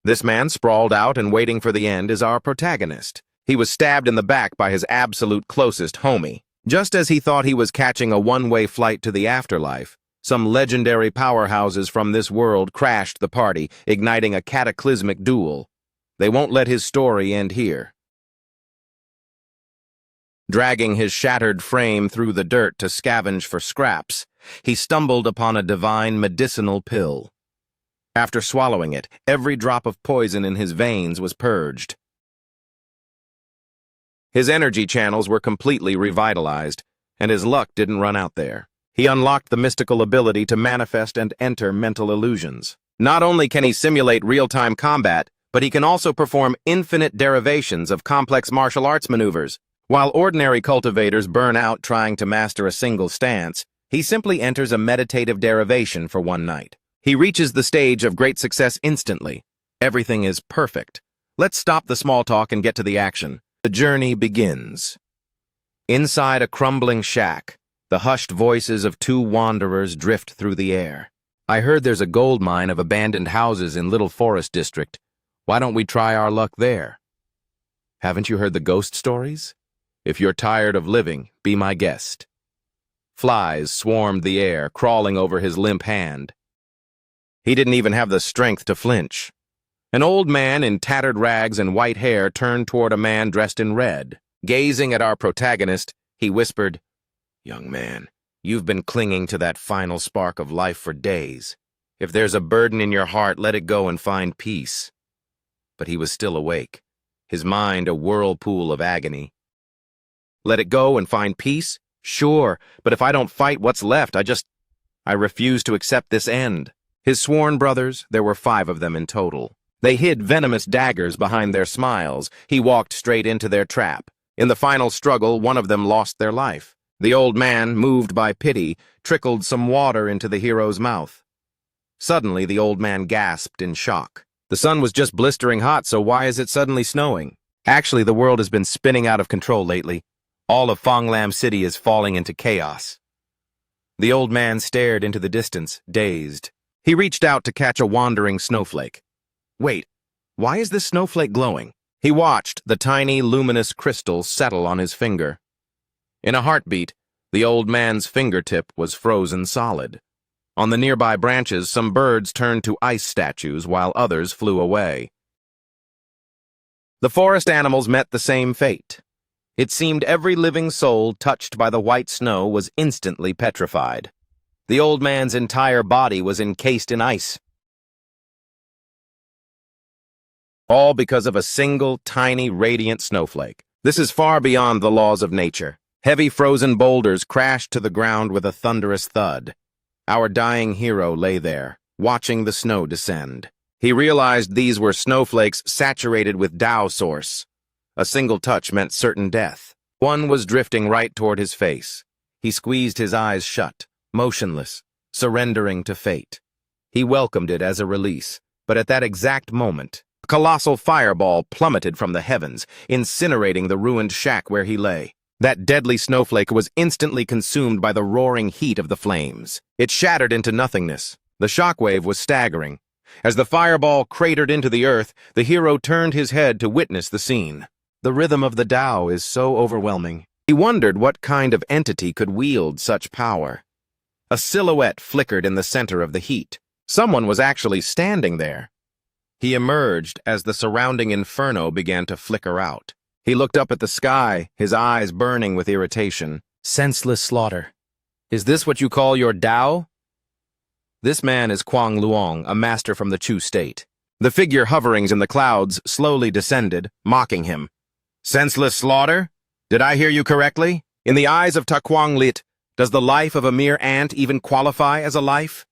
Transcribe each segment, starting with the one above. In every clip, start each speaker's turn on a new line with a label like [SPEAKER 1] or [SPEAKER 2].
[SPEAKER 1] This man, sprawled out and waiting for the end, is our protagonist. He was stabbed in the back by his absolute closest homie. Just as he thought he was catching a one-way flight to the afterlife, some legendary powerhouses from this world crashed the party, igniting a cataclysmic duel. They won't let his story end here. Dragging his shattered frame through the dirt to scavenge for scraps, he stumbled upon a divine medicinal pill. After swallowing it, every drop of poison in his veins was purged. His energy channels were completely revitalized, and his luck didn't run out there. He unlocked the mystical ability to manifest and enter mental illusions. Not only can he simulate real-time combat, but he can also perform infinite derivations of complex martial arts maneuvers. While ordinary cultivators burn out trying to master a single stance, he simply enters a meditative derivation for one night. He reaches the stage of great success instantly. Everything is perfect. Let's stop the small talk and get to the action. The journey begins. Inside a crumbling shack, the hushed voices of two wanderers drift through the air. I heard there's a gold mine of abandoned houses in Little Forest District. Why don't we try our luck there? Haven't you heard the ghost stories? If you're tired of living, be my guest. Flies swarmed the air, crawling over his limp hand. He didn't even have the strength to flinch. An old man in tattered rags and white hair turned toward a man dressed in red. Gazing at our protagonist, he whispered, "Young man, you've been clinging to that final spark of life for days. If there's a burden in your heart, let it go and find peace." But he was still awake, his mind a whirlpool of agony. Let it go and find peace? Sure, but if I don't fight what's left, I refuse to accept this end. His sworn brothers, there were 5 of them in total. They hid venomous daggers behind their smiles. He walked straight into their trap. In the final struggle, one of them lost their life. The old man, moved by pity, trickled some water into the hero's mouth. Suddenly, the old man gasped in shock. The sun was just blistering hot, so why is it suddenly snowing? Actually, the world has been spinning out of control lately. All of Fonglam City is falling into chaos. The old man stared into the distance, dazed. He reached out to catch a wandering snowflake. Wait, why is this snowflake glowing? He watched the tiny, luminous crystal settle on his finger. In a heartbeat, the old man's fingertip was frozen solid. On the nearby branches, some birds turned to ice statues while others flew away. The forest animals met the same fate. It seemed every living soul touched by the white snow was instantly petrified. The old man's entire body was encased in ice. All because of a single, tiny, radiant snowflake. This is far beyond the laws of nature. Heavy frozen boulders crashed to the ground with a thunderous thud. Our dying hero lay there, watching the snow descend. He realized these were snowflakes saturated with Tao source. A single touch meant certain death. One was drifting right toward his face. He squeezed his eyes shut, motionless, surrendering to fate. He welcomed it as a release, but at that exact moment, a colossal fireball plummeted from the heavens, incinerating the ruined shack where he lay. That deadly snowflake was instantly consumed by the roaring heat of the flames. It shattered into nothingness. The shockwave was staggering. As the fireball cratered into the earth, the hero turned his head to witness the scene. The rhythm of the Tao is so overwhelming. He wondered what kind of entity could wield such power. A silhouette flickered in the center of the heat. Someone was actually standing there. He emerged as the surrounding inferno began to flicker out. He looked up at the sky, his eyes burning with irritation. Senseless slaughter. Is this what you call your Tao? This man is Kwang Luong, a master from the Chu state. The figure hovering in the clouds slowly descended, mocking him. Senseless slaughter? Did I hear you correctly? In the eyes of Ta Quang Lit, does the life of a mere ant even qualify as a life?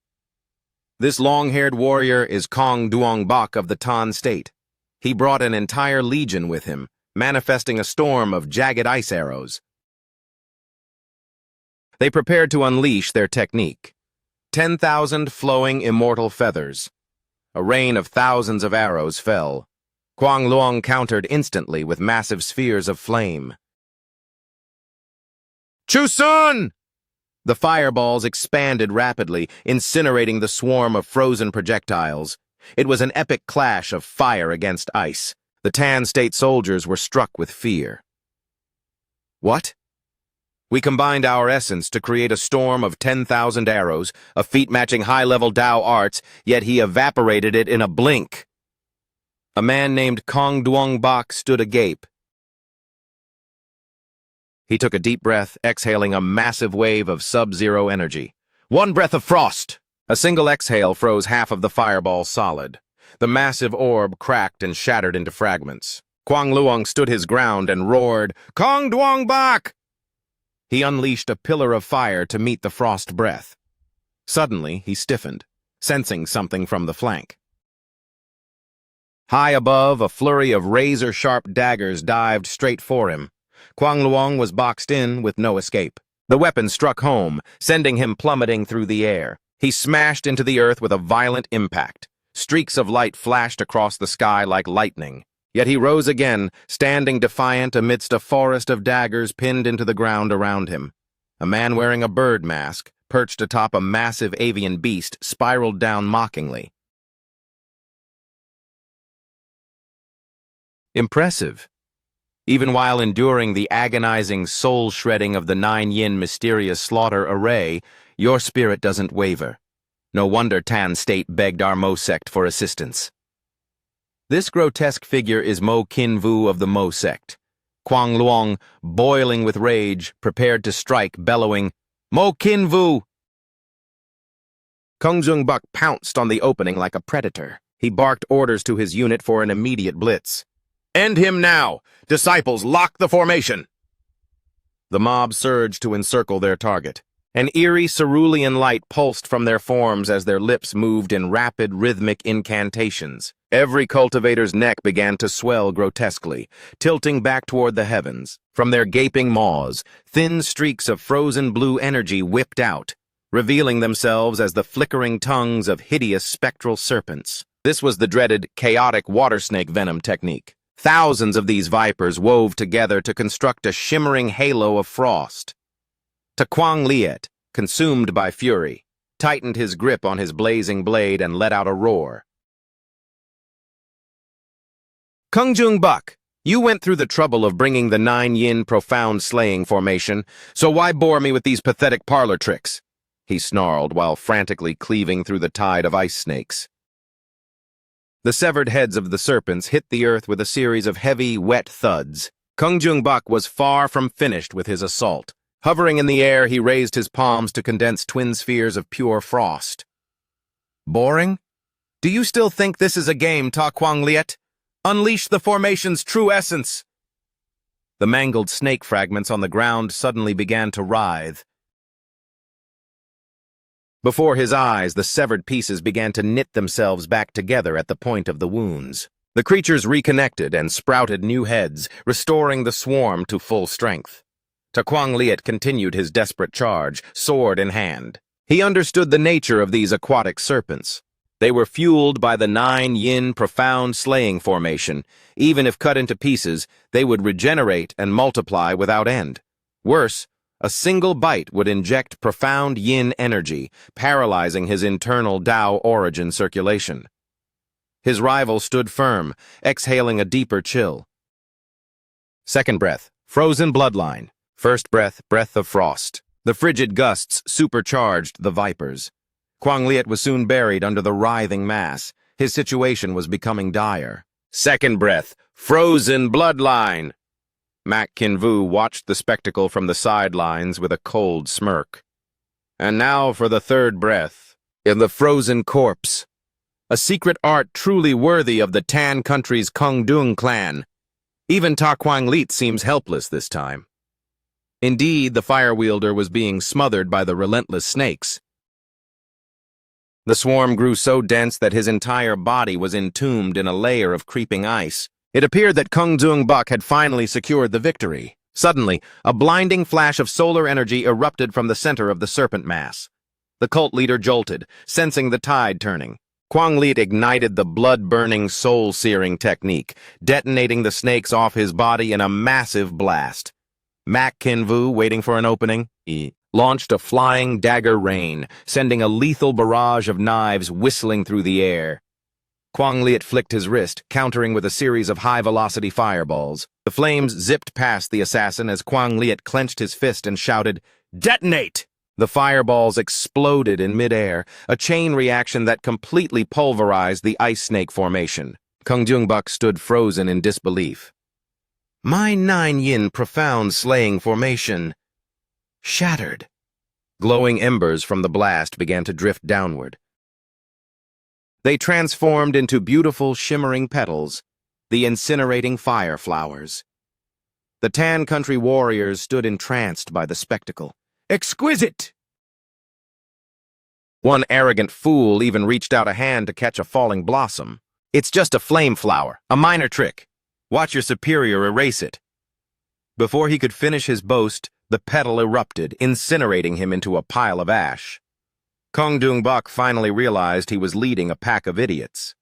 [SPEAKER 1] This long-haired warrior is Kong Duong Bok of the Tan state. He brought an entire legion with him, manifesting a storm of jagged ice arrows. They prepared to unleash their technique. 10,000 flowing immortal feathers. A rain of thousands of arrows fell. Kwang Luong countered instantly with massive spheres of flame. Chusun! The fireballs expanded rapidly, incinerating the swarm of frozen projectiles. It was an epic clash of fire against ice. The Tan State soldiers were struck with fear. What? We combined our essence to create a storm of 10,000 arrows, a feat matching high-level Dao arts, yet he evaporated it in a blink. A man named Kong Duong Bak stood agape. He took a deep breath, exhaling a massive wave of sub-zero energy. One breath of frost! A single exhale froze half of the fireball solid. The massive orb cracked and shattered into fragments. Kwang Luong stood his ground and roared, "Kong Duong Bak!" He unleashed a pillar of fire to meet the frost breath. Suddenly, he stiffened, sensing something from the flank. High above, a flurry of razor-sharp daggers dived straight for him. Kwang Luong was boxed in with no escape. The weapon struck home, sending him plummeting through the air. He smashed into the earth with a violent impact. Streaks of light flashed across the sky like lightning. Yet he rose again, standing defiant amidst a forest of daggers pinned into the ground around him. A man wearing a bird mask, perched atop a massive avian beast, spiraled down mockingly. Impressive. Even while enduring the agonizing soul-shredding of the 9-yin mysterious slaughter array, your spirit doesn't waver. No wonder Tan State begged our Mo sect for assistance. This grotesque figure is Mo Kinvu of the Mo sect. Kwang Luong, boiling with rage, prepared to strike, bellowing, "Mo Kinvu!" Kong Jung Buk pounced on the opening like a predator. He barked orders to his unit for an immediate blitz. "End him now! Disciples, lock the formation!" The mob surged to encircle their target. An eerie cerulean light pulsed from their forms as their lips moved in rapid, rhythmic incantations. Every cultivator's neck began to swell grotesquely, tilting back toward the heavens. From their gaping maws, thin streaks of frozen blue energy whipped out, revealing themselves as the flickering tongues of hideous spectral serpents. This was the dreaded chaotic water snake venom technique. Thousands of these vipers wove together to construct a shimmering halo of frost. Kwang Liet, consumed by fury, tightened his grip on his blazing blade and let out a roar. "Kong Jung Buk, you went through the trouble of bringing the 9-yin profound slaying formation, so why bore me with these pathetic parlor tricks?" he snarled while frantically cleaving through the tide of ice snakes. The severed heads of the serpents hit the earth with a series of heavy, wet thuds. Kong Jung Buk was far from finished with his assault. Hovering in the air, he raised his palms to condense twin spheres of pure frost. "Boring? Do you still think this is a game, Ta Kwang Liet? Unleash the formation's true essence!" The mangled snake fragments on the ground suddenly began to writhe. Before his eyes, the severed pieces began to knit themselves back together at the point of the wounds. The creatures reconnected and sprouted new heads, restoring the swarm to full strength. Kwang Liet continued his desperate charge, sword in hand. He understood the nature of these aquatic serpents. They were fueled by the 9-yin profound slaying formation. Even if cut into pieces, they would regenerate and multiply without end. Worse, a single bite would inject profound yin energy, paralyzing his internal Dao origin circulation. His rival stood firm, exhaling a deeper chill. Second breath, frozen bloodline. First breath, breath of frost. The frigid gusts supercharged the vipers. Kwang Liet was soon buried under the writhing mass. His situation was becoming dire. Second breath, frozen bloodline. Mak Kinvu watched the spectacle from the sidelines with a cold smirk. And now for the third breath, in the frozen corpse. A secret art truly worthy of the Tan country's Kong Dung clan. Even Ta Kwang Liet seems helpless this time. Indeed, the fire wielder was being smothered by the relentless snakes. The swarm grew so dense that his entire body was entombed in a layer of creeping ice. It appeared that Kong Jung Buk had finally secured the victory. Suddenly, a blinding flash of solar energy erupted from the center of the serpent mass. The cult leader jolted, sensing the tide turning. Kwang Liet ignited the blood-burning, soul-searing technique, detonating the snakes off his body in a massive blast. Mak Kinvu, waiting for an opening, launched a flying dagger rain, sending a lethal barrage of knives whistling through the air. Kwang Liat flicked his wrist, countering with a series of high-velocity fireballs. The flames zipped past the assassin as Kwang Liat clenched his fist and shouted, "Detonate!" The fireballs exploded in midair, a chain reaction that completely pulverized the ice snake formation. Kung Jungbuk stood frozen in disbelief. My 9-yin profound slaying formation shattered. Glowing embers from the blast began to drift downward. They transformed into beautiful, shimmering petals, the incinerating fire flowers. The Tan Country warriors stood entranced by the spectacle. Exquisite! One arrogant fool even reached out a hand to catch a falling blossom. It's just a flame flower, a minor trick. Watch your superior erase it. Before he could finish his boast, the petal erupted, incinerating him into a pile of ash. Kung Jungbuk finally realized he was leading a pack of idiots.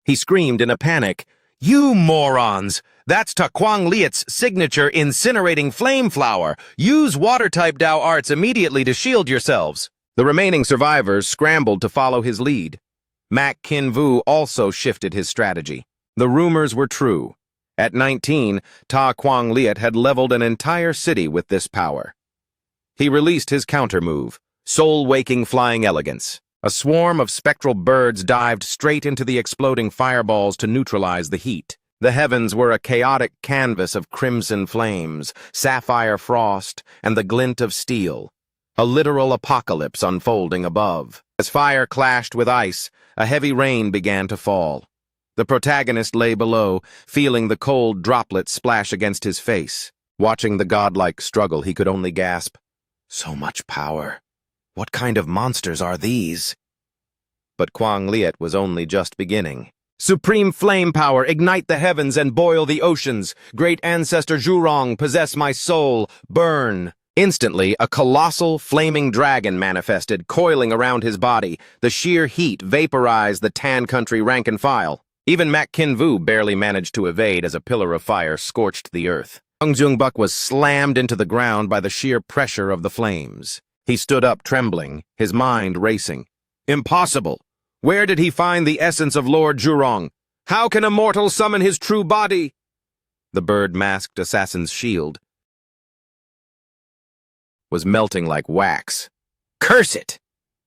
[SPEAKER 1] He screamed in a panic, "You morons! That's Ta Kwang Liat's signature incinerating flame flower! Use water-type Dao arts immediately to shield yourselves!" The remaining survivors scrambled to follow his lead. Mak Kin Vu also shifted his strategy. The rumors were true. At 19, Ta Kwang Liat had leveled an entire city with this power. He released his counter-move, soul-waking flying elegance. A swarm of spectral birds dived straight into the exploding fireballs to neutralize the heat. The heavens were a chaotic canvas of crimson flames, sapphire frost, and the glint of steel. A literal apocalypse unfolding above. As fire clashed with ice, a heavy rain began to fall. The protagonist lay below, feeling the cold droplets splash against his face. Watching the godlike struggle, he could only gasp, "So much power. What kind of monsters are these?" But Kwang Liat was only just beginning. "Supreme flame power, ignite the heavens and boil the oceans. Great ancestor Zhurong, possess my soul. Burn." Instantly, a colossal, flaming dragon manifested, coiling around his body. The sheer heat vaporized the Tan Country rank and file. Even Mak Kin Vu barely managed to evade as a pillar of fire scorched the earth. Kung Jungbuk was slammed into the ground by the sheer pressure of the flames. He stood up trembling, his mind racing. Impossible! Where did he find the essence of Lord Zhurong? How can a mortal summon his true body? The bird-masked assassin's shield was melting like wax. Curse it!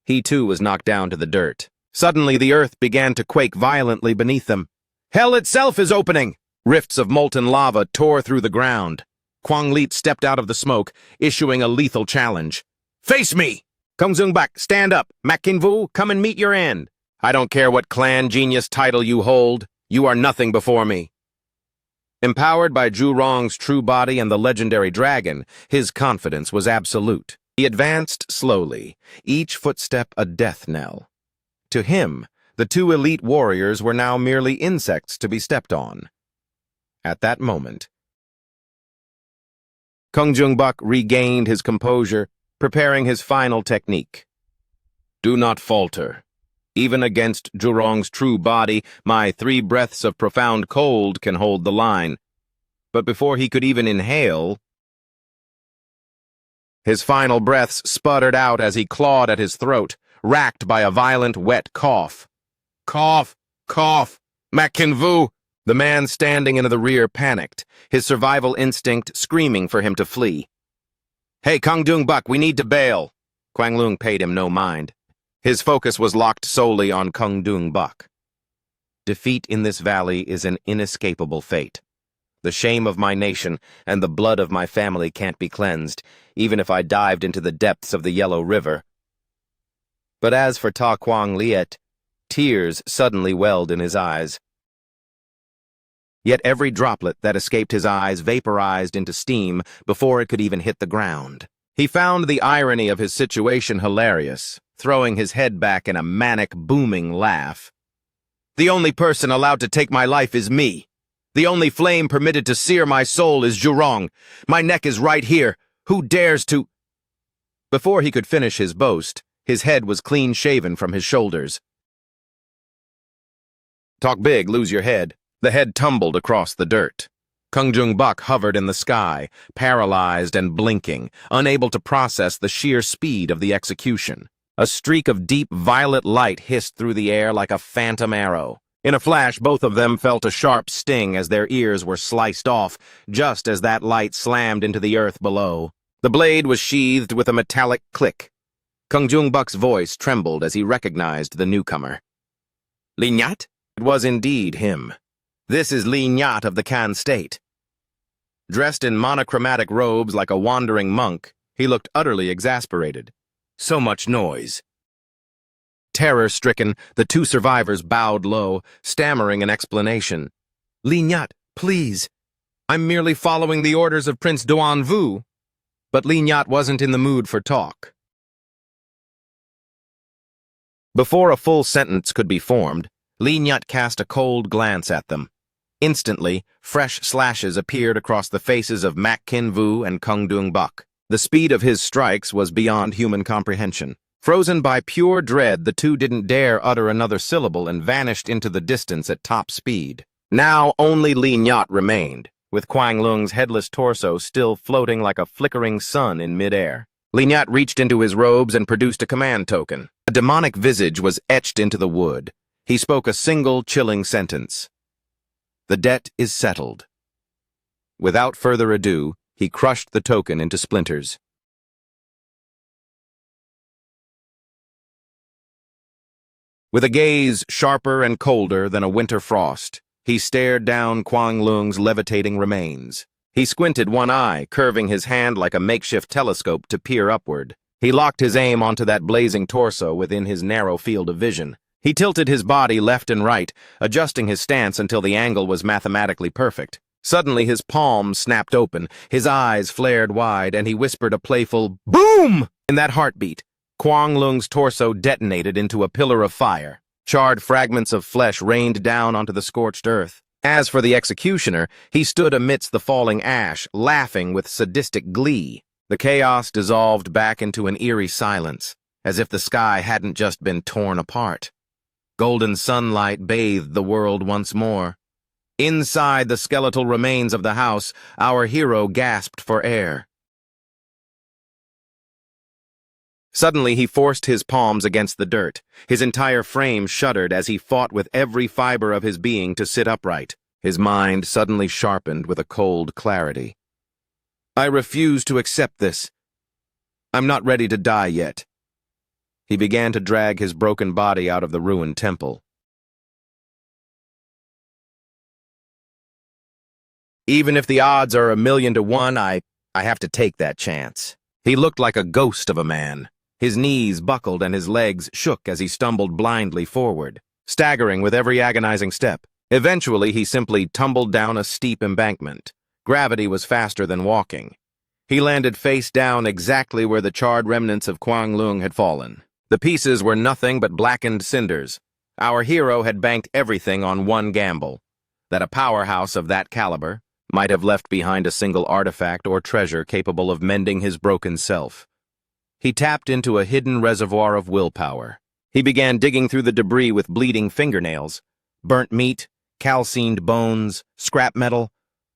[SPEAKER 1] He too was knocked down to the dirt. Suddenly the earth began to quake violently beneath them. Hell itself is opening! Rifts of molten lava tore through the ground. Kwang Liat stepped out of the smoke, issuing a lethal challenge. Face me! Kung Jungbuk, stand up! Mak Kin Vu, come and meet your end! I don't care what clan genius title you hold, you are nothing before me. Empowered by Zhurong's true body and the legendary dragon, his confidence was absolute. He advanced slowly, each footstep a death knell. To him, the two elite warriors were now merely insects to be stepped on. At that moment, Kung Jungbuk regained his composure, preparing his final technique. Do not falter. Even against Zhurong's true body, my 3 breaths of profound cold can hold the line. But before he could even inhale, his final breaths sputtered out as he clawed at his throat, racked by a violent, wet cough. Cough! Cough! Mak Kin Vu! The man standing in the rear panicked, his survival instinct screaming for him to flee. Hey, Kung Jungbuk, we need to bail. Kwang Lung paid him no mind. His focus was locked solely on Kung Jungbuk. Defeat in this valley is an inescapable fate. The shame of my nation and the blood of my family can't be cleansed, even if I dived into the depths of the Yellow River. But as for Ta Kwang Liat, tears suddenly welled in his eyes. Yet every droplet that escaped his eyes vaporized into steam before it could even hit the ground. He found the irony of his situation hilarious, throwing his head back in a manic, booming laugh. The only person allowed to take my life is me. The only flame permitted to sear my soul is Zhurong. My neck is right here. Who dares to... Before he could finish his boast, his head was clean-shaven from his shoulders. Talk big, lose your head. The head tumbled across the dirt. Kung Jungbuk hovered in the sky, paralyzed and blinking, unable to process the sheer speed of the execution. A streak of deep violet light hissed through the air like a phantom arrow. In a flash, both of them felt a sharp sting as their ears were sliced off, just as that light slammed into the earth below. The blade was sheathed with a metallic click. Kung Jung-buk's voice trembled as he recognized the newcomer. Li Nyat? It was indeed him. This is Li Nyat of the Kan State. Dressed in monochromatic robes like a wandering monk, he looked utterly exasperated. So much noise. Terror-stricken, the two survivors bowed low, stammering an explanation. Li Nyat, please. I'm merely following the orders of Prince Duan Vu. But Li Nyat wasn't in the mood for talk. Before a full sentence could be formed, Li Nyat cast a cold glance at them. Instantly, fresh slashes appeared across the faces of Mak Kin Vu and Kung Dung-buk. The speed of his strikes was beyond human comprehension. Frozen by pure dread, the two didn't dare utter another syllable and vanished into the distance at top speed. Now only Li Nyat remained, with Kwang Lung's headless torso still floating like a flickering sun in midair. Li Nyat reached into his robes and produced a command token. A demonic visage was etched into the wood. He spoke a single chilling sentence. The debt is settled. Without further ado, he crushed the token into splinters. With a gaze sharper and colder than a winter frost, he stared down Kwang Lung's levitating remains. He squinted one eye, curving his hand like a makeshift telescope to peer upward. He locked his aim onto that blazing torso within his narrow field of vision. He tilted his body left and right, adjusting his stance until the angle was mathematically perfect. Suddenly his palms snapped open, his eyes flared wide, and he whispered a playful boom! In that heartbeat, Kwang Lung's torso detonated into a pillar of fire. Charred fragments of flesh rained down onto the scorched earth. As for the executioner, he stood amidst the falling ash, laughing with sadistic glee. The chaos dissolved back into an eerie silence, as if the sky hadn't just been torn apart. Golden sunlight bathed the world once more. Inside the skeletal remains of the house, our hero gasped for air. Suddenly he forced his palms against the dirt. His entire frame shuddered as he fought with every fiber of his being to sit upright. His mind suddenly sharpened with a cold clarity. I refuse to accept this. I'm not ready to die yet. He began to drag his broken body out of the ruined temple. Even if the odds are 1,000,000 to 1, I have to take that chance. He looked like a ghost of a man. His knees buckled and his legs shook as he stumbled blindly forward, staggering with every agonizing step. Eventually, he simply tumbled down a steep embankment. Gravity was faster than walking. He landed face down exactly where the charred remnants of Kwang Lung had fallen. The pieces were nothing but blackened cinders. Our hero had banked everything on one gamble, that a powerhouse of that caliber might have left behind a single artifact or treasure capable of mending his broken self. He tapped into a hidden reservoir of willpower. He began digging through the debris with bleeding fingernails, burnt meat, calcined bones, scrap metal,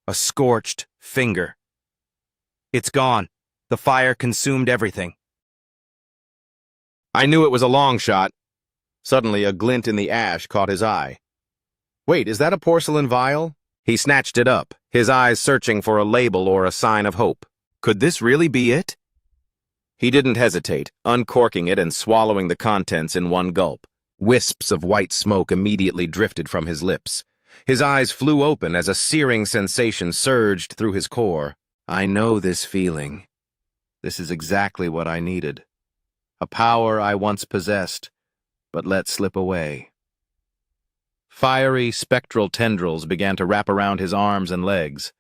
[SPEAKER 1] a scorched finger. It's gone. The fire consumed everything. I knew it was a long shot. Suddenly, a glint in the ash caught his eye. Wait, is that a porcelain vial? He snatched it up, his eyes searching for a label or a sign of hope. Could this really be it? He didn't hesitate, uncorking it and swallowing the contents in one gulp. Wisps of white smoke immediately drifted from his lips. His eyes flew open as a searing sensation surged through his core. I know this feeling. This is exactly what I needed. A power I once possessed, but let slip away. Fiery, spectral tendrils began to wrap around his arms and legs.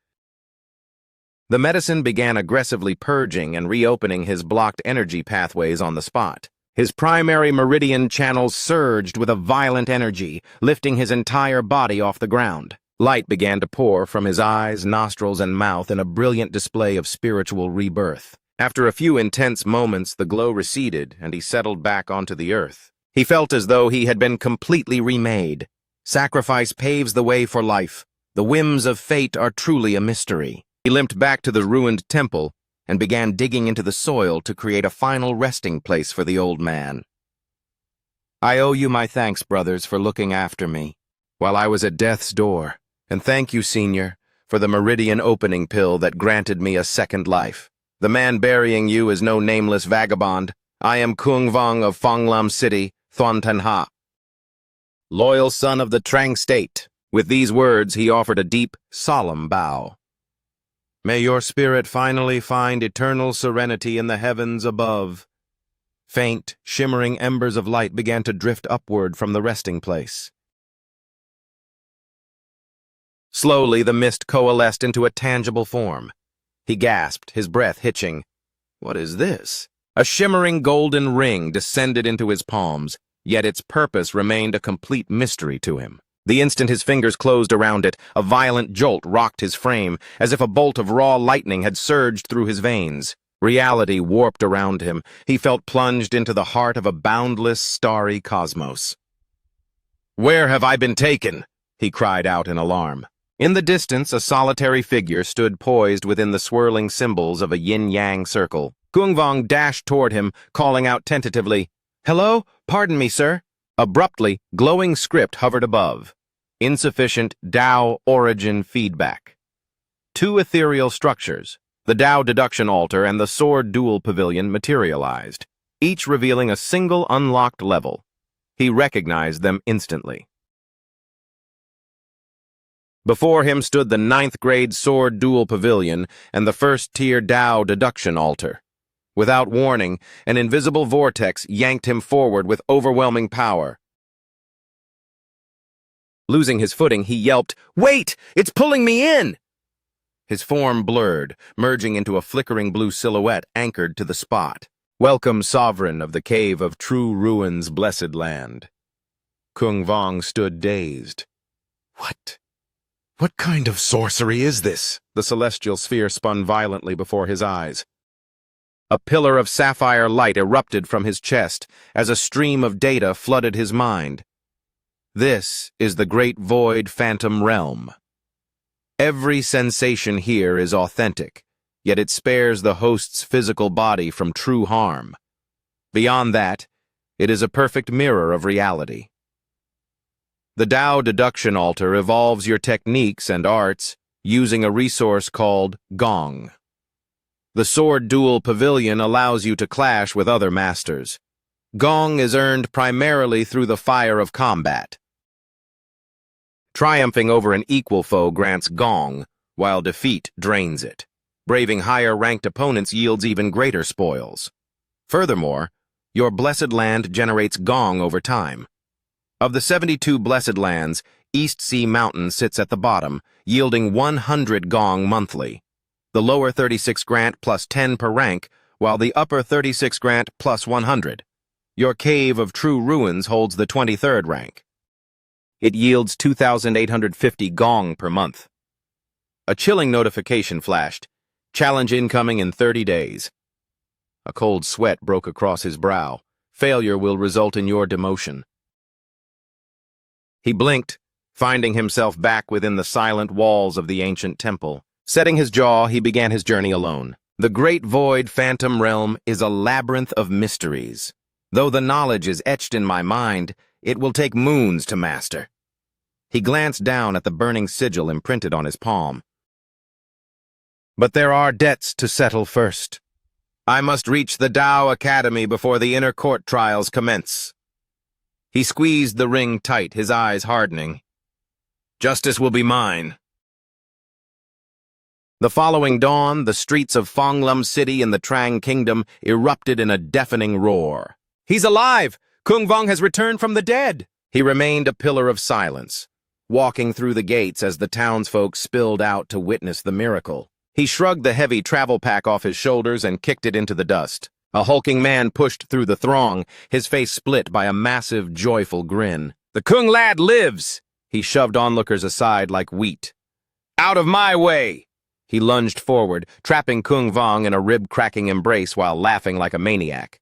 [SPEAKER 1] The medicine began aggressively purging and reopening his blocked energy pathways on the spot. His primary meridian channels surged with a violent energy, lifting his entire body off the ground. Light began to pour from his eyes, nostrils, and mouth in a brilliant display of spiritual rebirth. After a few intense moments, the glow receded, and he settled back onto the earth. He felt as though he had been completely remade. Sacrifice paves the way for life. The whims of fate are truly a mystery. He limped back to the ruined temple and began digging into the soil to create a final resting place for the old man. I owe you my thanks, brothers, for looking after me. while I was at death's door. And thank you, Senior, for the meridian opening pill that granted me a second life. The man burying you is no nameless vagabond. I am Kung Vong of Fonglam City, Thuan Thanh Ha, loyal son of the Trang State. With these words, he offered a deep, solemn bow. May your spirit finally find eternal serenity in the heavens above. Faint, shimmering embers of light began to drift upward from the resting place. Slowly, the mist coalesced into a tangible form. He gasped, his breath hitching. What is this? A shimmering golden ring descended into his palms, yet its purpose remained a complete mystery to him. The instant his fingers closed around it, a violent jolt rocked his frame, as if a bolt of raw lightning had surged through his veins. Reality warped around him. He felt plunged into the heart of a boundless, starry cosmos. Where have I been taken? He cried out in alarm. In the distance, a solitary figure stood poised within the swirling symbols of a yin-yang circle. Kung Vong dashed toward him, calling out tentatively, "Hello? Pardon me, sir." Abruptly, glowing script hovered above. Insufficient Tao origin feedback. Two ethereal structures, the Tao deduction altar and the sword duel pavilion, materialized, each revealing a single unlocked level. He recognized them instantly. Before him stood the 9th grade sword duel pavilion and the first-tier Tao deduction altar. Without warning, an invisible vortex yanked him forward with overwhelming power. Losing his footing, he yelped, "Wait! It's pulling me in!" His form blurred, merging into a flickering blue silhouette anchored to the spot. Welcome, sovereign of the Cave of True Ruins' blessed land. Kung Vong stood dazed. What kind of sorcery is this? The celestial sphere spun violently before his eyes. A pillar of sapphire light erupted from his chest as a stream of data flooded his mind. This is the Great Void Phantom Realm. Every sensation here is authentic, yet it spares the host's physical body from true harm. Beyond that, it is a perfect mirror of reality. The Tao deduction altar evolves your techniques and arts using a resource called Gong. The sword duel pavilion allows you to clash with other masters. Gong is earned primarily through the fire of combat. Triumphing over an equal foe grants Gong, while defeat drains it. Braving higher-ranked opponents yields even greater spoils. Furthermore, your blessed land generates Gong over time. Of the 72 blessed lands, East Sea Mountain sits at the bottom, yielding 100 Gong monthly. The lower 36 grant plus 10 per rank, while the upper 36 grant plus 100. Your Cave of True Ruins holds the 23rd rank. It yields 2,850 Gong per month. A chilling notification flashed. Challenge incoming in 30 days. A cold sweat broke across his brow. Failure will result in your demotion. He blinked, finding himself back within the silent walls of the ancient temple. Setting his jaw, he began his journey alone. The Great Void Phantom Realm is a labyrinth of mysteries. Though the knowledge is etched in my mind, it will take moons to master. He glanced down at the burning sigil imprinted on his palm. But there are debts to settle first. I must reach the Tao Academy before the inner court trials commence. He squeezed the ring tight, his eyes hardening. Justice will be mine. The following dawn, the streets of Fonglam City in the Trang Kingdom erupted in a deafening roar. He's alive! Kung Vong has returned from the dead! He remained a pillar of silence, walking through the gates as the townsfolk spilled out to witness the miracle. He shrugged the heavy travel pack off his shoulders and kicked it into the dust. A hulking man pushed through the throng, his face split by a massive, joyful grin. The Kung lad lives! He shoved onlookers aside like wheat. Out of my way! He lunged forward, trapping Kung Vong in a rib-cracking embrace while laughing like a maniac.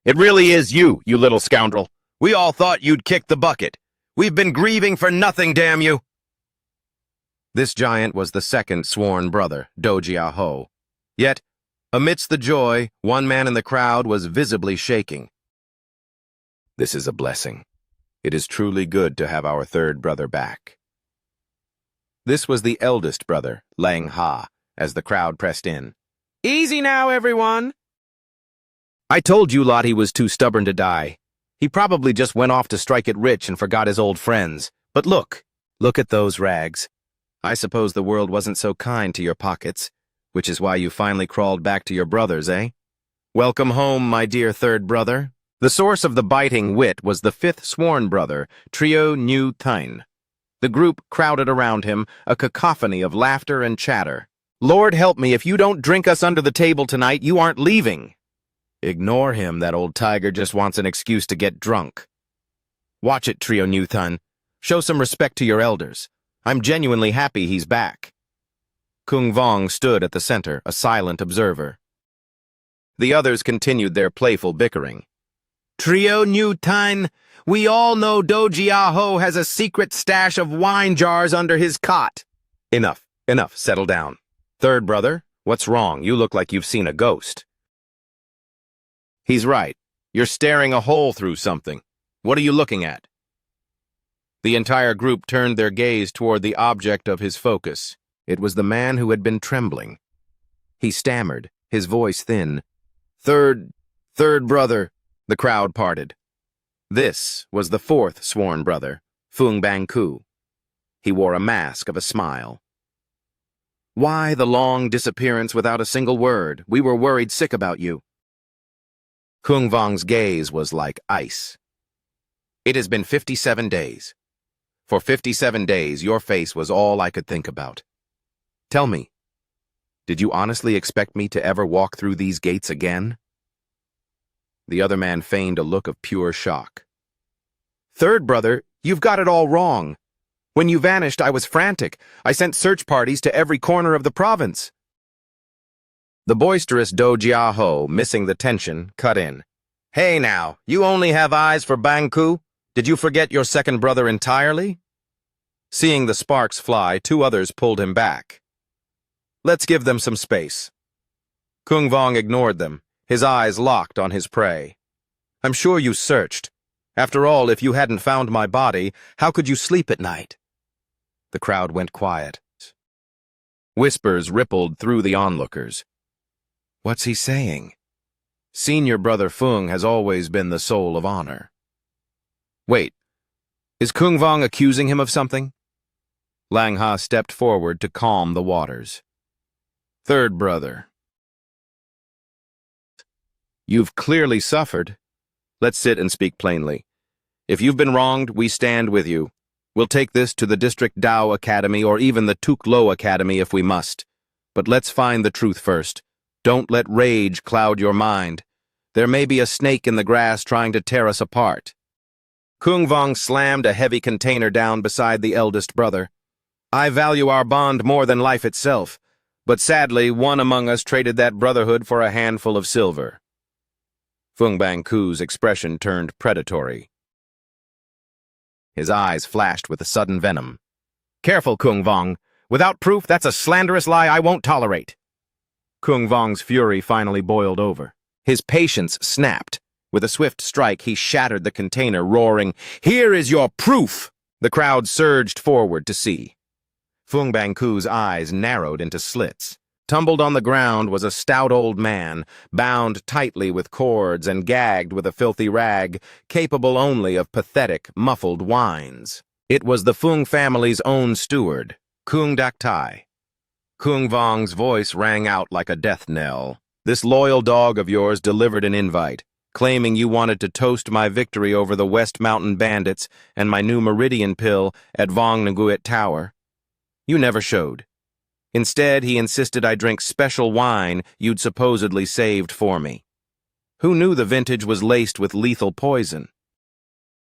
[SPEAKER 1] It really is you, you little scoundrel. We all thought you'd kick the bucket. We've been grieving for nothing, damn you! This giant was the second sworn brother, Dojia Ho. Yet, amidst the joy, one man in the crowd was visibly shaking. This is a blessing. It is truly good to have our third brother back. This was the eldest brother, Lang Ha, as the crowd pressed in. Easy now, everyone! I told you lot he was too stubborn to die. He probably just went off to strike it rich and forgot his old friends. But look at those rags. I suppose the world wasn't so kind to your pockets, which is why you finally crawled back to your brothers, eh? Welcome home, my dear third brother. The source of the biting wit was the fifth sworn brother, Trio Nhu Thien. The group crowded around him, a cacophony of laughter and chatter. Lord help me, if you don't drink us under the table tonight, you aren't leaving. Ignore him, that old tiger just wants an excuse to get drunk. Watch it, Trio Nhu Thien. Show some respect to your elders. I'm genuinely happy he's back. Kung Vong stood at the center, a silent observer. The others continued their playful bickering. Trio Nhu Thien, we all know Do Jia Ho has a secret stash of wine jars under his cot. Enough, settle down. Third brother, what's wrong? You look like you've seen a ghost. He's right. You're staring a hole through something. What are you looking at? The entire group turned their gaze toward the object of his focus. It was the man who had been trembling. He stammered, his voice thin. Third brother. The crowd parted. This was the fourth sworn brother, Fung Bang Ku. He wore a mask of a smile. Why the long disappearance without a single word? We were worried sick about you. Kung Vong's gaze was like ice. It has been 57 days. For 57 days, your face was all I could think about. Tell me, did you honestly expect me to ever walk through these gates again? The other man feigned a look of pure shock. Third brother, you've got it all wrong. When you vanished, I was frantic. I sent search parties to every corner of the province. The boisterous Do Jia Ho, missing the tension, cut in. Hey now, you only have eyes for Bang Ku? Did you forget your second brother entirely? Seeing the sparks fly, two others pulled him back. Let's give them some space. Kung Vong ignored them, his eyes locked on his prey. I'm sure you searched. After all, if you hadn't found my body, how could you sleep at night? The crowd went quiet. Whispers rippled through the onlookers. What's he saying? Senior brother Fung has always been the soul of honor. Wait, is Kung Vong accusing him of something? Lang Ha stepped forward to calm the waters. Third brother. You've clearly suffered. Let's sit and speak plainly. If you've been wronged, we stand with you. We'll take this to the District Dao Academy or even the Tuk Lo Academy if we must. But let's find the truth first. Don't let rage cloud your mind. There may be a snake in the grass trying to tear us apart. Kung Vong slammed a heavy container down beside the eldest brother. I value our bond more than life itself, but sadly one among us traded that brotherhood for a handful of silver. Fung Bang Ku's expression turned predatory. His eyes flashed with a sudden venom. Careful, Kung Vong. Without proof, that's a slanderous lie I won't tolerate. Kung Vong's fury finally boiled over. His patience snapped. With a swift strike, he shattered the container, roaring, Here is your proof! The crowd surged forward to see. Fung Bang Ku's eyes narrowed into slits. Tumbled on the ground was a stout old man, bound tightly with cords and gagged with a filthy rag, capable only of pathetic, muffled whines. It was the Fung family's own steward, Kung Dak Tai. Kung Vong's voice rang out like a death knell. This loyal dog of yours delivered an invite, claiming you wanted to toast my victory over the West Mountain Bandits and my new Meridian pill at Vong Nguyen Tower. You never showed. Instead, he insisted I drink special wine you'd supposedly saved for me. Who knew the vintage was laced with lethal poison?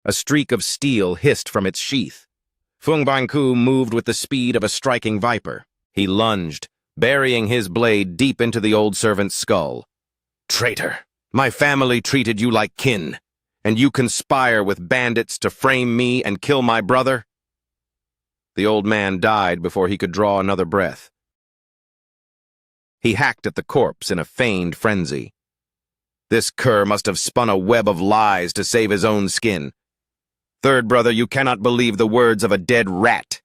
[SPEAKER 1] A streak of steel hissed from its sheath. Fung Bang Ku moved with the speed of a striking viper. He lunged, burying his blade deep into the old servant's skull. Traitor! My family treated you like kin, and you conspire with bandits to frame me and kill my brother? The old man died before he could draw another breath. He hacked at the corpse in a feigned frenzy. This cur must have spun a web of lies to save his own skin. Third brother, you cannot believe the words of a dead rat.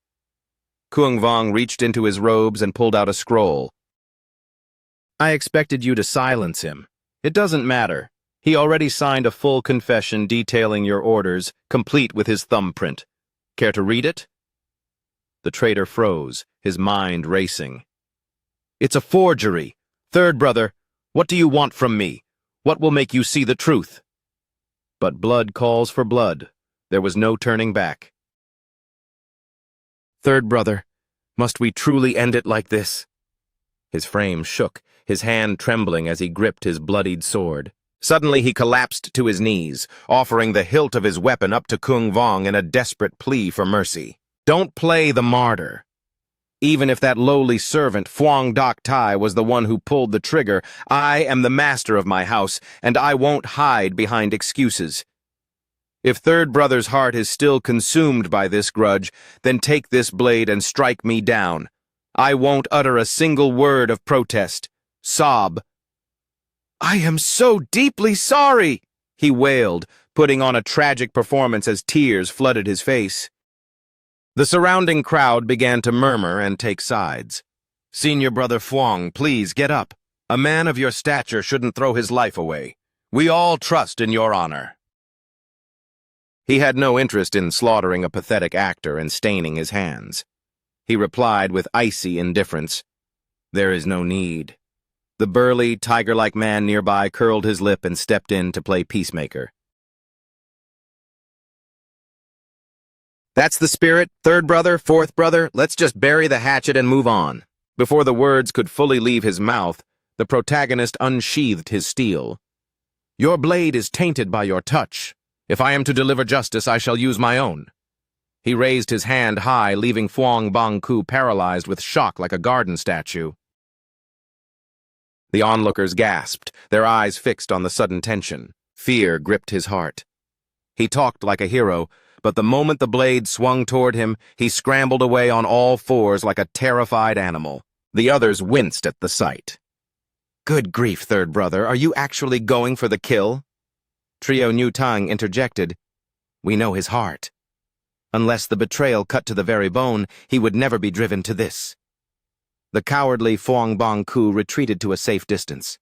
[SPEAKER 1] Kuang Vong reached into his robes and pulled out a scroll. I expected you to silence him. It doesn't matter. He already signed a full confession detailing your orders, complete with his thumbprint. Care to read it? The traitor froze, his mind racing. It's a forgery. Third brother, what do you want from me? What will make you see the truth? But blood calls for blood. There was no turning back. Third brother, must we truly end it like this? His frame shook, his hand trembling as he gripped his bloodied sword. Suddenly he collapsed to his knees, offering the hilt of his weapon up to Kuang Vong in a desperate plea for mercy. Don't play the martyr. Even if that lowly servant, Phuong Doc Tai, was the one who pulled the trigger, I am the master of my house, and I won't hide behind excuses. If third brother's heart is still consumed by this grudge, then take this blade and strike me down. I won't utter a single word of protest. Sob. I am so deeply sorry, he wailed, putting on a tragic performance as tears flooded his face. The surrounding crowd began to murmur and take sides. Senior Brother Phuong, please get up. A man of your stature shouldn't throw his life away. We all trust in your honor. He had no interest in slaughtering a pathetic actor and staining his hands. He replied with icy indifference, There is no need. The burly, tiger-like man nearby curled his lip and stepped in to play peacemaker. That's the spirit, third brother, fourth brother, let's just bury the hatchet and move on. Before the words could fully leave his mouth, the protagonist unsheathed his steel. Your blade is tainted by your touch. If I am to deliver justice, I shall use my own. He raised his hand high, leaving Phuong Bang Ku paralyzed with shock like a garden statue. The onlookers gasped, their eyes fixed on the sudden tension. Fear gripped his heart. He talked like a hero, but the moment the blade swung toward him, he scrambled away on all fours like a terrified animal. The others winced at the sight. Good grief, third brother, are you actually going for the kill? Trio New Tang interjected. We know his heart. Unless the betrayal cut to the very bone, he would never be driven to this. The cowardly Phuong Bang Ku retreated to a safe distance.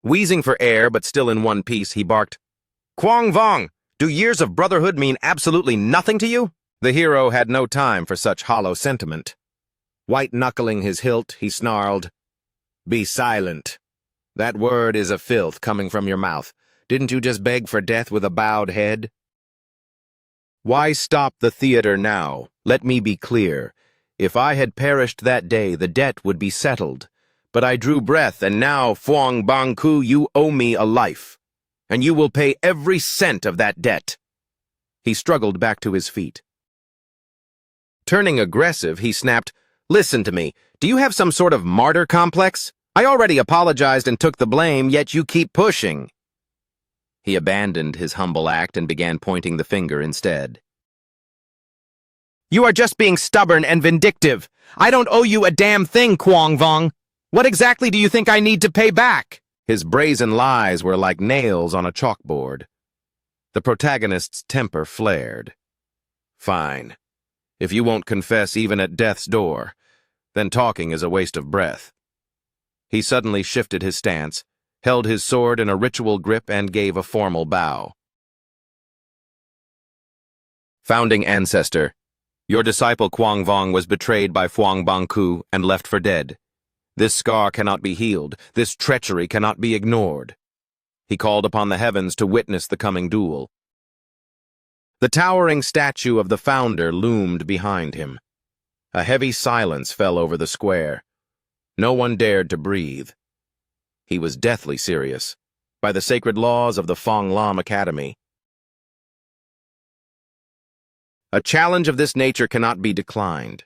[SPEAKER 1] Wheezing for air, but still in one piece, he barked, Kuang Vong, do years of brotherhood mean absolutely nothing to you? The hero had no time for such hollow sentiment. White-knuckling his hilt, he snarled, Be silent. That word is a filth coming from your mouth. Didn't you just beg for death with a bowed head? Why stop the theater now? Let me be clear. If I had perished that day, the debt would be settled. But I drew breath, and now, Phuong Bang Ku, you owe me a life. And you will pay every cent of that debt. He struggled back to his feet. Turning aggressive, he snapped, Listen to me. Do you have some sort of martyr complex? I already apologized and took the blame, yet you keep pushing. He abandoned his humble act and began pointing the finger instead. You are just being stubborn and vindictive. I don't owe you a damn thing, Kuang Vong. What exactly do you think I need to pay back? His brazen lies were like nails on a chalkboard. The protagonist's temper flared. Fine. If you won't confess even at death's door, then talking is a waste of breath. He suddenly shifted his stance, held his sword in a ritual grip, and gave a formal bow. Founding Ancestor, your disciple Kuang Vong was betrayed by Phuong Bang Ku and left for dead. This scar cannot be healed. This treachery cannot be ignored. He called upon the heavens to witness the coming duel. The towering statue of the founder loomed behind him. A heavy silence fell over the square. No one dared to breathe. He was deathly serious, by the sacred laws of the Fong Lam Academy. A challenge of this nature cannot be declined.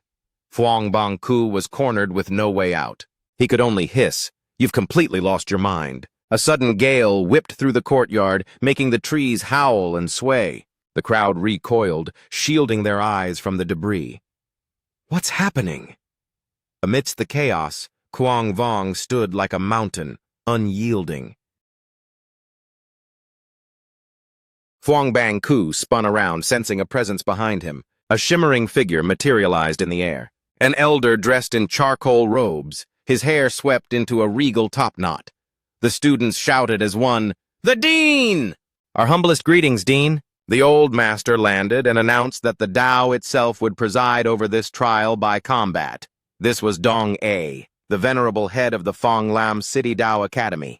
[SPEAKER 1] Phuong Bang Ku was cornered with no way out. He could only hiss, You've completely lost your mind. A sudden gale whipped through the courtyard, making the trees howl and sway. The crowd recoiled, shielding their eyes from the debris. What's happening? Amidst the chaos, Kuang Vong stood like a mountain, unyielding. Fuang Bang Ku spun around, sensing a presence behind him. A shimmering figure materialized in the air. An elder dressed in charcoal robes, his hair swept into a regal topknot. The students shouted as one, "The Dean!" "Our humblest greetings, Dean." The old master landed and announced that the Tao itself would preside over this trial by combat. This was Dong A, the venerable head of the Fong Lam City Tao Academy.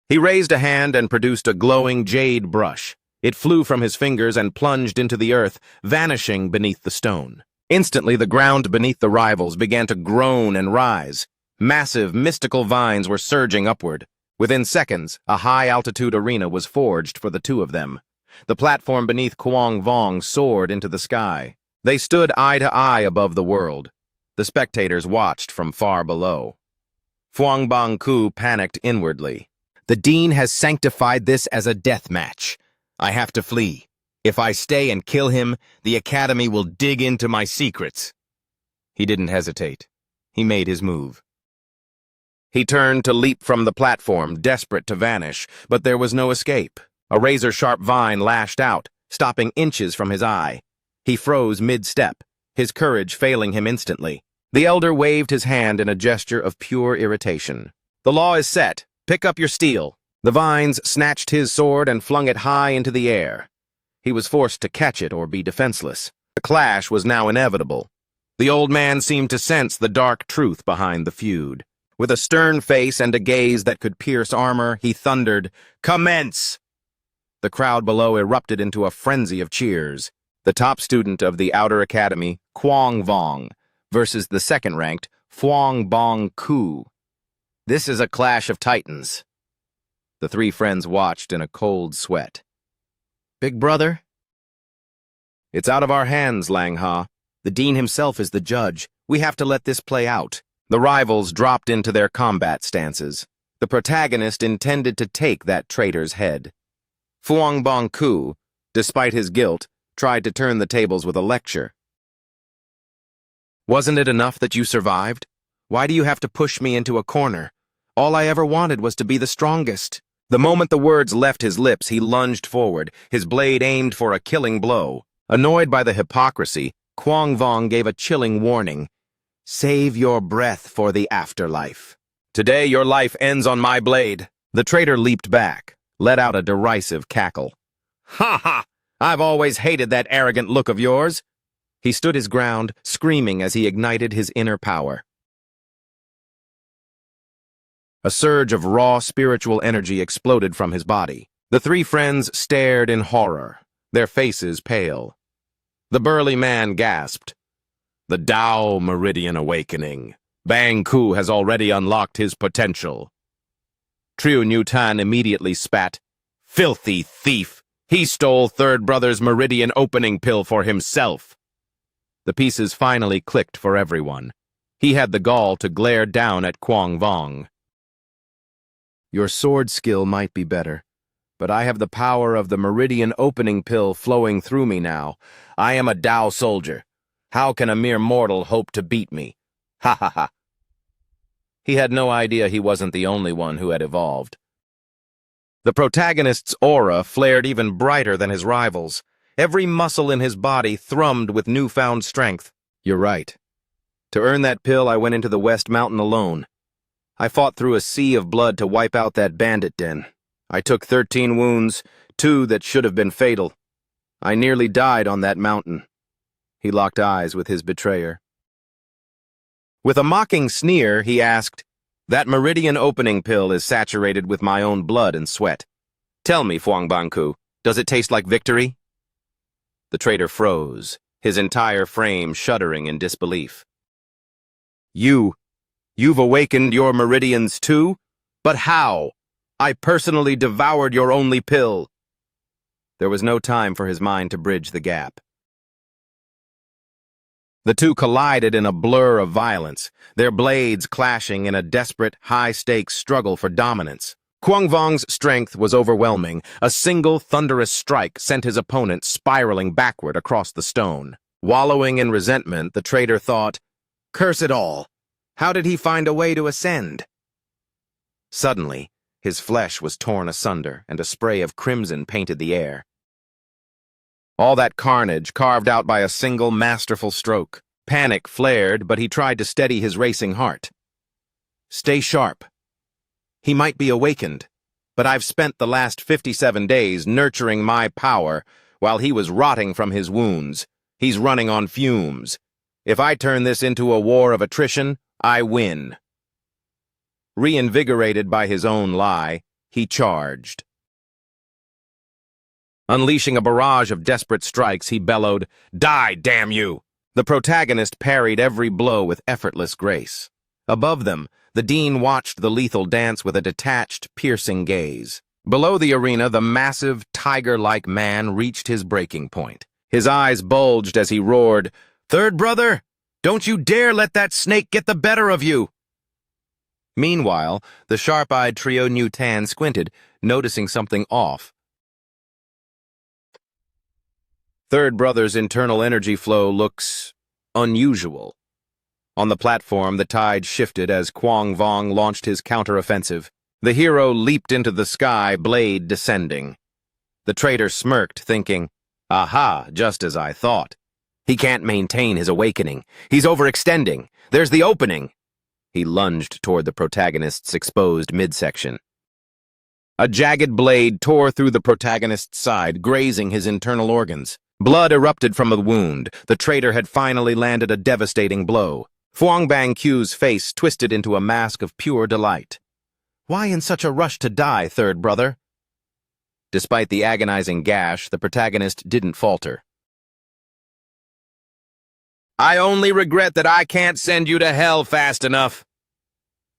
[SPEAKER 1] He raised a hand and produced a glowing jade brush. It flew from his fingers and plunged into the earth, vanishing beneath the stone. Instantly, the ground beneath the rivals began to groan and rise. Massive, mystical vines were surging upward. Within seconds, a high-altitude arena was forged for the two of them. The platform beneath Kuang Vong soared into the sky. They stood eye to eye above the world. The spectators watched from far below. Fuang Bang Ku panicked inwardly. The Dean has sanctified this as a death match. I have to flee. If I stay and kill him, the Academy will dig into my secrets. He didn't hesitate. He made his move. He turned to leap from the platform, desperate to vanish, but there was no escape. A razor-sharp vine lashed out, stopping inches from his eye. He froze mid-step, his courage failing him instantly. The elder waved his hand in a gesture of pure irritation. "The law is set. Pick up your steel." The vines snatched his sword and flung it high into the air. He was forced to catch it or be defenseless. The clash was now inevitable. The old man seemed to sense the dark truth behind the feud. With a stern face and a gaze that could pierce armor, he thundered, "Commence!" The crowd below erupted into a frenzy of cheers. The top student of the Outer Academy, Kuang Vong, versus the second-ranked, Fuang Bang Ku. This is a clash of titans. The three friends watched in a cold sweat. "Big brother?" "It's out of our hands, Lang Ha. The Dean himself is the judge. We have to let this play out." The rivals dropped into their combat stances. The protagonist intended to take that traitor's head. Fuang Bang Ku, despite his guilt, tried to turn the tables with a lecture. "Wasn't it enough that you survived? Why do you have to push me into a corner? All I ever wanted was to be the strongest." The moment the words left his lips, he lunged forward, his blade aimed for a killing blow. Annoyed by the hypocrisy, Kuang Vong gave a chilling warning. "Save your breath for the afterlife. Today your life ends on my blade." The traitor leaped back, let out a derisive cackle. "Ha ha! I've always hated that arrogant look of yours." He stood his ground, screaming as he ignited his inner power. A surge of raw spiritual energy exploded from his body. The three friends stared in horror, their faces pale. The burly man gasped. "The Tao Meridian Awakening. Bang Ku has already unlocked his potential." Triu Newtan immediately spat. "Filthy thief! He stole Third Brother's Meridian opening pill for himself." The pieces finally clicked for everyone. He had the gall to glare down at Kuang Vong. "Your sword skill might be better, but I have the power of the Meridian opening pill flowing through me now. I am a Tao soldier. How can a mere mortal hope to beat me? Ha ha ha." He had no idea he wasn't the only one who had evolved. The protagonist's aura flared even brighter than his rivals. Every muscle in his body thrummed with newfound strength. "You're right. To earn that pill, I went into the West Mountain alone. I fought through a sea of blood to wipe out that bandit den. I took 13 wounds, 2 that should have been fatal. I nearly died on that mountain." He locked eyes with his betrayer. With a mocking sneer, he asked, "That Meridian opening pill is saturated with my own blood and sweat. Tell me, Fuang Bang Ku, does it taste like victory?" The traitor froze, his entire frame shuddering in disbelief. You've awakened your meridians too? But how? I personally devoured your only pill." There was no time for his mind to bridge the gap. The two collided in a blur of violence, their blades clashing in a desperate, high-stakes struggle for dominance. Kuang Vong's strength was overwhelming. A single thunderous strike sent his opponent spiraling backward across the stone. Wallowing in resentment, the traitor thought, "Curse it all! How did he find a way to ascend?" Suddenly, His flesh was torn asunder, and a spray of crimson painted the air. All that carnage carved out by a single masterful stroke. Panic flared, but he tried to steady his racing heart. Stay sharp. He might be awakened, but I've spent the last 57 days nurturing my power while he was rotting from his wounds. He's running on fumes. If I turn this into a war of attrition, I win. Reinvigorated by his own lie, he charged. Unleashing a barrage of desperate strikes, he bellowed, "Die, damn you!" The protagonist parried every blow with effortless grace. Above them, the Dean watched the lethal dance with a detached, piercing gaze. Below the arena, the massive, tiger-like man reached his breaking point. His eyes bulged as he roared, "Third brother, don't you dare let that snake get the better of you!" Meanwhile, the sharp-eyed trio New Tan squinted, noticing something off. Third brother's internal energy flow looks unusual. On the platform, the tide shifted as Quang Vong launched his counteroffensive. The hero leaped into the sky, blade descending. The traitor smirked, thinking, "Aha, just as I thought. He can't maintain his awakening. He's overextending. There's the opening." He lunged toward the protagonist's exposed midsection. A jagged blade tore through the protagonist's side, grazing his internal organs. Blood erupted from the wound. The traitor had finally landed a devastating blow. Fuang Bang Q's face twisted into a mask of pure delight. "Why in such a rush to die, third brother?" Despite the agonizing gash, the protagonist didn't falter. "I only regret that I can't send you to hell fast enough."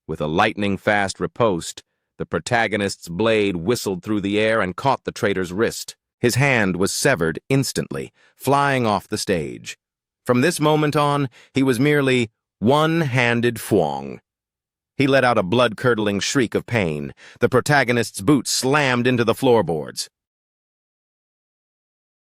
[SPEAKER 1] With a lightning-fast riposte, the protagonist's blade whistled through the air and caught the traitor's wrist. His hand was severed instantly, flying off the stage. From this moment on, he was merely one-handed Fuang. He let out a blood-curdling shriek of pain. The protagonist's boot slammed into the floorboards.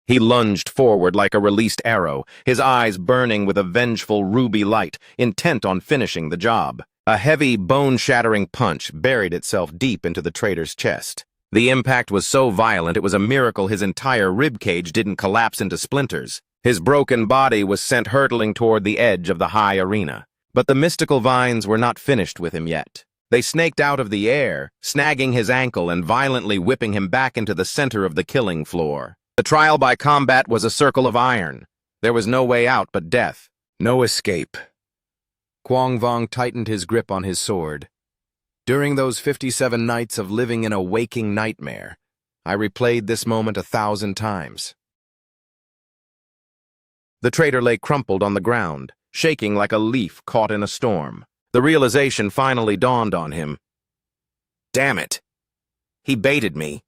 [SPEAKER 1] He lunged forward like a released arrow, his eyes burning with a vengeful ruby light, intent on finishing the job. A heavy, bone-shattering punch buried itself deep into the traitor's chest. The impact was so violent it was a miracle his entire ribcage didn't collapse into splinters. His broken body was sent hurtling toward the edge of the high arena. But the mystical vines were not finished with him yet. They snaked out of the air, snagging his ankle and violently whipping him back into the center of the killing floor. The trial by combat was a circle of iron. There was no way out but death. No escape. Quang Vong tightened his grip on his sword. During those 57 nights of living in a waking nightmare, I replayed this moment 1,000 times. The traitor lay crumpled on the ground, shaking like a leaf caught in a storm. The realization finally dawned on him. Damn it! He baited me.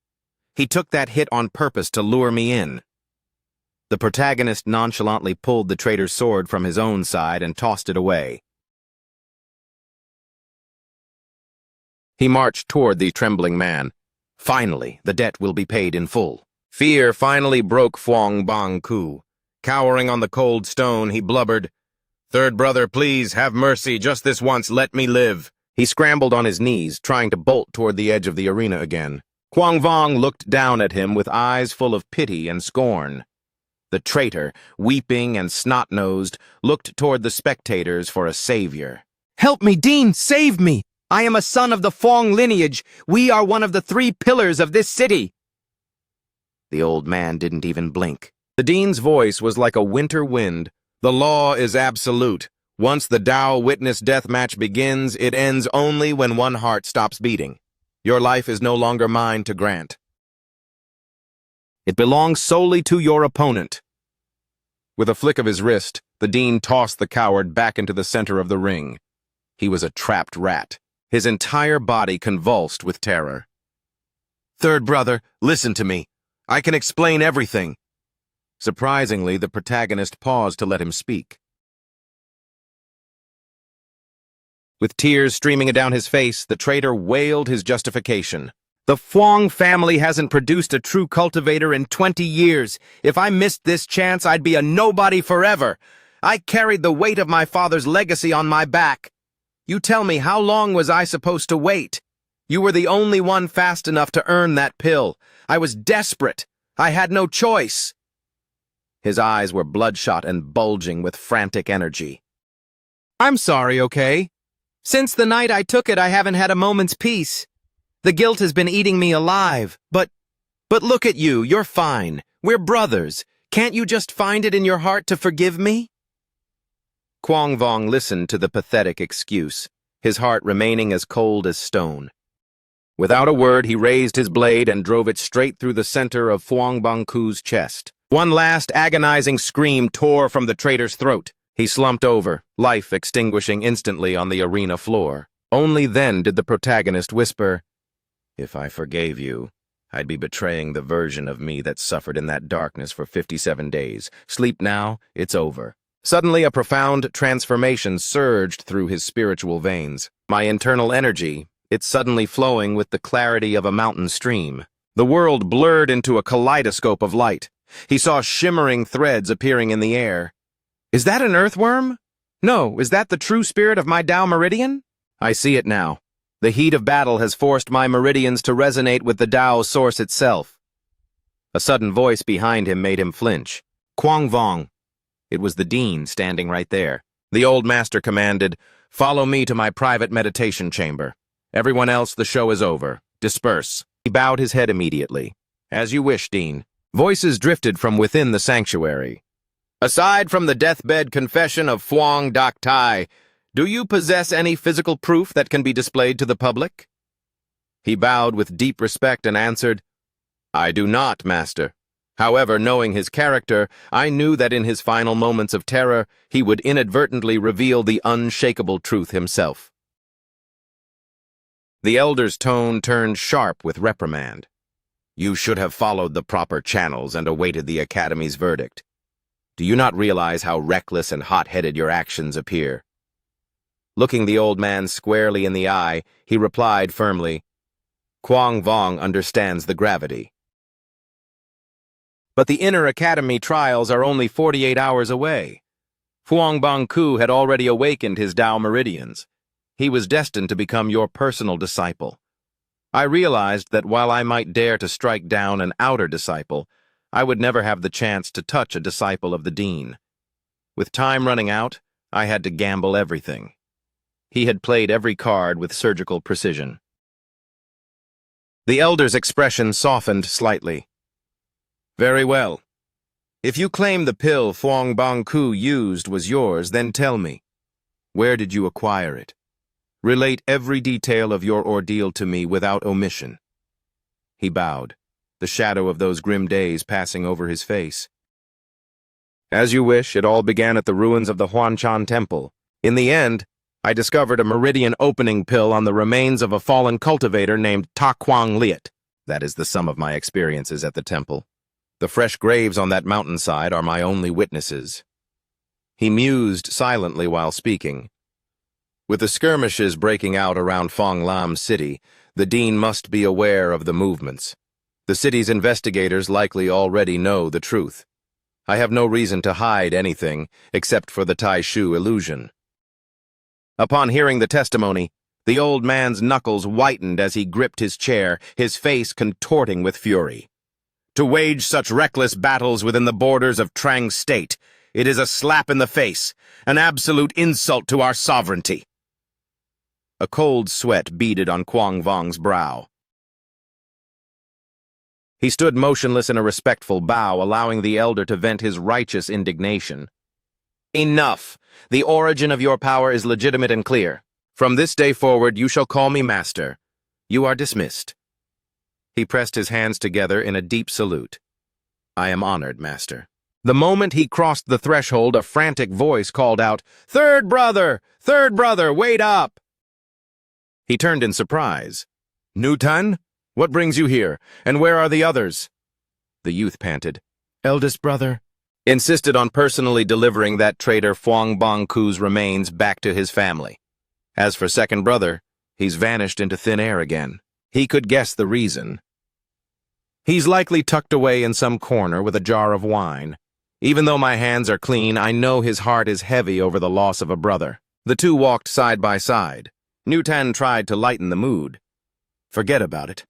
[SPEAKER 1] He took that hit on purpose to lure me in. The protagonist nonchalantly pulled the traitor's sword from his own side and tossed it away. He marched toward the trembling man. Finally, the debt will be paid in full. Fear finally broke Fuang Bang Ku. Cowering on the cold stone, he blubbered, "Third brother, please, have mercy, just this once, let me live." He scrambled on his knees, trying to bolt toward the edge of the arena again. Quang Vong looked down at him with eyes full of pity and scorn. The traitor, weeping and snot-nosed, looked toward the spectators for a savior. "Help me, Dean! Save me! I am a son of the Fuang lineage. We are one of the 3 pillars of this city." The old man didn't even blink. The Dean's voice was like a winter wind. "The law is absolute. Once the Tao witness deathmatch begins, it ends only when one heart stops beating. Your life is no longer mine to grant. It belongs solely to your opponent." With a flick of his wrist, the Dean tossed the coward back into the center of the ring. He was a trapped rat. His entire body convulsed with terror. "Third brother, listen to me. I can explain everything." Surprisingly, the protagonist paused to let him speak. With tears streaming down his face, the traitor wailed his justification. "The Fuang family hasn't produced a true cultivator in 20 years. If I missed this chance, I'd be a nobody forever. I carried the weight of my father's legacy on my back. You tell me, how long was I supposed to wait? You were the only one fast enough to earn that pill. I was desperate. I had no choice. His eyes were bloodshot and bulging with frantic energy. I'm sorry, okay? Since the night I took it, I haven't had a moment's peace. The guilt has been eating me alive. But look at you, you're fine. We're brothers. Can't you just find it in your heart to forgive me? Quang Vong listened to the pathetic excuse, his heart remaining as cold as stone. Without a word, he raised his blade and drove it straight through the center of Phuong Bang Ku's chest. One last agonizing scream tore from the traitor's throat. He slumped over, life extinguishing instantly on the arena floor. Only then did the protagonist whisper, "If I forgave you, I'd be betraying the version of me that suffered in that darkness for 57 days. Sleep now, it's over." Suddenly, a profound transformation surged through his spiritual veins. My internal energy, it's suddenly flowing with the clarity of a mountain stream. The world blurred into a kaleidoscope of light. He saw shimmering threads appearing in the air. Is that an earthworm? No, is that the true spirit of my Tao meridian? I see it now. The heat of battle has forced my meridians to resonate with the Tao source itself. A sudden voice behind him made him flinch. Quang Vong. It was the dean standing right there. The old master commanded, "Follow me to my private meditation chamber. Everyone else, the show is over. Disperse." He bowed his head immediately. "As you wish, Dean." Voices drifted from within the sanctuary. "Aside from the deathbed confession of Phuong Dak Tai, do you possess any physical proof that can be displayed to the public?" He bowed with deep respect and answered, "I do not, Master. However, knowing his character, I knew that in his final moments of terror, he would inadvertently reveal the unshakable truth himself." The elder's tone turned sharp with reprimand. "You should have followed the proper channels and awaited the Academy's verdict. Do you not realize how reckless and hot-headed your actions appear?" Looking the old man squarely in the eye, he replied firmly, "Quang Vong understands the gravity. But the inner Academy trials are only 48 hours away. Phuong Bang Ku had already awakened his Tao meridians. He was destined to become your personal disciple. I realized that while I might dare to strike down an outer disciple, I would never have the chance to touch a disciple of the Dean. With time running out, I had to gamble everything. He had played every card with surgical precision." The elder's expression softened slightly. "Very well. If you claim the pill Phuong Bang Ku used was yours, then tell me, where did you acquire it? Relate every detail of your ordeal to me without omission." He bowed, the shadow of those grim days passing over his face. "As you wish, it all began at the ruins of the Huanchan Temple. In the end, I discovered a meridian opening pill on the remains of a fallen cultivator named Ta Quang Liet. That is the sum of my experiences at the temple. The fresh graves on that mountainside are my only witnesses." He mused silently while speaking. With the skirmishes breaking out around Phong Lam City, the Dean must be aware of the movements. The city's investigators likely already know the truth. I have no reason to hide anything except for the Tai Shu illusion. Upon hearing the testimony, the old man's knuckles whitened as he gripped his chair, his face contorting with fury. To wage such reckless battles within the borders of Trang State, it is a slap in the face, an absolute insult to our sovereignty. A cold sweat beaded on Quang Vong's brow. He stood motionless in a respectful bow, allowing the elder to vent his righteous indignation. "Enough! The origin of your power is legitimate and clear. From this day forward, you shall call me Master. You are dismissed." He pressed his hands together in a deep salute. "I am honored, Master." The moment he crossed the threshold, a frantic voice called out, Third brother! Wait up!" He turned in surprise. "Nutan? What brings you here, and where are the others?" The youth panted. "Eldest brother," insisted on personally delivering that traitor Phuong Bang Ku's remains back to his family. As for second brother, he's vanished into thin air again. He could guess the reason. He's likely tucked away in some corner with a jar of wine. Even though my hands are clean, I know his heart is heavy over the loss of a brother. The two walked side by side. Nutan tried to lighten the mood. Forget about it.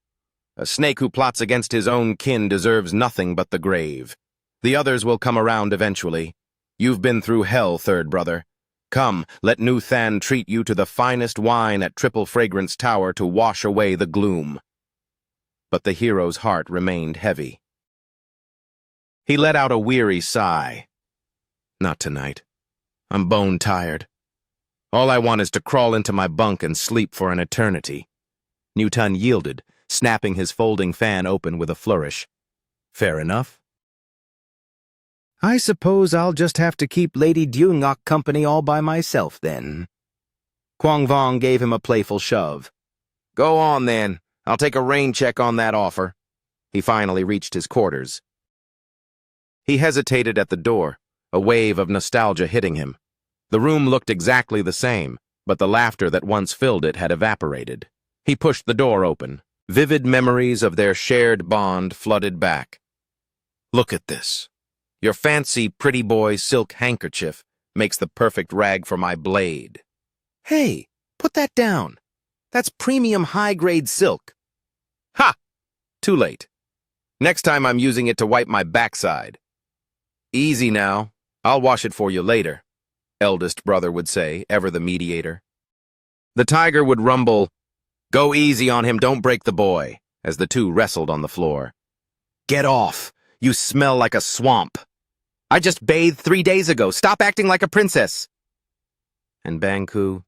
[SPEAKER 1] A snake who plots against his own kin deserves nothing but the grave. The others will come around eventually. You've been through hell, third brother. Come, let Nu Than treat you to the finest wine at Triple Fragrance Tower to wash away the gloom. But the hero's heart remained heavy. He let out a weary sigh. Not tonight. I'm bone-tired. All I want is to crawl into my bunk and sleep for an eternity. Nu Than yielded, snapping his folding fan open with a flourish. Fair enough. I suppose I'll just have to keep Lady Dungok company all by myself, then. Quang Vong gave him a playful shove. Go on, then. I'll take a rain check on that offer. He finally reached his quarters. He hesitated at the door, a wave of nostalgia hitting him. The room looked exactly the same, but the laughter that once filled it had evaporated. He pushed the door open. Vivid memories of their shared bond flooded back. Look at this. Your fancy pretty boy silk handkerchief makes the perfect rag for my blade. Hey, put that down. That's premium high-grade silk. Ha! Too late. Next time I'm using it to wipe my backside. Easy now. I'll wash it for you later, eldest brother would say, ever the mediator. The tiger would rumble, Go easy on him, don't break the boy, as the two wrestled on the floor. Get off. You smell like a swamp. I just bathed 3 days ago. Stop acting like a princess. And Banku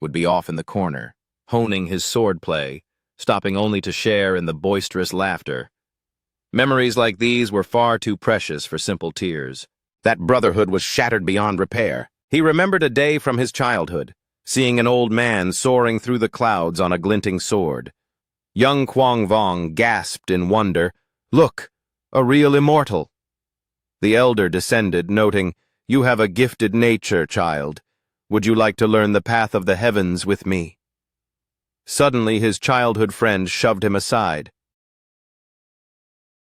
[SPEAKER 1] would be off in the corner, honing his swordplay, stopping only to share in the boisterous laughter. Memories like these were far too precious for simple tears. That brotherhood was shattered beyond repair. He remembered a day from his childhood, seeing an old man soaring through the clouds on a glinting sword. Young Quang Vong gasped in wonder, Look, a real immortal. The elder descended, noting, You have a gifted nature, child. Would you like to learn the path of the heavens with me? Suddenly his childhood friend shoved him aside.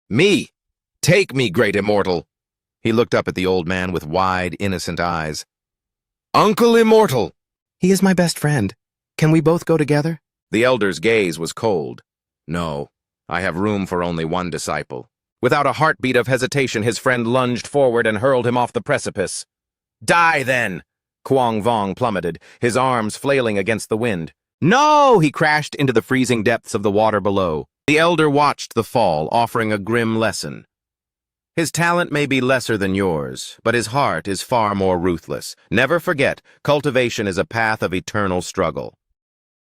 [SPEAKER 1] Me! Take me, great immortal! He looked up at the old man with wide, innocent eyes. Uncle Immortal! He is my best friend. Can we both go together? The elder's gaze was cold. No, I have room for only one disciple. Without a heartbeat of hesitation, his friend lunged forward and hurled him off the precipice. Die, then! Quang Vong plummeted, his arms flailing against the wind. No! He crashed into the freezing depths of the water below. The elder watched the fall, offering a grim lesson. His talent may be lesser than yours, but his heart is far more ruthless. Never forget, cultivation is a path of eternal struggle.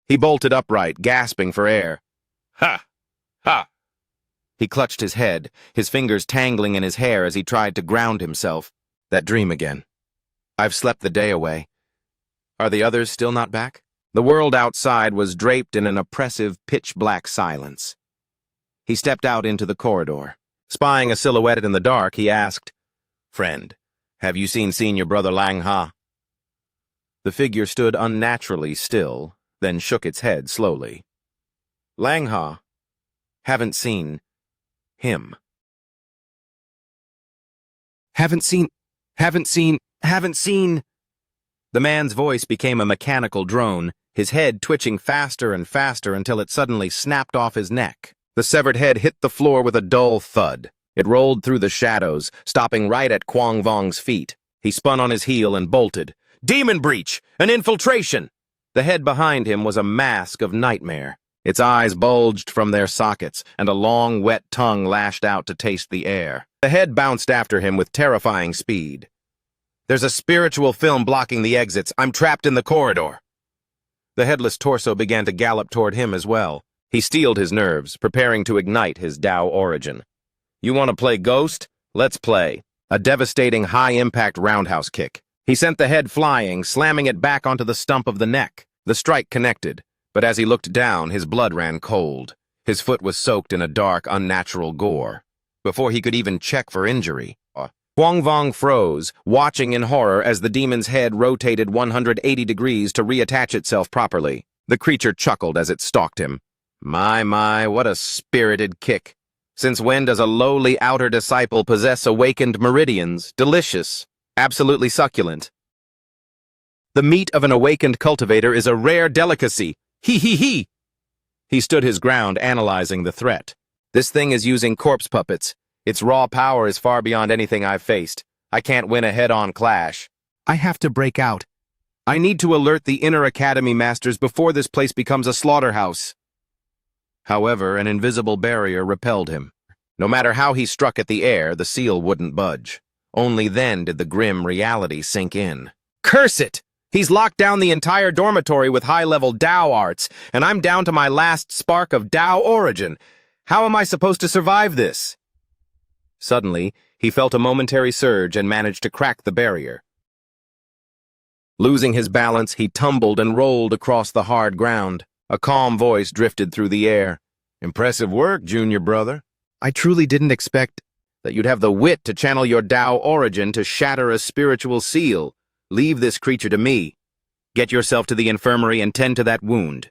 [SPEAKER 1] He bolted upright, gasping for air. Ha! Ha! He clutched his head, his fingers tangling in his hair as he tried to ground himself. That dream again. I've slept the day away. Are the others still not back? The world outside was draped in an oppressive, pitch-black silence. He stepped out into the corridor. Spying a silhouette in the dark, he asked, Friend, have you seen your brother Lang Ha? The figure stood unnaturally still, then shook its head slowly. Lang Ha? Haven't seen him. Haven't seen. The man's voice became a mechanical drone, his head twitching faster and faster until it suddenly snapped off his neck. The severed head hit the floor with a dull thud. It rolled through the shadows, stopping right at Quang Vong's feet. He spun on his heel and bolted. Demon breach! An infiltration! The head behind him was a mask of nightmare. Its eyes bulged from their sockets, and a long, wet tongue lashed out to taste the air. The head bounced after him with terrifying speed. There's a spiritual film blocking the exits. I'm trapped in the corridor. The headless torso began to gallop toward him as well. He steeled his nerves, preparing to ignite his Tao origin. You want to play Ghost? Let's play. A devastating high-impact roundhouse kick. He sent the head flying, slamming it back onto the stump of the neck. The strike connected, but as he looked down, his blood ran cold. His foot was soaked in a dark, unnatural gore. Before he could even check for injury, Quang Vong froze, watching in horror as the demon's head rotated 180 degrees to reattach itself properly. The creature chuckled as it stalked him. My, what a spirited kick. Since when does a lowly outer disciple possess awakened meridians? Delicious. Absolutely succulent. The meat of an awakened cultivator is a rare delicacy. He. He stood his ground, analyzing the threat. This thing is using corpse puppets. Its raw power is far beyond anything I've faced. I can't win a head-on clash. I have to break out. I need to alert the inner academy masters before this place becomes a slaughterhouse. However, an invisible barrier repelled him. No matter how he struck at the air, the seal wouldn't budge. Only then did the grim reality sink in. Curse it! He's locked down the entire dormitory with high-level Tao arts, and I'm down to my last spark of Tao origin. How am I supposed to survive this? Suddenly, he felt a momentary surge and managed to crack the barrier. Losing his balance, he tumbled and rolled across the hard ground. A calm voice drifted through the air. Impressive work, junior brother. I truly didn't expect that you'd have the wit to channel your Tao origin to shatter a spiritual seal. Leave this creature to me. Get yourself to the infirmary and tend to that wound.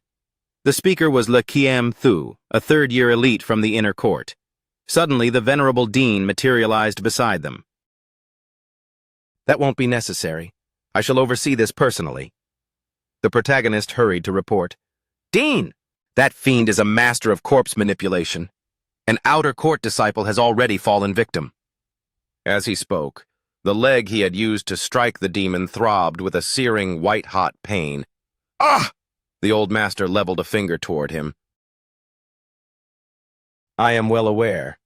[SPEAKER 1] The speaker was Key ManHwa, a third-year elite from the inner court. Suddenly, the venerable dean materialized beside them. That won't be necessary. I shall oversee this personally. The protagonist hurried to report. Dean! That fiend is a master of corpse manipulation. An outer court disciple has already fallen victim. As he spoke, the leg he had used to strike the demon throbbed with a searing, white-hot pain. Ah! The old master leveled a finger toward him. I am well aware.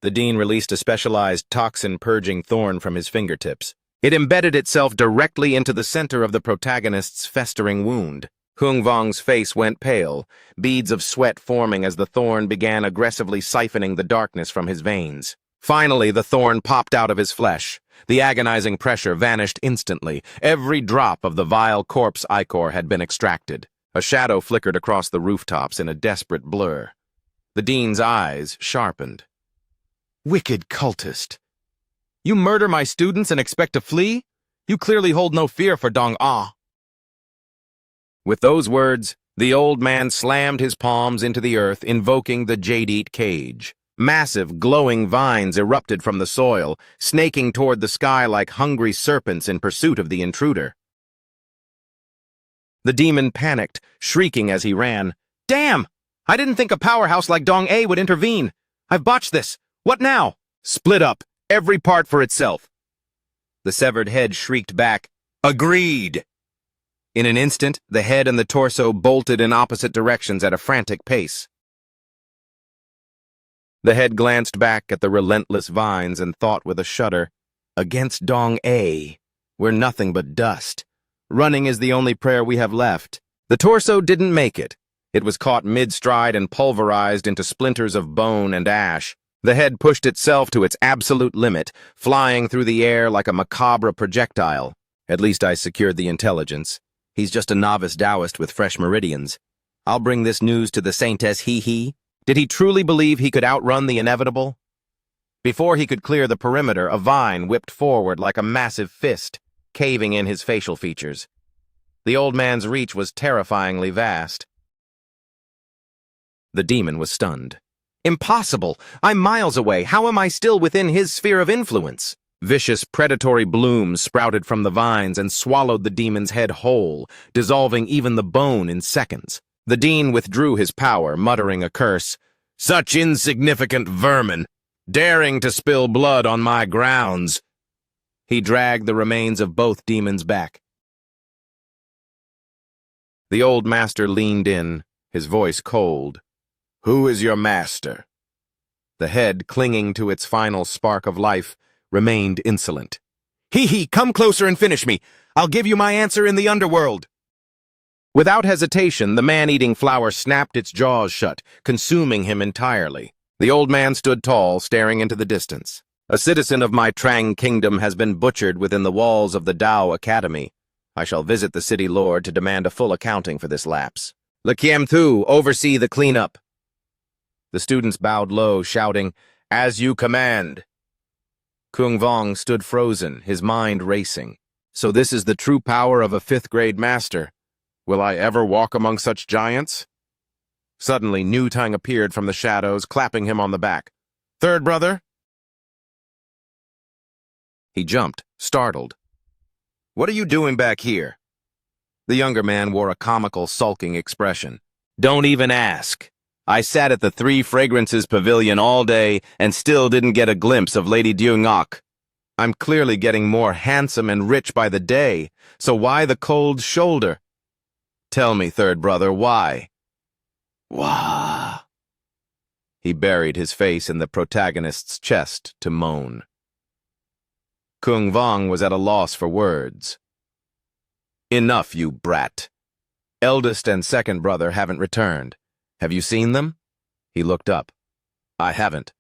[SPEAKER 1] The dean released a specialized toxin-purging thorn from his fingertips. It embedded itself directly into the center of the protagonist's festering wound. Kung Vong's face went pale, beads of sweat forming as the thorn began aggressively siphoning the darkness from his veins. Finally, the thorn popped out of his flesh. The agonizing pressure vanished instantly. Every drop of the vile corpse ichor had been extracted. A shadow flickered across the rooftops in a desperate blur. The dean's eyes sharpened. Wicked cultist! You murder my students and expect to flee? You clearly hold no fear for Dong-Ah. With those words, the old man slammed his palms into the earth, invoking the jade-eat cage. Massive, glowing vines erupted from the soil, snaking toward the sky like hungry serpents in pursuit of the intruder. The demon panicked, shrieking as he ran. Damn! I didn't think a powerhouse like Dong-A would intervene. I've botched this. What now? Split up. Every part for itself. The severed head shrieked back, Agreed! In an instant, the head and the torso bolted in opposite directions at a frantic pace. The head glanced back at the relentless vines and thought with a shudder, Against Dong-A, we're nothing but dust. Running is the only prayer we have left. The torso didn't make it. It was caught mid-stride and pulverized into splinters of bone and ash. The head pushed itself to its absolute limit, flying through the air like a macabre projectile. At least I secured the intelligence. He's just a novice Taoist with fresh meridians. I'll bring this news to the Saintess He. Did he truly believe he could outrun the inevitable? Before he could clear the perimeter, a vine whipped forward like a massive fist, caving in his facial features. The old man's reach was terrifyingly vast. The demon was stunned. Impossible! I'm miles away. How am I still within his sphere of influence? Vicious, predatory blooms sprouted from the vines and swallowed the demon's head whole, dissolving even the bone in seconds. The dean withdrew his power, muttering a curse. Such insignificant vermin! Daring to spill blood on my grounds! He dragged the remains of both demons back. The old master leaned in, his voice cold. Who is your master? The head, clinging to its final spark of life, remained insolent. He, come closer and finish me. I'll give you my answer in the underworld. Without hesitation, the man-eating flower snapped its jaws shut, consuming him entirely. The old man stood tall, staring into the distance. A citizen of my Trang kingdom has been butchered within the walls of the Tao Academy. I shall visit the city lord to demand a full accounting for this lapse. Key ManHwa, oversee the cleanup. The students bowed low, shouting, As you command. Kung Vong stood frozen, his mind racing. So this is the true power of a fifth-grade master. Will I ever walk among such giants? Suddenly, Nu Tang appeared from the shadows, clapping him on the back. Third brother? He jumped, startled. What are you doing back here? The younger man wore a comical, sulking expression. Don't even ask. I sat at the Three Fragrances Pavilion all day and still didn't get a glimpse of Lady Dyung-ok. I'm clearly getting more handsome and rich by the day, so why the cold shoulder? Tell me, third brother, why? Wah. He buried his face in the protagonist's chest to moan. Kung Vong was at a loss for words. Enough, you brat. Eldest and second brother haven't returned. Have you seen them? He looked up. I haven't.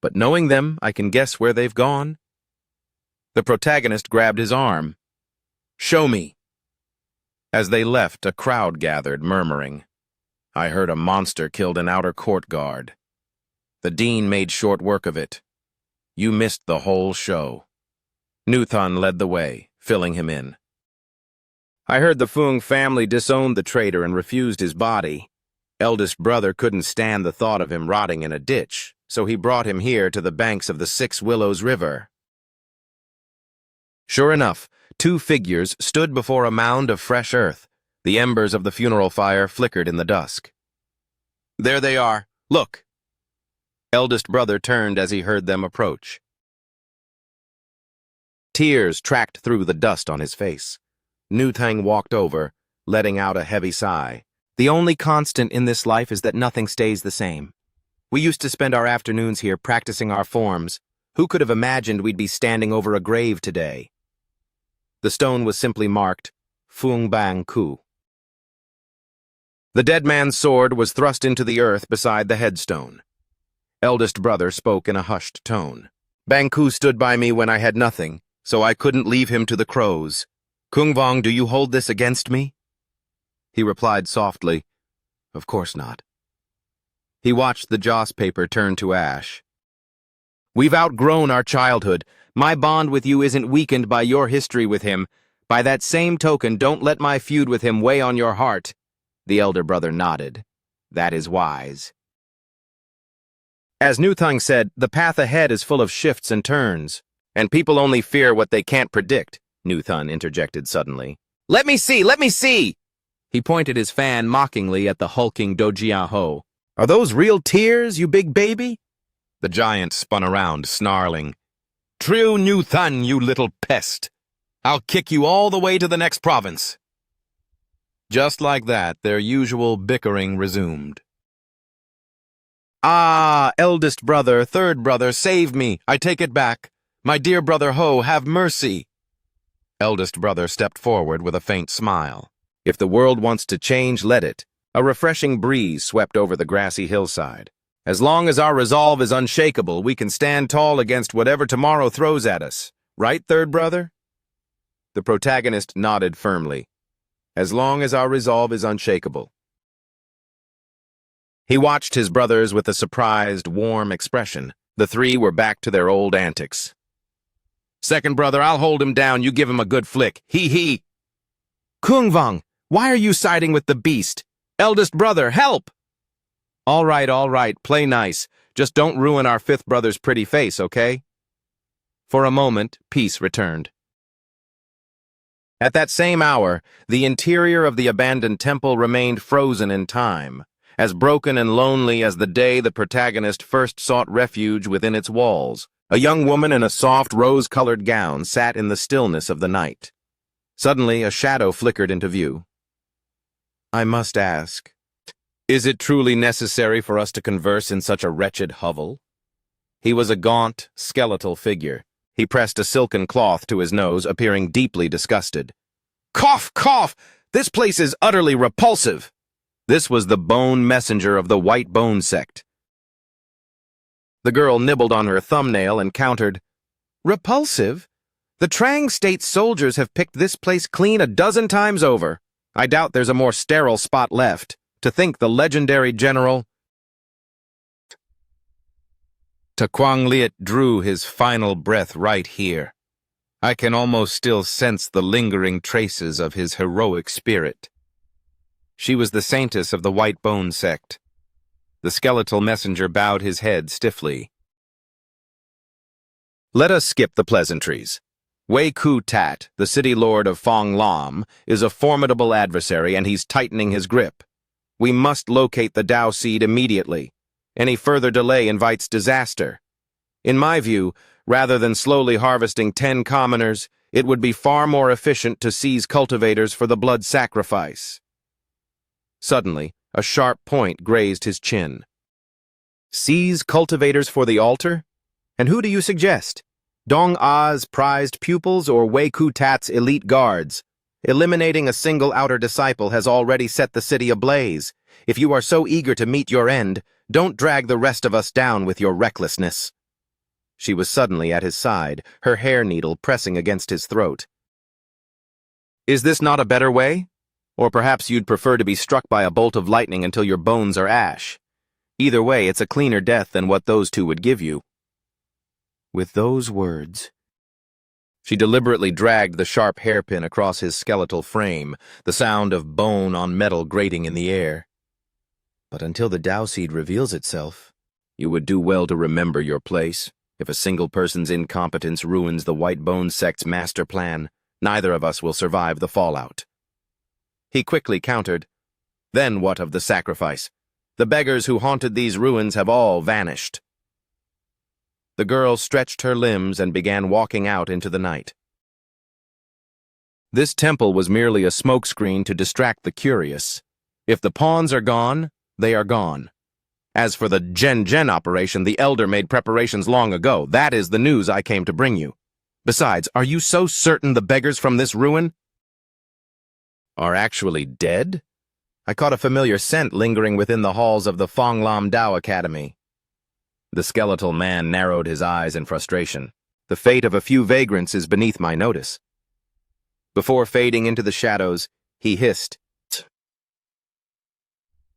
[SPEAKER 1] But knowing them, I can guess where they've gone. The protagonist grabbed his arm. Show me. As they left, a crowd gathered, murmuring. I heard a monster killed an outer court guard. The dean made short work of it. You missed the whole show. Nuthan led the way, filling him in. I heard the Fung family disowned the traitor and refused his body. Eldest brother couldn't stand the thought of him rotting in a ditch, so he brought him here to the banks of the Six Willows River. Sure enough, two figures stood before a mound of fresh earth. The embers of the funeral fire flickered in the dusk. There they are. Look. Eldest brother turned as he heard them approach. Tears tracked through the dust on his face. Nutang walked over, letting out a heavy sigh. The only constant in this life is that nothing stays the same. We used to spend our afternoons here practicing our forms. Who could have imagined we'd be standing over a grave today? The stone was simply marked, Fung Bang Ku. The dead man's sword was thrust into the earth beside the headstone. Eldest brother spoke in a hushed tone. Bang Ku stood by me when I had nothing, so I couldn't leave him to the crows. Kung Vong, do you hold this against me? He replied softly, Of course not. He watched the joss paper turn to ash. We've outgrown our childhood. My bond with you isn't weakened by your history with him. By that same token, don't let my feud with him weigh on your heart. The elder brother nodded. That is wise. As Nutang said, the path ahead is full of shifts and turns, and people only fear what they can't predict, Nuthan interjected suddenly. Let me see! Let me see! He pointed his fan mockingly at the hulking Dojiaho. Are those real tears, you big baby? The giant spun around, snarling. True Nuthan, you little pest! I'll kick you all the way to the next province. Just like that, their usual bickering resumed. Ah, eldest brother, third brother, save me! I take it back. My dear brother Ho, have mercy! Eldest brother stepped forward with a faint smile. If the world wants to change, let it. A refreshing breeze swept over the grassy hillside. As long as our resolve is unshakable, we can stand tall against whatever tomorrow throws at us. Right, third brother? The protagonist nodded firmly. As long as our resolve is unshakable. He watched his brothers with a surprised, warm expression. The three were back to their old antics. Second brother, I'll hold him down, you give him a good flick. Hee. Kung Vong, why are you siding with the beast? Eldest brother, help! All right, play nice. Just don't ruin our fifth brother's pretty face, okay? For a moment, peace returned. At that same hour, the interior of the abandoned temple remained frozen in time, as broken and lonely as the day the protagonist first sought refuge within its walls. A young woman in a soft, rose-colored gown sat in the stillness of the night. Suddenly, a shadow flickered into view. I must ask, is it truly necessary for us to converse in such a wretched hovel? He was a gaunt, skeletal figure. He pressed a silken cloth to his nose, appearing deeply disgusted. Cough, cough! This place is utterly repulsive! This was the bone messenger of the White Bone sect. The girl nibbled on her thumbnail and countered, Repulsive? The Trang State soldiers have picked this place clean a dozen times over. I doubt there's a more sterile spot left. To think the legendary general... Taquang Liet drew his final breath right here. I can almost still sense the lingering traces of his heroic spirit. She was the saintess of the White Bone sect. The skeletal messenger bowed his head stiffly. Let us skip the pleasantries. Wei Ku Tat, the city lord of Fong Lam, is a formidable adversary and he's tightening his grip. We must locate the Tao seed immediately. Any further delay invites disaster. In my view, rather than slowly harvesting 10 commoners, it would be far more efficient to seize cultivators for the blood sacrifice. Suddenly, a sharp point grazed his chin. Seize cultivators for the altar? And who do you suggest? Dong Ah's prized pupils or Wei Ku Tat's elite guards? Eliminating a single outer disciple has already set the city ablaze. If you are so eager to meet your end, don't drag the rest of us down with your recklessness. She was suddenly at his side, her hair needle pressing against his throat. Is this not a better way? Or perhaps you'd prefer to be struck by a bolt of lightning until your bones are ash. Either way, it's a cleaner death than what those two would give you. With those words, she deliberately dragged the sharp hairpin across his skeletal frame, the sound of bone on metal grating in the air. But until the Tao seed reveals itself, you would do well to remember your place. If a single person's incompetence ruins the White Bone sect's master plan, neither of us will survive the fallout. He quickly countered, Then what of the sacrifice? The beggars who haunted these ruins have all vanished. The girl stretched her limbs and began walking out into the night. This temple was merely a smokescreen to distract the curious. If the pawns are gone, they are gone. As for the Gen operation, the Elder made preparations long ago. That is the news I came to bring you. Besides, are you so certain the beggars from this ruin are actually dead? I caught a familiar scent lingering within the halls of the Fong Lam Dao Academy. The skeletal man narrowed his eyes in frustration. The fate of a few vagrants is beneath my notice. Before fading into the shadows, he hissed,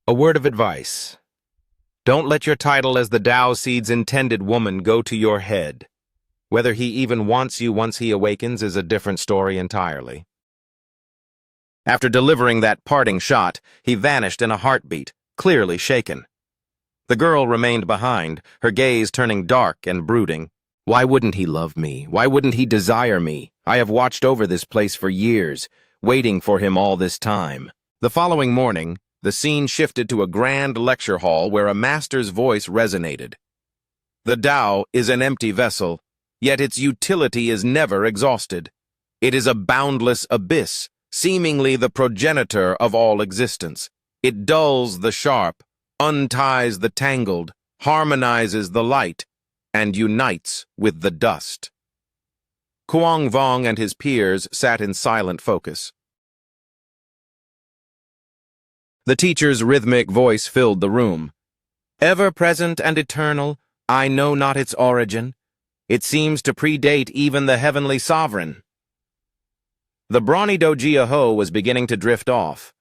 [SPEAKER 1] A word of advice. Don't let your title as the Tao seed's intended woman go to your head. Whether he even wants you once he awakens is a different story entirely. After delivering that parting shot, he vanished in a heartbeat, clearly shaken. The girl remained behind, her gaze turning dark and brooding. Why wouldn't he love me? Why wouldn't he desire me? I have watched over this place for years, waiting for him all this time. The following morning, the scene shifted to a grand lecture hall where a master's voice resonated. The Tao is an empty vessel, yet its utility is never exhausted. It is a boundless abyss, seemingly the progenitor of all existence. It dulls the sharp, unties the tangled, harmonizes the light, and unites with the dust. Kuang Vong and his peers sat in silent focus. The teacher's rhythmic voice filled the room. Ever-present and eternal, I know not its origin. It seems to predate even the heavenly sovereign. The brawny Dojia Ho was beginning to drift off.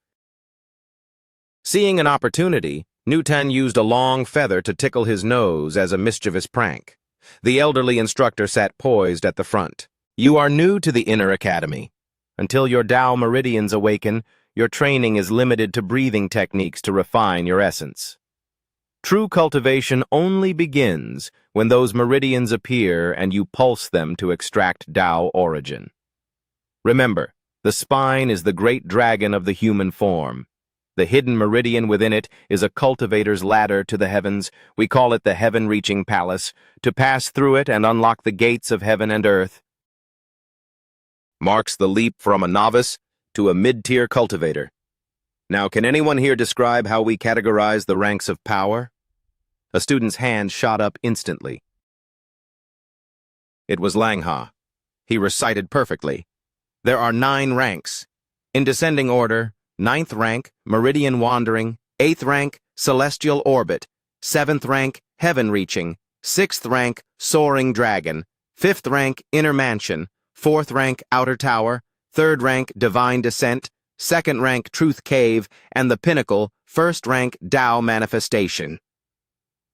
[SPEAKER 1] Seeing an opportunity, Newton used a long feather to tickle his nose as a mischievous prank. The elderly instructor sat poised at the front. You are new to the inner academy. Until your Tao meridians awaken, your training is limited to breathing techniques to refine your essence. True cultivation only begins when those meridians appear and you pulse them to extract Tao origin. Remember, the spine is the great dragon of the human form. The hidden meridian within it is a cultivator's ladder to the heavens. We call it the heaven-reaching palace. To pass through it and unlock the gates of heaven and earth marks the leap from a novice to a mid-tier cultivator. Now, can anyone here describe how we categorize the ranks of power? A student's hand shot up instantly. It was Langha. He recited perfectly. There are 9 ranks. In descending order, 9th rank, meridian wandering, 8th rank, celestial orbit, 7th rank, heaven-reaching, 6th rank, soaring dragon, 5th rank, inner mansion, 4th rank, outer tower, 3rd rank, divine descent, 2nd rank, truth cave, and the pinnacle, 1st rank, Tao manifestation.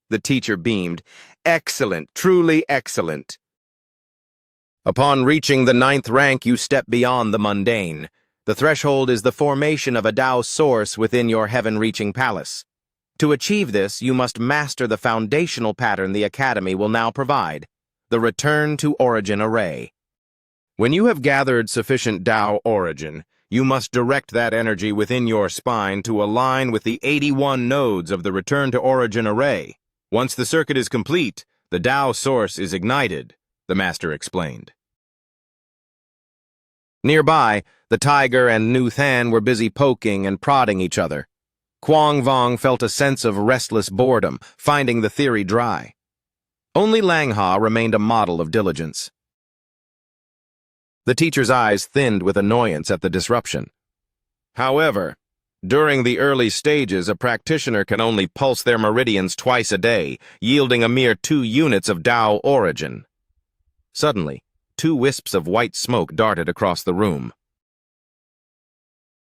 [SPEAKER 1] The teacher beamed. Excellent, truly excellent. Upon reaching the 9th rank, you step beyond the mundane. The threshold is the formation of a Tao source within your heaven-reaching palace. To achieve this, you must master the foundational pattern the Academy will now provide, the Return to Origin Array. When you have gathered sufficient Tao origin, you must direct that energy within your spine to align with the 81 nodes of the return to origin array. Once the circuit is complete, the Tao source is ignited, the master explained. Nearby, the tiger and Nu Than were busy poking and prodding each other. Quang Vong felt a sense of restless boredom, finding the theory dry. Only Lang Ha remained a model of diligence. The teacher's eyes thinned with annoyance at the disruption. However, during the early stages, a practitioner can only pulse their meridians twice a day, yielding a mere 2 units of Tao origin. Suddenly, 2 wisps of white smoke darted across the room.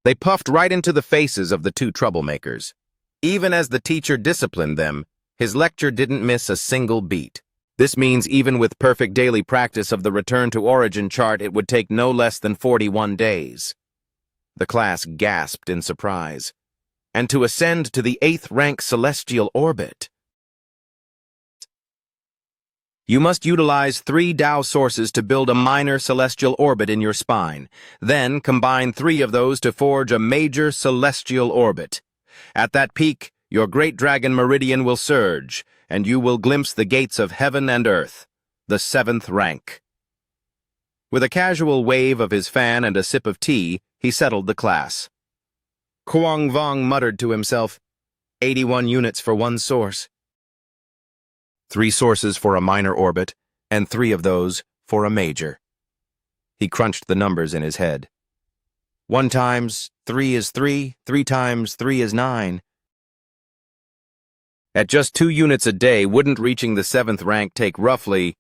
[SPEAKER 1] They puffed right into the faces of the 2 troublemakers. Even as the teacher disciplined them, his lecture didn't miss a single beat. This means even with perfect daily practice of the return to origin chart, it would take no less than 41 days. The class gasped in surprise. And to ascend to the 8th rank celestial orbit, you must utilize 3 Tao sources to build a minor celestial orbit in your spine. Then combine 3 of those to forge a major celestial orbit. At that peak, your great dragon meridian will surge, and you will glimpse the gates of heaven and earth, the 7th rank. With a casual wave of his fan and a sip of tea, he settled the class. Quang Vong muttered to himself, 81 units for 1 source. 3 sources for a minor orbit, and 3 of those for a major. He crunched the numbers in his head. 1 times 3 is 3, 3 times 3 is 9. At just 2 units a day, wouldn't reaching the 7th rank take roughly...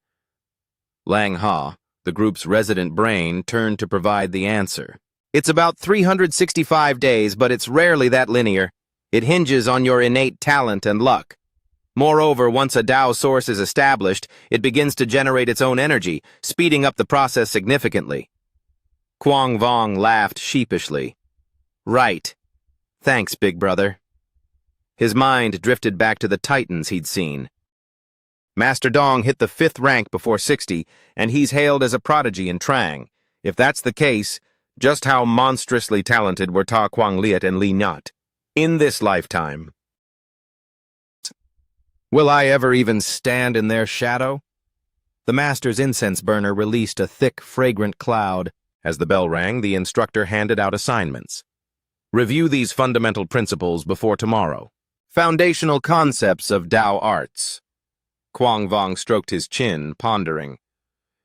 [SPEAKER 1] Lang Ha, the group's resident brain, turned to provide the answer. It's about 365 days, but it's rarely that linear. It hinges on your innate talent and luck. Moreover, once a Tao source is established, it begins to generate its own energy, speeding up the process significantly. Quang Vong laughed sheepishly. Right. Thanks, big brother. His mind drifted back to the titans he'd seen. Master Dong hit the 5th rank before 60, and he's hailed as a prodigy in Trang. If that's the case, just how monstrously talented were Ta Quang Liat and Li Nyat in this lifetime? Will I ever even stand in their shadow? The master's incense burner released a thick, fragrant cloud. As the bell rang, the instructor handed out assignments. Review these fundamental principles before tomorrow. Foundational concepts of Tao arts. Quang Vong stroked his chin, pondering.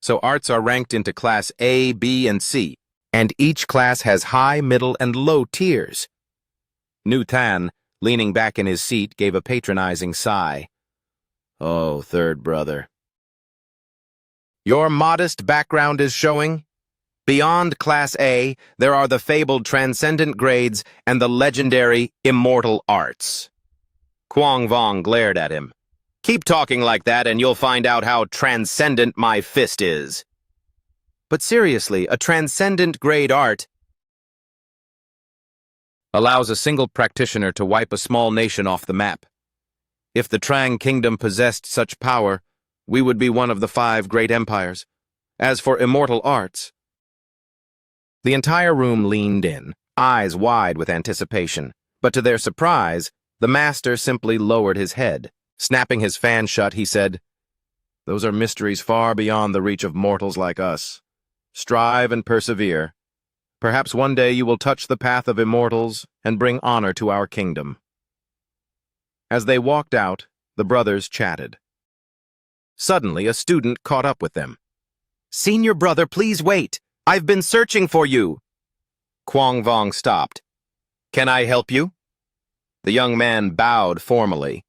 [SPEAKER 1] So arts are ranked into class A, B, and C, and each class has high, middle, and low tiers. Nu Than, leaning back in his seat, gave a patronizing sigh. Oh, third brother. Your modest background is showing? Beyond Class A, there are the fabled transcendent grades and the legendary immortal arts. Quang Vong glared at him. Keep talking like that and you'll find out how transcendent my fist is. But seriously, a transcendent grade art allows a single practitioner to wipe a small nation off the map. If the Trang kingdom possessed such power, we would be one of the 5 great empires. As for immortal arts... The entire room leaned in, eyes wide with anticipation, but to their surprise, the master simply lowered his head. Snapping his fan shut, he said, Those are mysteries far beyond the reach of mortals like us. Strive and persevere. Perhaps one day you will touch the path of immortals and bring honor to our kingdom. As they walked out, the brothers chatted. Suddenly, a student caught up with them. Senior brother, please wait. I've been searching for you. Quang Vong stopped. Can I help you? The young man bowed formally.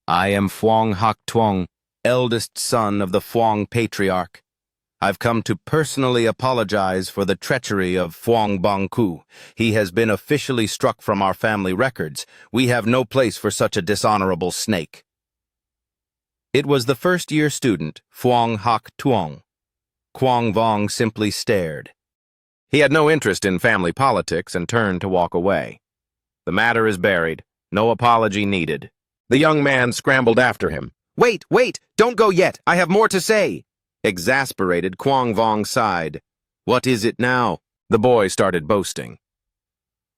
[SPEAKER 1] I am Phuong Hoc Tuong, eldest son of the Phuong patriarch. I've come to personally apologize for the treachery of Phuong Bong Ku. He has been officially struck from our family records. We have no place for such a dishonorable snake. It was the first-year student, Phuong Hoc Tuong. Quang Vong simply stared. He had no interest in family politics and turned to walk away. The matter is buried. No apology needed. The young man scrambled after him. Wait, don't go yet. I have more to say. Exasperated, Kwang Vong sighed. "What is it now?" The boy started boasting.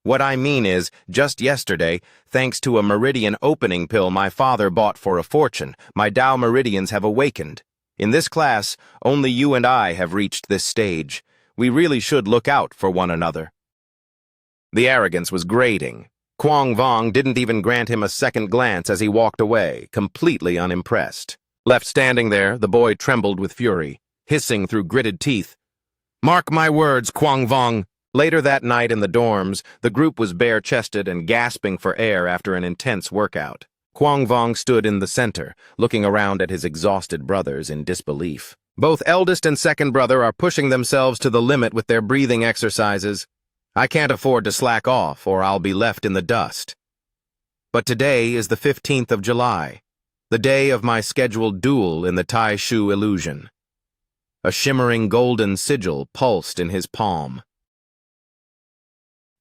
[SPEAKER 1] "What I mean is, just yesterday, thanks to a meridian opening pill my father bought for a fortune, my Tao meridians have awakened. In this class, only you and I have reached this stage. We really should look out for one another." The arrogance was grating. Kwang Vong didn't even grant him a second glance as he walked away, completely unimpressed. Left standing there, the boy trembled with fury, hissing through gritted teeth. "Mark my words, Kwang Vong." Later that night in the dorms, the group was bare-chested and gasping for air after an intense workout. Kwang Vong stood in the center, looking around at his exhausted brothers in disbelief. Both eldest and second brother are pushing themselves to the limit with their breathing exercises. I can't afford to slack off, or I'll be left in the dust. But today is the 15th of July, the day of my scheduled duel in the Tai Shu illusion. A shimmering golden sigil pulsed in his palm,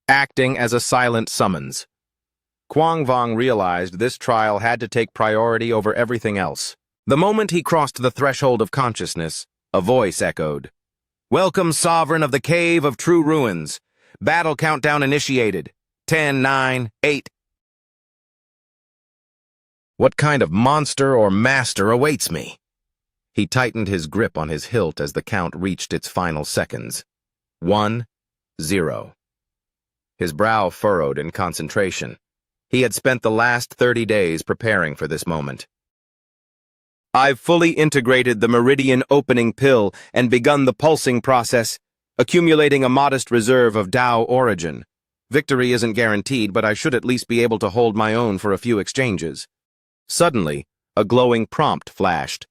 [SPEAKER 1] acting as a silent summons. Kwang Vong realized this trial had to take priority over everything else. The moment he crossed the threshold of consciousness, a voice echoed, "Welcome, Sovereign of the Cave of True Ruins. Battle countdown initiated. 10, 9, 8. What kind of monster or master awaits me?" He tightened his grip on his hilt as the count reached its final seconds. 1, 0. His brow furrowed in concentration. He had spent the last 30 days preparing for this moment. "I've fully integrated the meridian opening pill and begun the pulsing process, accumulating a modest reserve of Tao origin. Victory isn't guaranteed, but I should at least be able to hold my own for a few exchanges." Suddenly, a glowing prompt flashed.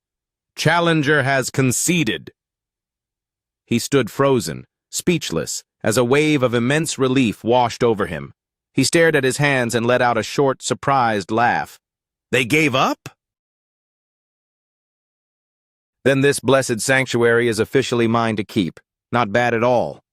[SPEAKER 1] "Challenger has conceded." He stood frozen, speechless, as a wave of immense relief washed over him. He stared at his hands and let out a short, surprised laugh. "They gave up?" "Then this blessed sanctuary is officially mine to keep. Not bad at all."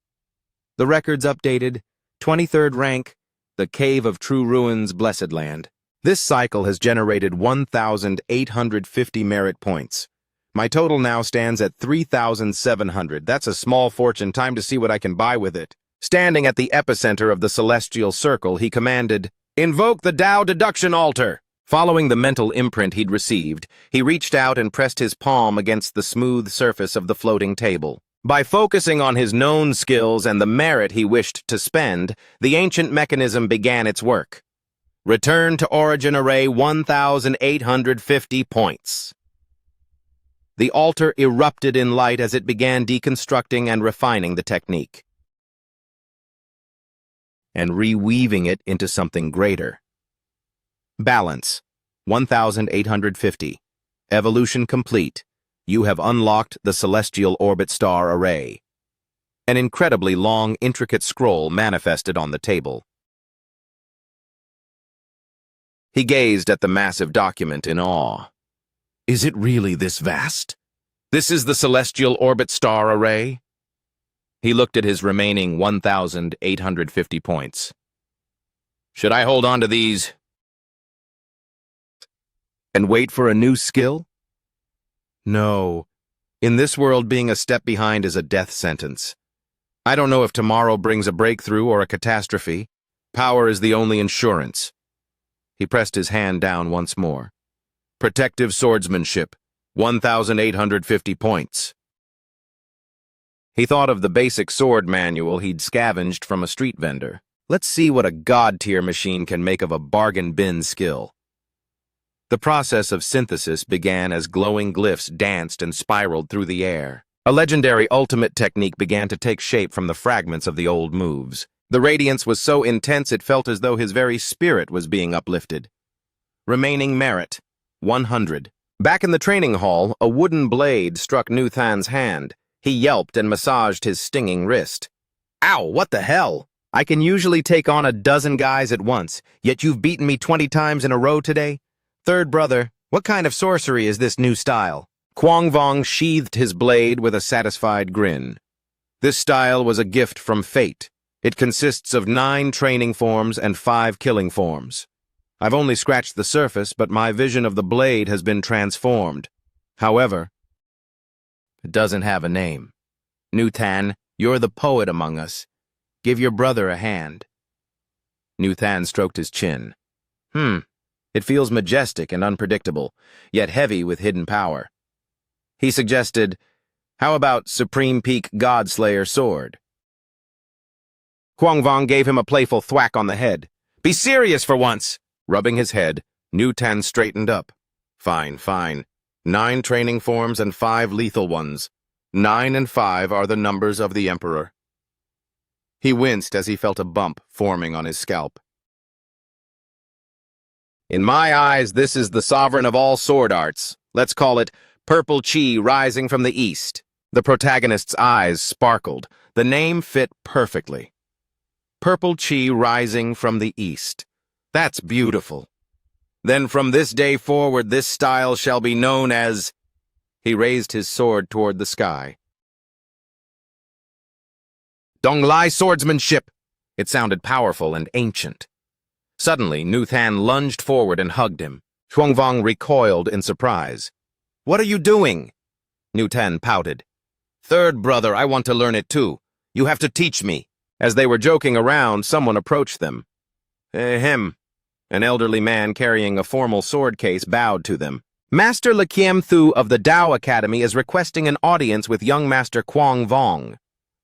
[SPEAKER 1] The records updated. 23rd rank, the Cave of True Ruins, Blessed Land. This cycle has generated 1,850 merit points. My total now stands at 3,700. That's a small fortune. Time to see what I can buy with it. Standing at the epicenter of the celestial circle, he commanded, "Invoke the Tao deduction altar." Following the mental imprint he'd received, he reached out and pressed his palm against the smooth surface of the floating table. By focusing on his known skills and the merit he wished to spend, the ancient mechanism began its work. Return to origin array 1,850 points. The altar erupted in light as it began deconstructing and refining the technique, and reweaving it into something greater. Balance, 1,850. Evolution complete. You have unlocked the celestial orbit star array. An incredibly long, intricate scroll manifested on the table. He gazed at the massive document in awe. Is it really this vast? This is the celestial orbit star array? He looked at his remaining 1,850 points. Should I hold on to these and wait for a new skill? No. In this world, being a step behind is a death sentence. I don't know if tomorrow brings a breakthrough or a catastrophe. Power is the only insurance. He pressed his hand down once more. Protective swordsmanship, 1,850 points. He thought of the basic sword manual he'd scavenged from a street vendor. Let's see what a god-tier machine can make of a bargain bin skill. The process of synthesis began as glowing glyphs danced and spiraled through the air. A legendary ultimate technique began to take shape from the fragments of the old moves. The radiance was so intense it felt as though his very spirit was being uplifted. Remaining merit, 100. Back in the training hall, a wooden blade struck Nu Than's hand. He yelped and massaged his stinging wrist. Ow, what the hell? I can usually take on a dozen guys at once, yet you've beaten me 20 times in a row today? Third brother, what kind of sorcery is this new style? Kwang Vong sheathed his blade with a satisfied grin. This style was a gift from fate. It consists of 9 training forms and 5 killing forms. I've only scratched the surface, but my vision of the blade has been transformed. However, It doesn't have a name. Nu Than, you're the poet among us. Give your brother a hand. Nu Than stroked his chin. It feels majestic and unpredictable, yet heavy with hidden power. He suggested, how about Supreme Peak Godslayer Sword? Quang Vong gave him a playful thwack on the head. Be serious for once! Rubbing his head, Nu Than straightened up. Fine, fine. 9 training forms and 5 lethal ones. 9 and 5 are the numbers of the Emperor. He winced as he felt a bump forming on his scalp. In my eyes, this is the sovereign of all sword arts. Let's call it Purple Chi rising from the east. The protagonist's eyes sparkled. The name fit perfectly. Purple Chi rising from the east. That's beautiful. Then from this day forward, this style shall be known as... He raised his sword toward the sky. Donglai swordsmanship! It sounded powerful and ancient. Suddenly, Nu Than lunged forward and hugged him. Quang Vong recoiled in surprise. What are you doing? Nu Than pouted. Third brother, I want to learn it too. You have to teach me. As they were joking around, someone approached them. Him. An elderly man carrying a formal sword case bowed to them. Master Le Kiem Thu of the Dao Academy is requesting an audience with young Master Quang Vong.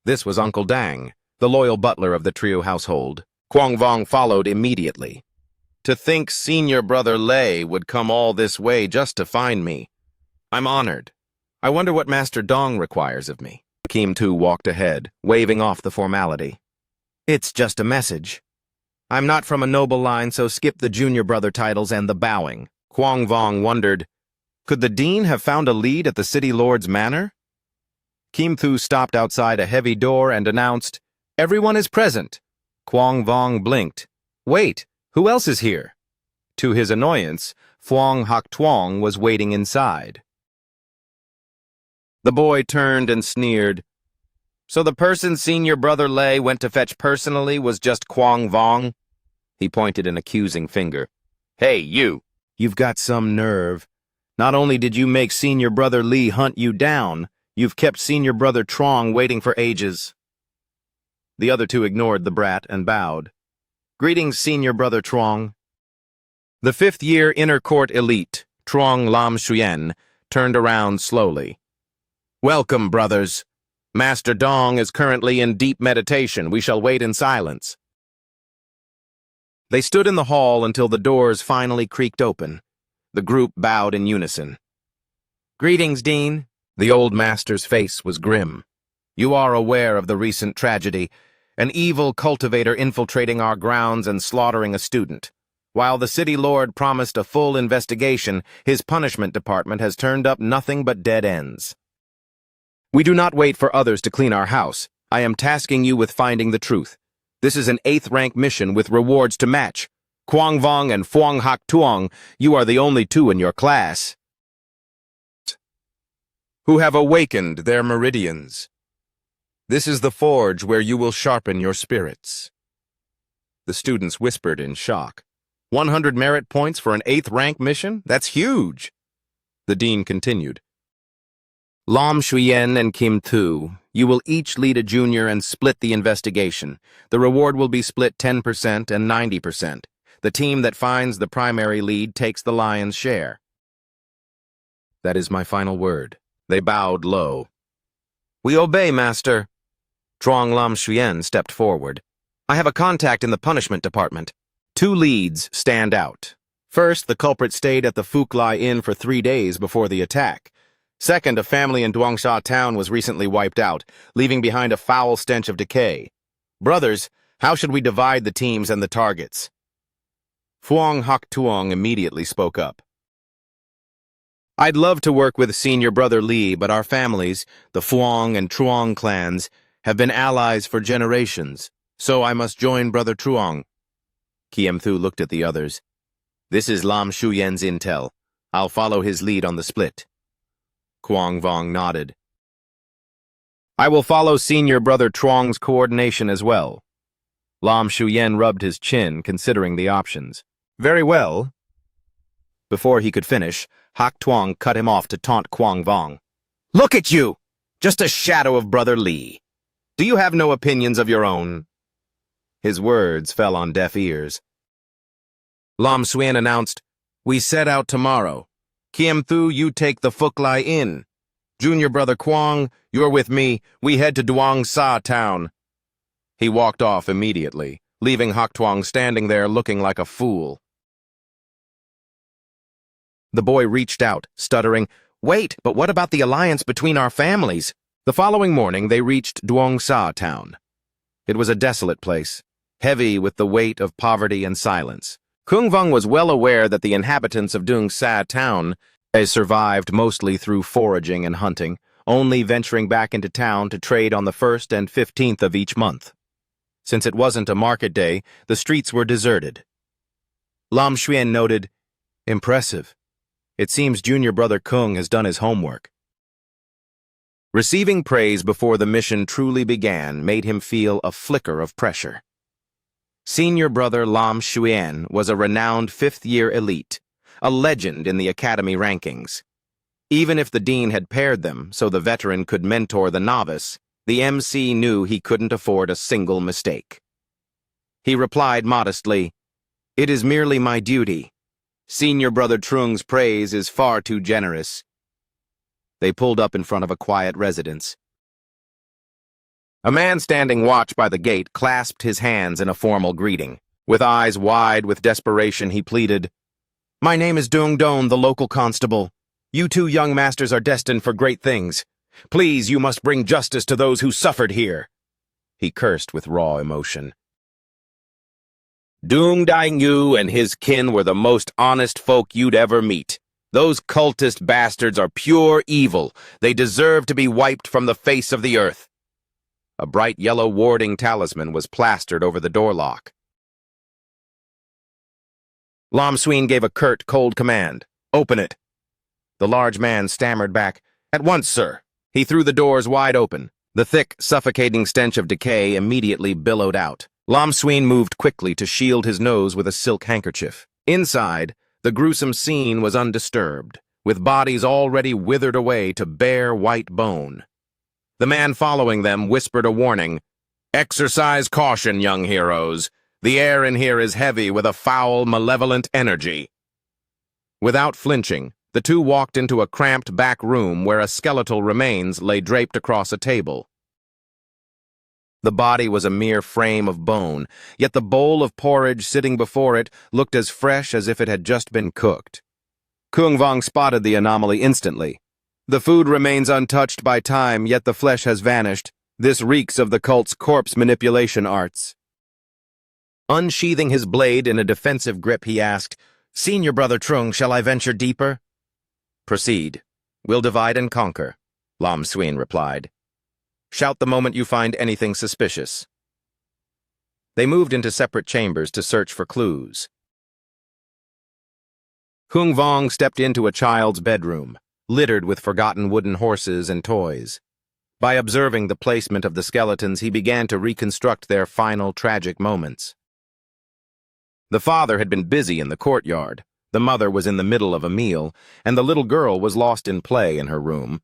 [SPEAKER 1] This was Uncle Dang, the loyal butler of the trio household. Quang Vong followed immediately. To think senior brother Lei would come all this way just to find me. I'm honored. I wonder what Master Dong requires of me. Kiem Tu walked ahead, waving off the formality. It's just a message. I'm not from a noble line, so skip the junior brother titles and the bowing. Quang Vong wondered, could the dean have found a lead at the city lord's manor? Kiem Tu stopped outside a heavy door and announced, everyone is present. Quang Vong blinked. Wait, who else is here? To his annoyance, Phuong Hoc Tuong was waiting inside. The boy turned and sneered. So the person senior brother Lei went to fetch personally was just Quang Vong? He pointed an accusing finger. Hey, you! You've got some nerve. Not only did you make senior brother Li hunt you down, you've kept senior brother Trong waiting for ages. The other two ignored the brat and bowed. Greetings, senior brother Trong. The 5th-year inner court elite, Trong Lam Shuyen, turned around slowly. Welcome, brothers. Master Dong is currently in deep meditation. We shall wait in silence. They stood in the hall until the doors finally creaked open. The group bowed in unison. Greetings, Dean. The old master's face was grim. You are aware of the recent tragedy, an evil cultivator infiltrating our grounds and slaughtering a student. While the city lord promised a full investigation, his punishment department has turned up nothing but dead ends. We do not wait for others to clean our house. I am tasking you with finding the truth. This is an 8th-rank mission with rewards to match. Quang Vong and Phuong Hoc Tuong, you are the only 2 in your class who have awakened their meridians. This is the forge where you will sharpen your spirits. The students whispered in shock. 100 merit points for an 8th-rank mission? That's huge. The dean continued. Lam Shuyen and Kiem Tu, you will each lead a junior and split the investigation. The reward will be split 10% and 90%. The team that finds the primary lead takes the lion's share. That is my final word. They bowed low. We obey, Master. Trong Lam Shuyen stepped forward. I have a contact in the punishment department. 2 leads stand out. First, the culprit stayed at the Phuc Lai Inn for 3 days before the attack. Second, a family in Duangsha town was recently wiped out, leaving behind a foul stench of decay. Brothers, how should we divide the teams and the targets? Phuong Hoc Tuong immediately spoke up. I'd love to work with senior brother Li, but our families, the Phuong and Truong clans, have been allies for generations, so I must join brother Truong. Kiem Thu looked at the others. This is Lam Shuyen's intel. I'll follow his lead on the split. Quang Vong nodded. I will follow senior brother Truong's coordination as well. Lam Shuyen rubbed his chin, considering the options. Very well. Before he could finish, Hoc Tuong cut him off to taunt Quang Vong. Look at you! Just a shadow of Brother Li. Do you have no opinions of your own? His words fell on deaf ears. Lam Xuan announced, "We set out tomorrow. Kiem Thu, you take the Phuc Lai Inn. Junior Brother Quang, you're with me. We head to Duong Sa Town." He walked off immediately, leaving Hoc Tuong standing there looking like a fool. The boy reached out, stuttering, "Wait, but what about the alliance between our families?" The following morning, they reached Duong Sa Town. It was a desolate place, heavy with the weight of poverty and silence. Kung Vong was well aware that the inhabitants of Duong Sa Town survived mostly through foraging and hunting, only venturing back into town to trade on the 1st and 15th of each month. Since it wasn't a market day, the streets were deserted. Lam Xuan noted, "Impressive. It seems Junior Brother Kung has done his homework." Receiving praise before the mission truly began made him feel a flicker of pressure. Senior Brother Lam Xuan was a renowned fifth-year elite, a legend in the academy rankings. Even if the dean had paired them so the veteran could mentor the novice, the MC knew he couldn't afford a single mistake. He replied modestly, "It is merely my duty. Senior Brother Trung's praise is far too generous." They pulled up in front of a quiet residence. A man standing watch by the gate clasped his hands in a formal greeting. With eyes wide with desperation, he pleaded, "My name is Dung Don, the local constable. You two young masters are destined for great things. Please, you must bring justice to those who suffered here." He cursed with raw emotion. Dung Daingyu and his kin were the most honest folk you'd ever meet. Those cultist bastards are pure evil. They deserve to be wiped from the face of the earth. A bright yellow warding talisman was plastered over the door lock. Lam Xuan gave a curt, cold command. "Open it." The large man stammered back, "At once, sir." He threw the doors wide open. The thick, suffocating stench of decay immediately billowed out. Lam Xuan moved quickly to shield his nose with a silk handkerchief. Inside, the gruesome scene was undisturbed, with bodies already withered away to bare white bone. The man following them whispered a warning. "Exercise caution, young heroes. The air in here is heavy with a foul, malevolent energy." Without flinching, the two walked into a cramped back room where a skeletal remains lay draped across a table. The body was a mere frame of bone, yet the bowl of porridge sitting before it looked as fresh as if it had just been cooked. Kung Vong spotted the anomaly instantly. "The food remains untouched by time, yet the flesh has vanished. This reeks of the cult's corpse manipulation arts." Unsheathing his blade in a defensive grip, he asked, "Senior Brother Trung, shall I venture deeper?" "Proceed. We'll divide and conquer," Lam Xuan replied. "Shout the moment you find anything suspicious." They moved into separate chambers to search for clues. Kung Vong stepped into a child's bedroom, littered with forgotten wooden horses and toys. By observing the placement of the skeletons, he began to reconstruct their final tragic moments. The father had been busy in the courtyard, the mother was in the middle of a meal, and the little girl was lost in play in her room.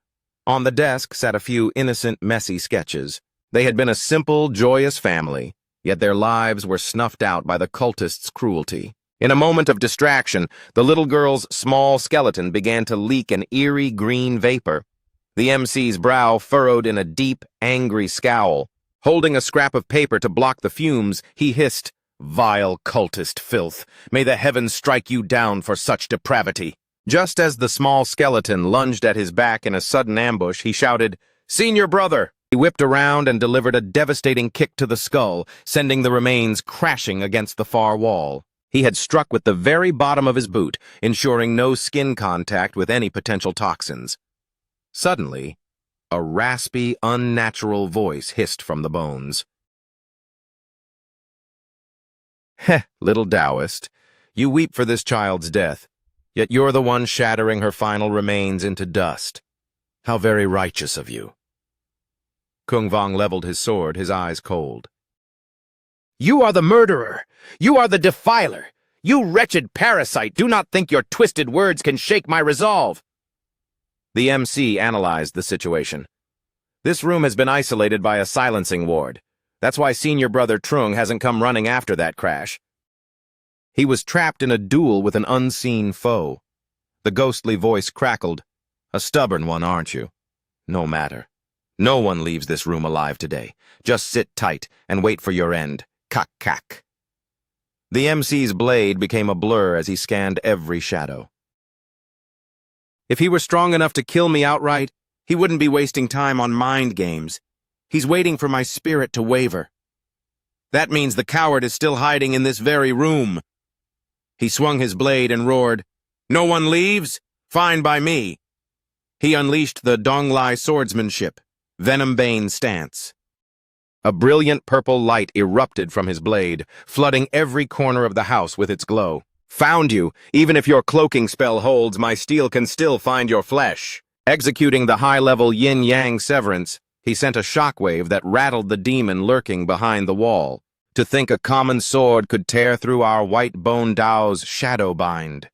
[SPEAKER 1] On the desk sat a few innocent, messy sketches. They had been a simple, joyous family, yet their lives were snuffed out by the cultists' cruelty. In a moment of distraction, the little girl's small skeleton began to leak an eerie green vapor. The MC's brow furrowed in a deep, angry scowl. Holding a scrap of paper to block the fumes, he hissed, "Vile cultist filth! May the heavens strike you down for such depravity!" Just as the small skeleton lunged at his back in a sudden ambush, he shouted, "Senior Brother!" He whipped around and delivered a devastating kick to the skull, sending the remains crashing against the far wall. He had struck with the very bottom of his boot, ensuring no skin contact with any potential toxins. Suddenly, a raspy, unnatural voice hissed from the bones. "Heh, little Taoist, you weep for this child's death, yet you're the one shattering her final remains into dust. How very righteous of you." Kung Vong leveled his sword, his eyes cold. "You are the murderer! You are the defiler! You wretched parasite! Do not think your twisted words can shake my resolve!" The MC analyzed the situation. This room has been isolated by a silencing ward. That's why senior brother Trung hasn't come running after that crash. He was trapped in a duel with an unseen foe. The ghostly voice crackled. A stubborn one, aren't you? No matter. No one leaves this room alive today. Just sit tight and wait for your end. Kak-kak. The MC's blade became a blur as he scanned every shadow. If he were strong enough to kill me outright, he wouldn't be wasting time on mind games. He's waiting for my spirit to waver. That means the coward is still hiding in this very room. He swung his blade and roared, "No one leaves? Fine by me." He unleashed the Donglai swordsmanship, venom-bane stance. A brilliant purple light erupted from his blade, flooding every corner of the house with its glow. "Found you. Even if your cloaking spell holds, my steel can still find your flesh." Executing the high-level yin-yang severance, he sent a shockwave that rattled the demon lurking behind the wall. To think a common sword could tear through our white bone Dao's shadow bind.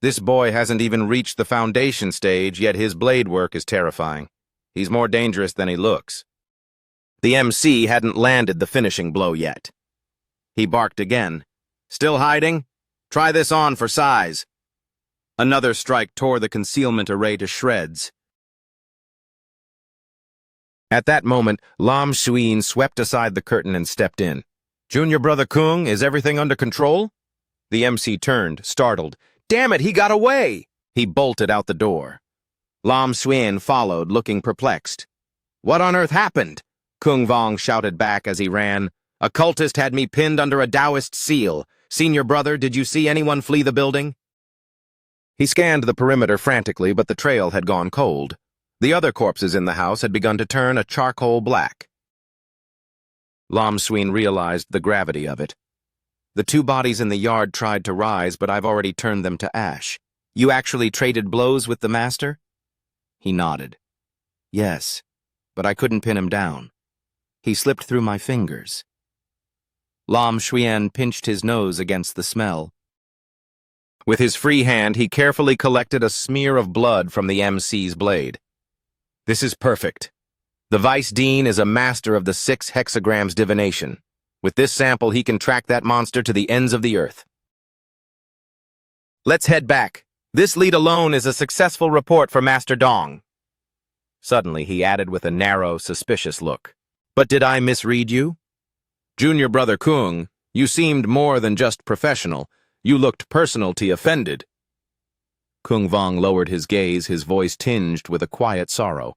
[SPEAKER 1] This boy hasn't even reached the foundation stage, yet his blade work is terrifying. He's more dangerous than he looks. The MC hadn't landed the finishing blow yet. He barked again. "Still hiding? Try this on for size." Another strike tore the concealment array to shreds. At that moment, Lam Xuyin swept aside the curtain and stepped in. "Junior brother Kung, is everything under control?" The MC turned, startled. "Damn it, he got away!" He bolted out the door. Lam Xuyin followed, looking perplexed. "What on earth happened?" Kung Vong shouted back as he ran. "A cultist had me pinned under a Taoist seal. Senior brother, did you see anyone flee the building?" He scanned the perimeter frantically, but the trail had gone cold. The other corpses in the house had begun to turn a charcoal black. Lam Xuyin realized the gravity of it. "The two bodies in the yard tried to rise, but I've already turned them to ash. You actually traded blows with the master?" He nodded. "Yes, but I couldn't pin him down. He slipped through my fingers." Lam Xuyin pinched his nose against the smell. With his free hand, he carefully collected a smear of blood from the MC's blade. "This is perfect. The Vice Dean is a master of the 6 hexagrams divination. With this sample, he can track that monster to the ends of the earth. Let's head back. This lead alone is a successful report for Master Dong." Suddenly, he added with a narrow, suspicious look. "But did I misread you? Junior brother Kung, you seemed more than just professional. You looked personally offended." Kung Vong lowered his gaze, his voice tinged with a quiet sorrow.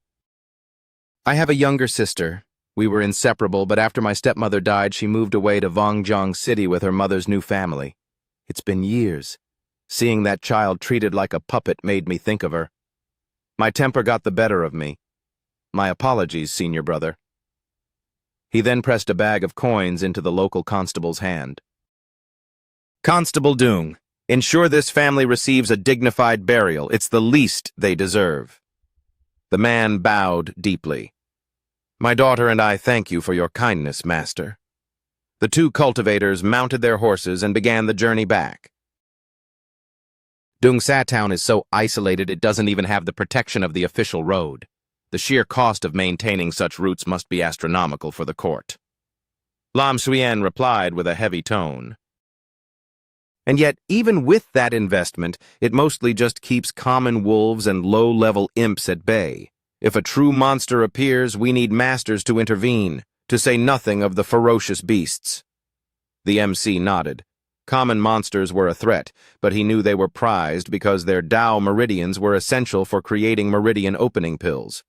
[SPEAKER 1] "I have a younger sister. We were inseparable, but after my stepmother died, she moved away to Vongjiang City with her mother's new family. It's been years. Seeing that child treated like a puppet made me think of her. My temper got the better of me. My apologies, senior brother." He then pressed a bag of coins into the local constable's hand. "Constable Dung, ensure this family receives a dignified burial. It's the least they deserve." The man bowed deeply. "My daughter and I thank you for your kindness, master." The two cultivators mounted their horses and began the journey back. Dung Sa town is so isolated it doesn't even have the protection of the official road. The sheer cost of maintaining such routes must be astronomical for the court. Lam Xuyin replied with a heavy tone. And yet, even with that investment, it mostly just keeps common wolves and low-level imps at bay. If a true monster appears, we need masters to intervene, to say nothing of the ferocious beasts. The MC nodded. Common monsters were a threat, but he knew they were prized because their Tao meridians were essential for creating meridian opening pills.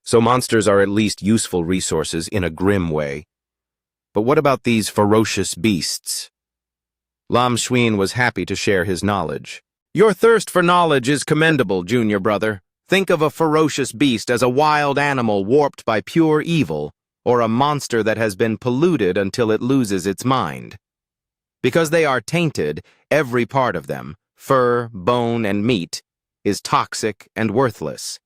[SPEAKER 1] So monsters are at least useful resources in a grim way. But what about these ferocious beasts? Lam Xuyin was happy to share his knowledge. "Your thirst for knowledge is commendable, junior brother. Think of a ferocious beast as a wild animal warped by pure evil, or a monster that has been polluted until it loses its mind. Because they are tainted, every part of them, fur, bone, and meat, is toxic and worthless.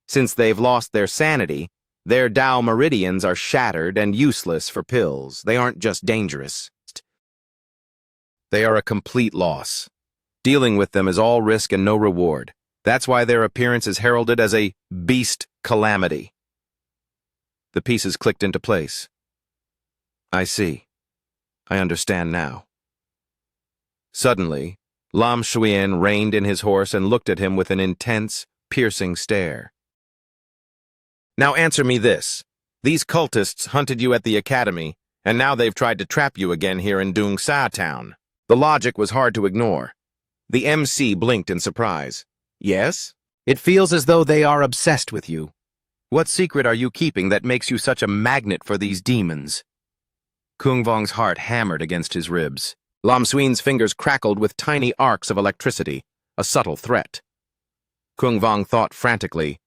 [SPEAKER 1] Since they've lost their sanity, their Tao meridians are shattered and useless for pills. They aren't just dangerous. They are a complete loss. Dealing with them is all risk and no reward. That's why their appearance is heralded as a beast calamity. The pieces clicked into place. I see. I understand now. Suddenly, Lam Shuyen reined in his horse and looked at him with an intense, piercing stare. Now answer me this. These cultists hunted you at the academy, and now they've tried to trap you again here in Dung Sa town. The logic was hard to ignore. The MC blinked in surprise. Yes? It feels as though they are obsessed with you. What secret are you keeping that makes you such a magnet for these demons? Kung Vong's heart hammered against his ribs. Lam Suin's fingers crackled with tiny arcs of electricity, a subtle threat. Kung Vong thought frantically,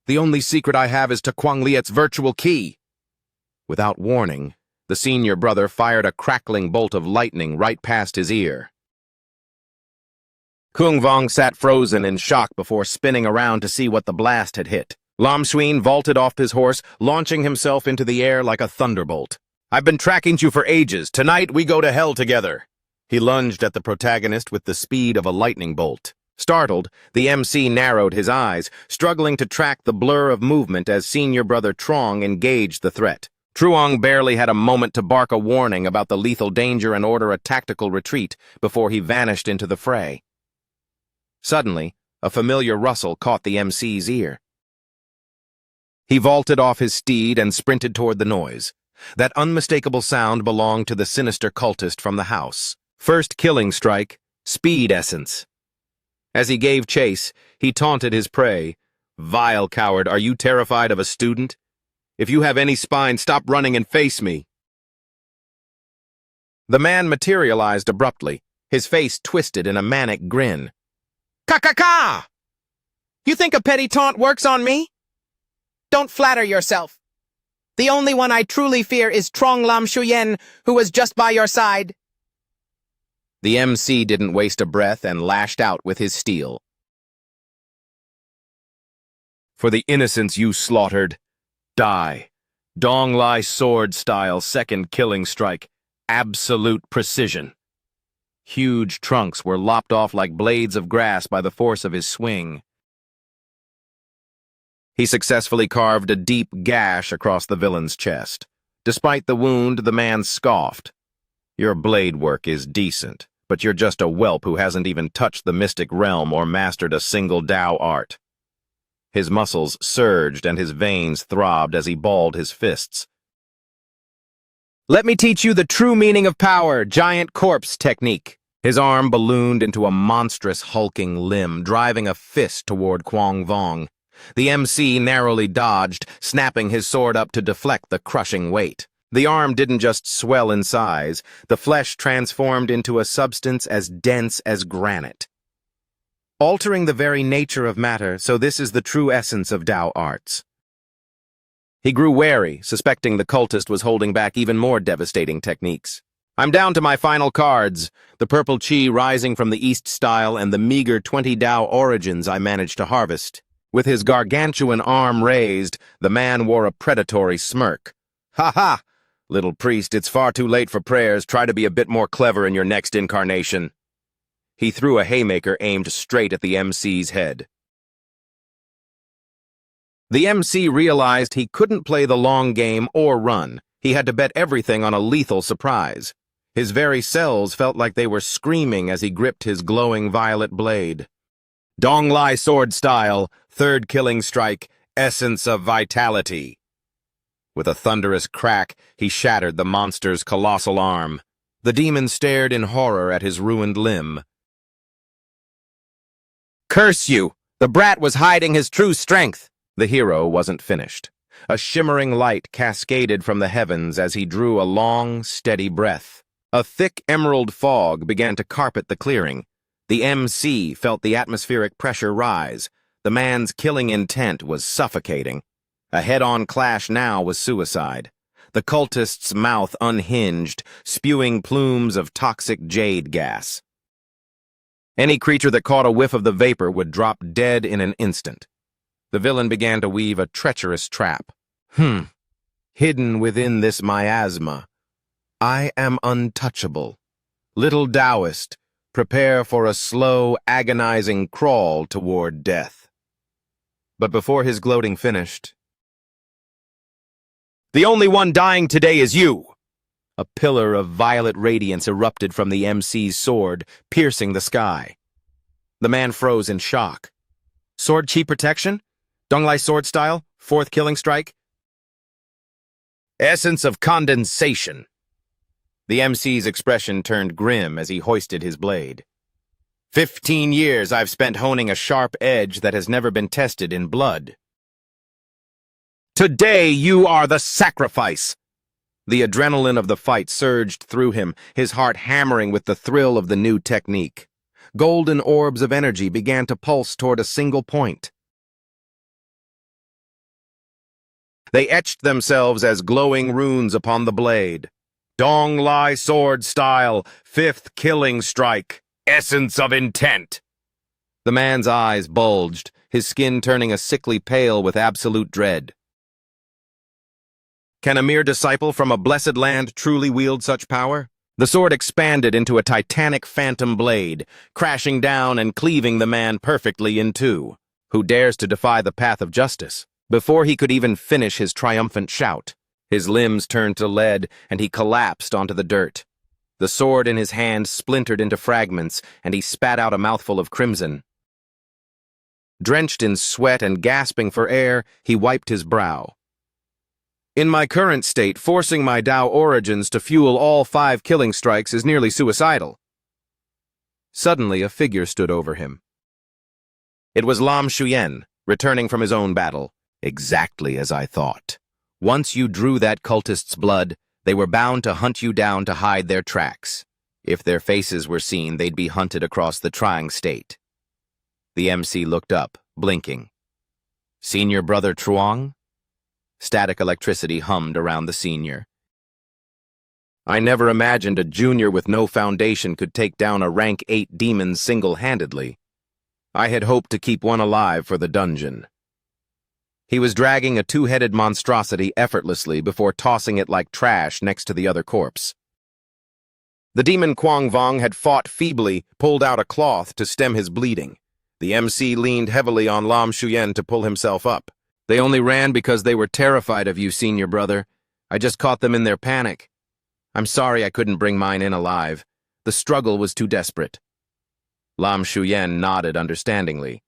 [SPEAKER 1] "The only secret I have is to Kuang Liet's virtual key." Without warning, the senior brother fired a crackling bolt of lightning right past his ear. Kung Vong sat frozen in shock before spinning around to see what the blast had hit. Lam Suin vaulted off his horse, launching himself into the air like a thunderbolt. "I've been tracking you for ages. Tonight we go to hell together." He lunged at the protagonist with the speed of a lightning bolt. Startled, the MC narrowed his eyes, struggling to track the blur of movement as senior brother Trong engaged the threat. Truong barely had a moment to bark a warning about the lethal danger and order a tactical retreat before he vanished into the fray. Suddenly, a familiar rustle caught the MC's ear. He vaulted off his steed and sprinted toward the noise. That unmistakable sound belonged to the sinister cultist from the house. First killing strike, speed essence. As he gave chase, he taunted his prey. "Vile coward, are you terrified of a student? If you have any spine, stop running and face me." The man materialized abruptly, his face twisted in a manic grin. "Ka-ka-ka! You think a petty taunt works on me? Don't flatter yourself. The only one I truly fear is Trong Lam Shuyen, who was just by your side." The MC didn't waste a breath and lashed out with his steel. "For the innocents you slaughtered, die. Dong Lai sword style second killing strike, absolute precision." Huge trunks were lopped off like blades of grass by the force of his swing. He successfully carved a deep gash across the villain's chest. Despite the wound, the man scoffed. "Your blade work is decent, but you're just a whelp who hasn't even touched the mystic realm or mastered a single Dao art." His muscles surged and his veins throbbed as he balled his fists. "Let me teach you the true meaning of power, giant corpse technique." His arm ballooned into a monstrous hulking limb, driving a fist toward Kuang Vong. The MC narrowly dodged, snapping his sword up to deflect the crushing weight. The arm didn't just swell in size, the flesh transformed into a substance as dense as granite. Altering the very nature of matter, so this is the true essence of Dao arts. He grew wary, suspecting the cultist was holding back even more devastating techniques. "I'm down to my final cards, the purple chi rising from the East style and the meager 20 Dao origins I managed to harvest." With his gargantuan arm raised, the man wore a predatory smirk. "Ha ha! Little priest, it's far too late for prayers. Try to be a bit more clever in your next incarnation." He threw a haymaker aimed straight at the MC's head. The MC realized he couldn't play the long game or run. He had to bet everything on a lethal surprise. His very cells felt like they were screaming as he gripped his glowing violet blade. "Dong Lai sword style, third killing strike, essence of vitality." With a thunderous crack, he shattered the monster's colossal arm. The demon stared in horror at his ruined limb. "Curse you! The brat was hiding his true strength!" The hero wasn't finished. A shimmering light cascaded from the heavens as he drew a long, steady breath. A thick emerald fog began to carpet the clearing. The MC felt the atmospheric pressure rise. The man's killing intent was suffocating. A head-on clash now was suicide. The cultist's mouth unhinged, spewing plumes of toxic jade gas. Any creature that caught a whiff of the vapor would drop dead in an instant. The villain began to weave a treacherous trap. Hidden within this miasma, I am untouchable. Little Taoist, prepare for a slow, agonizing crawl toward death. But before his gloating finished, "The only one dying today is you!" A pillar of violet radiance erupted from the MC's sword, piercing the sky. The man froze in shock. Sword chi protection? Donglai sword style? Fourth killing strike? Essence of condensation. The MC's expression turned grim as he hoisted his blade. 15 years I've spent honing a sharp edge that has never been tested in blood. Today you are the sacrifice! The adrenaline of the fight surged through him, his heart hammering with the thrill of the new technique. Golden orbs of energy began to pulse toward a single point. They etched themselves as glowing runes upon the blade. Donglai sword style, fifth killing strike, essence of intent. The man's eyes bulged, his skin turning a sickly pale with absolute dread. Can a mere disciple from a blessed land truly wield such power? The sword expanded into a titanic phantom blade, crashing down and cleaving the man perfectly in two. Who dares to defy the path of justice? Before he could even finish his triumphant shout, his limbs turned to lead and he collapsed onto the dirt. The sword in his hand splintered into fragments and he spat out a mouthful of crimson. Drenched in sweat and gasping for air, he wiped his brow. In my current state, forcing my Tao origins to fuel all 5 killing strikes is nearly suicidal. Suddenly, a figure stood over him. It was Lam Shuyen, returning from his own battle. Exactly as I thought. Once you drew that cultist's blood, they were bound to hunt you down to hide their tracks. If their faces were seen, they'd be hunted across the Triang State. The MC looked up, blinking. Senior brother Truong? Static electricity hummed around the senior. I never imagined a junior with no foundation could take down a rank 8 demon single-handedly. I had hoped to keep one alive for the dungeon. He was dragging a 2-headed monstrosity effortlessly before tossing it like trash next to the other corpse. The demon Quang Vong had fought feebly, pulled out a cloth to stem his bleeding. The MC leaned heavily on Lam Shuyen to pull himself up. They only ran because they were terrified of you, senior brother. I just caught them in their panic. I'm sorry I couldn't bring mine in alive. The struggle was too desperate. Lam Shuyen nodded understandingly.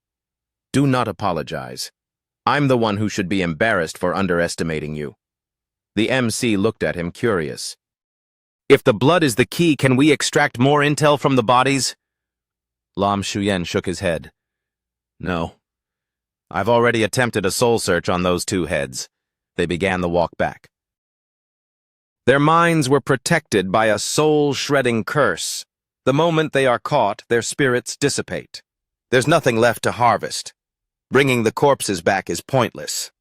[SPEAKER 1] Do not apologize. I'm the one who should be embarrassed for underestimating you. The MC looked at him curious. If the blood is the key, can we extract more intel from the bodies? Lam Shuyen shook his head. No. I've already attempted a soul search on those 2 heads. They began the walk back. Their minds were protected by a soul-shredding curse. The moment they are caught, their spirits dissipate. There's nothing left to harvest. Bringing the corpses back is pointless.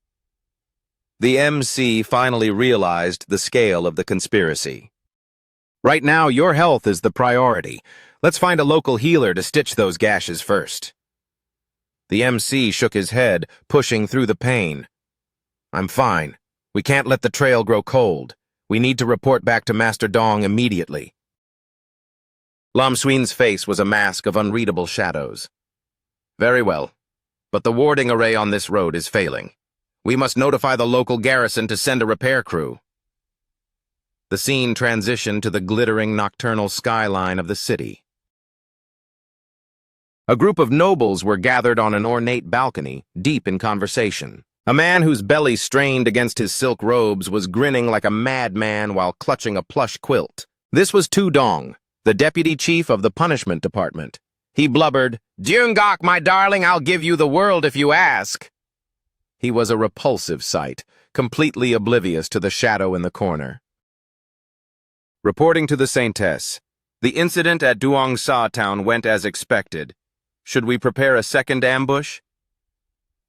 [SPEAKER 1] The MC finally realized the scale of the conspiracy. Right now, your health is the priority. Let's find a local healer to stitch those gashes first. The MC shook his head, pushing through the pain. I'm fine. We can't let the trail grow cold. We need to report back to Master Dong immediately. Lam Suin's face was a mask of unreadable shadows. Very well. But the warding array on this road is failing. We must notify the local garrison to send a repair crew. The scene transitioned to the glittering nocturnal skyline of the city. A group of nobles were gathered on an ornate balcony, deep in conversation. A man whose belly strained against his silk robes was grinning like a madman while clutching a plush quilt. This was Tu Dong, the deputy chief of the punishment department. He blubbered, "Jungok, my darling, I'll give you the world if you ask." He was a repulsive sight, completely oblivious to the shadow in the corner. Reporting to the Saintess, the incident at Duong Sa Town went as expected. Should we prepare a second ambush?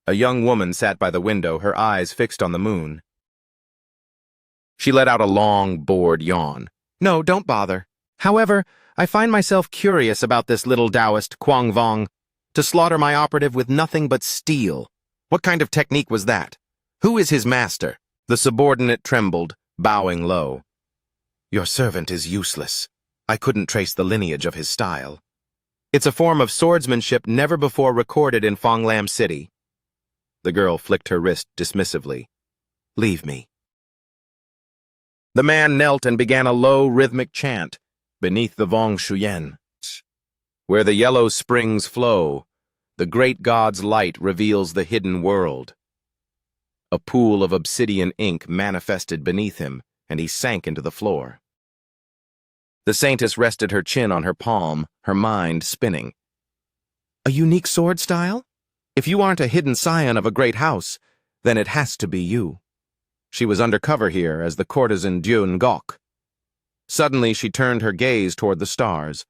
[SPEAKER 1] A young woman sat by the window, her eyes fixed on the moon. She let out a long, bored yawn. No, don't bother. However, I find myself curious about this little Taoist, Quang Vong. To slaughter my operative with nothing but steel. What kind of technique was that? Who is his master? The subordinate trembled, bowing low. Your servant is useless. I couldn't trace the lineage of his style. It's a form of swordsmanship never before recorded in Fonglam City. The girl flicked her wrist dismissively. Leave me. The man knelt and began a low, rhythmic chant, beneath the Vong Shuyen. Where the yellow springs flow, the great god's light reveals the hidden world. A pool of obsidian ink manifested beneath him, and he sank into the floor. The saintess rested her chin on her palm, her mind spinning. A unique sword style? If you aren't a hidden scion of a great house, then it has to be you. She was undercover here as the courtesan Dun Gok. Suddenly she turned her gaze toward the stars.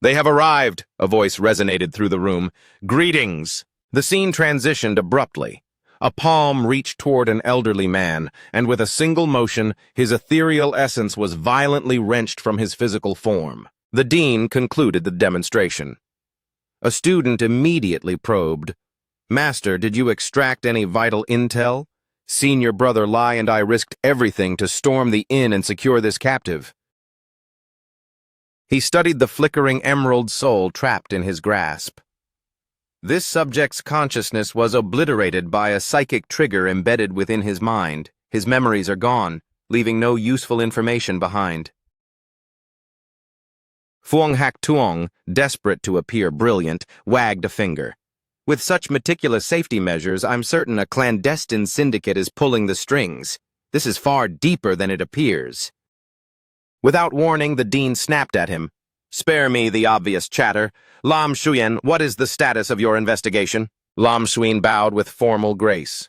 [SPEAKER 1] They have arrived, a voice resonated through the room. Greetings! The scene transitioned abruptly. A palm reached toward an elderly man, and with a single motion, his ethereal essence was violently wrenched from his physical form. The dean concluded the demonstration. A student immediately probed, Master, did you extract any vital intel? Senior brother Lai and I risked everything to storm the inn and secure this captive. He studied the flickering emerald soul trapped in his grasp. This subject's consciousness was obliterated by a psychic trigger embedded within his mind. His memories are gone, leaving no useful information behind. Phuong Hak Tuong, desperate to appear brilliant, wagged a finger. With such meticulous safety measures, I'm certain a clandestine syndicate is pulling the strings. This is far deeper than it appears. Without warning, the dean snapped at him. Spare me the obvious chatter. Lam Shuyen, what is the status of your investigation? Lam Shuyen bowed with formal grace.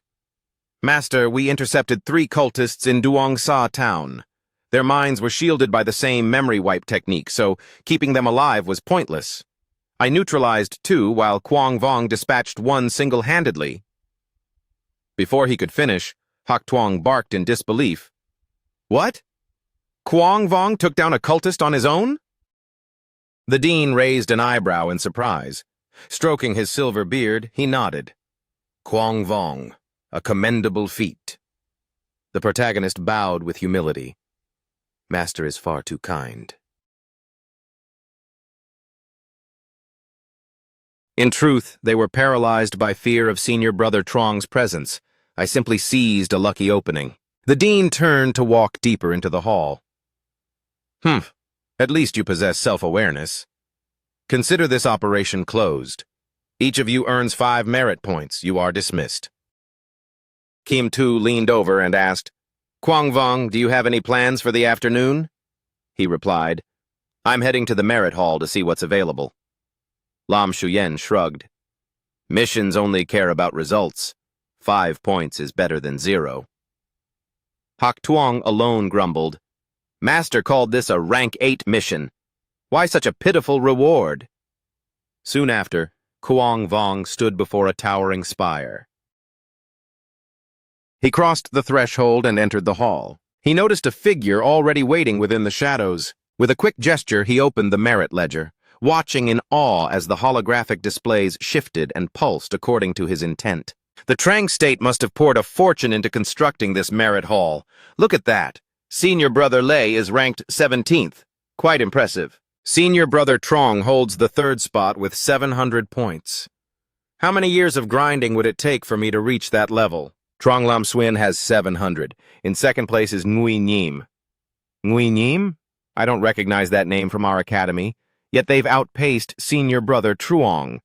[SPEAKER 1] Master, we intercepted 3 cultists in Duong Sa town. Their minds were shielded by the same memory wipe technique, so keeping them alive was pointless. I neutralized 2 while Quang Vong dispatched 1 single-handedly. Before he could finish, Hak Tuong barked in disbelief. What? Quang Vong took down a cultist on his own? The dean raised an eyebrow in surprise. Stroking his silver beard, he nodded. Quang Vong, a commendable feat. The protagonist bowed with humility. Master is far too kind. In truth, they were paralyzed by fear of senior brother Truong's presence. I simply seized a lucky opening. The dean turned to walk deeper into the hall. At least you possess self-awareness. Consider this operation closed. Each of you earns 5 merit points. You are dismissed. Kim Tu leaned over and asked, Quang Vong, do you have any plans for the afternoon? He replied, I'm heading to the merit hall to see what's available. Lam Shuyen shrugged. Missions only care about results. 5 points is better than 0. Hak Tuong alone grumbled. Master called this a rank 8 mission. Why such a pitiful reward? Soon after, Quang Vong stood before a towering spire. He crossed the threshold and entered the hall. He noticed a figure already waiting within the shadows. With a quick gesture, he opened the merit ledger, watching in awe as the holographic displays shifted and pulsed according to his intent. The Trang state must have poured a fortune into constructing this merit hall. Look at that. Senior brother Lei is ranked 17th. Quite impressive. Senior brother Trong holds the 3rd spot with 700 points. How many years of grinding would it take for me to reach that level? Trong Lam Swin has 700. In 2nd place is Ngui Nhim. Ngui Nhim? I don't recognize that name from our academy, yet they've outpaced senior brother Truong.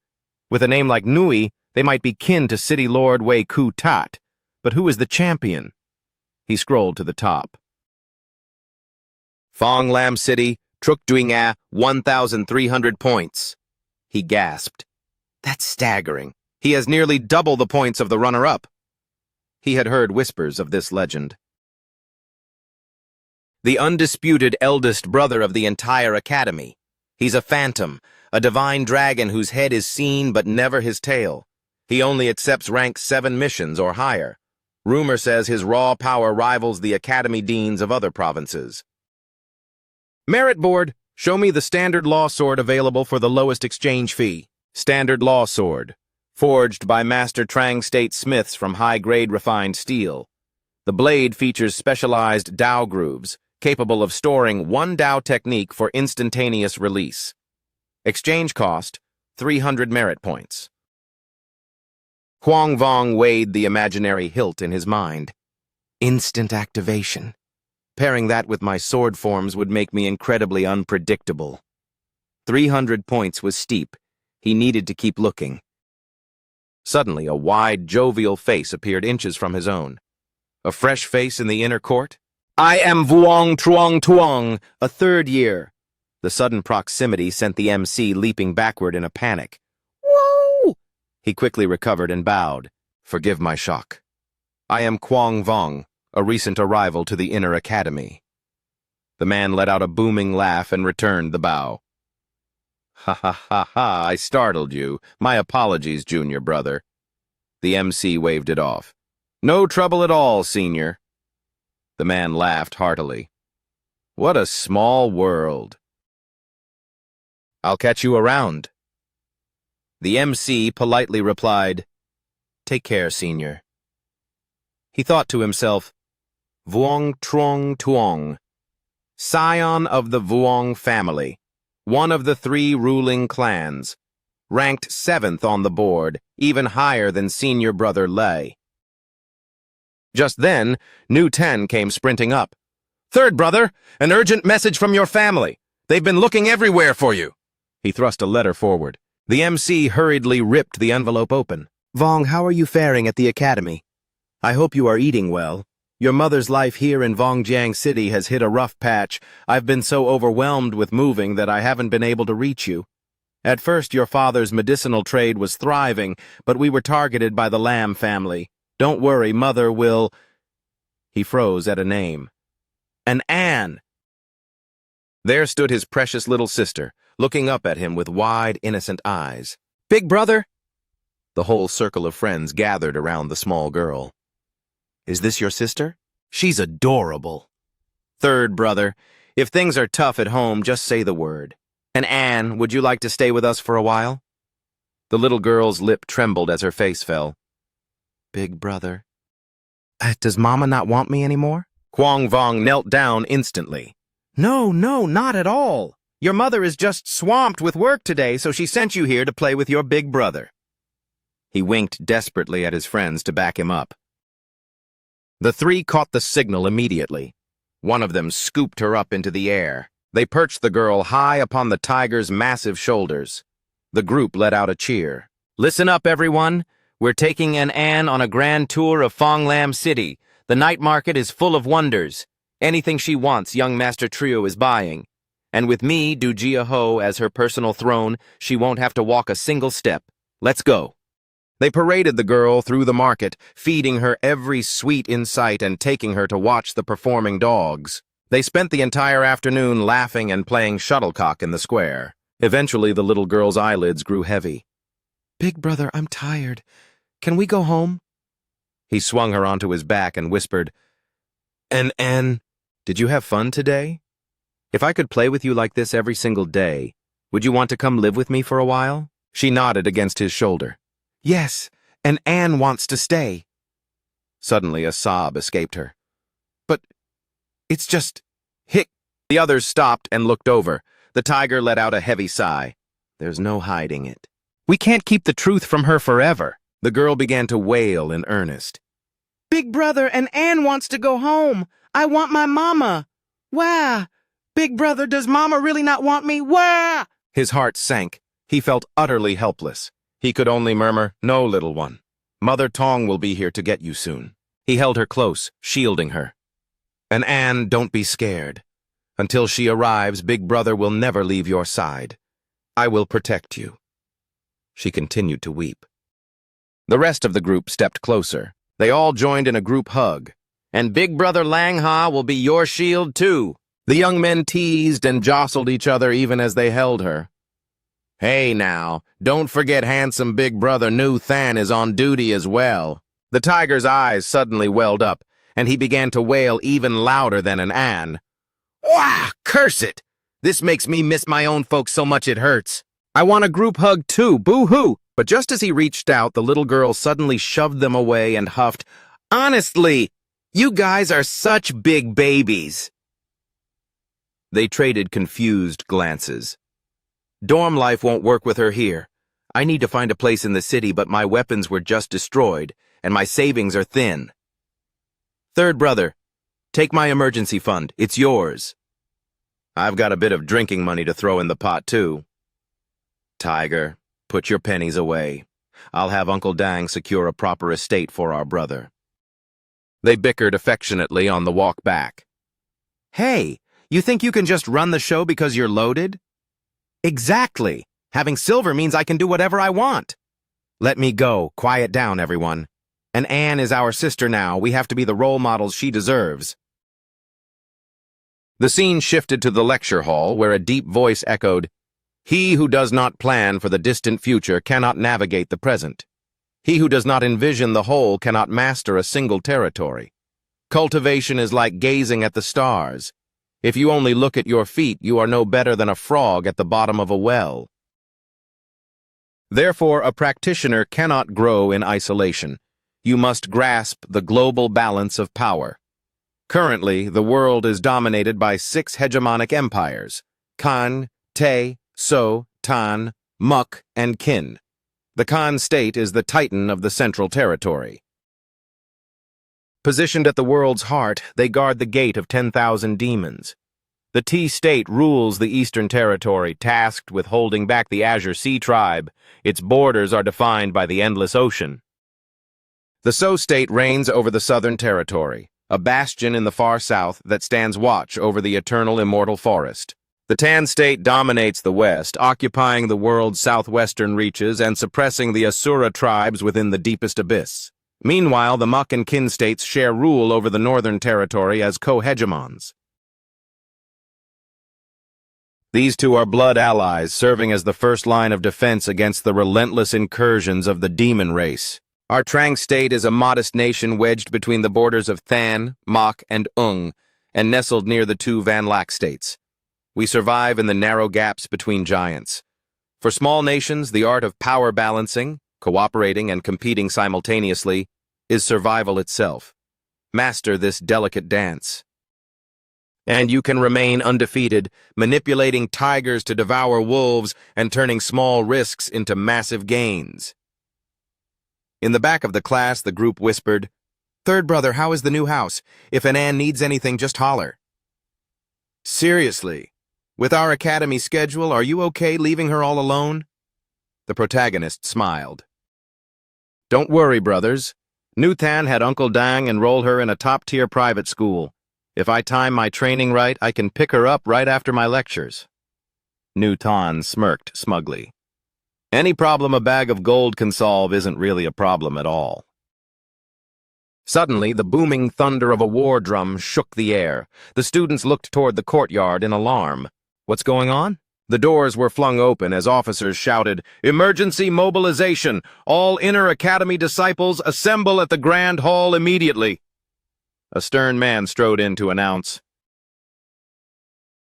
[SPEAKER 1] With a name like Nui, they might be kin to City Lord Wei Ku Tat. But who is the champion? He scrolled to the top. Phong Lam City, Truk Duing A, 1,300 points. He gasped. That's staggering. He has nearly double the points of the runner-up. He had heard whispers of this legend. The undisputed eldest brother of the entire academy. He's a phantom, a divine dragon whose head is seen but never his tail. He only accepts rank 7 missions or higher. Rumor says his raw power rivals the academy deans of other provinces. Merit board, show me the standard law sword available for the lowest exchange fee. Standard law sword, forged by Master Trang State smiths from high-grade refined steel. The blade features specialized Dao grooves, capable of storing 1 Dao technique for instantaneous release. Exchange cost, 300 merit points. Huang Vong weighed the imaginary hilt in his mind. Instant activation. Pairing that with my sword forms would make me incredibly unpredictable. 300 points was steep. He needed to keep looking. Suddenly, a wide, jovial face appeared inches from his own. A fresh face in the inner court? I am Vuong Truong Tuong, a third year. The sudden proximity sent the MC leaping backward in a panic. Whoa! He quickly recovered and bowed. Forgive my shock. I am Huang Vong, a recent arrival to the Inner Academy. The man let out a booming laugh and returned the bow. Ha ha ha ha, I startled you. My apologies, junior brother. The MC waved it off. No trouble at all, senior. The man laughed heartily. What a small world. I'll catch you around. The MC politely replied, Take care, senior. He thought to himself, Vuong Truong Tuong, scion of the Vuong family, one of the 3 ruling clans, ranked 7th on the board, even higher than senior brother Lei. Just then, Nu 10 came sprinting up. Third brother, an urgent message from your family. They've been looking everywhere for you. He thrust a letter forward. The MC hurriedly ripped the envelope open. Vong, how are you faring at the academy? I hope you are eating well. Your mother's life here in Vongjiang City has hit a rough patch. I've been so overwhelmed with moving that I haven't been able to reach you. At first, your father's medicinal trade was thriving, but we were targeted by the Lam family. Don't worry, Mother will... He froze at a name. An Anne! There stood his precious little sister, looking up at him with wide, innocent eyes. Big brother! The whole circle of friends gathered around the small girl. Is this your sister? She's adorable. Third brother, if things are tough at home, just say the word. And Anne, would you like to stay with us for a while? The little girl's lip trembled as her face fell. Big brother. Does Mama not want me anymore? Huang Vong knelt down instantly. No, not at all. Your mother is just swamped with work today, so she sent you here to play with your big brother. He winked desperately at his friends to back him up. The 3 caught the signal immediately. One of them scooped her up into the air. They perched the girl high upon the tiger's massive shoulders. The group let out a cheer. Listen up, everyone. We're taking an Anne on a grand tour of Fonglam City. The night market is full of wonders. Anything she wants, young Master Trio is buying. And with me, Du Jia Ho, as her personal throne, she won't have to walk a single step. Let's go. They paraded the girl through the market, feeding her every sweet in sight and taking her to watch the performing dogs. They spent the entire afternoon laughing and playing shuttlecock in the square. Eventually, the little girl's eyelids grew heavy. Big brother, I'm tired. Can we go home? He swung her onto his back and whispered, Anne, did you have fun today? If I could play with you like this every single day, would you want to come live with me for a while? She nodded against his shoulder. Yes, and Anne wants to stay. Suddenly a sob escaped her. But it's just... hic. The others stopped and looked over. The tiger let out a heavy sigh. There's no hiding it. We can't keep the truth from her forever. The girl began to wail in earnest. Big brother, and Anne wants to go home. I want my mama. Wah! Big brother, does mama really not want me? Wah! His heart sank. He felt utterly helpless. He could only murmur, No, little one. Mother Tong will be here to get you soon. He held her close, shielding her. And Anne, don't be scared. Until she arrives, Big Brother will never leave your side. I will protect you. She continued to weep. The rest of the group stepped closer. They all joined in a group hug. And Big Brother Lang Ha will be your shield too. The young men teased and jostled each other even as they held her. Hey now, don't forget handsome Big Brother Nu Than is on duty as well. The tiger's eyes suddenly welled up, and he began to wail even louder than an Anne. Wah! Curse it! This makes me miss my own folks so much it hurts. I want a group hug too, boo-hoo! But just as he reached out, the little girl suddenly shoved them away and huffed, Honestly, you guys are such big babies. They traded confused glances. Dorm life won't work with her here. I need to find a place in the city, but my weapons were just destroyed, and my savings are thin. Third brother, take my emergency fund. It's yours. I've got a bit of drinking money to throw in the pot, too. Tiger, put your pennies away. I'll have Uncle Dang secure a proper estate for our brother. They bickered affectionately on the walk back. Hey, you think you can just run the show because you're loaded? Exactly. Having silver means I can do whatever I want. Let me go. Quiet down, everyone. And Anne is our sister now. We have to be the role models she deserves. The scene shifted to the lecture hall, where a deep voice echoed, "He who does not plan for the distant future cannot navigate the present. He who does not envision the whole cannot master a single territory. Cultivation is like gazing at the stars. If you only look at your feet, you are no better than a frog at the bottom of a well." Therefore, a practitioner cannot grow in isolation. You must grasp the global balance of power. Currently, the world is dominated by 6 hegemonic empires: Khan, Te, So, Tan, Muk, and Kin. The Khan state is the titan of the Central Territory. Positioned at the world's heart, they guard the gate of 10,000 demons. The T state rules the Eastern Territory, tasked with holding back the Azure Sea tribe. Its borders are defined by the endless ocean. The So state reigns over the Southern Territory, a bastion in the far south that stands watch over the eternal immortal forest. The Tan state dominates the west, occupying the world's southwestern reaches and suppressing the Asura tribes within the deepest abyss. Meanwhile, the Muk and Kin states share rule over the Northern Territory as co-hegemons. These two are blood allies, serving as the first line of defense against the relentless incursions of the demon race. Our Trang state is a modest nation wedged between the borders of Than, Mok, and Ung, and nestled near the 2 Van Lak states. We survive in the narrow gaps between giants. For small nations, the art of power balancing, cooperating and competing simultaneously, is survival itself. Master this delicate dance, and you can remain undefeated, manipulating tigers to devour wolves and turning small risks into massive gains. In the back of the class, the group whispered, "Third brother, how is the new house? If Anne needs anything, just holler." Seriously, with our academy schedule, are you okay leaving her all alone? The protagonist smiled. Don't worry, brothers. New Than had Uncle Dang enroll her in a top-tier private school. If I time my training right, I can pick her up right after my lectures. New Tan smirked smugly. Any problem a bag of gold can solve isn't really a problem at all. Suddenly, the booming thunder of a war drum shook the air. The students looked toward the courtyard in alarm. What's going on? The doors were flung open as officers shouted, "Emergency mobilization! All Inner Academy disciples assemble at the Grand Hall immediately!" A stern man strode in to announce,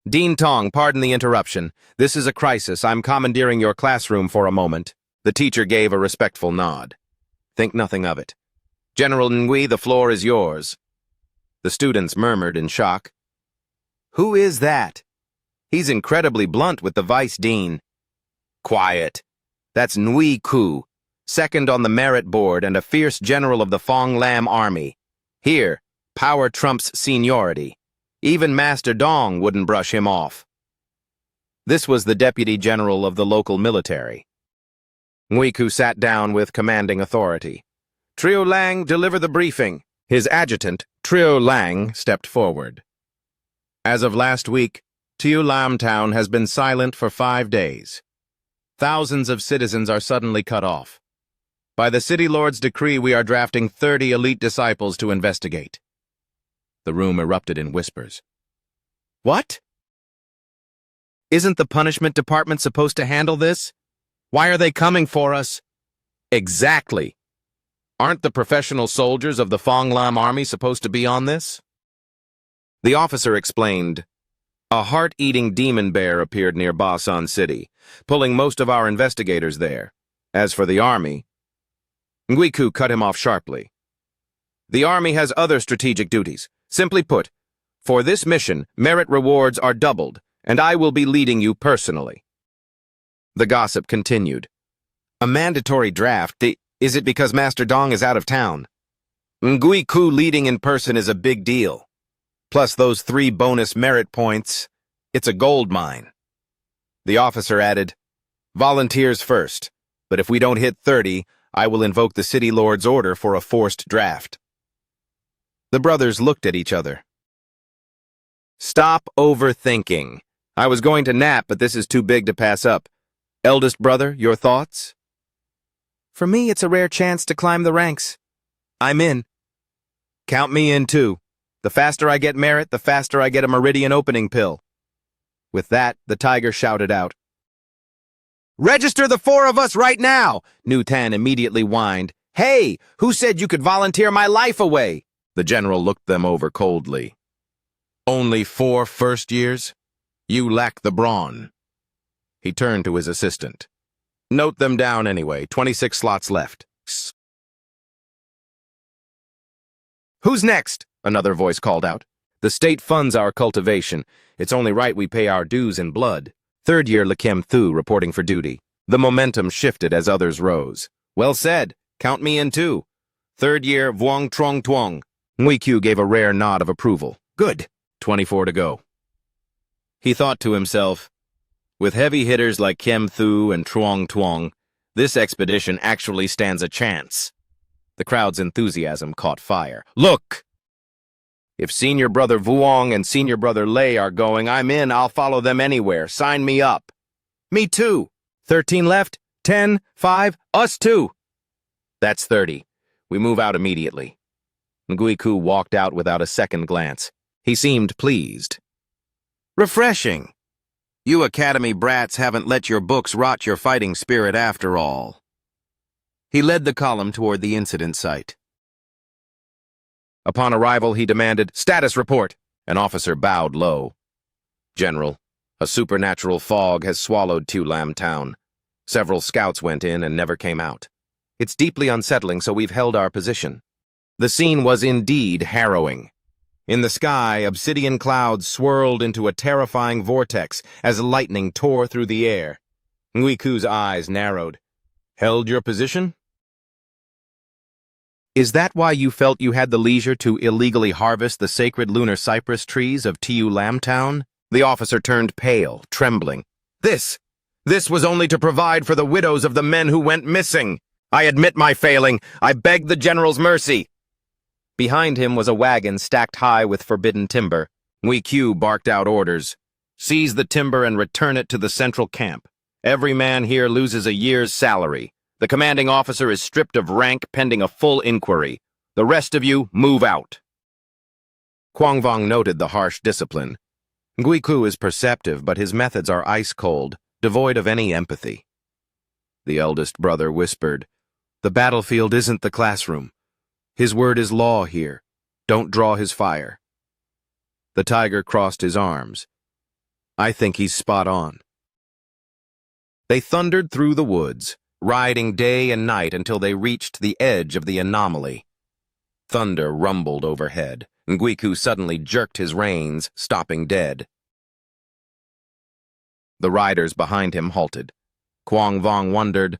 [SPEAKER 1] "Dean Tong, pardon the interruption. This is a crisis. I'm commandeering your classroom for a moment." The teacher gave a respectful nod. "Think nothing of it. General Ngui, the floor is yours." The students murmured in shock. "Who is that? He's incredibly blunt with the vice dean." "Quiet. That's Ngui Ku, second on the merit board and a fierce general of the Fong Lam army. Here, power trumps seniority. Even Master Dong wouldn't brush him off." This was the deputy general of the local military. Ngui Ku sat down with commanding authority. "Trio Lang, deliver the briefing." His adjutant, Trio Lang, stepped forward. As of last week, Tiu Lam Town has been silent for 5 days. Thousands of citizens are suddenly cut off. By the city lord's decree, we are drafting 30 elite disciples to investigate. The room erupted in whispers. What? Isn't the punishment department supposed to handle this? Why are they coming for us? Exactly. Aren't the professional soldiers of the Fong Lam army supposed to be on this? The officer explained, "A heart-eating demon bear appeared near Basan City, pulling most of our investigators there. As for the army..." Nguiku cut him off sharply. "The army has other strategic duties. Simply put, for this mission, merit rewards are doubled, and I will be leading you personally." The gossip continued. A mandatory draft? Is it because Master Dong is out of town? Ngui Ku leading in person is a big deal. Plus those 3 bonus merit points, it's a gold mine. The officer added, "Volunteers first, but if we don't hit 30, I will invoke the City Lord's order for a forced draft." The brothers looked at each other. "Stop overthinking. I was going to nap, but this is too big to pass up. Eldest brother, your thoughts?" "For me, it's a rare chance to climb the ranks. I'm in." "Count me in too. The faster I get merit, the faster I get a meridian opening pill." With that, the tiger shouted out, "Register the 4 of us right now!" Nu Tan immediately whined. "Hey, who said you could volunteer my life away?" The general looked them over coldly. "Only 4 first years? You lack the brawn." He turned to his assistant. "Note them down anyway, 26 slots left." "Who's next?" another voice called out. "The state funds our cultivation. It's only right we pay our dues in blood." 3rd year Lakem Thu reporting for duty. The momentum shifted as others rose. "Well said. Count me in too." 3rd year Vuong Trong Tuong. Ngui Q gave a rare nod of approval. "Good. 24 to go." He thought to himself, with heavy hitters like Kem Thu and Truong Tuong, this expedition actually stands a chance. The crowd's enthusiasm caught fire. "Look! If Senior Brother Vuong and Senior Brother Lei are going, I'm in. I'll follow them anywhere. Sign me up." "Me too. 13 left. 10, 5, us too." "That's 30. We move out immediately." Ngui Ku walked out without a second glance. He seemed pleased. "Refreshing. You academy brats haven't let your books rot your fighting spirit after all." He led the column toward the incident site. Upon arrival, he demanded, "Status report." An officer bowed low. "General, a supernatural fog has swallowed Tu Lam Town. Several scouts went in and never came out. It's deeply unsettling, so we've held our position." The scene was indeed harrowing. In the sky, obsidian clouds swirled into a terrifying vortex as lightning tore through the air. Ngui Ku's eyes narrowed. "Held your position? Is that why you felt you had the leisure to illegally harvest the sacred lunar cypress trees of Tu Lam Town?" The officer turned pale, trembling. This was only to provide for the widows of the men who went missing. I admit my failing. I beg the general's mercy." Behind him was a wagon stacked high with forbidden timber. Ngui Q barked out orders. "Seize the timber and return it to the central camp. Every man here loses a year's salary. The commanding officer is stripped of rank pending a full inquiry. The rest of you, move out." Quang Vong noted the harsh discipline. Ngui Ku is perceptive, but his methods are ice-cold, devoid of any empathy. The eldest brother whispered, "The battlefield isn't the classroom. His word is law here. Don't draw his fire." The tiger crossed his arms. "I think he's spot on." They thundered through the woods, riding day and night until they reached the edge of the anomaly. Thunder rumbled overhead. Ngui Ku suddenly jerked his reins, stopping dead. The riders behind him halted. Quang Vong wondered,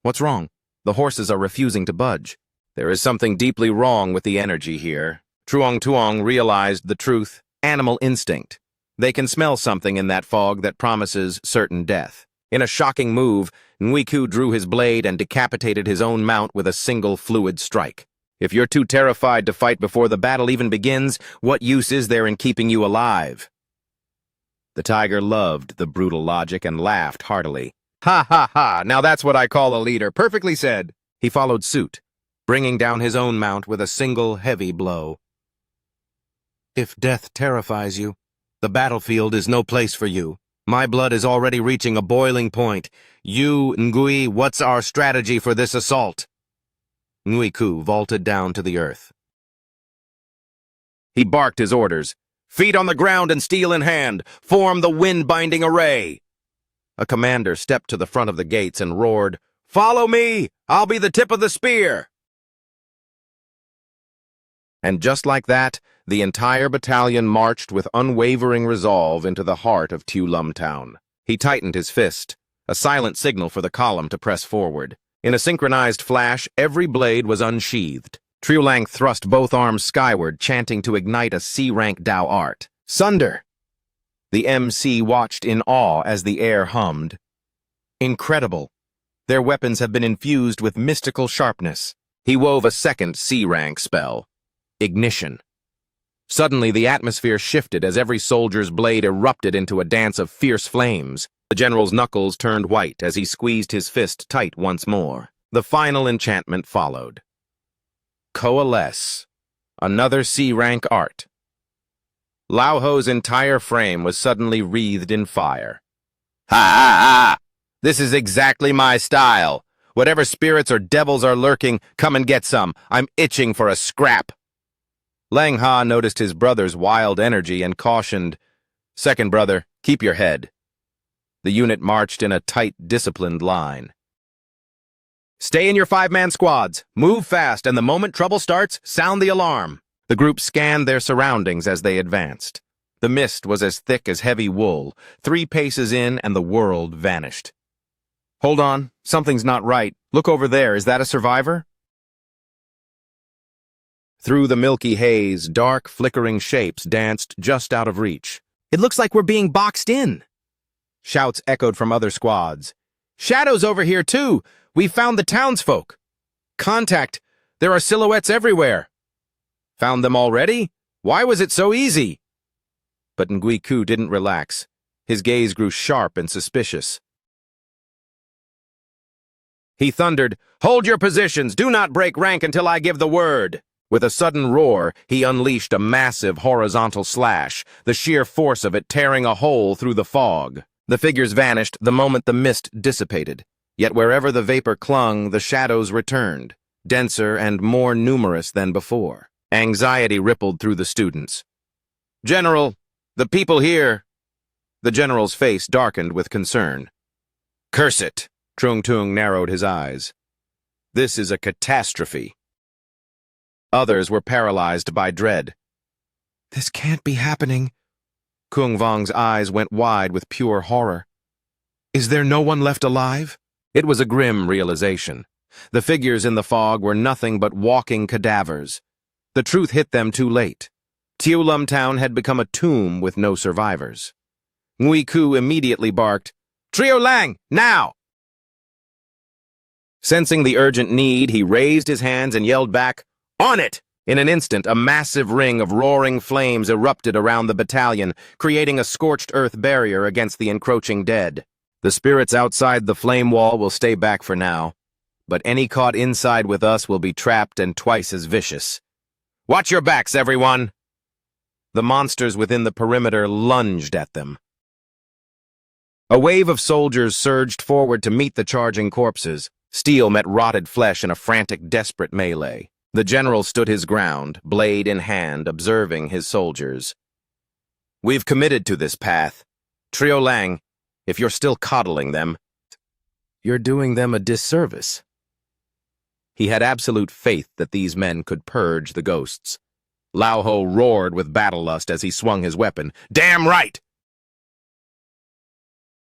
[SPEAKER 1] "What's wrong? The horses are refusing to budge." There is something deeply wrong with the energy here. Truong Tuong realized the truth. Animal instinct. They can smell something in that fog that promises certain death. In a shocking move, Ngui Ku drew his blade and decapitated his own mount with a single fluid strike. If you're too terrified to fight before the battle even begins, what use is there in keeping you alive? The tiger loved the brutal logic and laughed heartily. "Ha ha ha, now that's what I call a leader. Perfectly said." He followed suit, bringing down his own mount with a single heavy blow. "If death terrifies you, the battlefield is no place for you. My blood is already reaching a boiling point. You, Ngui, what's our strategy for this assault?" Ngui Ku vaulted down to the earth. He barked his orders. "Feet on the ground and steel in hand. Form the wind-binding array." A commander stepped to the front of the gates and roared, "Follow me! I'll be the tip of the spear!" And just like that, the entire battalion marched with unwavering resolve into the heart of Tu Lam Town. He tightened his fist. a silent signal for the column to press forward. In a synchronized flash, every blade was unsheathed. Trio Lang thrust both arms skyward, chanting to ignite a C-rank Dao art. Sunder! The MC watched in awe as the air hummed. Incredible. Their weapons have been infused with mystical sharpness. He wove a second C-rank spell. Ignition. Suddenly, the atmosphere shifted as every soldier's blade erupted into a dance of fierce flames. The general's knuckles turned white as he squeezed his fist tight once more. The final enchantment followed. Coalesce. Another C-rank art. Lao Ho's entire frame was suddenly wreathed in fire. Ha ha ha! This is exactly my style. Whatever spirits or devils are lurking, come and get some. I'm itching for a scrap. Lang Ha noticed his brother's wild energy and cautioned, "Second brother, keep your head." The unit marched in a tight, disciplined line. Stay in your 5-man squads. Move fast, and the moment trouble starts, sound the alarm. The group scanned their surroundings as they advanced. The mist was as thick as heavy wool. 3 paces in, and the world vanished. Hold on, something's not right. Look over there, is that a survivor? Through the milky haze, dark, flickering shapes danced just out of reach. It looks like we're being boxed in. Shouts echoed from other squads. Shadows over here, too! We found the townsfolk! Contact! There are silhouettes everywhere! Found them already? Why was it so easy? But Ngui Ku didn't relax. His gaze grew sharp and suspicious. He thundered, "Hold your positions! Do not break rank until I give the word!" With a sudden roar, he unleashed a massive horizontal slash, the sheer force of it tearing a hole through the fog. The figures vanished the moment the mist dissipated. Yet wherever the vapor clung, the shadows returned, denser and more numerous than before. Anxiety rippled through the students. "General, the people here..." The general's face darkened with concern. "Curse it!" Trung Tung narrowed his eyes. "This is a catastrophe." Others were paralyzed by dread. "This can't be happening." Kung Vong's eyes went wide with pure horror. "Is there no one left alive?" It was a grim realization. The figures in the fog were nothing but walking cadavers. The truth hit them too late. Tiulum Town had become a tomb with no survivors. Ngui Ku immediately barked, "Trio Lang, now!" Sensing the urgent need, he raised his hands and yelled back, "On it!" In an instant, a massive ring of roaring flames erupted around the battalion, creating a scorched earth barrier against the encroaching dead. The spirits outside the flame wall will stay back for now, but any caught inside with us will be trapped and twice as vicious. Watch your backs, everyone! The monsters within the perimeter lunged at them. A wave of soldiers surged forward to meet the charging corpses. Steel met rotted flesh in a frantic, desperate melee. The general stood his ground, blade in hand, observing his soldiers. "We've committed to this path. Trio Lang, if you're still coddling them, you're doing them a disservice." He had absolute faith that these men could purge the ghosts. Lao Ho roared with battle lust as he swung his weapon. "Damn right!"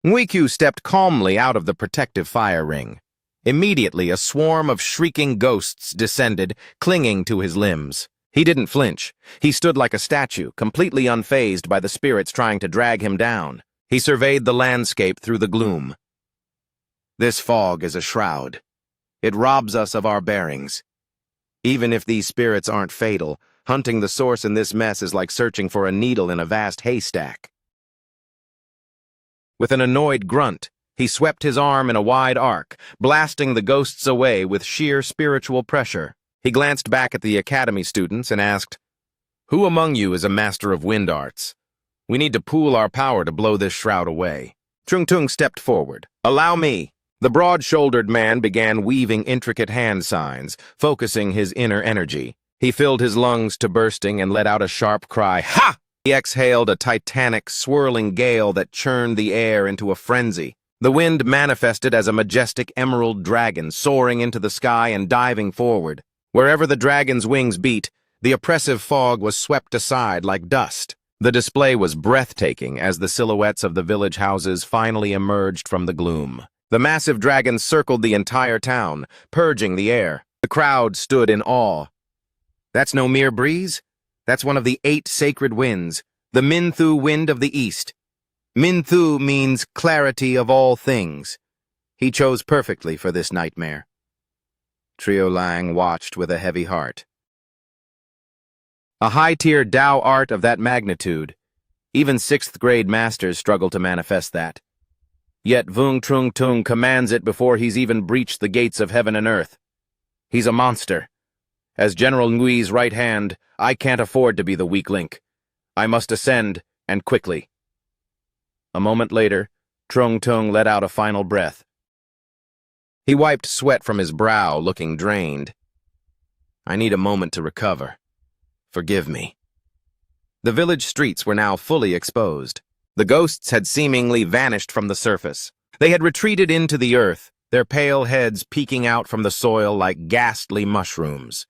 [SPEAKER 1] Ngui Ku stepped calmly out of the protective fire ring. Immediately, a swarm of shrieking ghosts descended, clinging to his limbs. He didn't flinch. He stood like a statue, completely unfazed by the spirits trying to drag him down. He surveyed the landscape through the gloom. This fog is a shroud. It robs us of our bearings. Even if these spirits aren't fatal, hunting the source in this mess is like searching for a needle in a vast haystack. With an annoyed grunt, he swept his arm in a wide arc, blasting the ghosts away with sheer spiritual pressure. He glanced back at the academy students and asked, "Who among you is a master of wind arts? We need to pool our power to blow this shroud away." Trung Tung stepped forward. "Allow me." The broad-shouldered man began weaving intricate hand signs, focusing his inner energy. He filled his lungs to bursting and let out a sharp cry, "Ha!" He exhaled a titanic, swirling gale that churned the air into a frenzy. The wind manifested as a majestic emerald dragon soaring into the sky and diving forward. Wherever the dragon's wings beat, the oppressive fog was swept aside like dust. The display was breathtaking as the silhouettes of the village houses finally emerged from the gloom. The massive dragon circled the entire town, purging the air. The crowd stood in awe. That's no mere breeze. That's one of the 8 sacred winds, the Minthu wind of the east. Minthu means clarity of all things. He chose perfectly for this nightmare. Trio Lang watched with a heavy heart. A high-tier Tao art of that magnitude. Even 6th grade masters struggle to manifest that. Yet Vung Trung Tung commands it before he's even breached the gates of heaven and earth. He's a monster. As General Ngui's right hand, I can't afford to be the weak link. I must ascend, and quickly. A moment later, Trung Tung let out a final breath. He wiped sweat from his brow, looking drained. I need a moment to recover. Forgive me. The village streets were now fully exposed. The ghosts had seemingly vanished from the surface. They had retreated into the earth, their pale heads peeking out from the soil like ghastly mushrooms.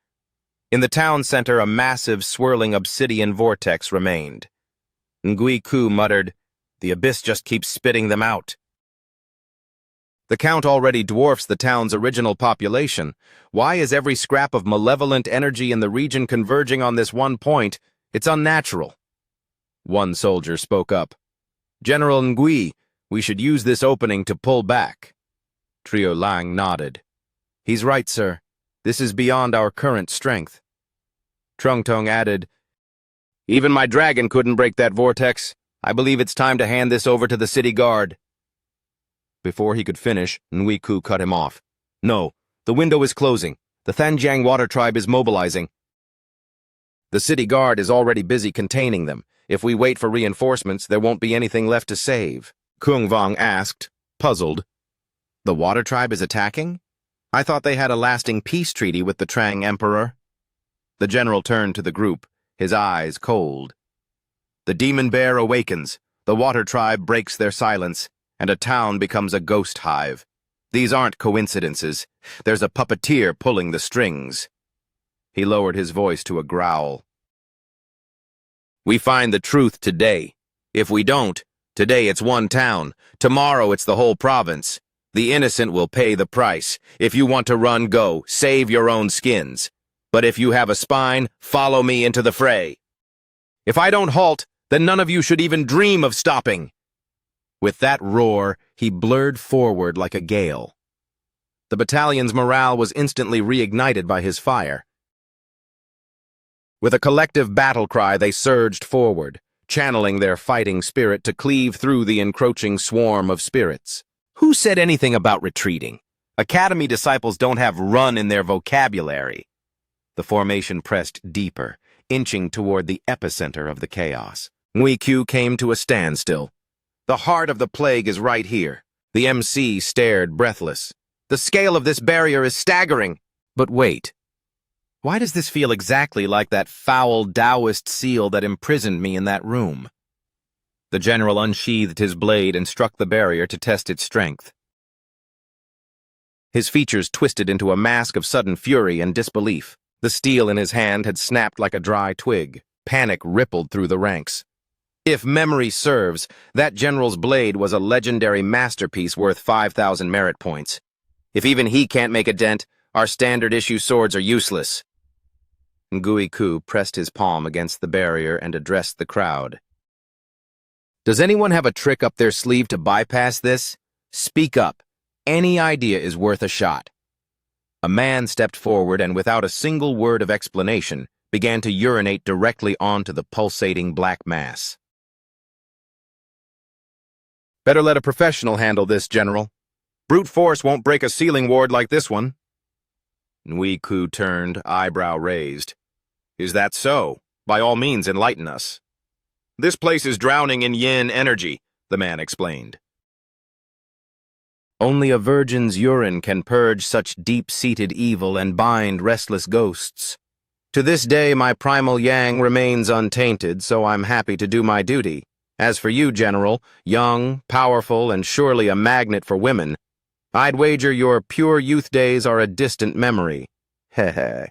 [SPEAKER 1] In the town center, a massive, swirling obsidian vortex remained. Ngui Ku muttered, "The abyss just keeps spitting them out." The count already dwarfs the town's original population. Why is every scrap of malevolent energy in the region converging on this one point? It's unnatural. One soldier spoke up. General Ngui, we should use this opening to pull back. Trio Lang nodded. He's right, sir. This is beyond our current strength. Trung Tung added, Even my dragon couldn't break that vortex. I believe it's time to hand this over to the city guard. Before he could finish, Ngui Ku cut him off. No, the window is closing. The Thanjiang water tribe is mobilizing. The city guard is already busy containing them. If we wait for reinforcements, there won't be anything left to save. Kung Vong asked, puzzled. The water tribe is attacking? I thought they had a lasting peace treaty with the Trang Emperor. The general turned to the group, his eyes cold. The demon bear awakens, the water tribe breaks their silence, and a town becomes a ghost hive. These aren't coincidences. There's a puppeteer pulling the strings. He lowered his voice to a growl. We find the truth today. If we don't, today it's one town. Tomorrow it's the whole province. The innocent will pay the price. If you want to run, go. Save your own skins. But if you have a spine, follow me into the fray. If I don't halt, then none of you should even dream of stopping. With that roar, he blurred forward like a gale. The battalion's morale was instantly reignited by his fire. With a collective battle cry, they surged forward, channeling their fighting spirit to cleave through the encroaching swarm of spirits. Who said anything about retreating? Academy disciples don't have run in their vocabulary. The formation pressed deeper, inching toward the epicenter of the chaos. Ngui Ku came to a standstill. The heart of the plague is right here. The MC stared breathless. The scale of this barrier is staggering. But wait. Why does this feel exactly like that foul Taoist seal that imprisoned me in that room? The general unsheathed his blade and struck the barrier to test its strength. His features twisted into a mask of sudden fury and disbelief. The steel in his hand had snapped like a dry twig. Panic rippled through the ranks. If memory serves, that general's blade was a legendary masterpiece worth 5,000 merit points. If even he can't make a dent, our standard-issue swords are useless. Ngui Ku pressed his palm against the barrier and addressed the crowd. Does anyone have a trick up their sleeve to bypass this? Speak up. Any idea is worth a shot. A man stepped forward and, without a single word of explanation, began to urinate directly onto the pulsating black mass. Better let a professional handle this, General. Brute force won't break a ceiling ward like this one. Ngui Ku turned, eyebrow raised. Is that so? By all means, enlighten us. This place is drowning in yin energy, the man explained. Only a virgin's urine can purge such deep-seated evil and bind restless ghosts. To this day, my primal yang remains untainted, so I'm happy to do my duty. As for you, General, young, powerful, and surely a magnet for women, I'd wager your pure youth days are a distant memory. Heh.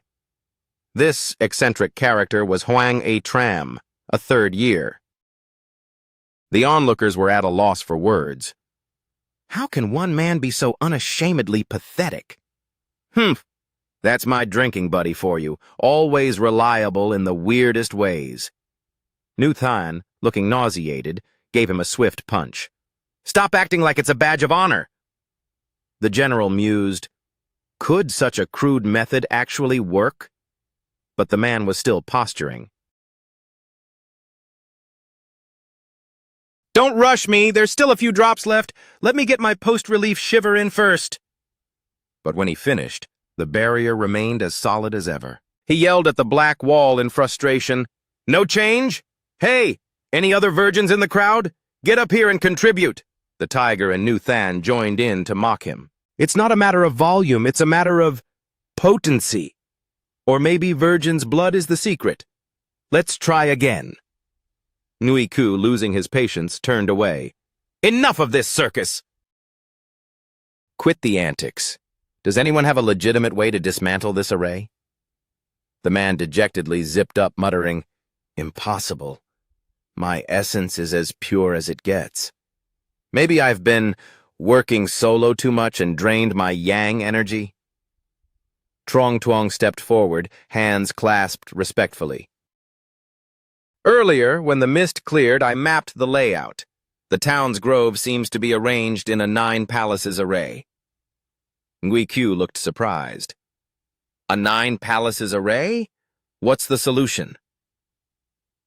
[SPEAKER 1] This eccentric character was Huang A. Tram, a third year. The onlookers were at a loss for words. How can one man be so unashamedly pathetic? Humph, that's my drinking buddy for you, always reliable in the weirdest ways. Nu Than, looking nauseated, gave him a swift punch. Stop acting like it's a badge of honor. The general mused, could such a crude method actually work? But the man was still posturing. Don't rush me, there's still a few drops left. Let me get my post-relief shiver in first. But when he finished, the barrier remained as solid as ever. He yelled at the black wall in frustration. No change? Hey, any other virgins in the crowd? Get up here and contribute. The tiger and Nu Than joined in to mock him. It's not a matter of volume, it's a matter of potency. Or maybe virgin's blood is the secret. Let's try again. Nui Ku, losing his patience, turned away. Enough of this circus! Quit the antics. Does anyone have a legitimate way to dismantle this array? The man dejectedly zipped up, muttering, Impossible. My essence is as pure as it gets. Maybe I've been working solo too much and drained my yang energy? Trong Tuong stepped forward, hands clasped respectfully. Earlier, when the mist cleared, I mapped the layout. The town's grove seems to be arranged in a 9 palaces array. Ngui Q looked surprised. A 9 palaces array? What's the solution?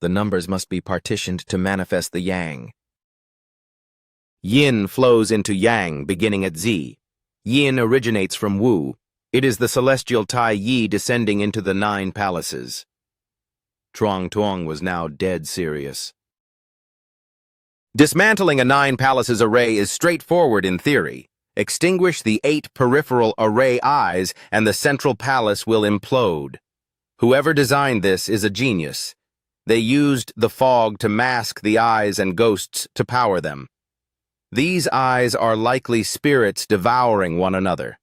[SPEAKER 1] The numbers must be partitioned to manifest the yang. Yin flows into yang, beginning at Z. Yin originates from Wu. It is the celestial Tai Yi descending into the 9 palaces. Trong Tuong was now dead serious. Dismantling a 9 palaces array is straightforward in theory. Extinguish the 8 peripheral array eyes and the central palace will implode. Whoever designed this is a genius. They used the fog to mask the eyes and ghosts to power them. These eyes are likely spirits devouring one another.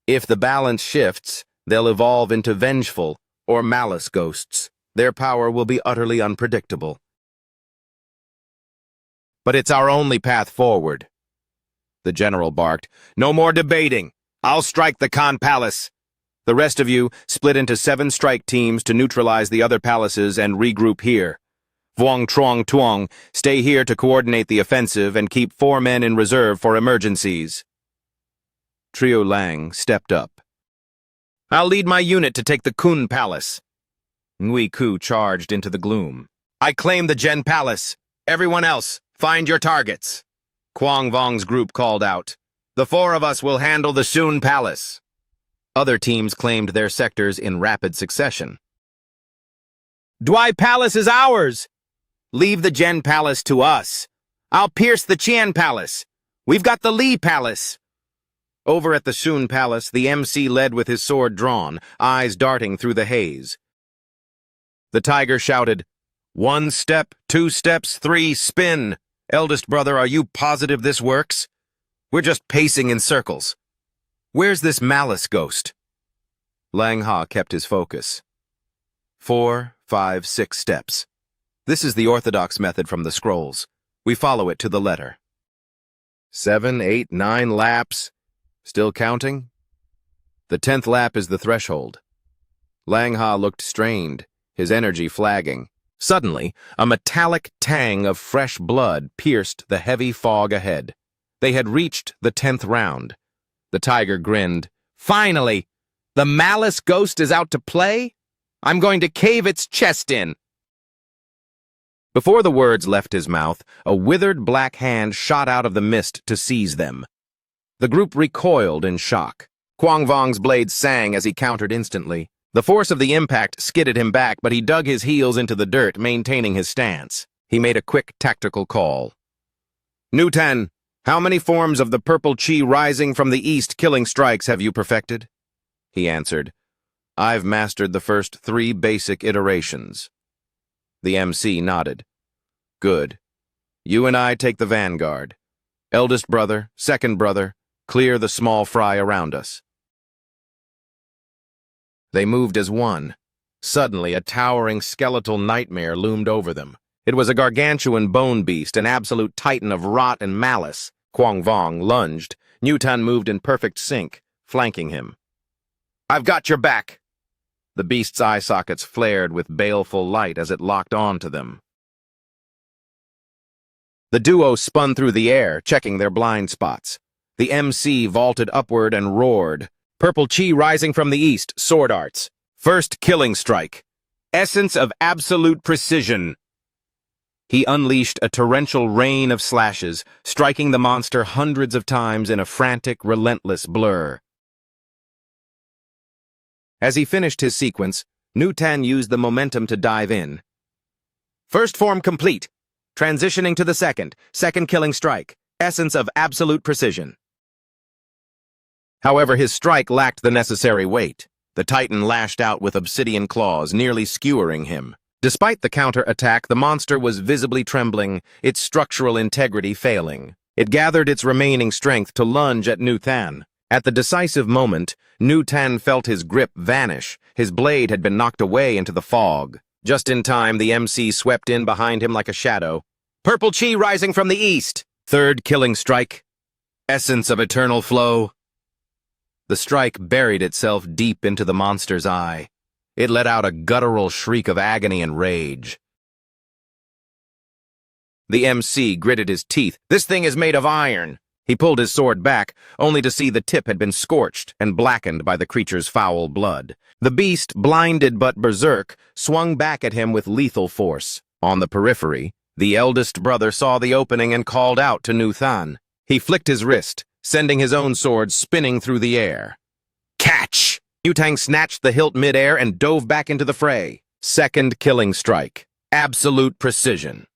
[SPEAKER 1] If the balance shifts, they'll evolve into vengeful or malice ghosts. Their power will be utterly unpredictable. But it's our only path forward. The general barked, No more debating. I'll strike the Khan Palace. The rest of you split into 7 strike teams to neutralize the other palaces and regroup here. Vuong Trong Tuong, stay here to coordinate the offensive and keep 4 men in reserve for emergencies. Trio Lang stepped up. I'll lead my unit to take the Kun Palace. Ngui Ku charged into the gloom. I claim the Gen Palace. Everyone else, find your targets. Quang Vong's group called out. The 4 of us will handle the Sun Palace. Other teams claimed their sectors in rapid succession. Dwai Palace is ours! Leave the Gen Palace to us. I'll pierce the Qian Palace. We've got the Li Palace. Over at the Sun Palace, the MC led with his sword drawn, eyes darting through the haze. The tiger shouted, 1 step, 2 steps, 3, spin. Eldest brother, are you positive this works? We're just pacing in circles. Where's this malice ghost? Lang Ha kept his focus. 4, 5, 6 steps. This is the orthodox method from the scrolls. We follow it to the letter. 7, 8, 9 laps. Still counting? The 10th lap is the threshold. Lang Ha looked strained, his energy flagging. Suddenly, a metallic tang of fresh blood pierced the heavy fog ahead. They had reached the 10th round. The tiger grinned. Finally! The malice ghost is out to play? I'm going to cave its chest in. Before the words left his mouth, a withered black hand shot out of the mist to seize them. The group recoiled in shock. Quang Vong's blade sang as he countered instantly. The force of the impact skidded him back, but he dug his heels into the dirt, maintaining his stance. He made a quick tactical call. Nu Than, how many forms of the purple chi rising from the east killing strikes have you perfected? He answered, I've mastered the first 3 basic iterations. The MC nodded. Good. You and I take the vanguard. Eldest brother, second brother, clear the small fry around us. They moved as one. Suddenly, a towering skeletal nightmare loomed over them. It was a gargantuan bone beast, an absolute titan of rot and malice. Quang Vong lunged. Newton moved in perfect sync, flanking him. "I've got your back!" The beast's eye sockets flared with baleful light as it locked onto them. The duo spun through the air, checking their blind spots. The MC vaulted upward and roared. Purple chi rising from the east, sword arts. First killing strike. Essence of absolute precision. He unleashed a torrential rain of slashes, striking the monster hundreds of times in a frantic, relentless blur. As he finished his sequence, Newton used the momentum to dive in. First form complete. Transitioning to the second killing strike. Essence of absolute precision. However, his strike lacked the necessary weight. The Titan lashed out with obsidian claws, nearly skewering him. Despite the counter-attack, the monster was visibly trembling, its structural integrity failing. It gathered its remaining strength to lunge at Newton. At the decisive moment, Newton felt his grip vanish. His blade had been knocked away into the fog. Just in time, the MC swept in behind him like a shadow. Purple chi rising from the east. Third killing strike. Essence of eternal flow. The strike buried itself deep into the monster's eye. It let out a guttural shriek of agony and rage. The MC gritted his teeth. This thing is made of iron. He pulled his sword back, only to see the tip had been scorched and blackened by the creature's foul blood. The beast, blinded but berserk, swung back at him with lethal force. On the periphery, the eldest brother saw the opening and called out to Newton. He flicked his wrist, sending his own sword spinning through the air. Catch! Newton snatched the hilt midair and dove back into the fray. Second killing strike. Absolute precision.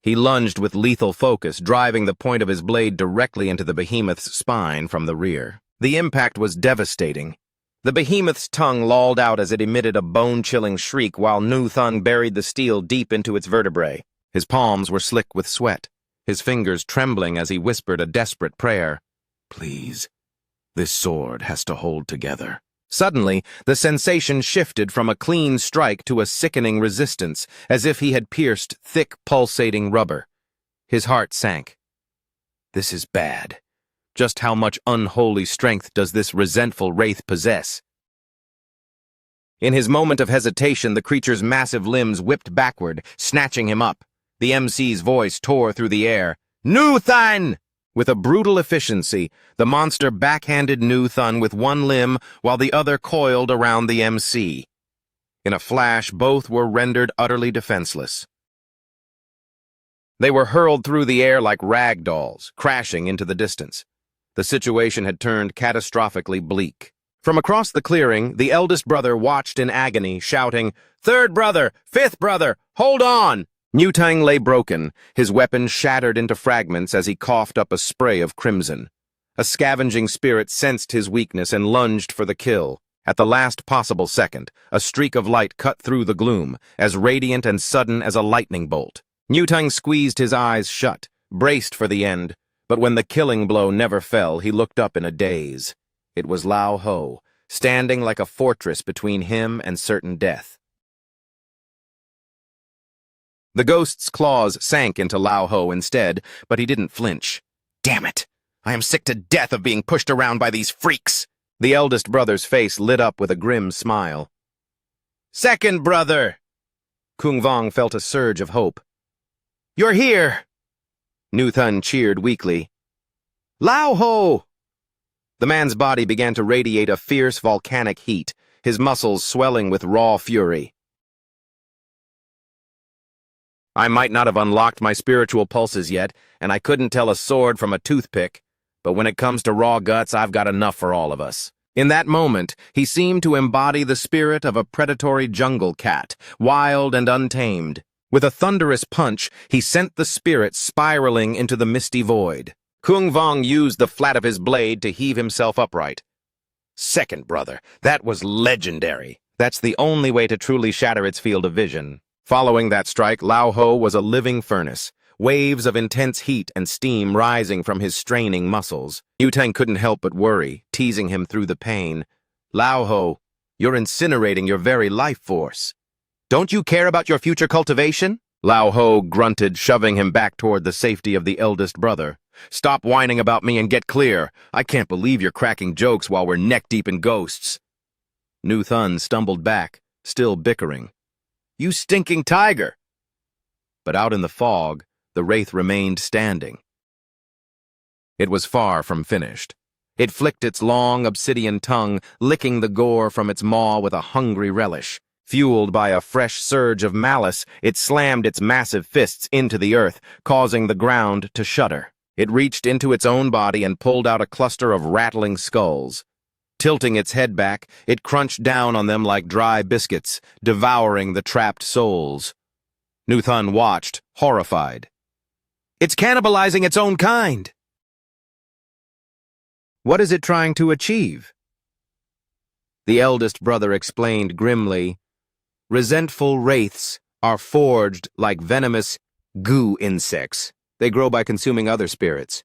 [SPEAKER 1] He lunged with lethal focus, driving the point of his blade directly into the behemoth's spine from the rear. The impact was devastating. The behemoth's tongue lolled out as it emitted a bone-chilling shriek while Newton buried the steel deep into its vertebrae. His palms were slick with sweat, his fingers trembling as he whispered a desperate prayer. Please, this sword has to hold together. Suddenly, the sensation shifted from a clean strike to a sickening resistance, as if he had pierced thick, pulsating rubber. His heart sank. This is bad. Just how much unholy strength does this resentful wraith possess? In his moment of hesitation, the creature's massive limbs whipped backward, snatching him up. The MC's voice tore through the air. Newton! With a brutal efficiency, the monster backhanded Newton with one limb while the other coiled around the MC. In a flash, both were rendered utterly defenseless. They were hurled through the air like rag dolls, crashing into the distance. The situation had turned catastrophically bleak. From across the clearing, the eldest brother watched in agony, shouting, "Third brother! Fifth brother! Hold on!" Newton lay broken, his weapon shattered into fragments as he coughed up a spray of crimson. A scavenging spirit sensed his weakness and lunged for the kill. At the last possible second, a streak of light cut through the gloom, as radiant and sudden as a lightning bolt. Newton squeezed his eyes shut, braced for the end, but when the killing blow never fell, he looked up in a daze. It was Lao Ho, standing like a fortress between him and certain death. The ghost's claws sank into Lao Ho instead, but he didn't flinch. Damn it! I am sick to death of being pushed around by these freaks! The eldest brother's face lit up with a grim smile. Second brother! Kung Vong felt a surge of hope. You're here! Newton cheered weakly. Lao Ho! The man's body began to radiate a fierce volcanic heat, his muscles swelling with raw fury. I might not have unlocked my spiritual pulses yet, and I couldn't tell a sword from a toothpick, but when it comes to raw guts, I've got enough for all of us. In that moment, he seemed to embody the spirit of a predatory jungle cat, wild and untamed. With a thunderous punch, he sent the spirit spiraling into the misty void. Kung Vong used the flat of his blade to heave himself upright. Second brother, that was legendary. That's the only way to truly shatter its field of vision. Following that strike, Lao Ho was a living furnace, waves of intense heat and steam rising from his straining muscles. Newton couldn't help but worry, teasing him through the pain. Lao Ho, you're incinerating your very life force. Don't you care about your future cultivation? Lao Ho grunted, shoving him back toward the safety of the eldest brother. Stop whining about me and get clear. I can't believe you're cracking jokes while we're neck-deep in ghosts. Nu Thun stumbled back, still bickering. You stinking tiger! But out in the fog, the wraith remained standing. It was far from finished. It flicked its long, obsidian tongue, licking the gore from its maw with a hungry relish. Fueled by a fresh surge of malice, it slammed its massive fists into the earth, causing the ground to shudder. It reached into its own body and pulled out a cluster of rattling skulls. Tilting its head back, it crunched down on them like dry biscuits, devouring the trapped souls. Nu Thun watched, horrified. It's cannibalizing its own kind! What is it trying to achieve? The eldest brother explained grimly, resentful wraiths are forged like venomous goo insects. They grow by consuming other spirits.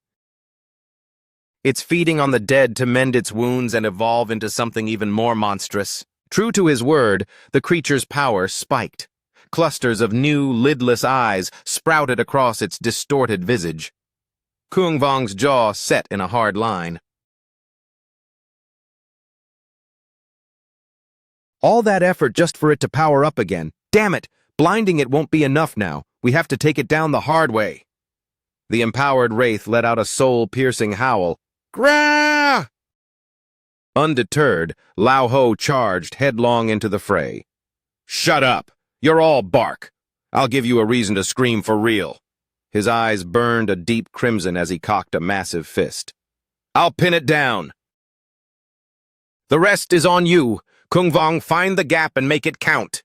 [SPEAKER 1] It's feeding on the dead to mend its wounds and evolve into something even more monstrous. True to his word, the creature's power spiked. Clusters of new, lidless eyes sprouted across its distorted visage. Kung Vong's jaw set in a hard line. All that effort just for it to power up again. Damn it! Blinding it won't be enough now. We have to take it down the hard way. The empowered wraith let out a soul-piercing howl. Grah! Undeterred, Lao Ho charged headlong into the fray. Shut up! You're all bark. I'll give you a reason to scream for real. His eyes burned a deep crimson as he cocked a massive fist. I'll pin it down. The rest is on you. Kung Vong, find the gap and make it count.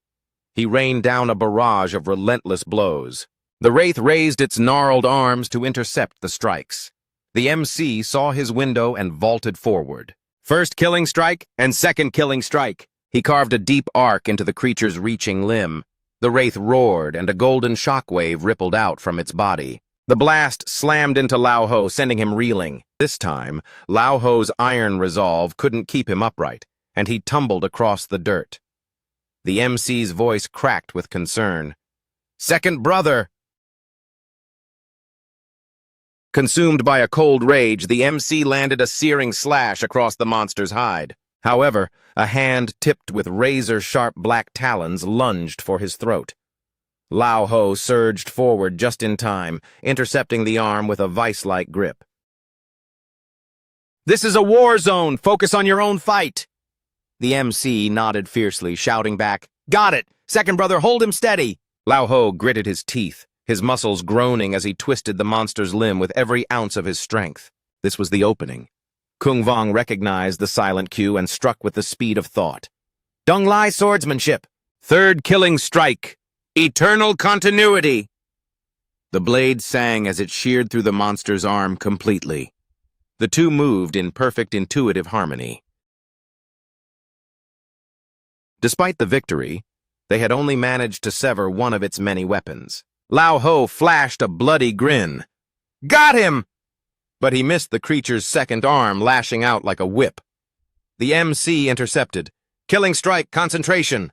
[SPEAKER 1] He rained down a barrage of relentless blows. The wraith raised its gnarled arms to intercept the strikes. The MC saw his window and vaulted forward. First killing strike and second killing strike. He carved a deep arc into the creature's reaching limb. The wraith roared, and a golden shockwave rippled out from its body. The blast slammed into Lao Ho, sending him reeling. This time, Lao Ho's iron resolve couldn't keep him upright, and he tumbled across the dirt. The MC's voice cracked with concern. Second brother! Consumed by a cold rage, the MC landed a searing slash across the monster's hide. However, a hand tipped with razor-sharp black talons lunged for his throat. Lao Ho surged forward just in time, intercepting the arm with a vice-like grip. This is a war zone! Focus on your own fight! The MC nodded fiercely, shouting back, Got it! Second brother, hold him steady! Lao Ho gritted his teeth, his muscles groaning as he twisted the monster's limb with every ounce of his strength. This was the opening. Kung Vong recognized the silent cue and struck with the speed of thought. Dung Lai swordsmanship. Third killing strike. Eternal continuity. The blade sang as it sheared through the monster's arm completely. The two moved in perfect intuitive harmony. Despite the victory, they had only managed to sever one of its many weapons. Lao Ho flashed a bloody grin. Got him! But he missed the creature's second arm, lashing out like a whip. The MC intercepted. Killing strike, concentration.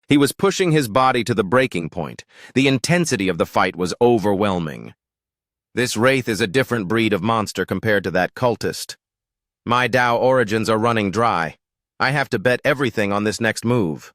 [SPEAKER 1] He was pushing his body to the breaking point. The intensity of the fight was overwhelming. This wraith is a different breed of monster compared to that cultist. My Dao origins are running dry. I have to bet everything on this next move.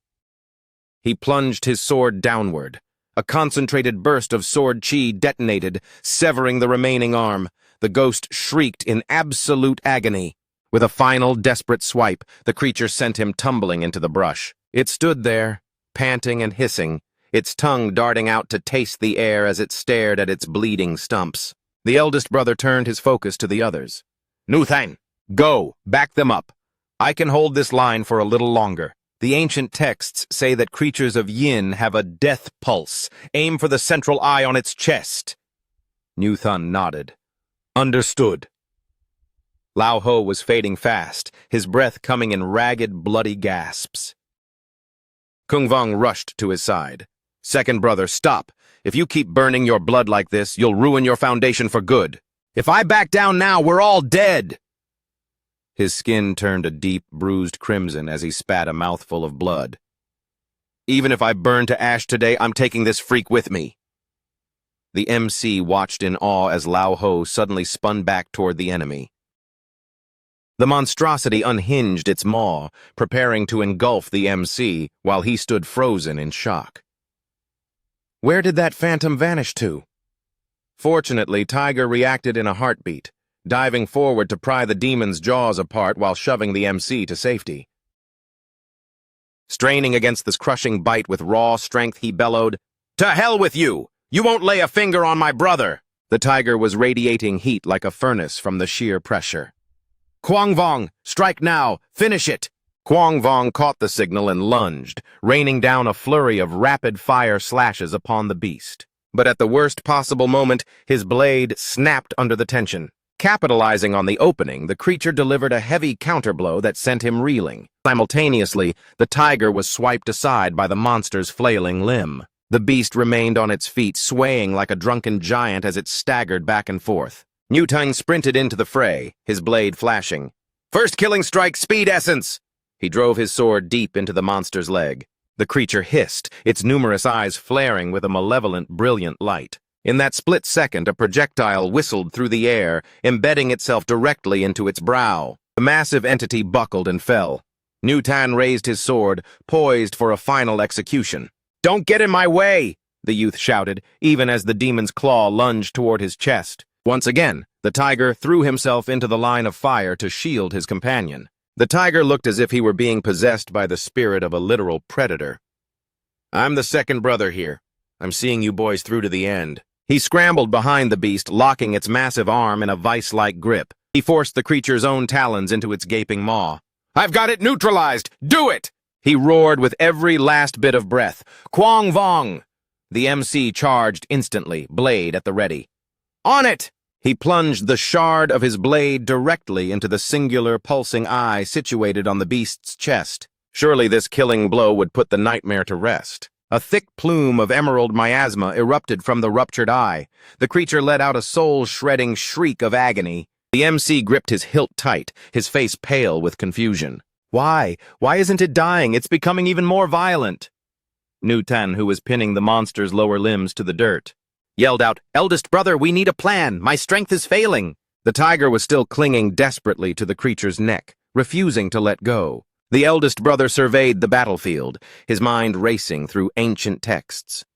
[SPEAKER 1] He plunged his sword downward. A concentrated burst of sword chi detonated, severing the remaining arm. The ghost shrieked in absolute agony. With a final, desperate swipe, the creature sent him tumbling into the brush. It stood there, panting and hissing, its tongue darting out to taste the air as it stared at its bleeding stumps. The eldest brother turned his focus to the others. Nu Thun, go, back them up. I can hold this line for a little longer. The ancient texts say that creatures of yin have a death pulse. Aim for the central eye on its chest. Nu Thun nodded. Understood. Lao Ho was fading fast, his breath coming in ragged, bloody gasps. Kung Vong rushed to his side. Second brother, stop. If you keep burning your blood like this, you'll ruin your foundation for good. If I back down now, we're all dead. His skin turned a deep, bruised crimson as he spat a mouthful of blood. Even if I burn to ash today, I'm taking this freak with me. The MC watched in awe as Lao Ho suddenly spun back toward the enemy. The monstrosity unhinged its maw, preparing to engulf the MC, while he stood frozen in shock. Where did that phantom vanish to? Fortunately, Tiger reacted in a heartbeat, diving forward to pry the demon's jaws apart while shoving the MC to safety. Straining against this crushing bite with raw strength, he bellowed, "To hell with you! You won't lay a finger on my brother!" The tiger was radiating heat like a furnace from the sheer pressure. "Quang Vong, strike now! Finish it!" Quang Vong caught the signal and lunged, raining down a flurry of rapid-fire slashes upon the beast. But at the worst possible moment, his blade snapped under the tension. Capitalizing on the opening, the creature delivered a heavy counterblow that sent him reeling. Simultaneously, the tiger was swiped aside by the monster's flailing limb. The beast remained on its feet, swaying like a drunken giant as it staggered back and forth. Newton sprinted into the fray, his blade flashing. "First killing strike, speed essence!" He drove his sword deep into the monster's leg. The creature hissed, its numerous eyes flaring with a malevolent, brilliant light. In that split second, a projectile whistled through the air, embedding itself directly into its brow. The massive entity buckled and fell. Newton raised his sword, poised for a final execution. "Don't get in my way!" the youth shouted, even as the demon's claw lunged toward his chest. Once again, the tiger threw himself into the line of fire to shield his companion. The tiger looked as if he were being possessed by the spirit of a literal predator. "I'm the second brother here. I'm seeing you boys through to the end." He scrambled behind the beast, locking its massive arm in a vice-like grip. He forced the creature's own talons into its gaping maw. "I've got it neutralized! Do it!" He roared with every last bit of breath. "Quang Vong!" The MC charged instantly, blade at the ready. "On it!" He plunged the shard of his blade directly into the singular pulsing eye situated on the beast's chest. Surely this killing blow would put the nightmare to rest. A thick plume of emerald miasma erupted from the ruptured eye. The creature let out a soul-shredding shriek of agony. The MC gripped his hilt tight, his face pale with confusion. Why? Why isn't it dying? It's becoming even more violent." Newton, who was pinning the monster's lower limbs to the dirt, yelled out, "Eldest brother, we need a plan. My strength is failing." The tiger was still clinging desperately to the creature's neck, refusing to let go. The eldest brother surveyed the battlefield, his mind racing through ancient texts.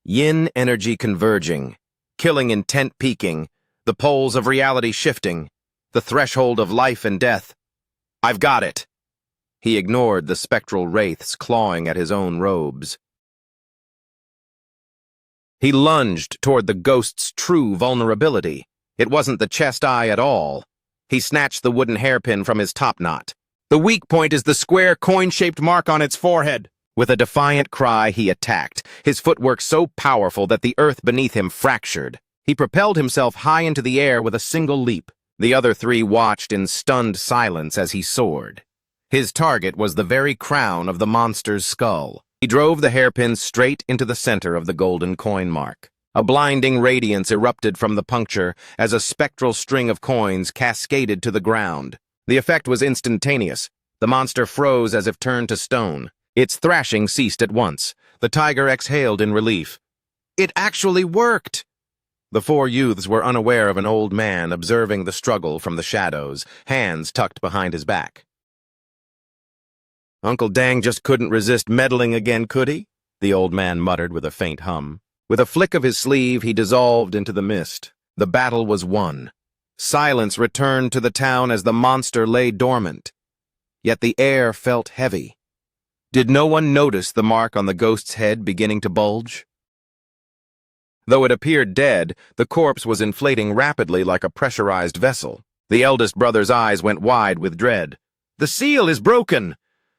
[SPEAKER 1] Yin energy converging, killing intent peaking, the poles of reality shifting, the threshold of life and death. "I've got it." He ignored the spectral wraiths clawing at his own robes. He lunged toward the ghost's true vulnerability. It wasn't the chest eye at all. He snatched the wooden hairpin from his top knot. "The weak point is the square coin-shaped mark on its forehead." With a defiant cry, he attacked, his footwork so powerful that the earth beneath him fractured. He propelled himself high into the air with a single leap. The other three watched in stunned silence as he soared. His target was the very crown of the monster's skull. He drove the hairpin straight into the center of the golden coin mark. A blinding radiance erupted from the puncture as a spectral string of coins cascaded to the ground. The effect was instantaneous. The monster froze as if turned to stone. Its thrashing ceased at once. The tiger exhaled in relief. It actually worked! The four youths were unaware of an old man observing the struggle from the shadows, hands tucked behind his back. "Uncle Dang just couldn't resist meddling again, could he?" the old man muttered with a faint hum. With a flick of his sleeve, he dissolved into the mist. The battle was won. Silence returned to the town as the monster lay dormant. Yet the air felt heavy. Did no one notice the mark on the ghost's head beginning to bulge? Though it appeared dead, the corpse was inflating rapidly like a pressurized vessel. The eldest brother's eyes went wide with dread. "The seal is broken!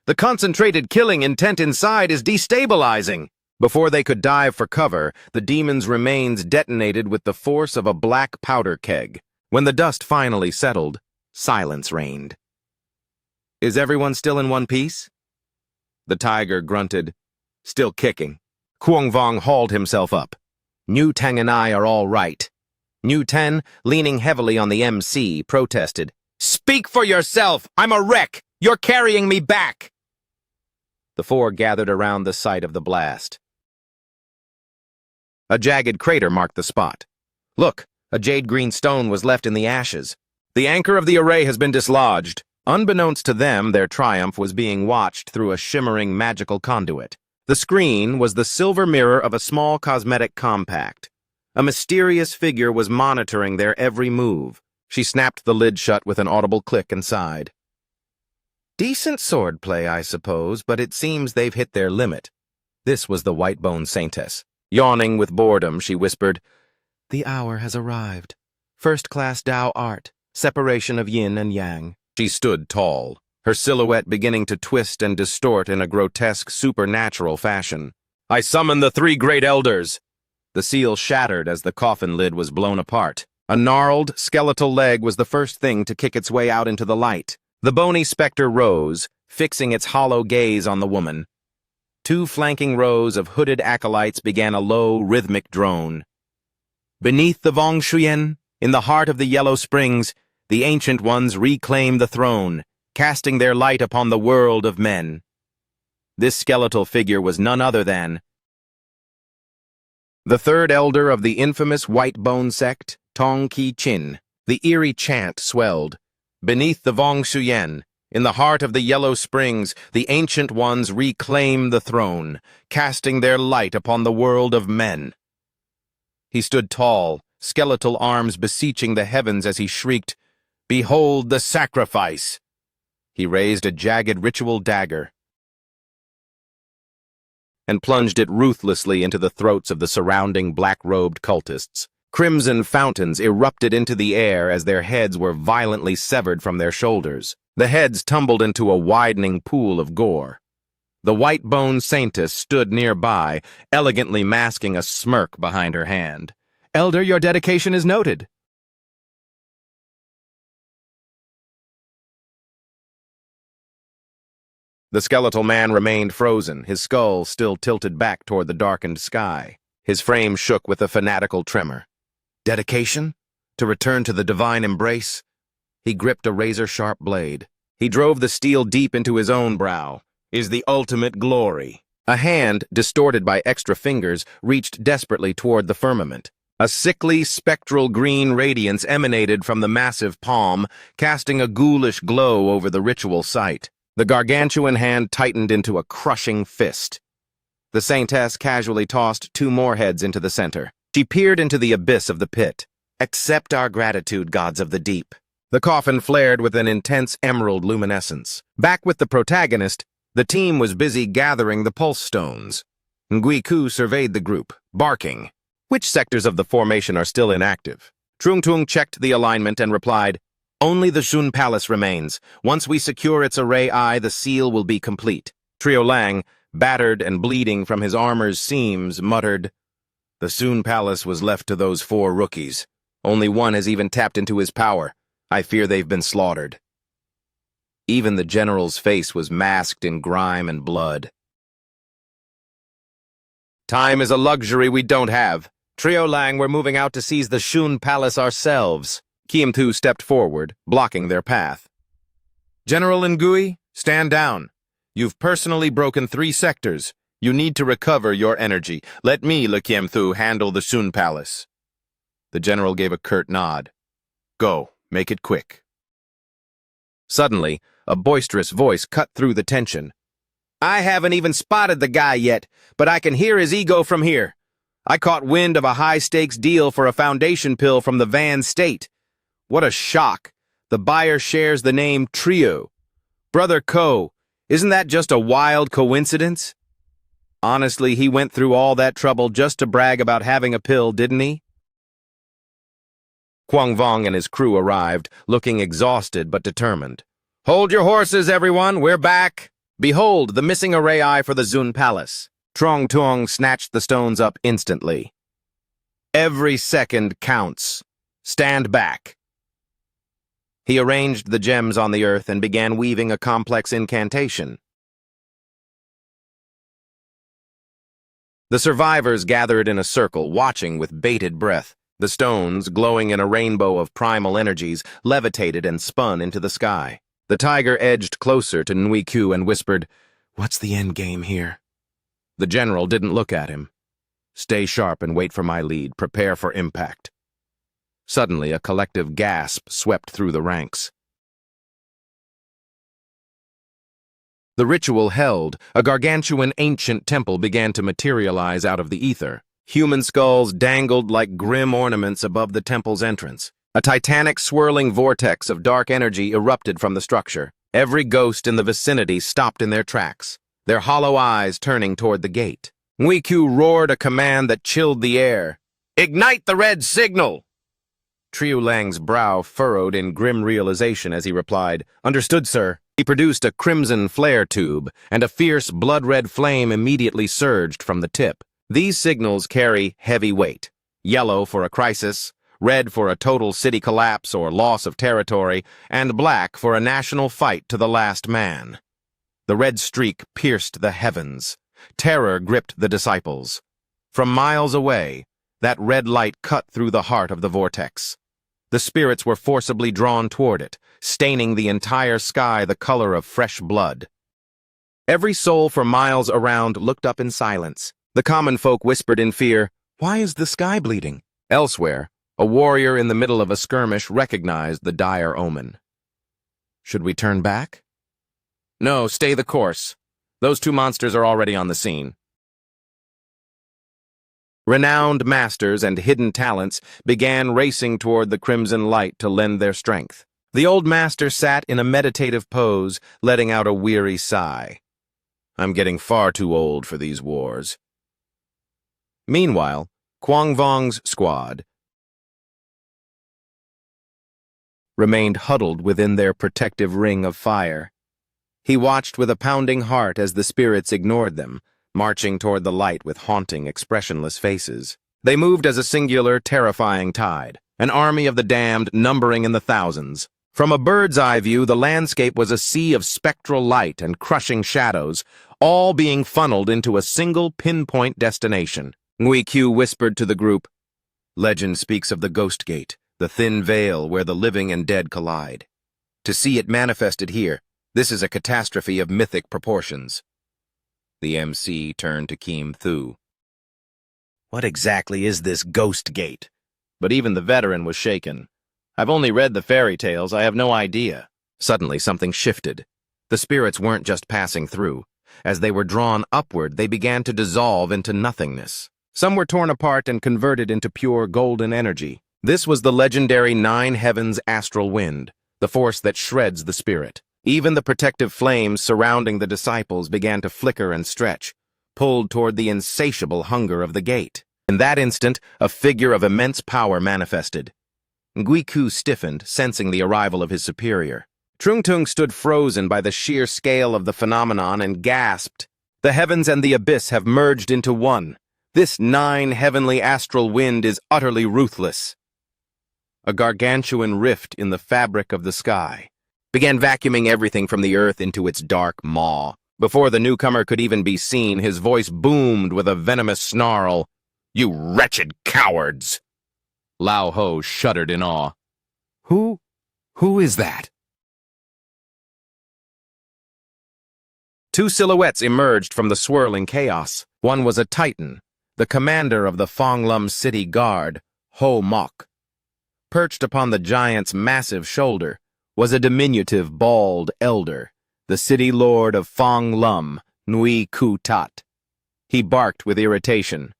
[SPEAKER 1] The concentrated killing intent inside is destabilizing!" Before they could dive for cover, the demon's remains detonated with the force of a black powder keg. When the dust finally settled, silence reigned. "Is everyone still in one piece?" The tiger grunted, "Still kicking." Quang Vong hauled himself up. "New Tang and I are all right." New Ten, leaning heavily on the MC, protested, "Speak for yourself! I'm a wreck! You're carrying me back!" The four gathered around the site of the blast. A jagged crater marked the spot. Look, a jade green stone was left in the ashes. The anchor of the array has been dislodged. Unbeknownst to them, their triumph was being watched through a shimmering magical conduit. The screen was the silver mirror of a small cosmetic compact. A mysterious figure was monitoring their every move. She snapped the lid shut with an audible click and sighed. Decent swordplay, I suppose, but it seems they've hit their limit. This was the white-boned saintess. Yawning with boredom, she whispered, "The hour has arrived. First-class Tao art, separation of yin and yang." She stood tall, her silhouette beginning to twist and distort in a grotesque, supernatural fashion. "I summon the three great elders!" The seal shattered as the coffin lid was blown apart. A gnarled, skeletal leg was the first thing to kick its way out into the light. The bony specter rose, fixing its hollow gaze on the woman. Two flanking rows of hooded acolytes began a low, rhythmic drone. Beneath the Vongshuyen, in the heart of the Yellow Springs, the Ancient Ones reclaim the throne, casting their light upon the world of men. This skeletal figure was none other than the third elder of the infamous White Bone sect, Tong Ki Chin. The eerie chant swelled. Beneath the Vongshuyen, in the heart of the Yellow Springs, the Ancient Ones reclaim the throne, casting their light upon the world of men. He stood tall, skeletal arms beseeching the heavens as he shrieked, "Behold the sacrifice!" He raised a jagged ritual dagger and plunged it ruthlessly into the throats of the surrounding black-robed cultists. Crimson fountains erupted into the air as their heads were violently severed from their shoulders. The heads tumbled into a widening pool of gore. The white-boned saintess stood nearby, elegantly masking a smirk behind her hand. "Elder, your dedication is noted." The skeletal man remained frozen, his skull still tilted back toward the darkened sky. His frame shook with a fanatical tremor. Dedication? To return to the divine embrace? He gripped a razor-sharp blade. He drove the steel deep into his own brow. Is the ultimate glory. A hand, distorted by extra fingers, reached desperately toward the firmament. A sickly, spectral green radiance emanated from the massive palm, casting a ghoulish glow over the ritual site. The gargantuan hand tightened into a crushing fist. The saintess casually tossed two more heads into the center. She peered into the abyss of the pit. "Accept our gratitude, gods of the deep." The coffin flared with an intense emerald luminescence. Back with the protagonist, the team was busy gathering the pulse stones. Ngui Ku surveyed the group, barking. "Which sectors of the formation are still inactive?" Trung Tung checked the alignment and replied, "Only the Shun Palace remains. Once we secure its array eye, the seal will be complete." Trio Lang, battered and bleeding from his armor's seams, muttered, "The Shun Palace was left to those four rookies. Only one has even tapped into his power. I fear they've been slaughtered." Even the general's face was masked in grime and blood. "Time is a luxury we don't have. Trio Lang, we're moving out to seize the Shun Palace ourselves." Kim Tu stepped forward, blocking their path. "General Ngui, stand down. You've personally broken 3 sectors. You need to recover your energy. Let me, Le Kim Tu, handle the Shun Palace." The general gave a curt nod. "Go, make it quick." Suddenly, a boisterous voice cut through the tension. "I haven't even spotted the guy yet, but I can hear his ego from here. I caught wind of a high-stakes deal for a foundation pill from the Van State. What a shock. The buyer shares the name Trio. Brother Ko, isn't that just a wild coincidence?" Honestly, he went through all that trouble just to brag about having a pill, didn't he? Quang Vong and his crew arrived, looking exhausted but determined. "Hold your horses, everyone, we're back. Behold the missing array eye for the Zun Palace." Trong Tuong snatched the stones up instantly. "Every second counts. Stand back." He arranged the gems on the earth and began weaving a complex incantation. The survivors gathered in a circle, watching with bated breath. The stones, glowing in a rainbow of primal energies, levitated and spun into the sky. The tiger edged closer to Ngui Ku and whispered, "What's the end game here?" The general didn't look at him. Stay sharp and wait for my lead. Prepare for impact. Suddenly, a collective gasp swept through the ranks. The ritual held. A gargantuan ancient temple began to materialize out of the ether. Human skulls dangled like grim ornaments above the temple's entrance. A titanic swirling vortex of dark energy erupted from the structure. Every ghost in the vicinity stopped in their tracks, their hollow eyes turning toward the gate. Nguiku roared a command that chilled the air. "Ignite the red signal!" Triu Lang's brow furrowed in grim realization as he replied, "Understood, sir." He produced a crimson flare tube, and a fierce blood-red flame immediately surged from the tip. These signals carry heavy weight. Yellow for a crisis, red for a total city collapse or loss of territory, and black for a national fight to the last man. The red streak pierced the heavens. Terror gripped the disciples. From miles away, that red light cut through the heart of the vortex. The spirits were forcibly drawn toward it, staining the entire sky the color of fresh blood. Every soul for miles around looked up in silence. The common folk whispered in fear, "Why is the sky bleeding?" Elsewhere, a warrior in the middle of a skirmish recognized the dire omen. "Should we turn back?" "No, stay the course. Those two monsters are already on the scene." Renowned masters and hidden talents began racing toward the crimson light to lend their strength. The old master sat in a meditative pose, letting out a weary sigh. "I'm getting far too old for these wars." Meanwhile, Quang Vong's squad remained huddled within their protective ring of fire. He watched with a pounding heart as the spirits ignored them, marching toward the light with haunting, expressionless faces. They moved as a singular, terrifying tide, an army of the damned numbering in the thousands. From a bird's-eye view, the landscape was a sea of spectral light and crushing shadows, all being funneled into a single pinpoint destination. Nguiku whispered to the group, "Legend speaks of the Ghost Gate, the thin veil where the living and dead collide. To see it manifested here, this is a catastrophe of mythic proportions." The MC turned to Kim Thu. "What exactly is this Ghost Gate?" But even the veteran was shaken. "I've only read the fairy tales, I have no idea." Suddenly something shifted. The spirits weren't just passing through. As they were drawn upward, they began to dissolve into nothingness. Some were torn apart and converted into pure golden energy. This was the legendary Nine Heavens astral wind, the force that shreds the spirit. Even the protective flames surrounding the disciples began to flicker and stretch, pulled toward the insatiable hunger of the gate. In that instant, a figure of immense power manifested. Nguiku stiffened, sensing the arrival of his superior. Trungtung stood frozen by the sheer scale of the phenomenon and gasped, "The heavens and the abyss have merged into one. This nine heavenly astral wind is utterly ruthless." A gargantuan rift in the fabric of the sky began vacuuming everything from the earth into its dark maw. Before the newcomer could even be seen, his voice boomed with a venomous snarl. "You wretched cowards!" Lao Ho shuddered in awe. Who is that?" Two silhouettes emerged from the swirling chaos. One was a titan, the commander of the Fonglum City Guard, Ho Mok. Perched upon the giant's massive shoulder was a diminutive, bald elder, the city lord of Fonglum, Nui Ku Tat. He barked with irritation.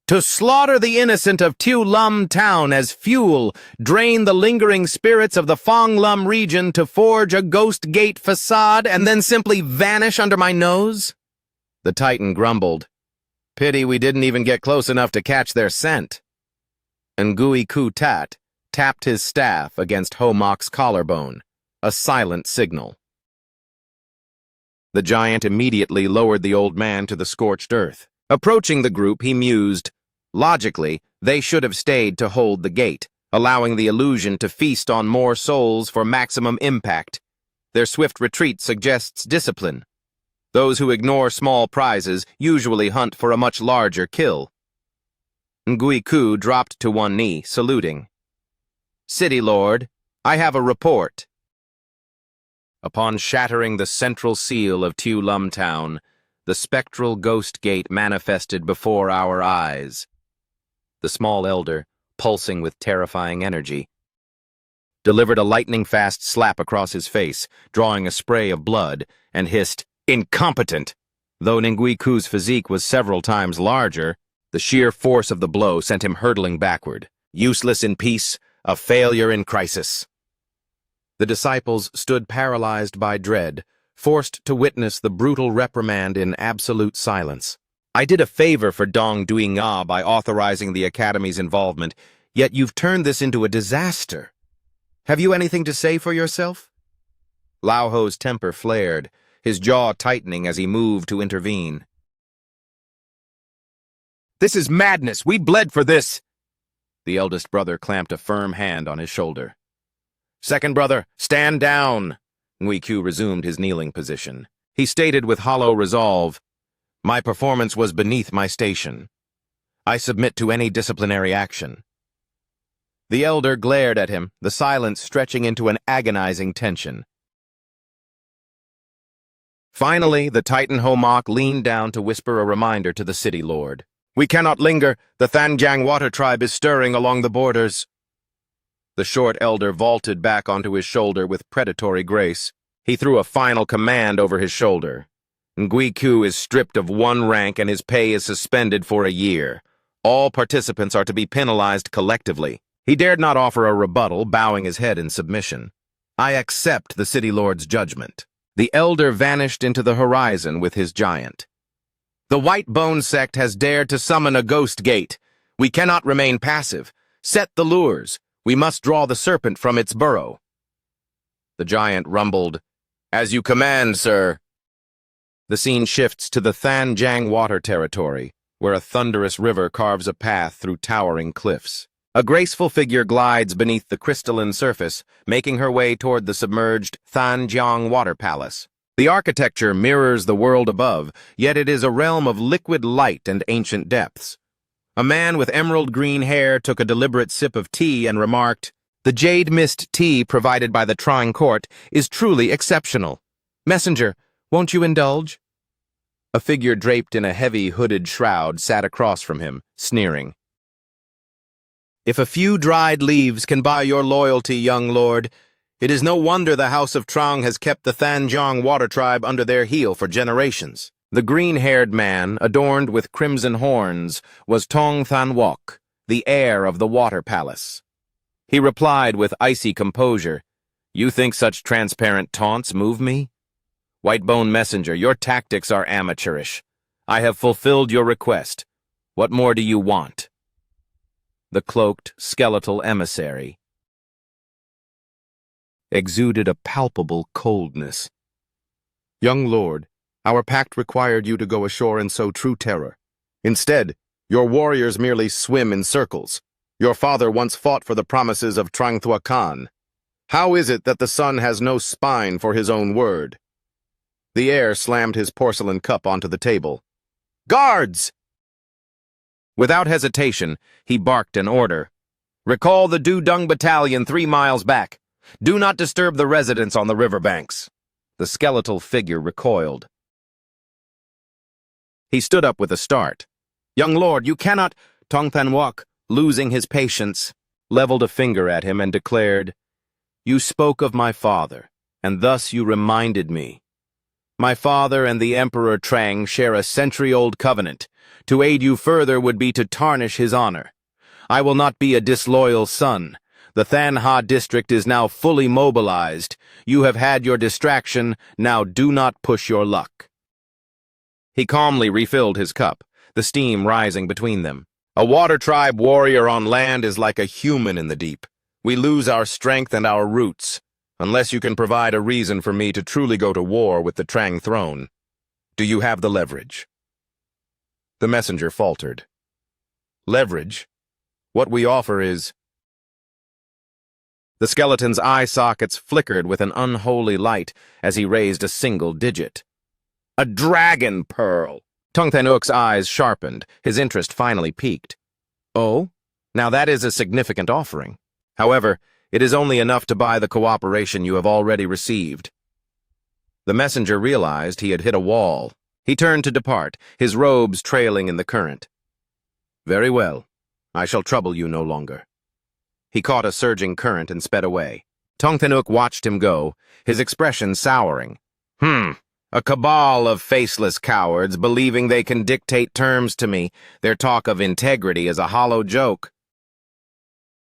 [SPEAKER 1] "To slaughter the innocent of Tu Lum town as fuel, drain the lingering spirits of the Fonglum region to forge a ghost gate facade, and then simply vanish under my nose?" The Titan grumbled. "Pity we didn't even get close enough to catch their scent." Ngui Ku Tat tapped his staff against Homok's collarbone, a silent signal. The giant immediately lowered the old man to the scorched earth. Approaching the group, he mused, "Logically, they should have stayed to hold the gate, allowing the illusion to feast on more souls for maximum impact. Their swift retreat suggests discipline. Those who ignore small prizes usually hunt for a much larger kill." Ngui Ku dropped to one knee, saluting. "City Lord, I have a report." Upon shattering the central seal of Tu Lum Town, The spectral ghost gate manifested before our eyes. The small elder, pulsing with terrifying energy, delivered a lightning-fast slap across his face, drawing a spray of blood, and hissed, "Incompetent!" Though Nguiku's physique was several times larger, the sheer force of the blow sent him hurtling backward. Useless in peace, a failure in crisis. The disciples stood paralyzed by dread, forced to witness the brutal reprimand in absolute silence. I did a favor for Dong Duinga by authorizing the Academy's involvement, yet you've turned this into a disaster. Have you anything to say for yourself? Lao Ho's temper flared, his jaw tightening as he moved to intervene. This is madness! We bled for this! The eldest brother clamped a firm hand on his shoulder. Second brother, stand down! Nguiku resumed his kneeling position. He stated with hollow resolve, My performance was beneath my station. I submit to any disciplinary action. The elder glared at him, the silence stretching into an agonizing tension. Finally, the Titan Homok leaned down to whisper a reminder to the city lord. We cannot linger. The Thanjiang water tribe is stirring along the borders. The short elder vaulted back onto his shoulder with predatory grace. He threw a final command over his shoulder. Nguiku is stripped of one rank and his pay is suspended for a year. All participants are to be penalized collectively. He dared not offer a rebuttal, bowing his head in submission. I accept the city lord's judgment. The elder vanished into the horizon with his giant. The White Bone sect has dared to summon a ghost gate. We cannot remain passive. Set the lures. We must draw the serpent from its burrow. The giant rumbled, As you command, sir. The scene shifts to the Thanjiang water territory, where a thunderous river carves a path through towering cliffs. A graceful figure glides beneath the crystalline surface, making her way toward the submerged Thanjiang water palace. The architecture mirrors the world above, yet it is a realm of liquid light and ancient depths. A man with emerald green hair took a deliberate sip of tea and remarked, The jade mist tea provided by the Trine Court is truly exceptional. Messenger, won't you indulge? A figure draped in a heavy hooded shroud sat across from him, sneering. If a few dried leaves can buy your loyalty, young lord, it is no wonder the House of Trang has kept the Thanjiang water tribe under their heel for generations. The green-haired man, adorned with crimson horns, was Tong Thanwok, the heir of the water palace. He replied with icy composure, You think such transparent taunts move me? Whitebone messenger, your tactics are amateurish. I have fulfilled your request. What more do you want? The cloaked, skeletal emissary exuded a palpable coldness. Young lord, our pact required you to go ashore and sow true terror. Instead, your warriors merely swim in circles. Your father once fought for the promises of Trangthua Khan. How is it that the son has no spine for his own word? The heir slammed his porcelain cup onto the table. Guards! Without hesitation, he barked an order. Recall the Du-Dung Battalion 3 miles back. Do not disturb the residents on the riverbanks. The skeletal figure recoiled. He stood up with a start. Young lord, you cannot... Tong Thanwok, losing his patience, leveled a finger at him and declared, You spoke of my father, and thus you reminded me. My father and the Emperor Trang share a century-old covenant. To aid you further would be to tarnish his honor. I will not be a disloyal son. The Thanha district is now fully mobilized. You have had your distraction, now do not push your luck. He calmly refilled his cup, the steam rising between them. A water tribe warrior on land is like a human in the deep. We lose our strength and our roots, unless you can provide a reason for me to truly go to war with the Trang throne. Do you have the leverage? The messenger faltered. Leverage? What we offer is... The skeleton's eye sockets flickered with an unholy light as he raised a single digit. A dragon pearl! Tong Thanwok's eyes sharpened, his interest finally peaked. Oh? Now that is a significant offering. However, it is only enough to buy the cooperation you have already received. The messenger realized he had hit a wall. He turned to depart, his robes trailing in the current. "Very well. I shall trouble you no longer." He caught a surging current and sped away. Tongthanuk watched him go, his expression souring. A cabal of faceless cowards believing they can dictate terms to me. Their talk of integrity is a hollow joke.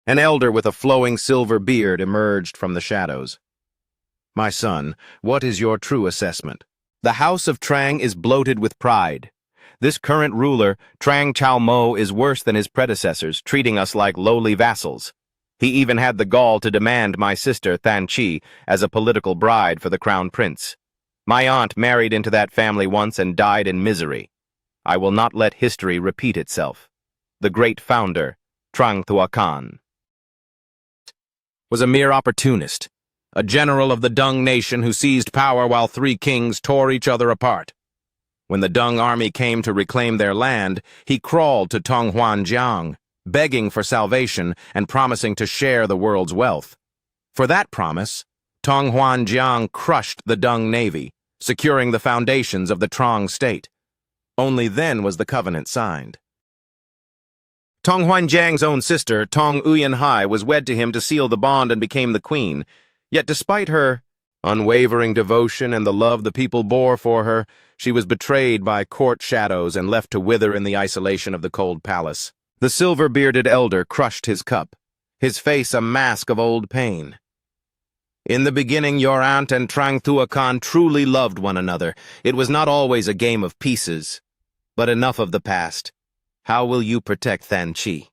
[SPEAKER 1] An elder with a flowing silver beard emerged from the shadows. "My son, what is your true assessment? The House of Trang is bloated with pride. This current ruler, Trang Chao Mo, is worse than his predecessors, treating us like lowly vassals. He even had the gall to demand my sister, Than Chi, as a political bride for the crown prince. My aunt married into that family once and died in misery. I will not let history repeat itself. The great founder, Trang Thua Khan, was a mere opportunist, a general of the Dung nation who seized power while three kings tore each other apart. When the Dung army came to reclaim their land, he crawled to Tong Huanjiang, begging for salvation and promising to share the world's wealth. For that promise, Tong Huanjiang crushed the Dung navy, securing the foundations of the Trong state. Only then was the covenant signed. Tong Huanjiang's own sister, Tong Uyanhai, was wed to him to seal the bond and became the queen. Yet despite her unwavering devotion and the love the people bore for her, she was betrayed by court shadows and left to wither in the isolation of the cold palace. The silver-bearded elder crushed his cup, his face a mask of old pain. "In the beginning, your aunt and Trang Thua Khan truly loved one another. It was not always a game of pieces. But enough of the past. How will you protect Than Chi?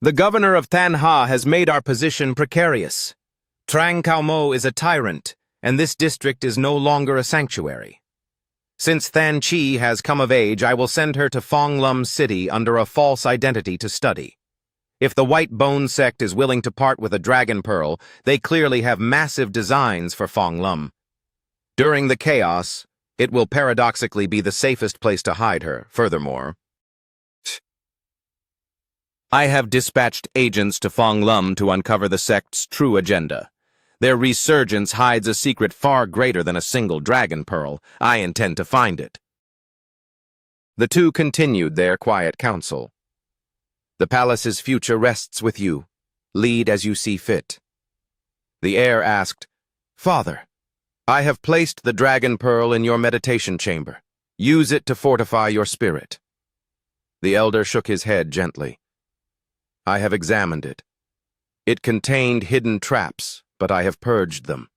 [SPEAKER 1] The governor of Than Ha has made our position precarious. Trang Cao Mo is a tyrant, and this district is no longer a sanctuary. Since Than Chi has come of age, I will send her to Fong Lum City under a false identity to study. If the White Bone sect is willing to part with a dragon pearl, they clearly have massive designs for Fong Lum. During the chaos, it will paradoxically be the safest place to hide her. Furthermore, I have dispatched agents to Fong Lum to uncover the sect's true agenda. Their resurgence hides a secret far greater than a single dragon pearl. I intend to find it." The two continued their quiet counsel. "The palace's future rests with you. Lead as you see fit." The heir asked, "Father, I have placed the dragon pearl in your meditation chamber. Use it to fortify your spirit." The elder shook his head gently. "I have examined it. It contained hidden traps, but I have purged them.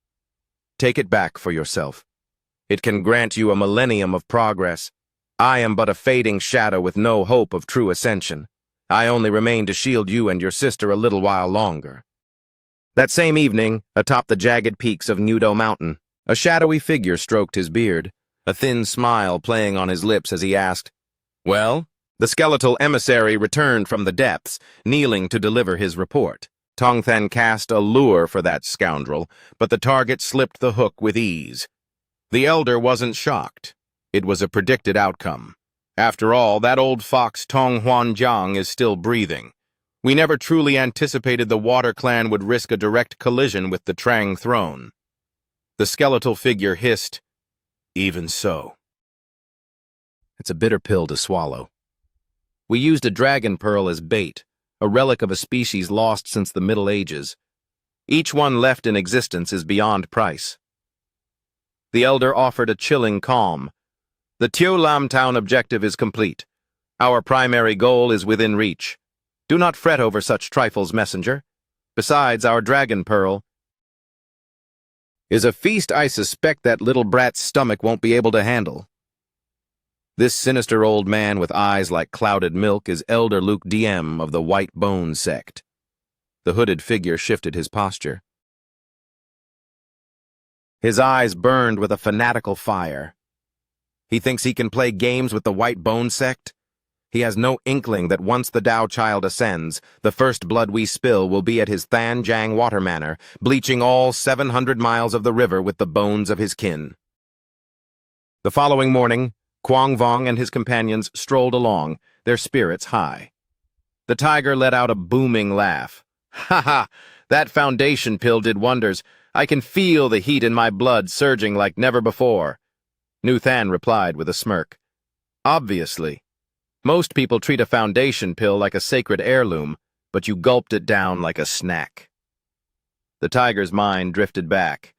[SPEAKER 1] Take it back for yourself. It can grant you a millennium of progress. I am but a fading shadow with no hope of true ascension. I only remain to shield you and your sister a little while longer." That same evening, atop the jagged peaks of Nudo Mountain, a shadowy figure stroked his beard, a thin smile playing on his lips as he asked, "Well?" The skeletal emissary returned from the depths, kneeling to deliver his report. Tongthan cast a lure for that scoundrel, but the target slipped the hook with ease. The elder wasn't shocked. It was a predicted outcome. After all, that old fox Tong Huanjiang is still breathing. We never truly anticipated the Water Clan would risk a direct collision with the Trang throne. The skeletal figure hissed, "Even so." It's a bitter pill to swallow. We used a dragon pearl as bait, a relic of a species lost since the Middle Ages. Each one left in existence is beyond price. The elder offered a chilling calm. "The Tio Lam Town objective is complete. Our primary goal is within reach. Do not fret over such trifles, messenger. Besides, our dragon pearl is a feast I suspect that little brat's stomach won't be able to handle." This sinister old man with eyes like clouded milk is Elder Luke Diem of the White Bone sect. The hooded figure shifted his posture. His eyes burned with a fanatical fire. He thinks he can play games with the White Bone sect? He has no inkling that once the Tao child ascends, the first blood we spill will be at his Than Jang water manor, bleaching all 700 miles of the river with the bones of his kin. The following morning, Quang Vong and his companions strolled along, their spirits high. The tiger let out a booming laugh. "Ha ha! That foundation pill did wonders. I can feel the heat in my blood surging like never before. Nu Than replied with a smirk. Obviously. Most people treat a foundation pill like a sacred heirloom, but you gulped it down like a snack. The tiger's mind drifted back.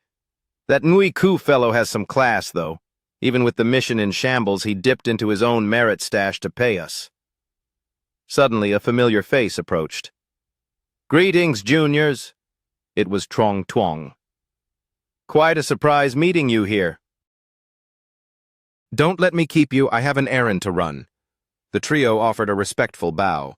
[SPEAKER 1] That Ngui Ku fellow has some class, though. Even with the mission in shambles, he dipped into his own merit stash to pay us. Suddenly, a familiar face approached. Greetings, juniors. It was Trong Tuong. Quite a surprise meeting you here. Don't let me keep you, I have an errand to run. The trio offered a respectful bow.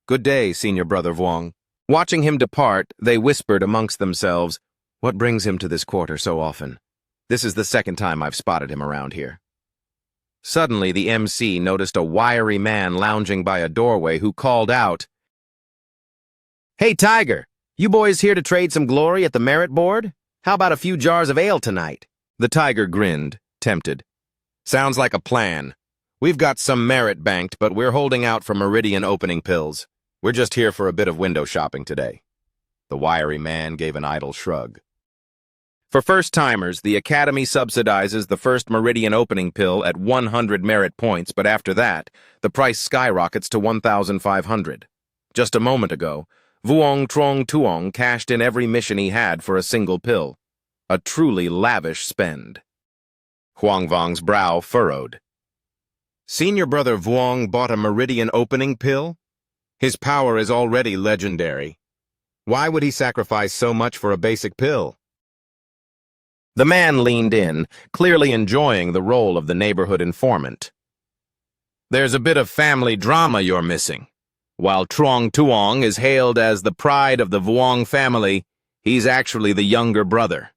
[SPEAKER 1] Good day, Senior Brother Vuong. Watching him depart, they whispered amongst themselves, what brings him to this quarter so often? This is the second time I've spotted him around here. Suddenly, the MC noticed a wiry man lounging by a doorway who called out, Hey, Tiger, you boys here to trade some glory at the merit board? How about a few jars of ale tonight? The tiger grinned, tempted. Sounds like a plan. We've got some merit banked, but we're holding out for Meridian opening pills. We're just here for a bit of window shopping today. The wiry man gave an idle shrug. For first-timers, the Academy subsidizes the first Meridian opening pill at 100 merit points, but after that, the price skyrockets to 1,500. Just a moment ago, Vuong Trong Tuong cashed in every mission he had for a single pill. A truly lavish spend. Huang Vong's brow furrowed. Senior Brother Vuong bought a Meridian opening pill? His power is already legendary. Why would he sacrifice so much for a basic pill? The man leaned in, clearly enjoying the role of the neighborhood informant. There's a bit of family drama you're missing. While Trong Tuong is hailed as the pride of the Vuong family, he's actually the younger brother.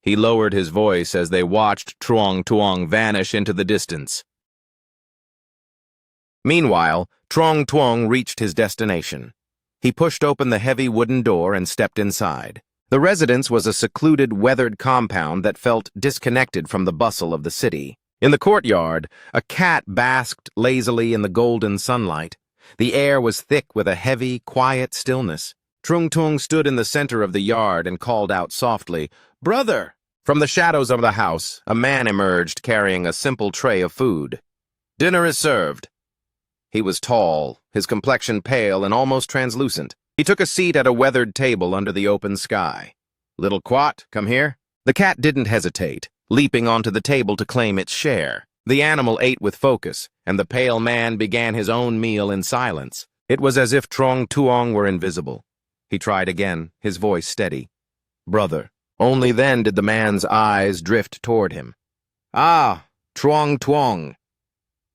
[SPEAKER 1] He lowered his voice as they watched Trong Tuong vanish into the distance. Meanwhile, Trong Tuong reached his destination. He pushed open the heavy wooden door and stepped inside. The residence was a secluded, weathered compound that felt disconnected from the bustle of the city. In the courtyard, a cat basked lazily in the golden sunlight. The air was thick with a heavy, quiet stillness. Trung Tung stood in the center of the yard and called out softly, Brother! From the shadows of the house, a man emerged carrying a simple tray of food. Dinner is served. He was tall, his complexion pale and almost translucent. He took a seat at a weathered table under the open sky. Little Quat, come here. The cat didn't hesitate, leaping onto the table to claim its share. The animal ate with focus, and the pale man began his own meal in silence. It was as if Trong Tuong were invisible. He tried again, his voice steady. Brother. Only then did the man's eyes drift toward him. Ah, Trong Tuong.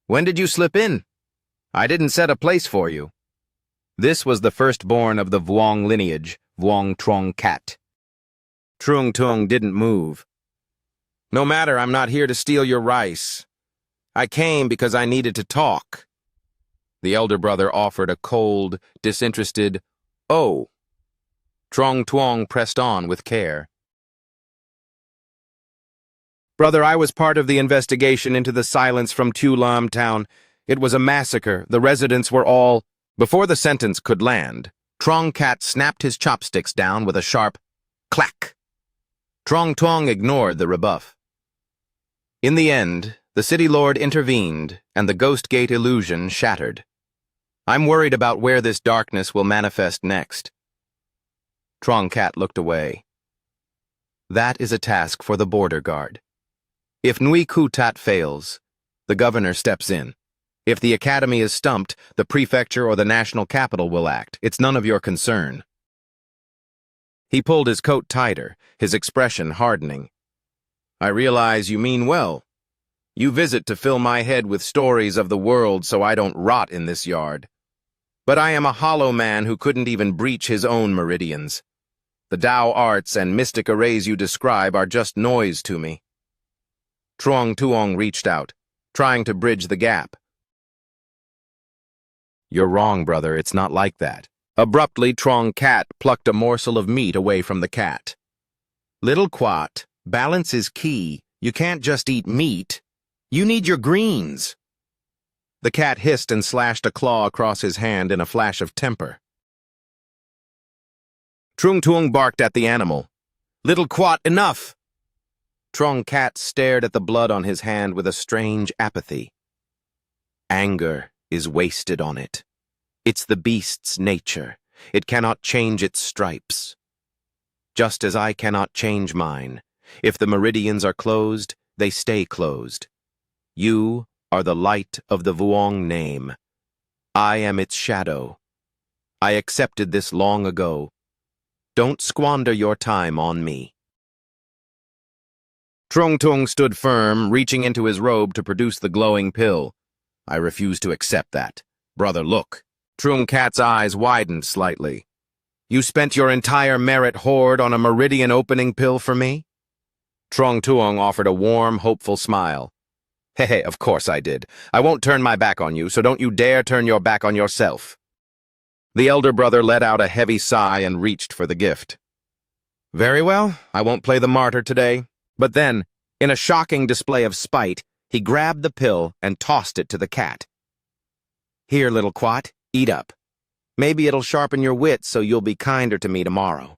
[SPEAKER 1] When did you slip in? I didn't set a place for you. This was the firstborn of the Vuong lineage, Vuong Trong Cat. Trung Tung didn't move. No matter, I'm not here to steal your rice. I came because I needed to talk. The elder brother offered a cold, disinterested, oh. Trong Tuong pressed on with care. Brother, I was part of the investigation into the silence from Tu Lam town. It was a massacre. The residents were all... Before the sentence could land, Trong Cat snapped his chopsticks down with a sharp clack. Trong Tuong ignored the rebuff. In the end, the city lord intervened, and the Ghost Gate illusion shattered. I'm worried about where this darkness will manifest next. Trong Cat looked away. That is a task for the border guard. If Nui Ku Tat fails, the governor steps in. If the academy is stumped, the prefecture or the national capital will act. It's none of your concern. He pulled his coat tighter, his expression hardening. I realize you mean well. You visit to fill my head with stories of the world so I don't rot in this yard. But I am a hollow man who couldn't even breach his own meridians. The Tao arts and mystic arrays you describe are just noise to me. Trong Tuong reached out, trying to bridge the gap. You're wrong, brother, it's not like that. Abruptly, Trong Cat plucked a morsel of meat away from the cat. Little Quat, balance is key. You can't just eat meat. You need your greens. The cat hissed and slashed a claw across his hand in a flash of temper. Trung Tuong barked at the animal. Little Quat, enough! Trong Cat stared at the blood on his hand with a strange apathy. Anger is wasted on it. It's the beast's nature. It cannot change its stripes. Just as I cannot change mine. If the meridians are closed, they stay closed. You are the light of the Vuong name. I am its shadow. I accepted this long ago. Don't squander your time on me. Trong Tung stood firm, reaching into his robe to produce the glowing pill. I refuse to accept that. Brother, look. Trong Cat's eyes widened slightly. You spent your entire merit hoard on a meridian opening pill for me? Trong Tuong offered a warm, hopeful smile. Hey, of course I did. I won't turn my back on you, so don't you dare turn your back on yourself. The elder brother let out a heavy sigh and reached for the gift. Very well, I won't play the martyr today. But then, in a shocking display of spite, he grabbed the pill and tossed it to the cat. Here, little quat, eat up. Maybe it'll sharpen your wits so you'll be kinder to me tomorrow.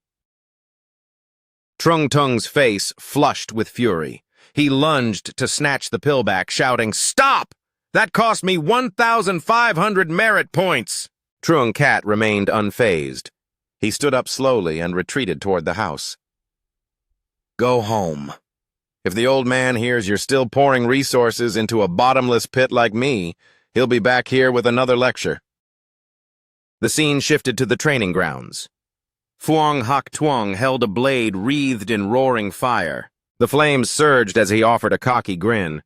[SPEAKER 1] Trong Tung's face flushed with fury. He lunged to snatch the pill back, shouting, "Stop! That cost me 1,500 merit points!" Trong Cat remained unfazed. He stood up slowly and retreated toward the house. Go home. If the old man hears you're still pouring resources into a bottomless pit like me, he'll be back here with another lecture. The scene shifted to the training grounds. Phuong Hoc Tuong held a blade wreathed in roaring fire. The flames surged as he offered a cocky grin.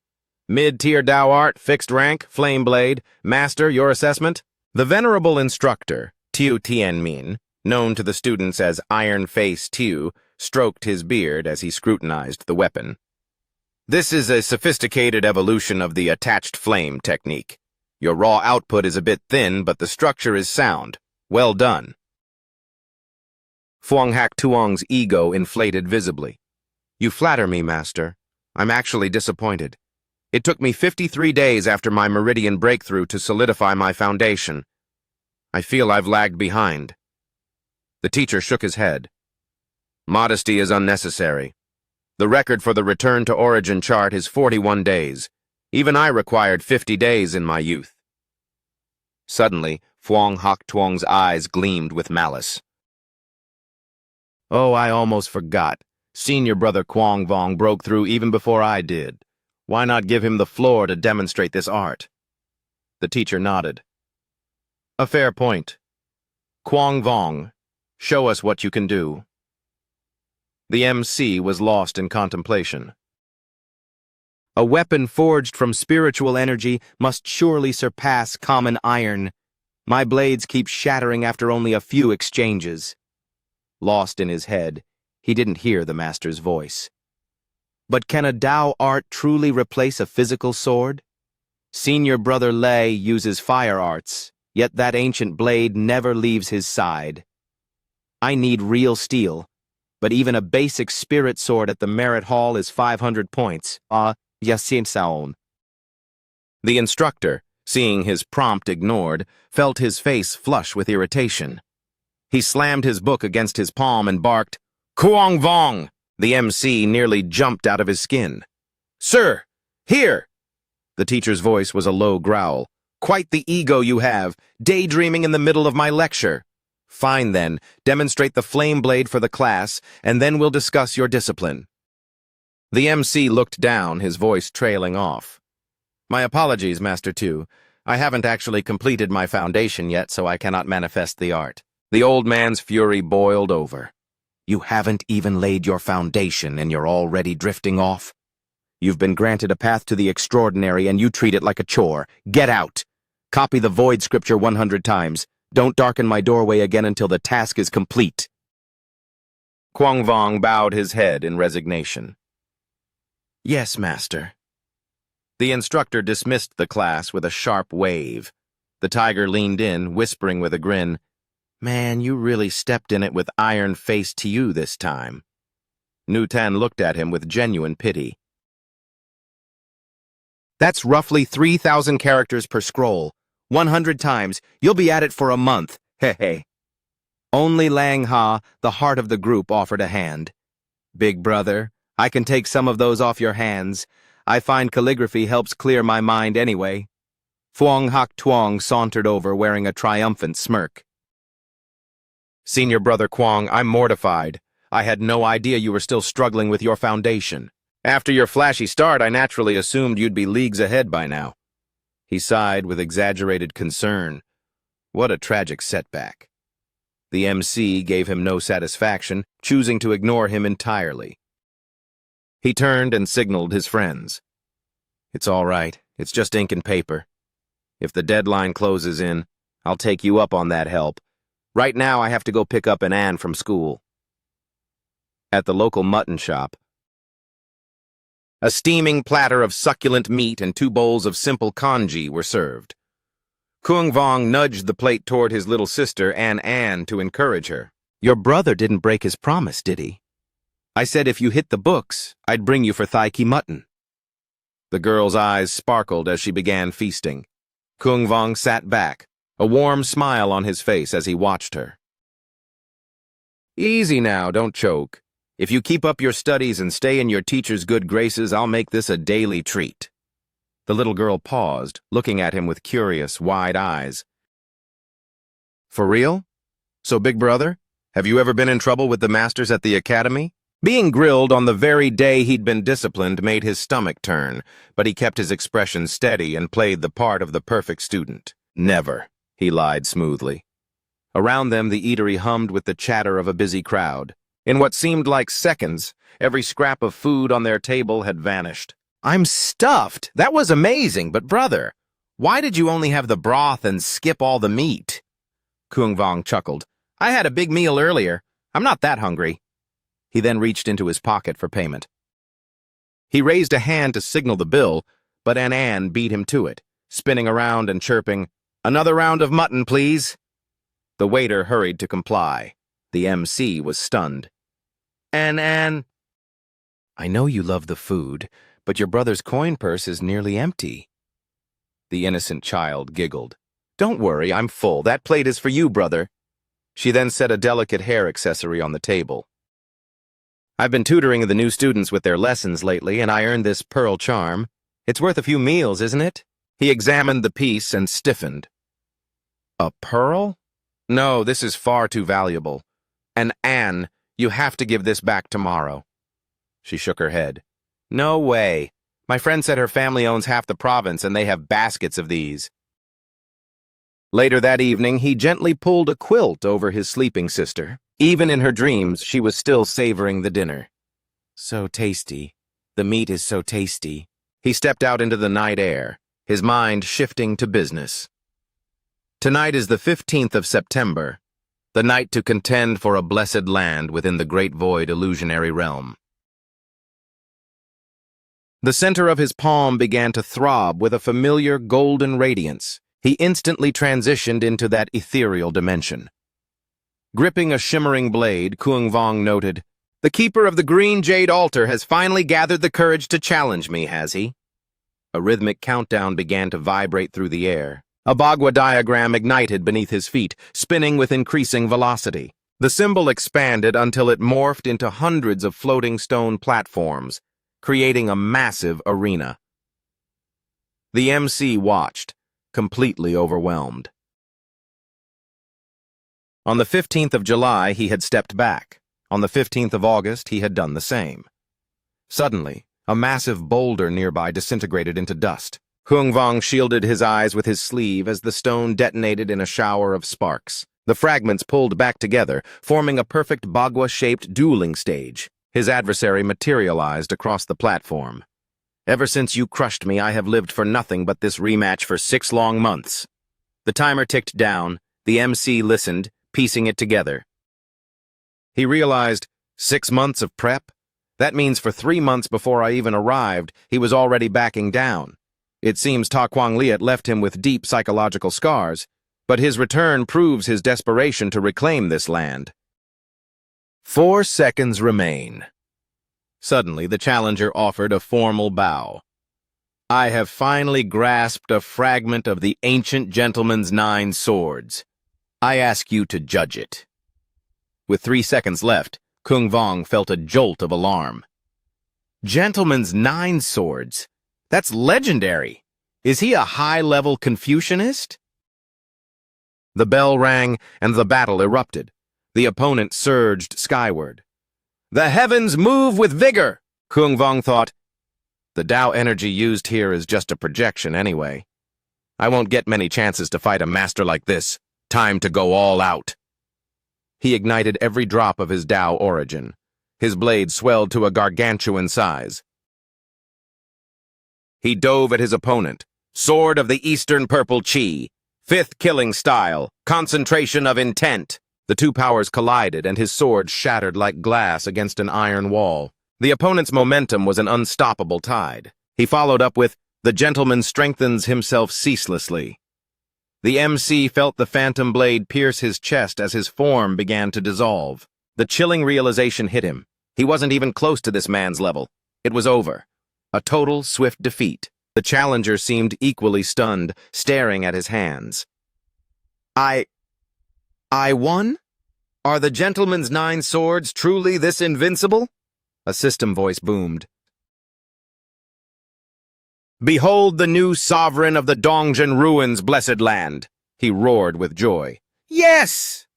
[SPEAKER 1] Mid-tier Dao Art, fixed rank, flame blade, master, your assessment? The venerable instructor, Tiu Tianmin, known to the students as Iron Face Tiu, stroked his beard as he scrutinized the weapon. This is a sophisticated evolution of the attached flame technique. Your raw output is a bit thin, but the structure is sound. Well done. Phuong Hoc Tuong's ego inflated visibly. You flatter me, master. I'm actually disappointed. It took me 53 days after my meridian breakthrough to solidify my foundation. I feel I've lagged behind. The teacher shook his head. Modesty is unnecessary. The record for the return to origin chart is 41 days. Even I required 50 days in my youth. Suddenly, Phuong Hoc Tuong's eyes gleamed with malice. Oh, I almost forgot. Senior brother Quang Vong broke through even before I did. Why not give him the floor to demonstrate this art? The teacher nodded. A fair point. Quang Vong, show us what you can do. The MC was lost in contemplation. A weapon forged from spiritual energy must surely surpass common iron. My blades keep shattering after only a few exchanges. Lost in his head, he didn't hear the master's voice. But can a Dao art truly replace a physical sword? Senior brother Lei uses fire arts, yet that ancient blade never leaves his side. I need real steel, but even a basic spirit sword at the merit hall is 500 points. Yasin Saon. The instructor, seeing his prompt ignored, felt his face flush with irritation. He slammed his book against his palm and barked, Kuang Vong! The MC nearly jumped out of his skin. Sir, here! The teacher's voice was a low growl. Quite the ego you have, daydreaming in the middle of my lecture. Fine then, demonstrate the flame blade for the class, and then we'll discuss your discipline. The MC looked down, his voice trailing off. My apologies, Master Tu. I haven't actually completed my foundation yet, so I cannot manifest the art. The old man's fury boiled over. You haven't even laid your foundation and you're already drifting off? You've been granted a path to the extraordinary and you treat it like a chore. Get out! Copy the void scripture 100 times. Don't darken my doorway again until the task is complete. Quang Vong bowed his head in resignation. Yes, master. The instructor dismissed the class with a sharp wave. The tiger leaned in, whispering with a grin, Man, you really stepped in it with Iron Face to you this time. Nu Tan looked at him with genuine pity. That's roughly 3,000 characters per scroll. 100 times. You'll be at it for a month. Heh. Only Lang Ha, the heart of the group, offered a hand. Big brother, I can take some of those off your hands. I find calligraphy helps clear my mind anyway. Phuong Hak Tuong sauntered over, wearing a triumphant smirk. Senior Brother Kwong, I'm mortified. I had no idea you were still struggling with your foundation. After your flashy start, I naturally assumed you'd be leagues ahead by now. He sighed with exaggerated concern. What a tragic setback. The MC gave him no satisfaction, choosing to ignore him entirely. He turned and signaled his friends. It's all right. It's just ink and paper. If the deadline closes in, I'll take you up on that help. Right now, I have to go pick up an Ann from school. At the local mutton shop, a steaming platter of succulent meat and 2 bowls of simple congee were served. Kuang Vong nudged the plate toward his little sister, Ann, to encourage her. Your brother didn't break his promise, did he? I said if you hit the books, I'd bring you for thai ki mutton. The girl's eyes sparkled as she began feasting. Kuang Vong sat back, a warm smile on his face as he watched her. Easy now, don't choke. If you keep up your studies and stay in your teacher's good graces, I'll make this a daily treat. The little girl paused, looking at him with curious, wide eyes. For real? So, big brother, have you ever been in trouble with the masters at the academy? Being grilled on the very day he'd been disciplined made his stomach turn, but he kept his expression steady and played the part of the perfect student. Never, he lied smoothly. Around them, the eatery hummed with the chatter of a busy crowd. In what seemed like seconds, every scrap of food on their table had vanished. I'm stuffed. That was amazing, but brother, why did you only have the broth and skip all the meat? Kuang Vong chuckled. I had a big meal earlier. I'm not that hungry. He then reached into his pocket for payment. He raised a hand to signal the bill, but Ann beat him to it, spinning around and chirping, Another round of mutton, please. The waiter hurried to comply. The MC was stunned. Ann. I know you love the food, but your brother's coin purse is nearly empty. The innocent child giggled. Don't worry, I'm full. That plate is for you, brother. She then set a delicate hair accessory on the table. I've been tutoring the new students with their lessons lately, and I earned this pearl charm. It's worth a few meals, isn't it? He examined the piece and stiffened. A pearl? No, this is far too valuable. And Anne, you have to give this back tomorrow. She shook her head. No way. My friend said her family owns half the province and they have baskets of these. Later that evening, he gently pulled a quilt over his sleeping sister. Even in her dreams, she was still savoring the dinner. So tasty. The meat is so tasty. He stepped out into the night air, his mind shifting to business. Tonight is the 15th of September, the night to contend for a blessed land within the great void illusionary realm. The center of his palm began to throb with a familiar golden radiance. He instantly transitioned into that ethereal dimension. Gripping a shimmering blade, Kuang Vong noted, The keeper of the green jade altar has finally gathered the courage to challenge me, has he? A rhythmic countdown began to vibrate through the air. A Bagua diagram ignited beneath his feet, spinning with increasing velocity. The symbol expanded until it morphed into hundreds of floating stone platforms, creating a massive arena. The MC watched, completely overwhelmed. On the 15th of July, he had stepped back. On the 15th of August, he had done the same. Suddenly, a massive boulder nearby disintegrated into dust. Kuang Vong shielded his eyes with his sleeve as the stone detonated in a shower of sparks. The fragments pulled back together, forming a perfect Bagua-shaped dueling stage. His adversary materialized across the platform. Ever since you crushed me, I have lived for nothing but this rematch for 6 long months. The timer ticked down. The MC listened, piecing it together. He realized, 6 months of prep? That means for 3 months before I even arrived, he was already backing down. It seems Ta Quang Liat left him with deep psychological scars, but his return proves his desperation to reclaim this land. 4 seconds remain. Suddenly, the challenger offered a formal bow. I have finally grasped a fragment of the ancient gentleman's 9 swords. I ask you to judge it. With 3 seconds left, Kuang Vong felt a jolt of alarm. Gentleman's 9 swords. That's legendary. Is he a high-level Confucianist? The bell rang, and the battle erupted. The opponent surged skyward. The heavens move with vigor, Kung Vong thought. The Tao energy used here is just a projection anyway. I won't get many chances to fight a master like this. Time to go all out. He ignited every drop of his Tao origin. His blade swelled to a gargantuan size. He dove at his opponent. Sword of the Eastern Purple Chi. 5th killing style. Concentration of intent. The two powers collided, and his sword shattered like glass against an iron wall. The opponent's momentum was an unstoppable tide. He followed up with, "The gentleman strengthens himself ceaselessly." The MC felt the phantom blade pierce his chest as his form began to dissolve. The chilling realization hit him. He wasn't even close to this man's level. It was over. A total, swift defeat. The challenger seemed equally stunned, staring at his hands. I won? Are the gentleman's 9 swords truly this invincible? A system voice boomed. Behold the new sovereign of the Dongzhen Ruins' blessed land, he roared with joy. Yes!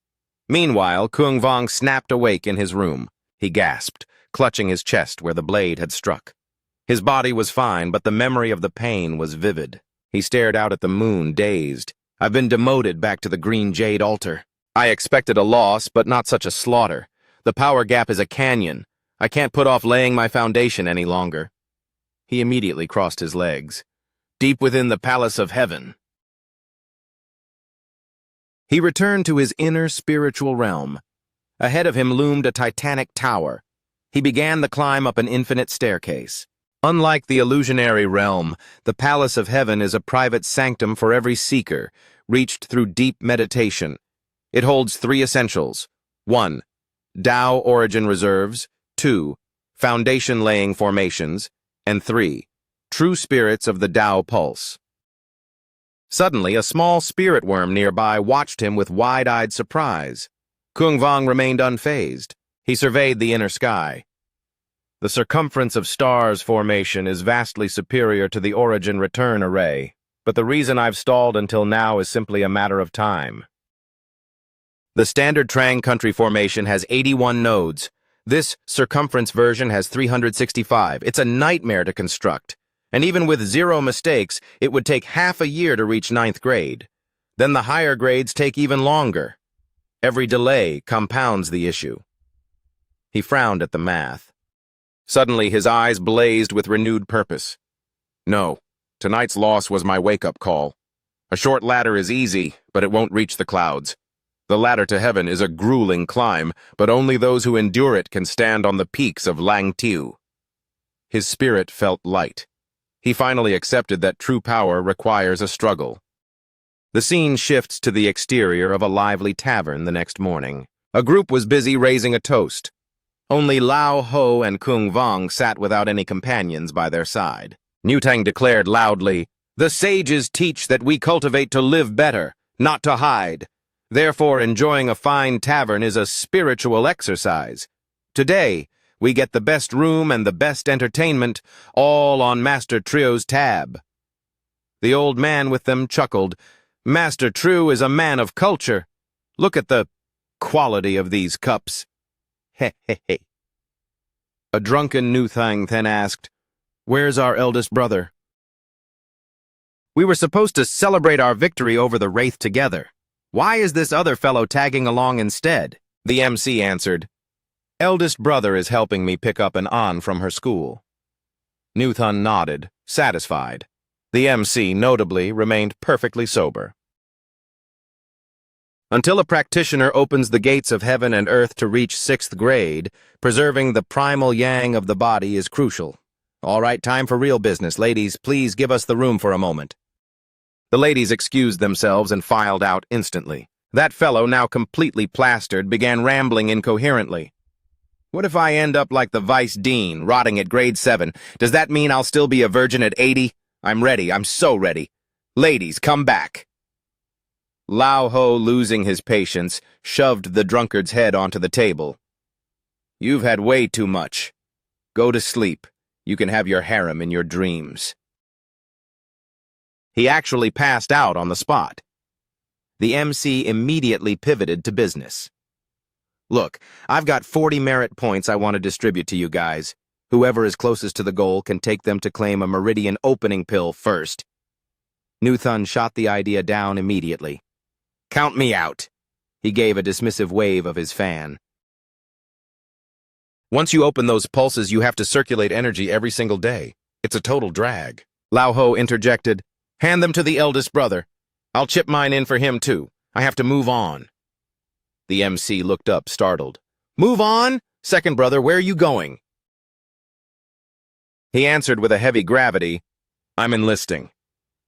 [SPEAKER 1] Meanwhile, Kung Vong snapped awake in his room. He gasped, clutching his chest where the blade had struck. His body was fine, but the memory of the pain was vivid. He stared out at the moon, dazed. I've been demoted back to the green jade altar. I expected a loss, but not such a slaughter. The power gap is a canyon. I can't put off laying my foundation any longer. He immediately crossed his legs. Deep within the palace of heaven. He returned to his inner spiritual realm. Ahead of him loomed a titanic tower. He began the climb up an infinite staircase. Unlike the illusionary realm, the palace of heaven is a private sanctum for every seeker, reached through deep meditation. It holds 3 essentials. 1. Tao origin reserves. 2. Foundation-laying formations. And 3. True spirits of the Tao pulse. Suddenly, a small spirit worm nearby watched him with wide-eyed surprise. Kung Vong remained unfazed. He surveyed the inner sky. The circumference of stars formation is vastly superior to the origin return array, but the reason I've stalled until now is simply a matter of time. The standard Trang country formation has 81 nodes. This circumference version has 365. It's a nightmare to construct, and even with 0 mistakes, it would take half a year to reach 9th grade. Then the higher grades take even longer. Every delay compounds the issue. He frowned at the math. Suddenly, his eyes blazed with renewed purpose. No, tonight's loss was my wake-up call. A short ladder is easy, but it won't reach the clouds. The ladder to heaven is a grueling climb, but only those who endure it can stand on the peaks of Langtiu. His spirit felt light. He finally accepted that true power requires a struggle. The scene shifts to the exterior of a lively tavern the next morning. A group was busy raising a toast. Only Lao Ho and Kung Vong sat without any companions by their side. Newtang declared loudly, "The sages teach that we cultivate to live better, not to hide. Therefore, enjoying a fine tavern is a spiritual exercise. Today, we get the best room and the best entertainment, all on Master Trio's tab." The old man with them chuckled. "Master Trio is a man of culture. Look at the quality of these cups." He he he. A drunken Newthang then asked, "Where's our eldest brother?" "We were supposed to celebrate our victory over the Wraith together. Why is this other fellow tagging along instead?" The MC answered, "Eldest brother is helping me pick up an An from her school." Newthun nodded, satisfied. The MC, notably, remained perfectly sober. Until a practitioner opens the gates of heaven and earth to reach 6th grade, preserving the primal yang of the body is crucial. All right, time for real business. Ladies, please give us the room for a moment. The ladies excused themselves and filed out instantly. That fellow, now completely plastered, began rambling incoherently. "What if I end up like the vice dean, rotting at grade 7? Does that mean I'll still be a virgin at 80? I'm ready. I'm so ready. Ladies, come back." Lao Ho, losing his patience, shoved the drunkard's head onto the table. "You've had way too much. Go to sleep. You can have your harem in your dreams. He actually passed out on the spot. The MC immediately pivoted to business. Look, I've got 40 merit points I want to distribute to you guys. Whoever is closest to the goal can take them to claim a meridian opening pill first. Nuthun shot the idea down immediately. Count me out. He gave a dismissive wave of his fan. Once you open those pulses, you have to circulate energy every single day. It's a total drag. Lao Ho interjected. Hand them to the eldest brother. I'll chip mine in for him too. I have to move on. The MC looked up, startled. Move on? Second brother, where are you going? He answered with a heavy gravity. I'm enlisting.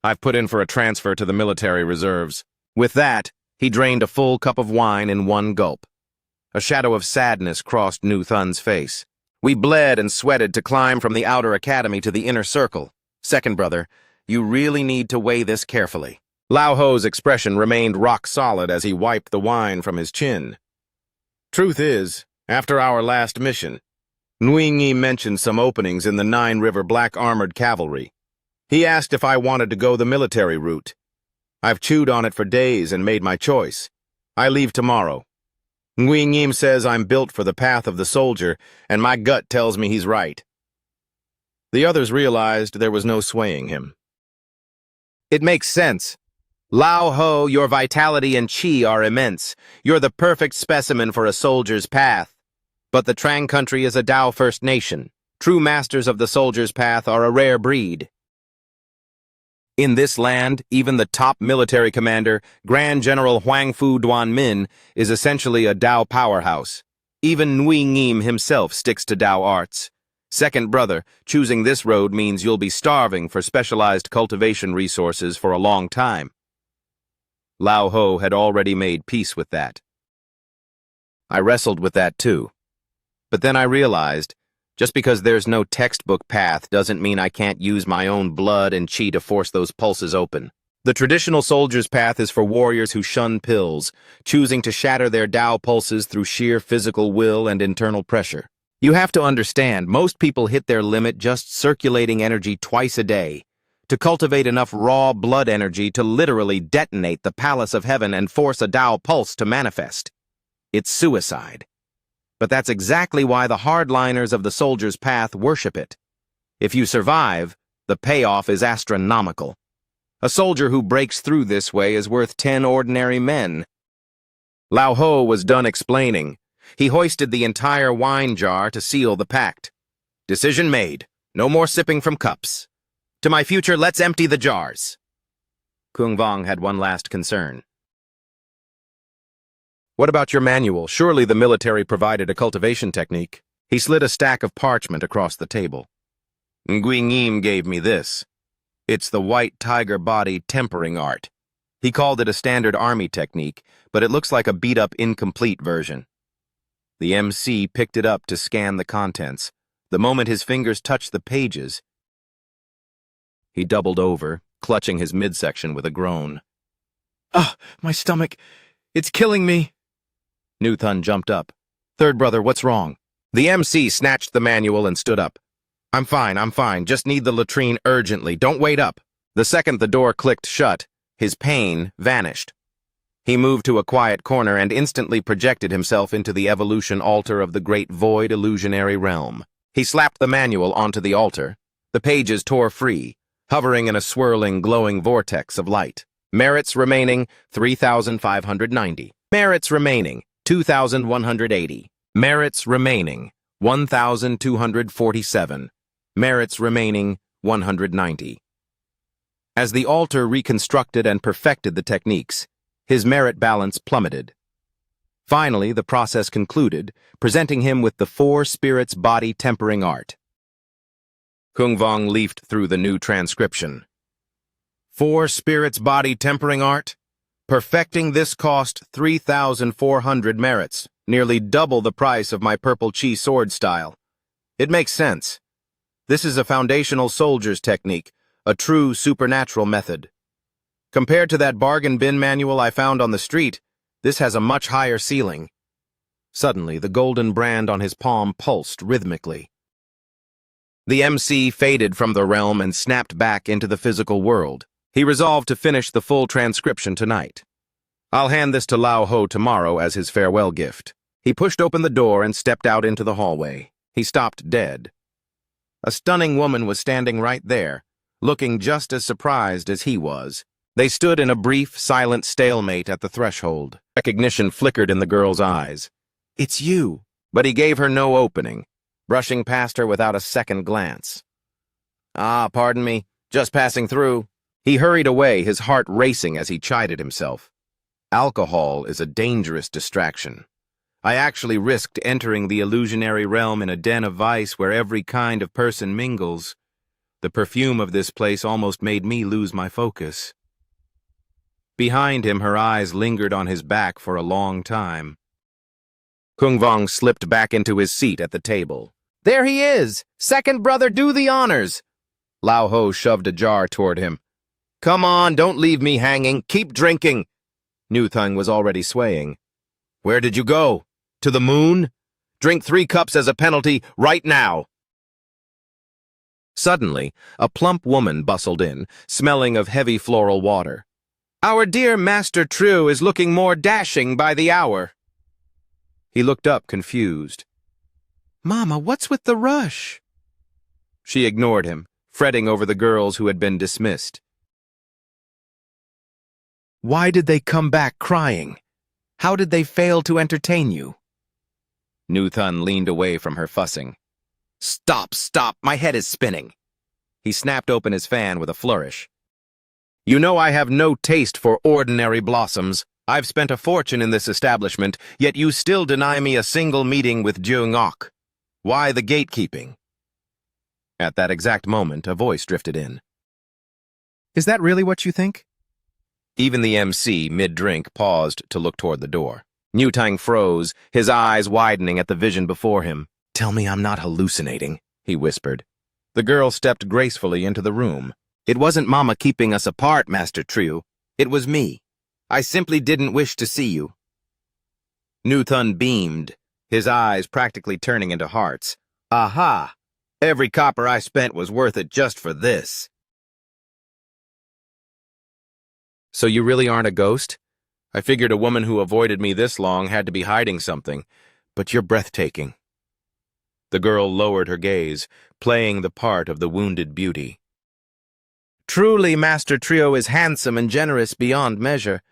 [SPEAKER 1] I've put in for a transfer to the military reserves. With that, he drained a full cup of wine in one gulp. A shadow of sadness crossed Nuthun's face. We bled and sweated to climb from the outer academy to the inner circle. Second brother, you really need to weigh this carefully. Lao Ho's expression remained rock solid as he wiped the wine from his chin. Truth is, after our last mission, Nguyen mentioned some openings in the Nine River Black Armored Cavalry. He asked if I wanted to go the military route. I've chewed on it for days and made my choice. I leave tomorrow. Nguyen says I'm built for the path of the soldier, and my gut tells me he's right. The others realized there was no swaying him. It makes sense. Lao Ho, your vitality and chi are immense. You're the perfect specimen for a soldier's path. But the Trang country is a Dao First Nation. True masters of the soldier's path are a rare breed. In this land, even the top military commander, Grand General Huang Fu Duan Min, is essentially a Dao powerhouse. Even Nguyen himself sticks to Dao arts. Second brother, choosing this road means you'll be starving for specialized cultivation resources for a long time. Lao Ho had already made peace with that. I wrestled with that too. But then I realized, just because there's no textbook path doesn't mean I can't use my own blood and chi to force those pulses open. The traditional soldier's path is for warriors who shun pills, choosing to shatter their Dao pulses through sheer physical will and internal pressure. You have to understand, most people hit their limit just circulating energy twice a day, to cultivate enough raw blood energy to literally detonate the palace of heaven and force a Dao pulse to manifest. It's suicide. But that's exactly why the hardliners of the soldier's path worship it. If you survive, the payoff is astronomical. A soldier who breaks through this way is worth 10 ordinary men. Lao Ho was done explaining. He hoisted the entire wine jar to seal the pact. Decision made. No more sipping from cups. To my future, let's empty the jars. Kung Vong had one last concern. What about your manual? Surely the military provided a cultivation technique. He slid a stack of parchment across the table. Nguyen gave me this. It's the white tiger body tempering art. He called it a standard army technique, but it looks like a beat-up incomplete version. The MC picked it up to scan the contents. The moment his fingers touched the pages, he doubled over, clutching his midsection with a groan. Ah, my stomach. It's killing me. Nuthun jumped up. Third brother, what's wrong? The MC snatched the manual and stood up. I'm fine. Just need the latrine urgently. Don't wait up. The second the door clicked shut, his pain vanished. He moved to a quiet corner and instantly projected himself into the evolution altar of the great void illusionary realm. He slapped the manual onto the altar. The pages tore free, hovering in a swirling, glowing vortex of light. Merits remaining, 3,590. Merits remaining, 2,180. Merits remaining, 1,247. Merits remaining, 190. As the altar reconstructed and perfected the techniques, his merit balance plummeted. Finally, the process concluded, presenting him with the 4 spirits body tempering art. Kung Vong leafed through the new transcription. 4 spirits body tempering art? Perfecting this cost 3,400 merits, nearly double the price of my purple chi sword style. It makes sense. This is a foundational soldier's technique, a true supernatural method. Compared to that bargain bin manual I found on the street, this has a much higher ceiling. Suddenly, the golden brand on his palm pulsed rhythmically. The MC faded from the realm and snapped back into the physical world. He resolved to finish the full transcription tonight. I'll hand this to Lao Ho tomorrow as his farewell gift. He pushed open the door and stepped out into the hallway. He stopped dead. A stunning woman was standing right there, looking just as surprised as he was. They stood in a brief, silent stalemate at the threshold. Recognition flickered in the girl's eyes. "It's you." But he gave her no opening, brushing past her without a second glance. "Ah, pardon me, just passing through." He hurried away, his heart racing as he chided himself. Alcohol is a dangerous distraction. I actually risked entering the illusionary realm in a den of vice where every kind of person mingles. The perfume of this place almost made me lose my focus. Behind him, her eyes lingered on his back for a long time. Kung Vong slipped back into his seat at the table. "There he is! Second brother, do the honors!" Lao Ho shoved a jar toward him. "Come on, don't leave me hanging. Keep drinking." Nu Thung was already swaying. "Where did you go? To the moon? Drink 3 cups as a penalty right now." Suddenly, a plump woman bustled in, smelling of heavy floral water. "Our dear Master Trieu is looking more dashing by the hour." He looked up, confused. "Mama, what's with the rush?" She ignored him, fretting over the girls who had been dismissed. "Why did they come back crying? How did they fail to entertain you?" Nu Thun leaned away from her fussing. Stop, my head is spinning." He snapped open his fan with a flourish. "You know I have no taste for ordinary blossoms. I've spent a fortune in this establishment, yet you still deny me a single meeting with Jeong-ok. Why the gatekeeping?" At that exact moment, a voice drifted in. "Is that really what you think?" Even the MC, mid-drink, paused to look toward the door. Nu Thung froze, his eyes widening at the vision before him. "Tell me I'm not hallucinating," he whispered. The girl stepped gracefully into the room. "It wasn't Mama keeping us apart, Master Trieu. It was me. I simply didn't wish to see you." Nu Thun beamed, his eyes practically turning into hearts. "Aha! Every copper I spent was worth it just for this." "So you really aren't a ghost? I figured a woman who avoided me this long had to be hiding something, but you're breathtaking." The girl lowered her gaze, playing the part of the wounded beauty. "Truly, Master Trieu is handsome and generous beyond measure.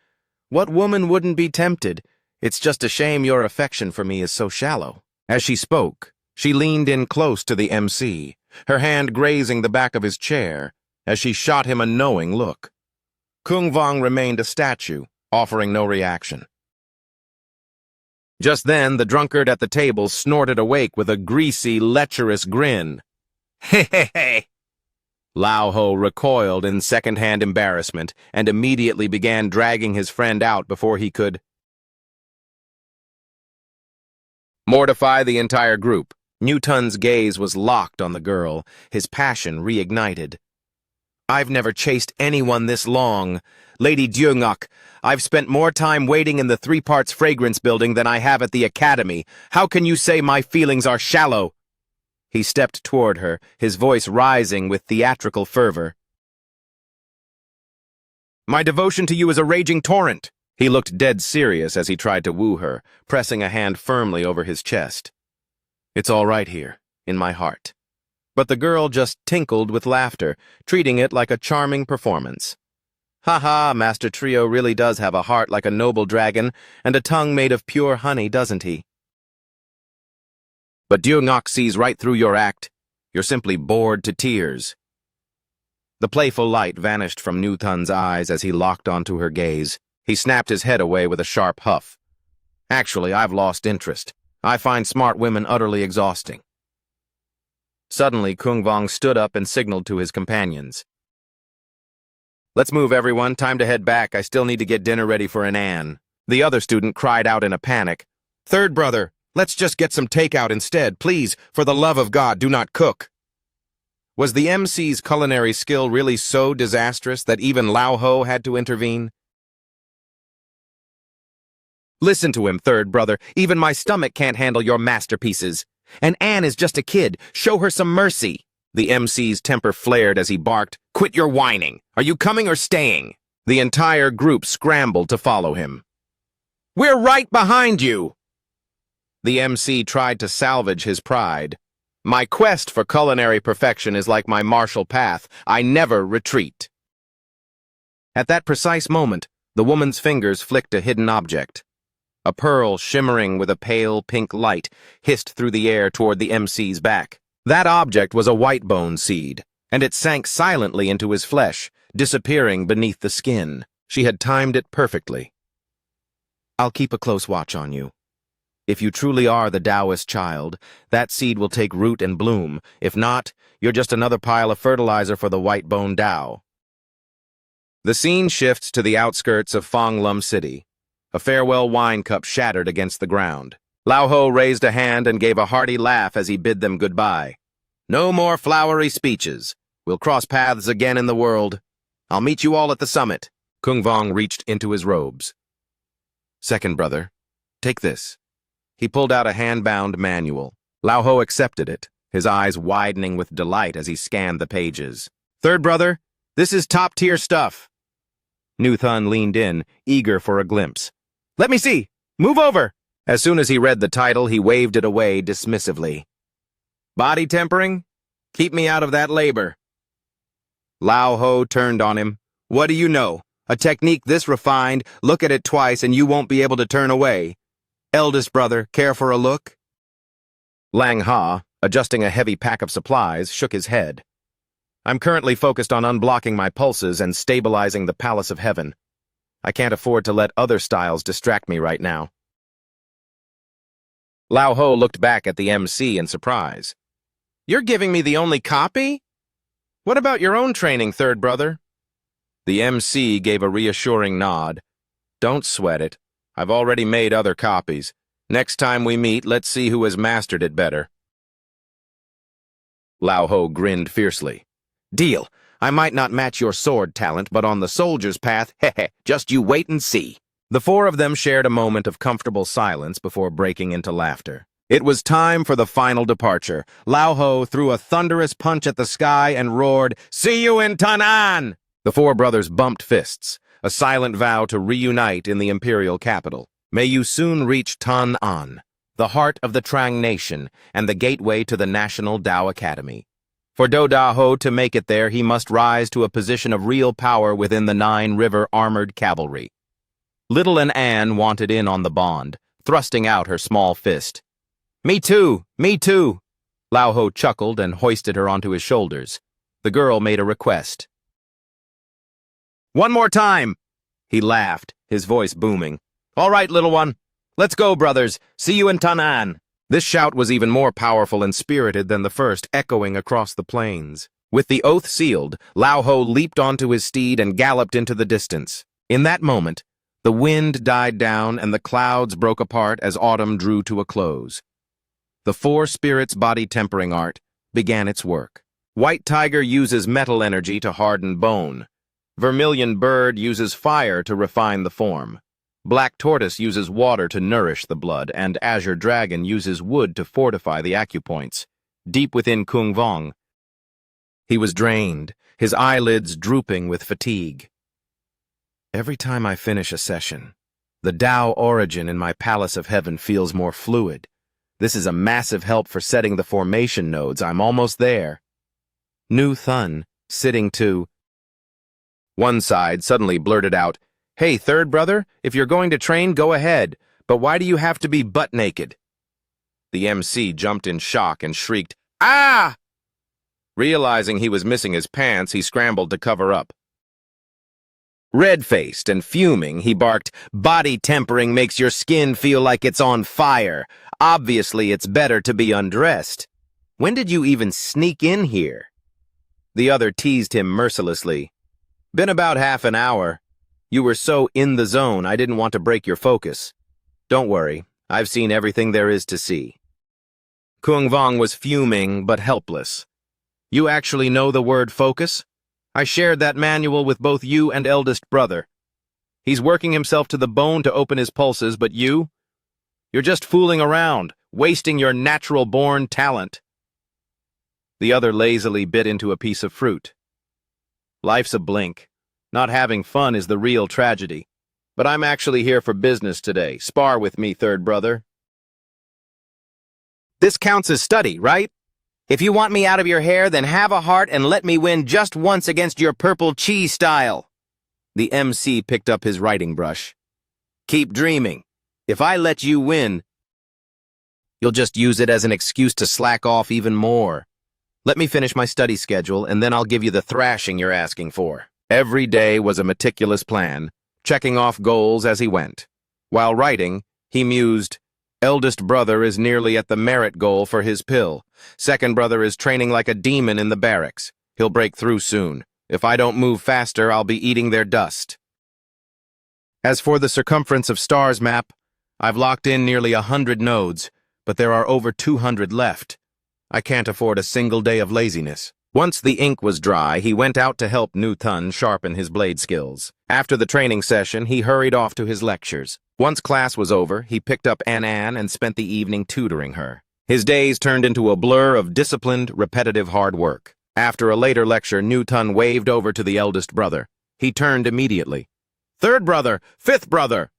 [SPEAKER 1] What woman wouldn't be tempted? It's just a shame your affection for me is so shallow." As she spoke, she leaned in close to the MC, her hand grazing the back of his chair, as she shot him a knowing look. Kung Vong remained a statue, offering no reaction. Just then, the drunkard at the table snorted awake with a greasy, lecherous grin. "Hey! Lao Ho recoiled in second-hand embarrassment and immediately began dragging his friend out before he could mortify the entire group. Nu Thun's gaze was locked on the girl, his passion reignited. "I've never chased anyone this long. Lady Jeong-ok, I've spent more time waiting in the 3 Parts Fragrance building than I have at the academy. How can you say my feelings are shallow?" He stepped toward her, his voice rising with theatrical fervor. "My devotion to you is a raging torrent." He looked dead serious as he tried to woo her, pressing a hand firmly over his chest. "It's all right here, in my heart." But the girl just tinkled with laughter, treating it like a charming performance. "Ha, Master Trieu really does have a heart like a noble dragon and a tongue made of pure honey, doesn't he? But Jeong-ok sees right through your act. You're simply bored to tears." The playful light vanished from Nu Thun's eyes as he locked onto her gaze. He snapped his head away with a sharp huff. "Actually, I've lost interest. I find smart women utterly exhausting." Suddenly, Kung Vong stood up and signaled to his companions. "Let's move, everyone. Time to head back. I still need to get dinner ready for Ann." The other student cried out in a panic. "Third brother, let's just get some takeout instead. Please, for the love of God, do not cook." Was the MC's culinary skill really so disastrous that even Lao Ho had to intervene? "Listen to him, third brother. Even my stomach can't handle your masterpieces. And Ann is just a kid. Show her some mercy." The MC's temper flared as he barked, "Quit your whining! Are you coming or staying?" The entire group scrambled to follow him. "We're right behind you!" The MC tried to salvage his pride. "My quest for culinary perfection is like my martial path. I never retreat." At that precise moment, the woman's fingers flicked a hidden object. A pearl shimmering with a pale pink light hissed through the air toward the MC's back. That object was a white bone seed, and it sank silently into his flesh, disappearing beneath the skin. She had timed it perfectly. "I'll keep a close watch on you. If you truly are the Taoist child, that seed will take root and bloom. If not, you're just another pile of fertilizer for the white bone Tao." The scene shifts to the outskirts of Fanglum City. A farewell wine cup shattered against the ground. Lao Ho raised a hand and gave a hearty laugh as he bid them goodbye. "No more flowery speeches. We'll cross paths again in the world. I'll meet you all at the summit." Kung Vong reached into his robes. "Second brother, take this." He pulled out a hand-bound manual. Lao Ho accepted it, his eyes widening with delight as he scanned the pages. "Third brother, this is top-tier stuff." Nu Thun leaned in, eager for a glimpse. "Let me see! Move over!" As soon as he read the title, he waved it away dismissively. "Body tempering? Keep me out of that labor." Lao Ho turned on him. "What do you know? A technique this refined, look at it twice and you won't be able to turn away. Eldest brother, care for a look?" Lang Ha, adjusting a heavy pack of supplies, shook his head. "I'm currently focused on unblocking my pulses and stabilizing the Palace of Heaven. I can't afford to let other styles distract me right now." Lao Ho looked back at the MC in surprise. "You're giving me the only copy? What about your own training, third brother?" The MC gave a reassuring nod. "Don't sweat it. I've already made other copies. Next time we meet, let's see who has mastered it better." Lao Ho grinned fiercely. "Deal. I might not match your sword talent, but on the soldier's path, just you wait and see." The four of them shared a moment of comfortable silence before breaking into laughter. It was time for the final departure. Lao Ho threw a thunderous punch at the sky and roared, "See you in Tanan!" The four brothers bumped fists, a silent vow to reunite in the imperial capital. May you soon reach Tanan, the heart of the Trang nation and the gateway to the National Tao Academy. For Do Da Ho to make it there, he must rise to a position of real power within the Nine River Armored Cavalry. Little and Anne wanted in on the bond, thrusting out her small fist. Me too! Me too!" Lao Ho chuckled and hoisted her onto his shoulders. The girl made a request. "One more time!" He laughed, his voice booming. "All right, little one. Let's go, brothers. See you in Tanan." This shout was even more powerful and spirited than the first, echoing across the plains. With the oath sealed, Lao Ho leaped onto his steed and galloped into the distance. In that moment, the wind died down and the clouds broke apart as autumn drew to a close. The Four Spirits body tempering art began its work. White Tiger uses metal energy to harden bone. Vermilion Bird uses fire to refine the form. Black Tortoise uses water to nourish the blood, and Azure Dragon uses wood to fortify the acupoints. Deep within Kung Vong, he was drained, his eyelids drooping with fatigue. Every time I finish a session, the Tao origin in my Palace of Heaven feels more fluid. This is a massive help for setting the formation nodes. I'm almost there. Nu Thun, sitting to one side, suddenly blurted out, "Hey, third brother, if you're going to train, go ahead, but why do you have to be butt naked?" The MC jumped in shock and shrieked, "Ah!" Realizing he was missing his pants, he scrambled to cover up. Red-faced and fuming, he barked, "Body tempering makes your skin feel like it's on fire. Obviously, it's better to be undressed. When did you even sneak in here?" The other teased him mercilessly. "Been about half an hour. You were so in the zone, I didn't want to break your focus. Don't worry, I've seen everything there is to see." Kung Vong was fuming but helpless. "You actually know the word focus? I shared that manual with both you and eldest brother. He's working himself to the bone to open his pulses, but you're just fooling around, wasting your natural-born talent." The other lazily bit into a piece of fruit. Life's a blink. Not having fun is the real tragedy. But I'm actually here for business today. Spar with me, third brother. This counts as study, right? If you want me out of your hair, then have a heart and let me win just once against your purple cheese style. The MC picked up his writing brush. Keep dreaming. If I let you win, you'll just use it as an excuse to slack off even more. Let me finish my study schedule, and then I'll give you the thrashing you're asking for. Every day was a meticulous plan, checking off goals as he went. While writing, he mused, eldest brother is nearly at the merit goal for his pill. Second brother is training like a demon in the barracks. He'll break through soon. If I don't move faster, I'll be eating their dust. As for the circumference of stars map, I've locked in nearly 100 nodes, but there are over 200 left. I can't afford a single day of laziness. Once the ink was dry, he went out to help Nu Thun sharpen his blade skills. After the training session, he hurried off to his lectures. Once class was over, he picked up An and spent the evening tutoring her. His days turned into a blur of disciplined, repetitive hard work. After a later lecture, Nu Thun waved over to the eldest brother. He turned immediately. Third brother! Fifth brother!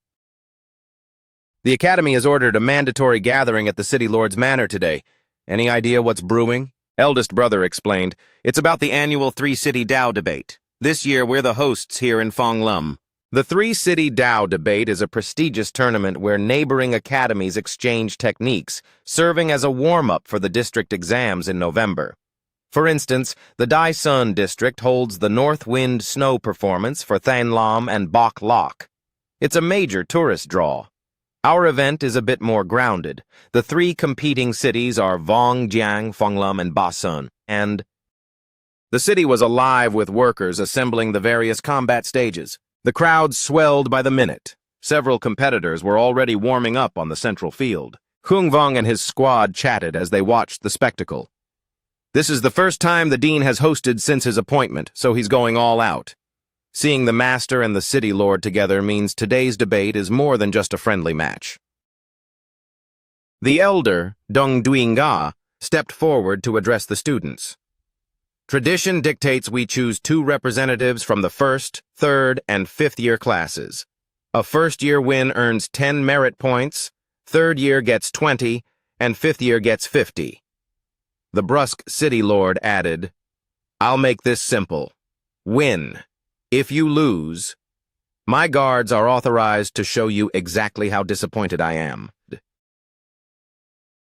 [SPEAKER 1] The Academy has ordered a mandatory gathering at the City Lord's Manor today. Any idea what's brewing? Eldest brother explained, it's about the annual Three-City Dao debate. This year, we're the hosts here in Fonglum. The Three-City Dao debate is a prestigious tournament where neighboring academies exchange techniques, serving as a warm-up for the district exams in November. For instance, the Dai Sun district holds the North Wind Snow performance for Than Lam and Bok Lok. It's a major tourist draw. Our event is a bit more grounded. The three competing cities are Vong, Jiang, Fonglum, and Ba Sun, and the city was alive with workers assembling the various combat stages. The crowd swelled by the minute. Several competitors were already warming up on the central field. Hung Vong and his squad chatted as they watched the spectacle. This is the first time the dean has hosted since his appointment, so he's going all out. Seeing the master and the city lord together means today's debate is more than just a friendly match. The elder, Dong Duinga, stepped forward to address the students. Tradition dictates we choose 2 representatives from the first, third, and fifth-year classes. A first-year win earns 10 merit points, third year gets 20, and fifth year gets 50. The brusque city lord added, I'll make this simple. Win. If you lose, my guards are authorized to show you exactly how disappointed I am.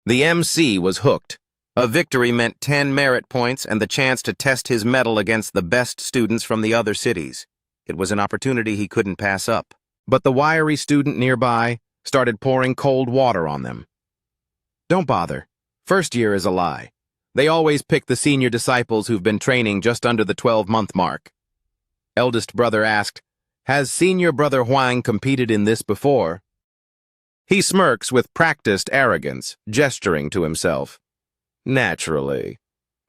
[SPEAKER 1] The MC was hooked. A victory meant 10 merit points and the chance to test his mettle against the best students from the other cities. It was an opportunity he couldn't pass up. But the wiry student nearby started pouring cold water on them. Don't bother. First year is a lie. They always pick the senior disciples who've been training just under the 12-month mark. Eldest brother asked, has senior brother Huang competed in this before? He smirks with practiced arrogance, gesturing to himself. Naturally.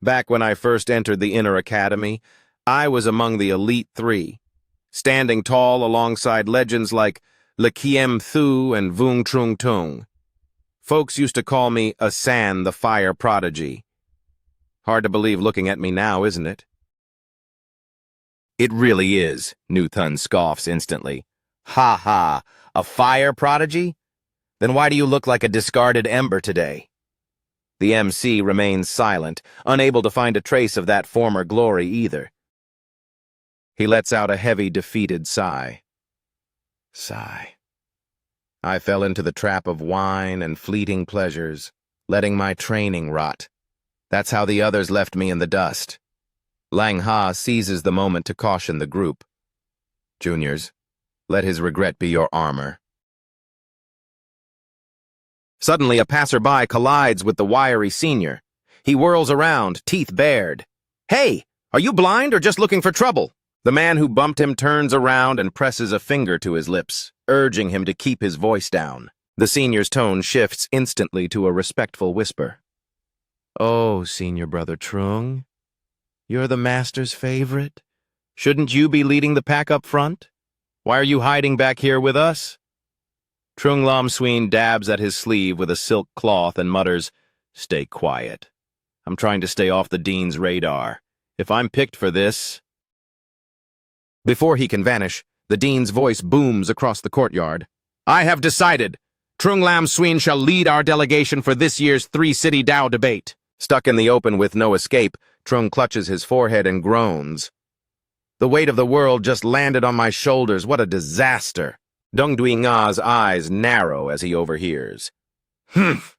[SPEAKER 1] Back when I first entered the inner academy, I was among the elite 3, standing tall alongside legends like Le Kiem Thu and Vung Trung Tung. Folks used to call me a San the Fire Prodigy. Hard to believe looking at me now, isn't it? It really is, Nu Thun scoffs instantly. Ha ha, a fire prodigy? Then why do you look like a discarded ember today? The MC remains silent, unable to find a trace of that former glory either. He lets out a heavy, defeated sigh. Sigh. I fell into the trap of wine and fleeting pleasures, letting my training rot. That's how the others left me in the dust. Lang Ha seizes the moment to caution the group. Juniors, let his regret be your armor. Suddenly, a passerby collides with the wiry senior. He whirls around, teeth bared. Hey, are you blind or just looking for trouble? The man who bumped him turns around and presses a finger to his lips, urging him to keep his voice down. The senior's tone shifts instantly to a respectful whisper. Oh, senior brother Trung. You're the master's favorite. Shouldn't you be leading the pack up front? Why are you hiding back here with us? Trung Lam Sween dabs at his sleeve with a silk cloth and mutters, Stay quiet. I'm trying to stay off the dean's radar. If I'm picked for this... Before he can vanish, the dean's voice booms across the courtyard. I have decided. Trung Lam Sween shall lead our delegation for this year's three-city Dao debate. Stuck in the open with no escape, Trung clutches his forehead and groans. The weight of the world just landed on my shoulders. What a disaster. Dong Dui Nga's eyes narrow as he overhears. Humph.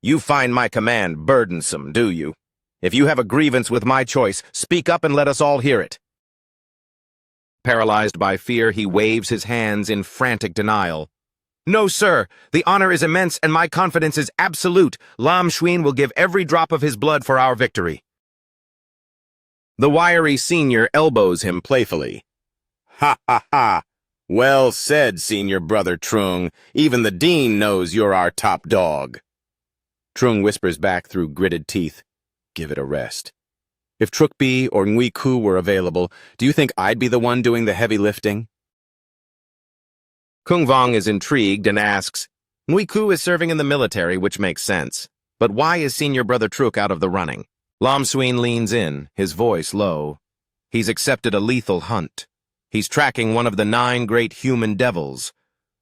[SPEAKER 1] You find my command burdensome, do you? If you have a grievance with my choice, speak up and let us all hear it. Paralyzed by fear, he waves his hands in frantic denial. No, sir. The honor is immense and my confidence is absolute. Lam Sween will give every drop of his blood for our victory. The wiry senior elbows him playfully. Ha ha ha. Well said, senior brother Trung. Even the dean knows you're our top dog. Trung whispers back through gritted teeth. Give it a rest. If Trukbi or Ngui Ku were available, do you think I'd be the one doing the heavy lifting? Kung Vong is intrigued and asks, Ngui Ku is serving in the military, which makes sense. But why is senior brother Truk out of the running? Lam Sween leans in, his voice low. He's accepted a lethal hunt. He's tracking one of the 9 great human devils,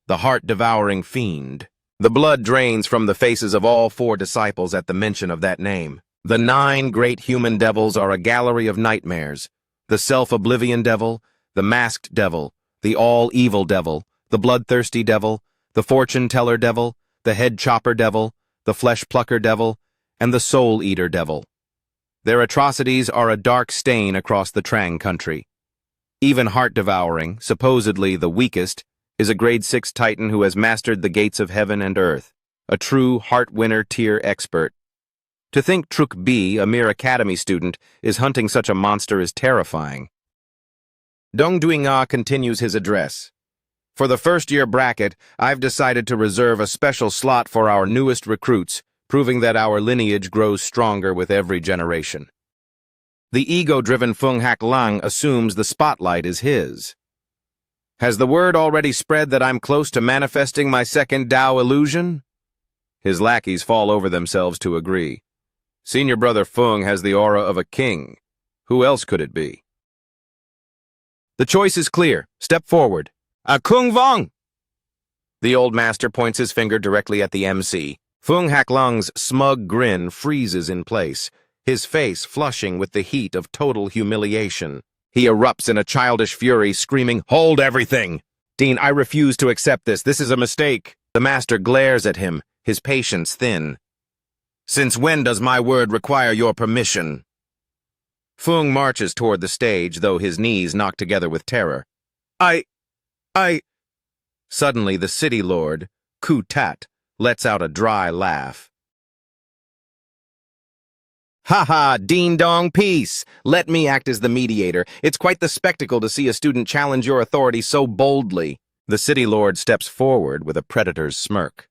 [SPEAKER 1] the heart-devouring fiend. The blood drains from the faces of all 4 disciples at the mention of that name. The 9 great human devils are a gallery of nightmares. The self-oblivion devil, the masked devil, the all-evil devil, the bloodthirsty devil, the fortune-teller devil, the head-chopper devil, the flesh-plucker devil, and the soul-eater devil. Their atrocities are a dark stain across the Trang country. Even heart-devouring, supposedly the weakest, is a grade 6 titan who has mastered the gates of heaven and earth, a true heart-winner tier expert. To think Truk B, a mere academy student, is hunting such a monster is terrifying. Dong Dui Nga continues his address. For the first-year bracket, I've decided to reserve a special slot for our newest recruits, proving that our lineage grows stronger with every generation. The ego-driven Fung Hak Lang assumes the spotlight is his. Has the word already spread that I'm close to manifesting my second Dao illusion? His lackeys fall over themselves to agree. Senior brother Fung has the aura of a king. Who else could it be? The choice is clear. Step forward. Kung Vong! The old master points his finger directly at the MC. Fung Hak Lang's smug grin freezes in place, his face flushing with the heat of total humiliation. He erupts in a childish fury, screaming, Hold everything! Dean, I refuse to accept this. This is a mistake. The master glares at him, his patience thin. Since when does my word require your permission? Fung marches toward the stage, though his knees knock together with terror. Suddenly, the city lord, Ku Tat, lets out a dry laugh. Ha ha, ding-dong, peace! Let me act as the mediator. It's quite the spectacle to see a student challenge your authority so boldly. The city lord steps forward with a predator's smirk.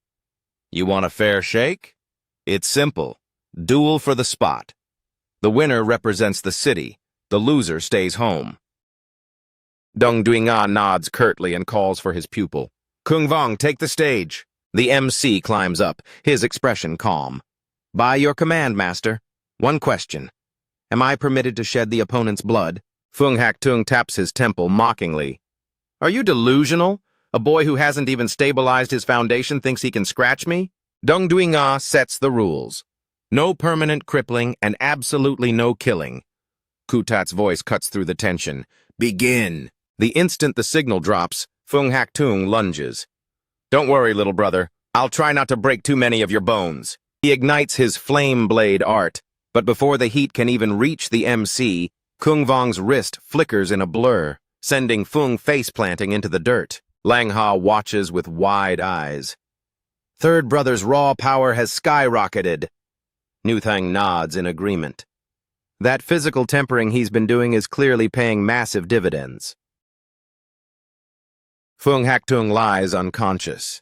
[SPEAKER 1] You want a fair shake? It's simple. Duel for the spot. The winner represents the city. The loser stays home. Dong Dui Nga nods curtly and calls for his pupil. Kung Vong, take the stage. The MC climbs up, his expression calm. By your command, master. One question. Am I permitted to shed the opponent's blood? Fung Hak Tung taps his temple mockingly. Are you delusional? A boy who hasn't even stabilized his foundation thinks he can scratch me? Dong Dui Nga sets the rules. No permanent crippling and absolutely no killing. Ku Tat's voice cuts through the tension. Begin. The instant the signal drops, Fung Hak Tung lunges. Don't worry, little brother. I'll try not to break too many of your bones. He ignites his flame blade art, but before the heat can even reach the MC, Kung Vong's wrist flickers in a blur, sending Fung face-planting into the dirt. Lang Ha watches with wide eyes. Third brother's raw power has skyrocketed. Nuthang nods in agreement. That physical tempering he's been doing is clearly paying massive dividends. Fung Hak Tung lies unconscious.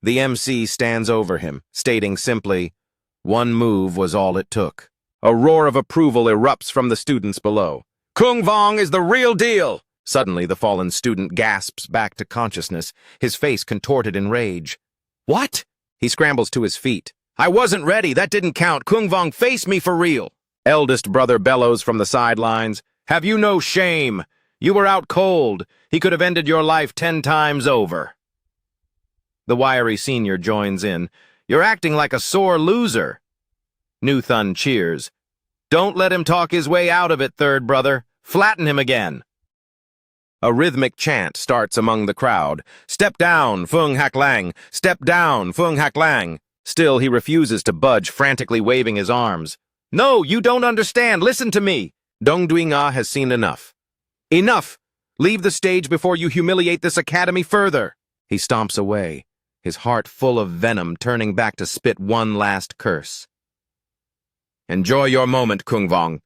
[SPEAKER 1] The MC stands over him, stating simply, one move was all it took. A roar of approval erupts from the students below. Kung Vong is the real deal! Suddenly, the fallen student gasps back to consciousness, his face contorted in rage. What? He scrambles to his feet. I wasn't ready. That didn't count. Kung Vong, face me for real. Eldest brother bellows from the sidelines. Have you no shame? You were out cold. He could have ended your life 10 times over. The wiry senior joins in. You're acting like a sore loser. New Thun cheers. Don't let him talk his way out of it, third brother. Flatten him again. A rhythmic chant starts among the crowd. Step down, Fung Hak Lang. Step down, Fung Hak Lang. Still, he refuses to budge, frantically waving his arms. No, you don't understand. Listen to me. Dong Duy-nga has seen enough. Enough! Leave the stage before you humiliate this academy further. He stomps away, his heart full of venom, turning back to spit one last curse. Enjoy your moment, Kung Vong.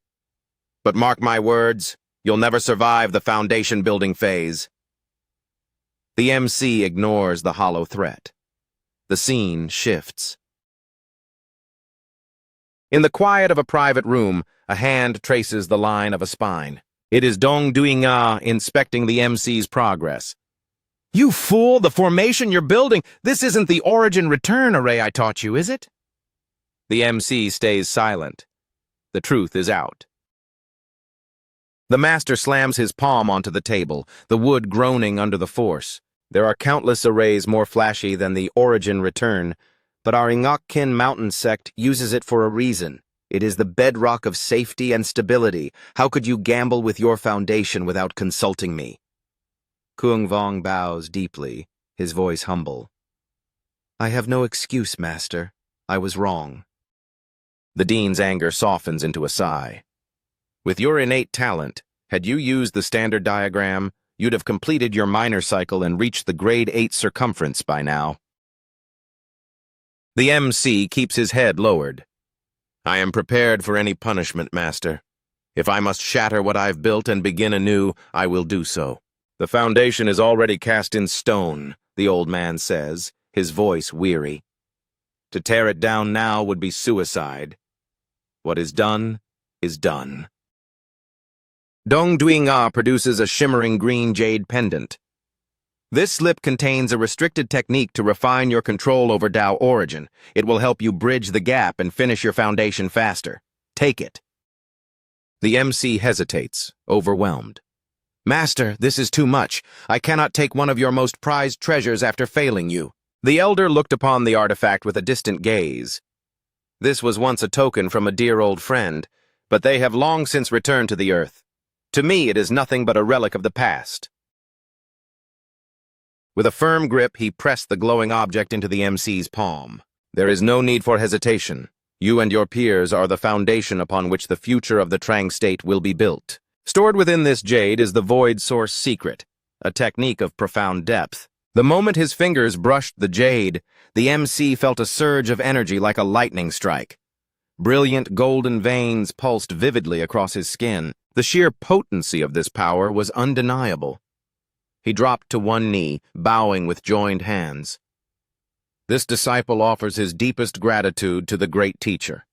[SPEAKER 1] But mark my words, you'll never survive the foundation-building phase. The MC ignores the hollow threat. The scene shifts. In the quiet of a private room, a hand traces the line of a spine. It is Dong Duy-nga inspecting the MC's progress. You fool! The formation you're building! This isn't the origin-return array I taught you, is it? The MC stays silent. The truth is out. The master slams his palm onto the table, the wood groaning under the force. There are countless arrays more flashy than the origin-return, but our Ingokkin mountain sect uses it for a reason. It is the bedrock of safety and stability. How could you gamble with your foundation without consulting me? Kung Vong bows deeply, his voice humble. I have no excuse, master. I was wrong. The dean's anger softens into a sigh. With your innate talent, had you used the standard diagram, you'd have completed your minor cycle and reached the grade 8 circumference by now. The MC keeps his head lowered. I am prepared for any punishment, master. If I must shatter what I've built and begin anew, I will do so. The foundation is already cast in stone, the old man says, his voice weary. To tear it down now would be suicide. What is done is done. Dong Duy-nga produces a shimmering green jade pendant. This slip contains a restricted technique to refine your control over Dao origin. It will help you bridge the gap and finish your foundation faster. Take it. The MC hesitates, overwhelmed. Master, this is too much. I cannot take one of your most prized treasures after failing you. The elder looked upon the artifact with a distant gaze. This was once a token from a dear old friend, but they have long since returned to the earth. To me, it is nothing but a relic of the past. With a firm grip, he pressed the glowing object into the MC's palm. There is no need for hesitation. You and your peers are the foundation upon which the future of the Trang state will be built. Stored within this jade is the Void Source Secret, a technique of profound depth. The moment his fingers brushed the jade, the MC felt a surge of energy like a lightning strike. Brilliant golden veins pulsed vividly across his skin. The sheer potency of this power was undeniable. He dropped to one knee, bowing with joined hands. This disciple offers his deepest gratitude to the great teacher.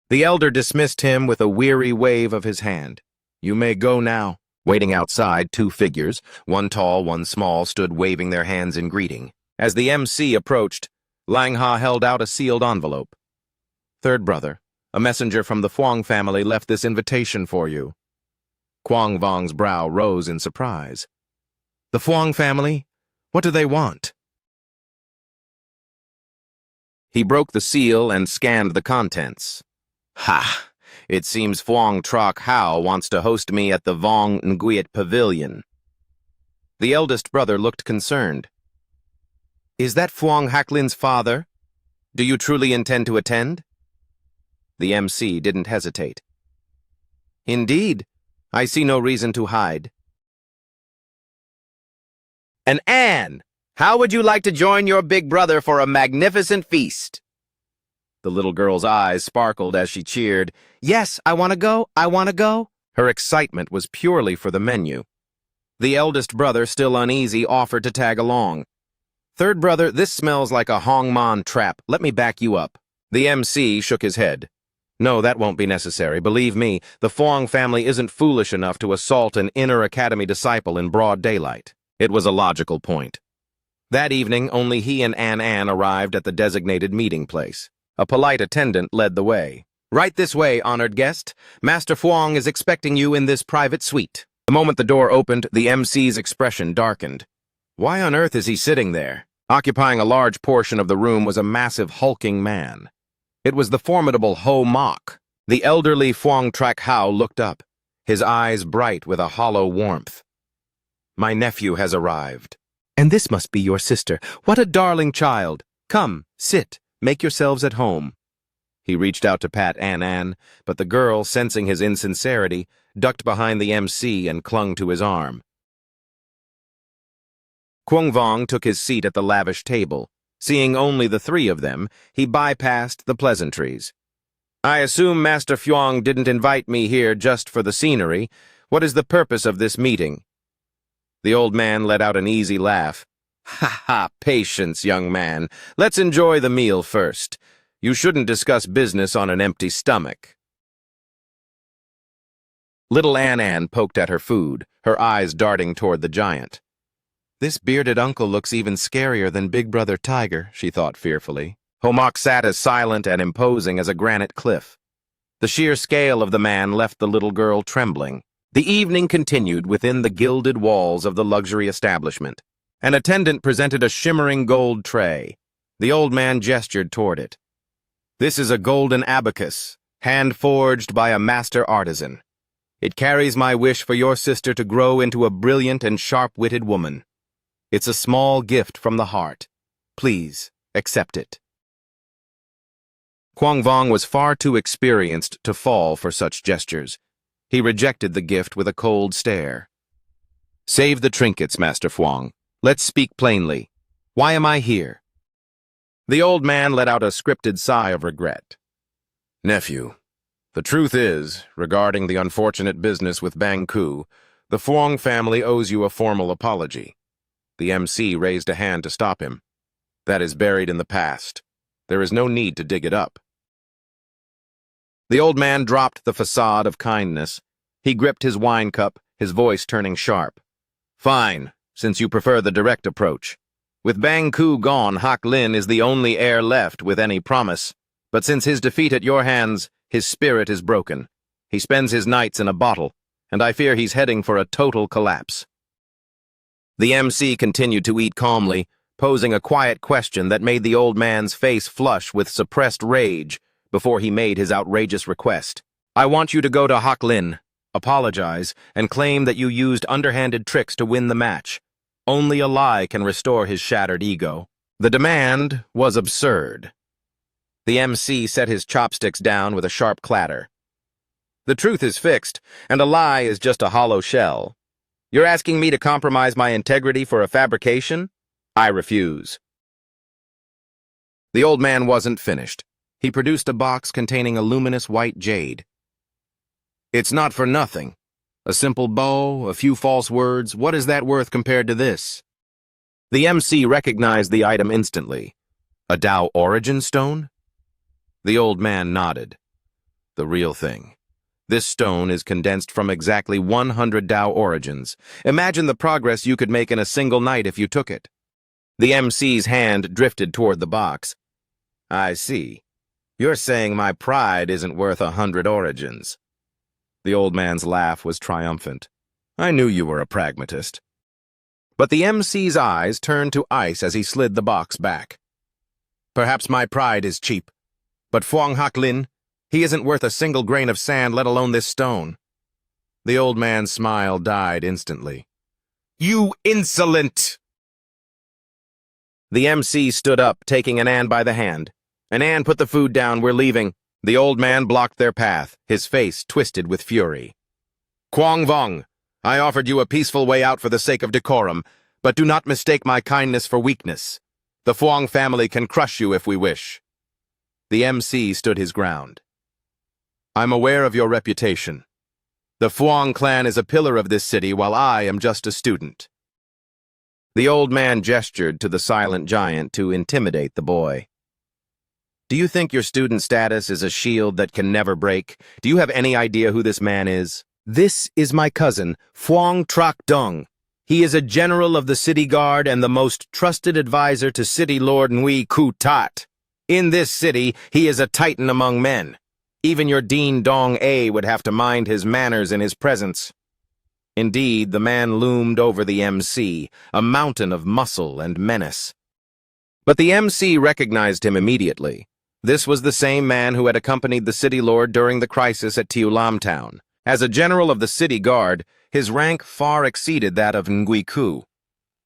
[SPEAKER 1] The elder dismissed him with a weary wave of his hand. You may go now. Waiting outside, 2 figures, one tall, one small, stood waving their hands in greeting. As the MC approached, Lang Ha held out a sealed envelope. Third brother, a messenger from the Phuong family left this invitation for you. Kung Vong's brow rose in surprise. The Phuong family? What do they want? He broke the seal and scanned the contents. Ha! It seems Phuong Troc Hao wants to host me at the Vong Nguyet Pavilion. The eldest brother looked concerned. Is that Phuong Haklin's father? Do you truly intend to attend? The MC didn't hesitate. Indeed. I see no reason to hide. And Anne, how would you like to join your big brother for a magnificent feast? The little girl's eyes sparkled as she cheered. Yes, I want to go, I want to go. Her excitement was purely for the menu. The eldest brother, still uneasy, offered to tag along. Third brother, this smells like a Hongman trap. Let me back you up. The MC shook his head. No, that won't be necessary. Believe me, the Phuong family isn't foolish enough to assault an inner academy disciple in broad daylight. It was a logical point. That evening, only he and An arrived at the designated meeting place. A polite attendant led the way. "Right this way, honored guest. Master Fuang is expecting you in this private suite." The moment the door opened, the MC's expression darkened. Why on earth is he sitting there? Occupying a large portion of the room was a massive, hulking man. It was the formidable Ho Mok. The elderly Fuang Trak Hao looked up, his eyes bright with a hollow warmth. "My nephew has arrived. And this must be your sister. What a darling child. Come, sit, make yourselves at home." He reached out to pat An, but the girl, sensing his insincerity, ducked behind the MC and clung to his arm. Kwong Vong took his seat at the lavish table. Seeing only the three of them, he bypassed the pleasantries. "I assume Master Fuang didn't invite me here just for the scenery. What is the purpose of this meeting?" The old man let out an easy laugh. "Ha ha, patience, young man. Let's enjoy the meal first. You shouldn't discuss business on an empty stomach." Little An poked at her food, her eyes darting toward the giant. "This bearded uncle looks even scarier than Big Brother Tiger," she thought fearfully. Ho Mok sat as silent and imposing as a granite cliff. The sheer scale of the man left the little girl trembling. The evening continued within the gilded walls of the luxury establishment. An attendant presented a shimmering gold tray. The old man gestured toward it. "This is a golden abacus, hand-forged by a master artisan. It carries my wish for your sister to grow into a brilliant and sharp-witted woman. It's a small gift from the heart. Please, accept it." Kwong Vong was far too experienced to fall for such gestures. He rejected the gift with a cold stare. "Save the trinkets, Master Fuang. Let's speak plainly. Why am I here?" The old man let out a scripted sigh of regret. "Nephew, the truth is, regarding the unfortunate business with Bang Ku, the Fuang family owes you a formal apology." The MC raised a hand to stop him. "That is buried in the past. There is no need to dig it up." The old man dropped the facade of kindness. He gripped his wine cup, his voice turning sharp. "Fine, since you prefer the direct approach. With Bang Ku gone, Hak Lin is the only heir left with any promise. But since his defeat at your hands, his spirit is broken. He spends his nights in a bottle, and I fear he's heading for a total collapse." The MC continued to eat calmly, posing a quiet question that made the old man's face flush with suppressed rage before he made his outrageous request. "I want you to go to Hak Lin, apologize, and claim that you used underhanded tricks to win the match. Only a lie can restore his shattered ego." The demand was absurd. The MC set his chopsticks down with a sharp clatter. "The truth is fixed, and a lie is just a hollow shell. You're asking me to compromise my integrity for a fabrication? I refuse." The old man wasn't finished. He produced a box containing a luminous white jade. "It's not for nothing. A simple bow, a few false words, what is that worth compared to this?" The MC recognized the item instantly. "A Tao origin stone?" The old man nodded. "The real thing. This stone is condensed from exactly 100 Tao origins. Imagine the progress you could make in a single night if you took it." The MC's hand drifted toward the box. "I see. You're saying my pride isn't worth 100 origins." The old man's laugh was triumphant. "I knew you were a pragmatist." But the MC's eyes turned to ice as he slid the box back. "Perhaps my pride is cheap, but Fuang Hak Lin, he isn't worth a single grain of sand, let alone this stone." The old man's smile died instantly. "You insolent!" The MC stood up, taking Anan by the hand. "Anan, put the food down, we're leaving." The old man blocked their path, his face twisted with fury. "Kwong Vong, I offered you a peaceful way out for the sake of decorum, but do not mistake my kindness for weakness. The Fuang family can crush you if we wish." The MC stood his ground. "I'm aware of your reputation. The Fuang clan is a pillar of this city, while I am just a student." The old man gestured to the silent giant to intimidate the boy. "Do you think your student status is a shield that can never break? Do you have any idea who this man is?" "This is my cousin, Fuang Trak Dong. He is a general of the city guard and the most trusted advisor to City Lord Ngui Ku Tat. In this city, he is a titan among men. Even your Dean Dong A would have to mind his manners in his presence. Indeed, the man loomed over the MC, a mountain of muscle and menace. But the MC recognized him immediately. This was the same man who had accompanied the city lord during the crisis at Tiulam Town. As a general of the city guard, his rank far exceeded that of Ngui Ku.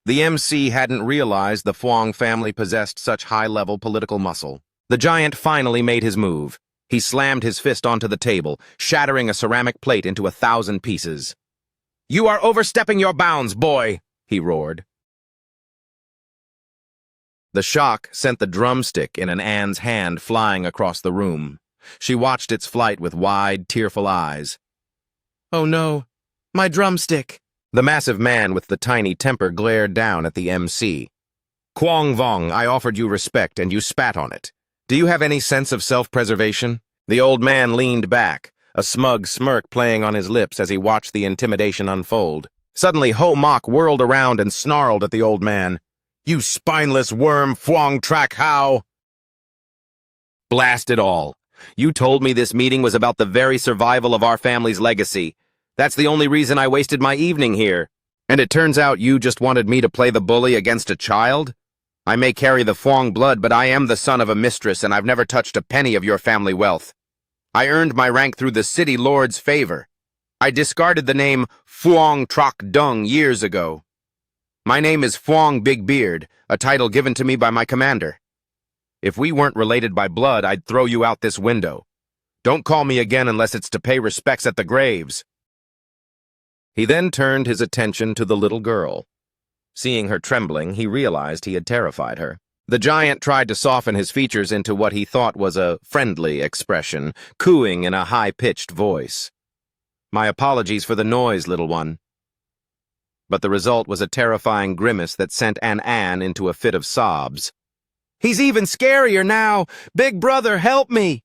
[SPEAKER 1] The MC hadn't realized the Phuong family possessed such high-level political muscle. The giant finally made his move. He slammed his fist onto the table, shattering a ceramic plate into 1,000 pieces. "You are overstepping your bounds, boy!" he roared. The shock sent the drumstick in Anne's hand flying across the room. She watched its flight with wide, tearful eyes. "Oh no, my drumstick!" The massive man with the tiny temper glared down at the MC. "Quang Vong, I offered you respect and you spat on it. Do you have any sense of self-preservation?" The old man leaned back, a smug smirk playing on his lips as he watched the intimidation unfold. Suddenly, Ho Mok whirled around and snarled at the old man. "You spineless worm, Phuong Trak Hao!" "Blast it all. You told me this meeting was about the very survival of our family's legacy. That's the only reason I wasted my evening here. And it turns out you just wanted me to play the bully against a child? I may carry the Phuong blood, but I am the son of a mistress, and I've never touched a penny of your family wealth. I earned my rank through the city lord's favor. I discarded the name Phuong Trak Dung years ago. My name is Phuong Big Beard, a title given to me by my commander. If we weren't related by blood, I'd throw you out this window. Don't call me again unless it's to pay respects at the graves." He then turned his attention to the little girl. Seeing her trembling, he realized he had terrified her. The giant tried to soften his features into what he thought was a friendly expression, cooing in a high-pitched voice. "My apologies for the noise, little one." But the result was a terrifying grimace that sent Anne into a fit of sobs. "He's even scarier now! Big brother, help me!"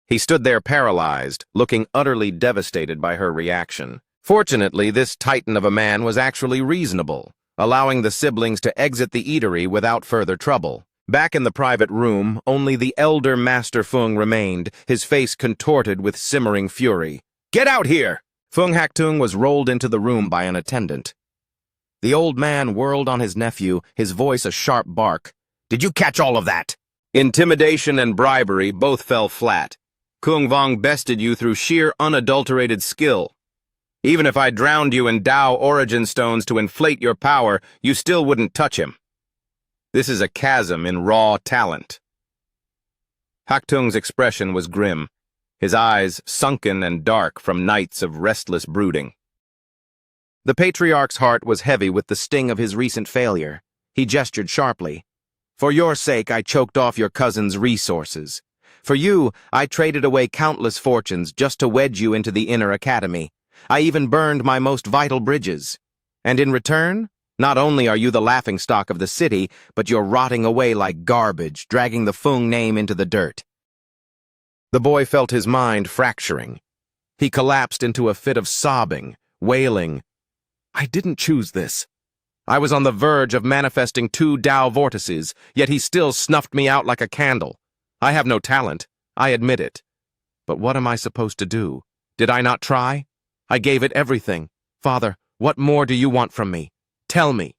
[SPEAKER 1] He stood there paralyzed, looking utterly devastated by her reaction. Fortunately, this titan of a man was actually reasonable, allowing the siblings to exit the eatery without further trouble. Back in the private room, only the elder Master Phuong remained, his face contorted with simmering fury. "Get out here!" Phuong Hactung was rolled into the room by an attendant. The old man whirled on his nephew, his voice a sharp bark. "Did you catch all of that?" Intimidation and bribery both fell flat. Kung Vong bested you through sheer unadulterated skill. Even if I drowned you in Tao origin stones to inflate your power, you still wouldn't touch him. This is a chasm in raw talent. Haktung's expression was grim, his eyes sunken and dark from nights of restless brooding. The patriarch's heart was heavy with the sting of his recent failure. He gestured sharply. "For your sake, I choked off your cousin's resources. For you, I traded away countless fortunes just to wedge you into the inner academy. I even burned my most vital bridges. And in return, not only are you the laughingstock of the city, but you're rotting away like garbage, dragging the Phuong name into the dirt." The boy felt his mind fracturing. He collapsed into a fit of sobbing, wailing, "I didn't choose this. I was on the verge of manifesting 2 Tao vortices, yet he still snuffed me out like a candle. I have no talent, I admit it. But what am I supposed to do? Did I not try? I gave it everything. Father, what more do you want from me? Tell me."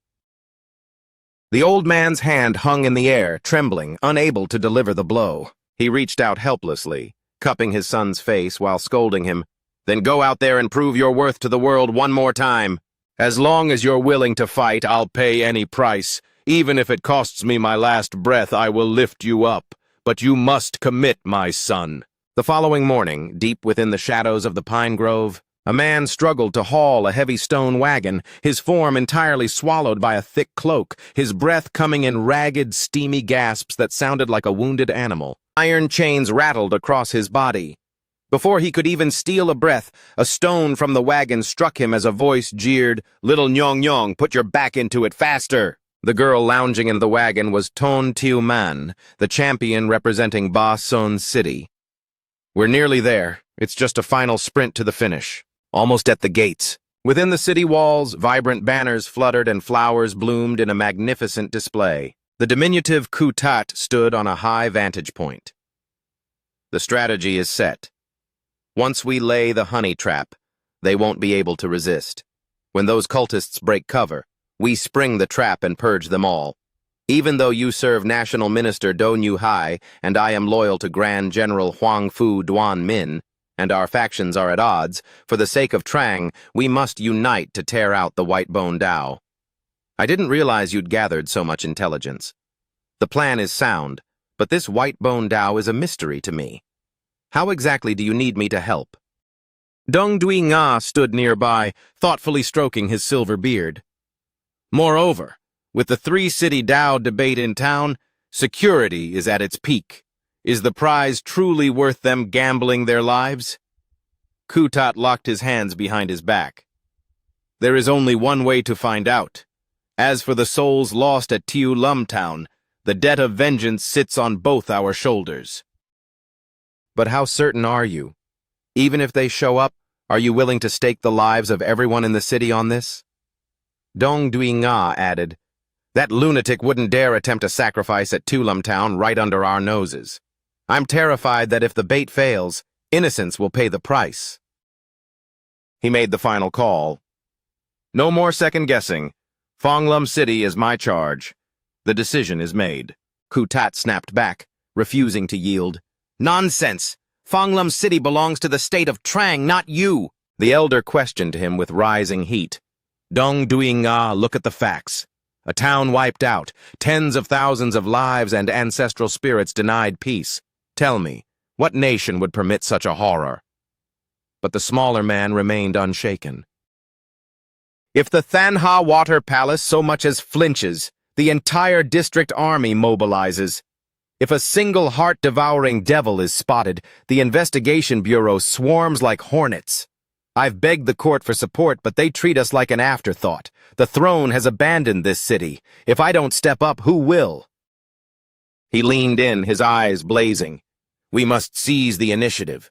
[SPEAKER 1] The old man's hand hung in the air, trembling, unable to deliver the blow. He reached out helplessly, cupping his son's face while scolding him. "Then go out there and prove your worth to the world one more time. As long as you're willing to fight, I'll pay any price. Even if it costs me my last breath, I will lift you up. But you must commit, my son." The following morning, deep within the shadows of the pine grove, a man struggled to haul a heavy stone wagon, his form entirely swallowed by a thick cloak, his breath coming in ragged, steamy gasps that sounded like a wounded animal. Iron chains rattled across his body. Before he could even steal a breath, a stone from the wagon struck him as a voice jeered, "Little Nyong Nyong, put your back into it faster." The girl lounging in the wagon was Ton Tiu Man, the champion representing Ba Son City. "We're nearly there. It's just a final sprint to the finish. Almost at the gates." Within the city walls, vibrant banners fluttered and flowers bloomed in a magnificent display. The diminutive Kutat stood on a high vantage point. The strategy is set. Once we lay the honey trap, they won't be able to resist. When those cultists break cover, we spring the trap and purge them all. Even though you serve National Minister Do Nhu Hai and I am loyal to Grand General Huang Fu Duan Min, and our factions are at odds, for the sake of Trang, we must unite to tear out the White Bone Dao. I didn't realize you'd gathered so much intelligence. The plan is sound, but this White Bone Dao is a mystery to me. How exactly do you need me to help? Dong Dui Nga stood nearby, thoughtfully stroking his silver beard. Moreover, with the three-city Dao debate in town, security is at its peak. Is the prize truly worth them gambling their lives? Kutat locked his hands behind his back. There is only one way to find out. As for the souls lost at Tiu Lum Town, the debt of vengeance sits on both our shoulders. But how certain are you? Even if they show up, are you willing to stake the lives of everyone in the city on this? Dong Dui Nga added, that lunatic wouldn't dare attempt a sacrifice at Tulum Town right under our noses. I'm terrified that if the bait fails, innocence will pay the price. He made the final call. No more second-guessing. Fonglum City is my charge. The decision is made. Kutat snapped back, refusing to yield. Nonsense! Fonglum City belongs to the state of Trang, not you! The elder questioned him with rising heat. Dong Dui Nga, look at the facts. A town wiped out, tens of thousands of lives and ancestral spirits denied peace. Tell me, what nation would permit such a horror? But the smaller man remained unshaken. If the Thanha Water Palace so much as flinches, the entire district army mobilizes. If a single heart-devouring devil is spotted, the investigation bureau swarms like hornets. I've begged the court for support, but they treat us like an afterthought. The throne has abandoned this city. If I don't step up, who will? He leaned in, his eyes blazing. We must seize the initiative.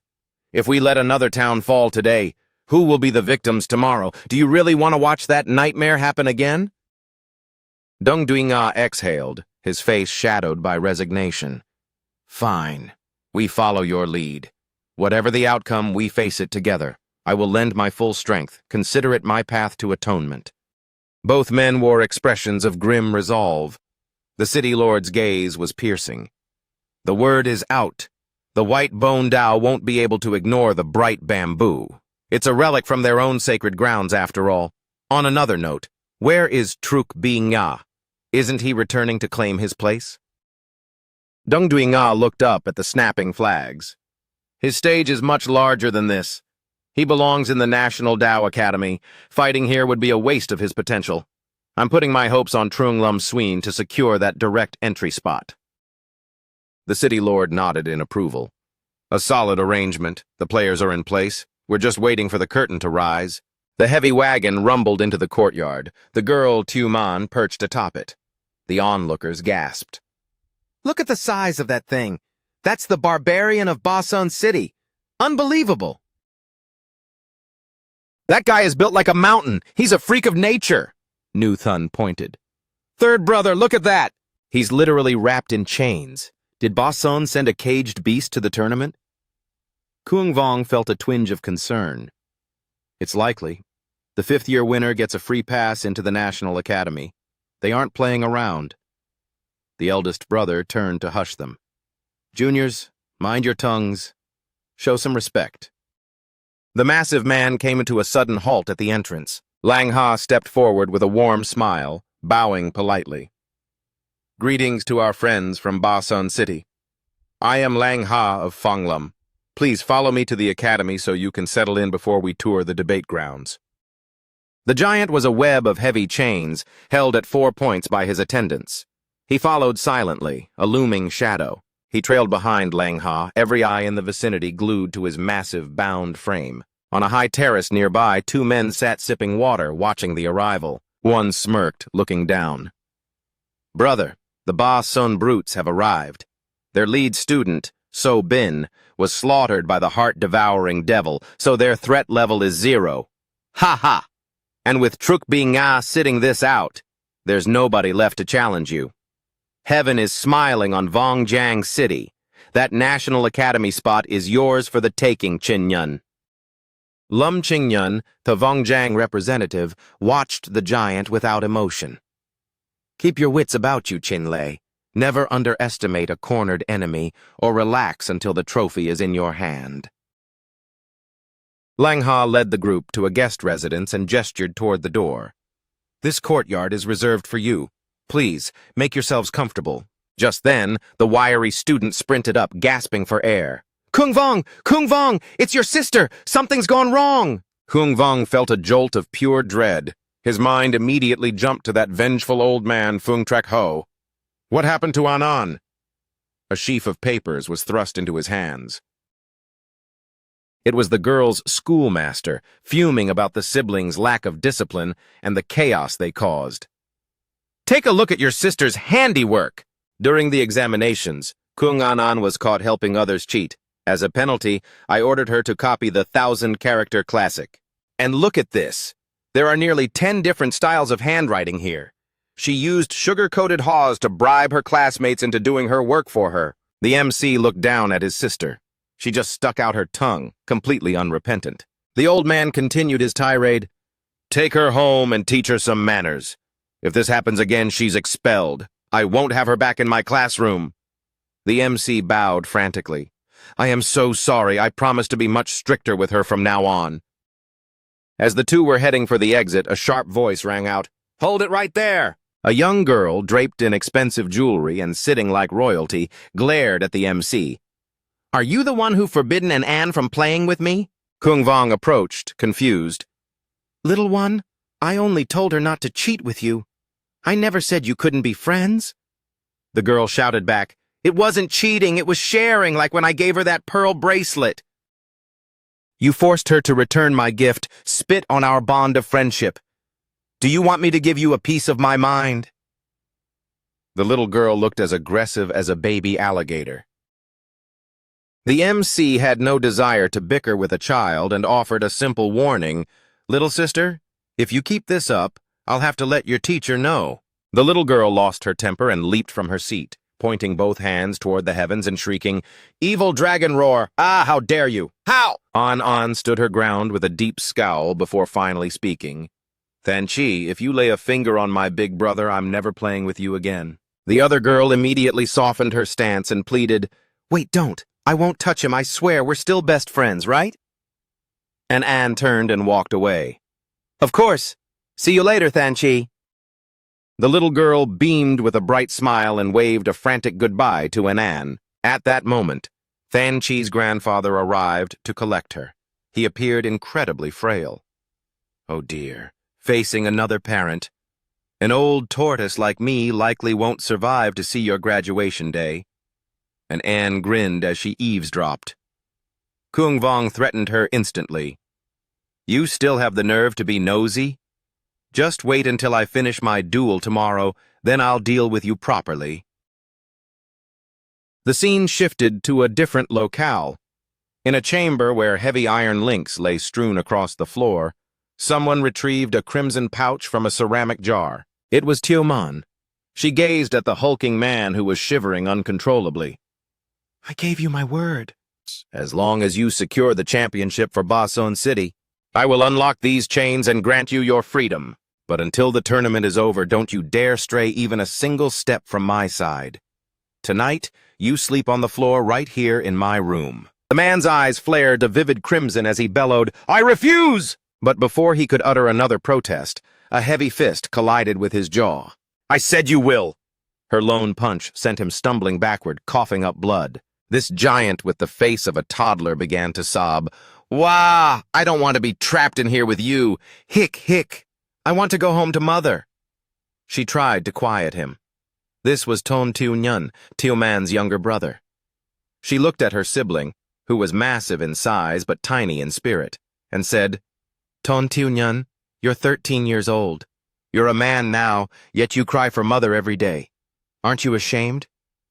[SPEAKER 1] If we let another town fall today, who will be the victims tomorrow? Do you really want to watch that nightmare happen again? Dong Dui Nga exhaled, his face shadowed by resignation. Fine. We follow your lead. Whatever the outcome, we face it together. I will lend my full strength. Consider it my path to atonement. Both men wore expressions of grim resolve. The city lord's gaze was piercing. The word is out. The White Bone Dao won't be able to ignore the bright bamboo. It's a relic from their own sacred grounds, after all. On another note, where is Truk Bi Nga? Isn't he returning to claim his place? Dong Dui Nga looked up at the snapping flags. His stage is much larger than this. He belongs in the National Dao Academy. Fighting here would be a waste of his potential. I'm putting my hopes on Trung Lum Sween to secure that direct entry spot. The city lord nodded in approval. A solid arrangement. The players are in place. We're just waiting for the curtain to rise. The heavy wagon rumbled into the courtyard. The girl, Tu Man, perched atop it. The onlookers gasped. Look at the size of that thing. That's the barbarian of Basun City. Unbelievable. That guy is built like a mountain. He's a freak of nature. Nu Thun pointed. Third brother, look at that. He's literally wrapped in chains. Did Basun send a caged beast to the tournament? Kuang Vong felt a twinge of concern. It's likely. The fifth-year winner gets a free pass into the National Academy. They aren't playing around. The eldest brother turned to hush them. Juniors, mind your tongues. Show some respect. The massive man came into a sudden halt at the entrance. Lang Ha stepped forward with a warm smile, bowing politely. Greetings to our friends from Basun City. I am Lang Ha of Fonglum. Please follow me to the academy so you can settle in before we tour the debate grounds. The giant was a web of heavy chains, held at 4 points by his attendants. He followed silently, a looming shadow. He trailed behind Lang Ha, every eye in the vicinity glued to his massive, bound frame. On a high terrace nearby, 2 men sat sipping water, watching the arrival. One smirked, looking down. Brother, the Ba Sun brutes have arrived. Their lead student, So Bin, was slaughtered by the heart-devouring devil, so their threat level is 0. Ha ha! And with Truk Bi Nga sitting this out, there's nobody left to challenge you. Heaven is smiling on Vongjiang City. That National Academy spot is yours for the taking, Qingyun. Lum Qingyun, the Vongjiang representative, watched the giant without emotion. Keep your wits about you, Qinlei. Never underestimate a cornered enemy or relax until the trophy is in your hand. Langha led the group to a guest residence and gestured toward the door. This courtyard is reserved for you. Please, make yourselves comfortable. Just then, the wiry student sprinted up, gasping for air. Kung Vong! Kung Vong! It's your sister! Something's gone wrong! Kung Vong felt a jolt of pure dread. His mind immediately jumped to that vengeful old man, Fung Trek Ho. What happened to Anan? A sheaf of papers was thrust into his hands. It was the girl's schoolmaster, fuming about the siblings' lack of discipline and the chaos they caused. Take a look at your sister's handiwork! During the examinations, Kung Anan was caught helping others cheat. As a penalty, I ordered her to copy the 1,000-character classic. And look at this. There are nearly 10 different styles of handwriting here. She used sugar-coated haws to bribe her classmates into doing her work for her. The MC looked down at his sister. She just stuck out her tongue, completely unrepentant. The old man continued his tirade. Take her home and teach her some manners. If this happens again, she's expelled. I won't have her back in my classroom. The MC bowed frantically. I am so sorry. I promise to be much stricter with her from now on. As the two were heading for the exit, a sharp voice rang out. Hold it right there! A young girl, draped in expensive jewelry and sitting like royalty, glared at the MC. Are you the one who forbidden An from playing with me? Kung Vong approached, confused. Little one, I only told her not to cheat with you. I never said you couldn't be friends. The girl shouted back, It wasn't cheating, it was sharing, like when I gave her that pearl bracelet. You forced her to return my gift, spit on our bond of friendship. Do you want me to give you a piece of my mind? The little girl looked as aggressive as a baby alligator. The MC had no desire to bicker with a child and offered a simple warning. Little sister, if you keep this up, I'll have to let your teacher know. The little girl lost her temper and leaped from her seat, pointing both hands toward the heavens and shrieking, Evil dragon roar! Ah, how dare you! How? An stood her ground with a deep scowl before finally speaking. Thanchi, if you lay a finger on my big brother, I'm never playing with you again. The other girl immediately softened her stance and pleaded, Wait, don't. I won't touch him, I swear, we're still best friends, right? And Anne turned and walked away. Of course. See you later, Thanchi. The little girl beamed with a bright smile and waved a frantic goodbye to Anne. At that moment, Thanchi's grandfather arrived to collect her. He appeared incredibly frail. Oh dear, facing another parent. An old tortoise like me likely won't survive to see your graduation day. And Anne grinned as she eavesdropped. Kung Vong threatened her instantly. You still have the nerve to be nosy? Just wait until I finish my duel tomorrow, then I'll deal with you properly. The scene shifted to a different locale. In a chamber where heavy iron links lay strewn across the floor, someone retrieved a crimson pouch from a ceramic jar. It was Tioman. She gazed at the hulking man who was shivering uncontrollably. I gave you my word. As long as you secure the championship for Bason City, I will unlock these chains and grant you your freedom. But until the tournament is over, don't you dare stray even a single step from my side. Tonight, you sleep on the floor right here in my room. The man's eyes flared a vivid crimson as he bellowed, I refuse! But before he could utter another protest, a heavy fist collided with his jaw. I said you will! Her lone punch sent him stumbling backward, coughing up blood. This giant with the face of a toddler began to sob. Wah! I don't want to be trapped in here with you. Hick, hick. I want to go home to mother. She tried to quiet him. This was Ton Tiu-nyun, Tioman's younger brother. She looked at her sibling, who was massive in size but tiny in spirit, and said, Ton Tiu-nyun, you're 13 years old. You're a man now, yet you cry for mother every day. Aren't you ashamed?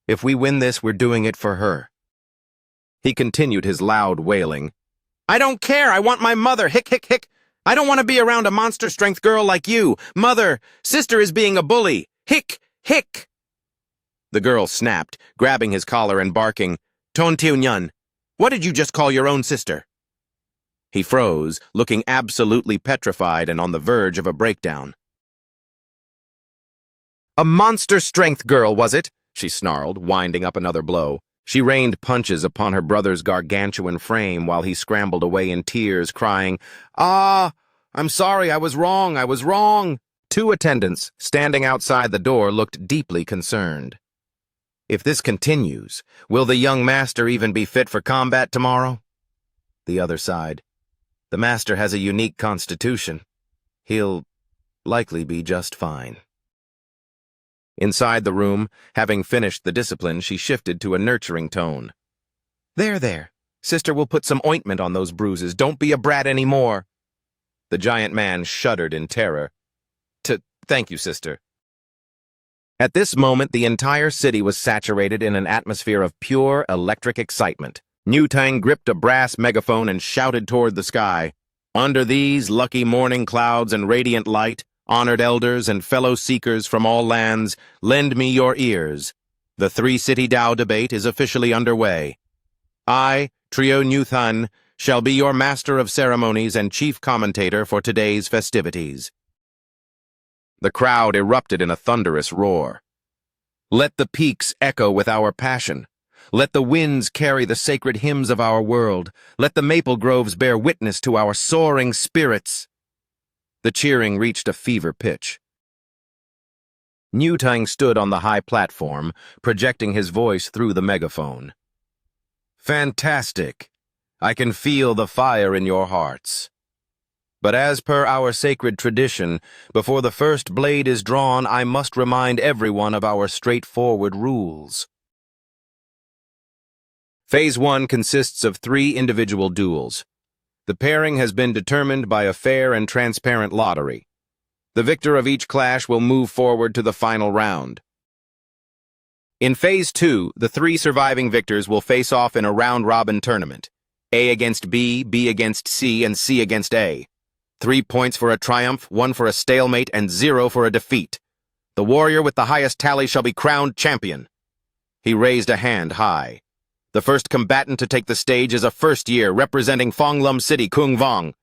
[SPEAKER 1] If we win this, we're doing it for her. He continued his loud wailing. I don't care, I want my mother, hick, hick, hick. I don't want to be around a monster-strength girl like you. Mother, sister is being a bully. Hick, hick. The girl snapped, grabbing his collar and barking, Ton Tiu Nyun, what did you just call your own sister? He froze, looking absolutely petrified and on the verge of a breakdown. A monster-strength girl, was it? She snarled, winding up another blow. She rained punches upon her brother's gargantuan frame while he scrambled away in tears, crying, "Ah, I'm sorry, I was wrong." Two attendants, standing outside the door, looked deeply concerned. If this continues, will the young master even be fit for combat tomorrow? The other sighed. The master has a unique constitution. He'll likely be just fine. Inside the room, having finished the discipline, she shifted to a nurturing tone. There. Sister will put some ointment on those bruises. Don't be a brat anymore. The giant man shuddered in terror. Thank you, sister. At this moment, the entire city was saturated in an atmosphere of pure electric excitement. Niu Tang gripped a brass megaphone and shouted toward the sky. Under these lucky morning clouds and radiant light, honored elders and fellow seekers from all lands, lend me your ears. The three-city Dao debate is officially underway. I, Trio Niu Than, shall be your master of ceremonies and chief commentator for today's festivities. The crowd erupted in a thunderous roar. Let the peaks echo with our passion. Let the winds carry the sacred hymns of our world. Let the maple groves bear witness to our soaring spirits. The cheering reached a fever pitch. Niu Tang stood on the high platform, projecting his voice through the megaphone. Fantastic! I can feel the fire in your hearts. But as per our sacred tradition, before the first blade is drawn, I must remind everyone of our straightforward rules. Phase 1 consists of 3 individual duels. The pairing has been determined by a fair and transparent lottery. The victor of each clash will move forward to the final round. In Phase 2, the 3 surviving victors will face off in a round-robin tournament. A against B, B against C, and C against A. 3 points for a triumph, 1 for a stalemate, and 0 for a defeat. The warrior with the highest tally shall be crowned champion. He raised a hand high. The first combatant to take the stage is a first-year representing Fonglum City, Kung Vong.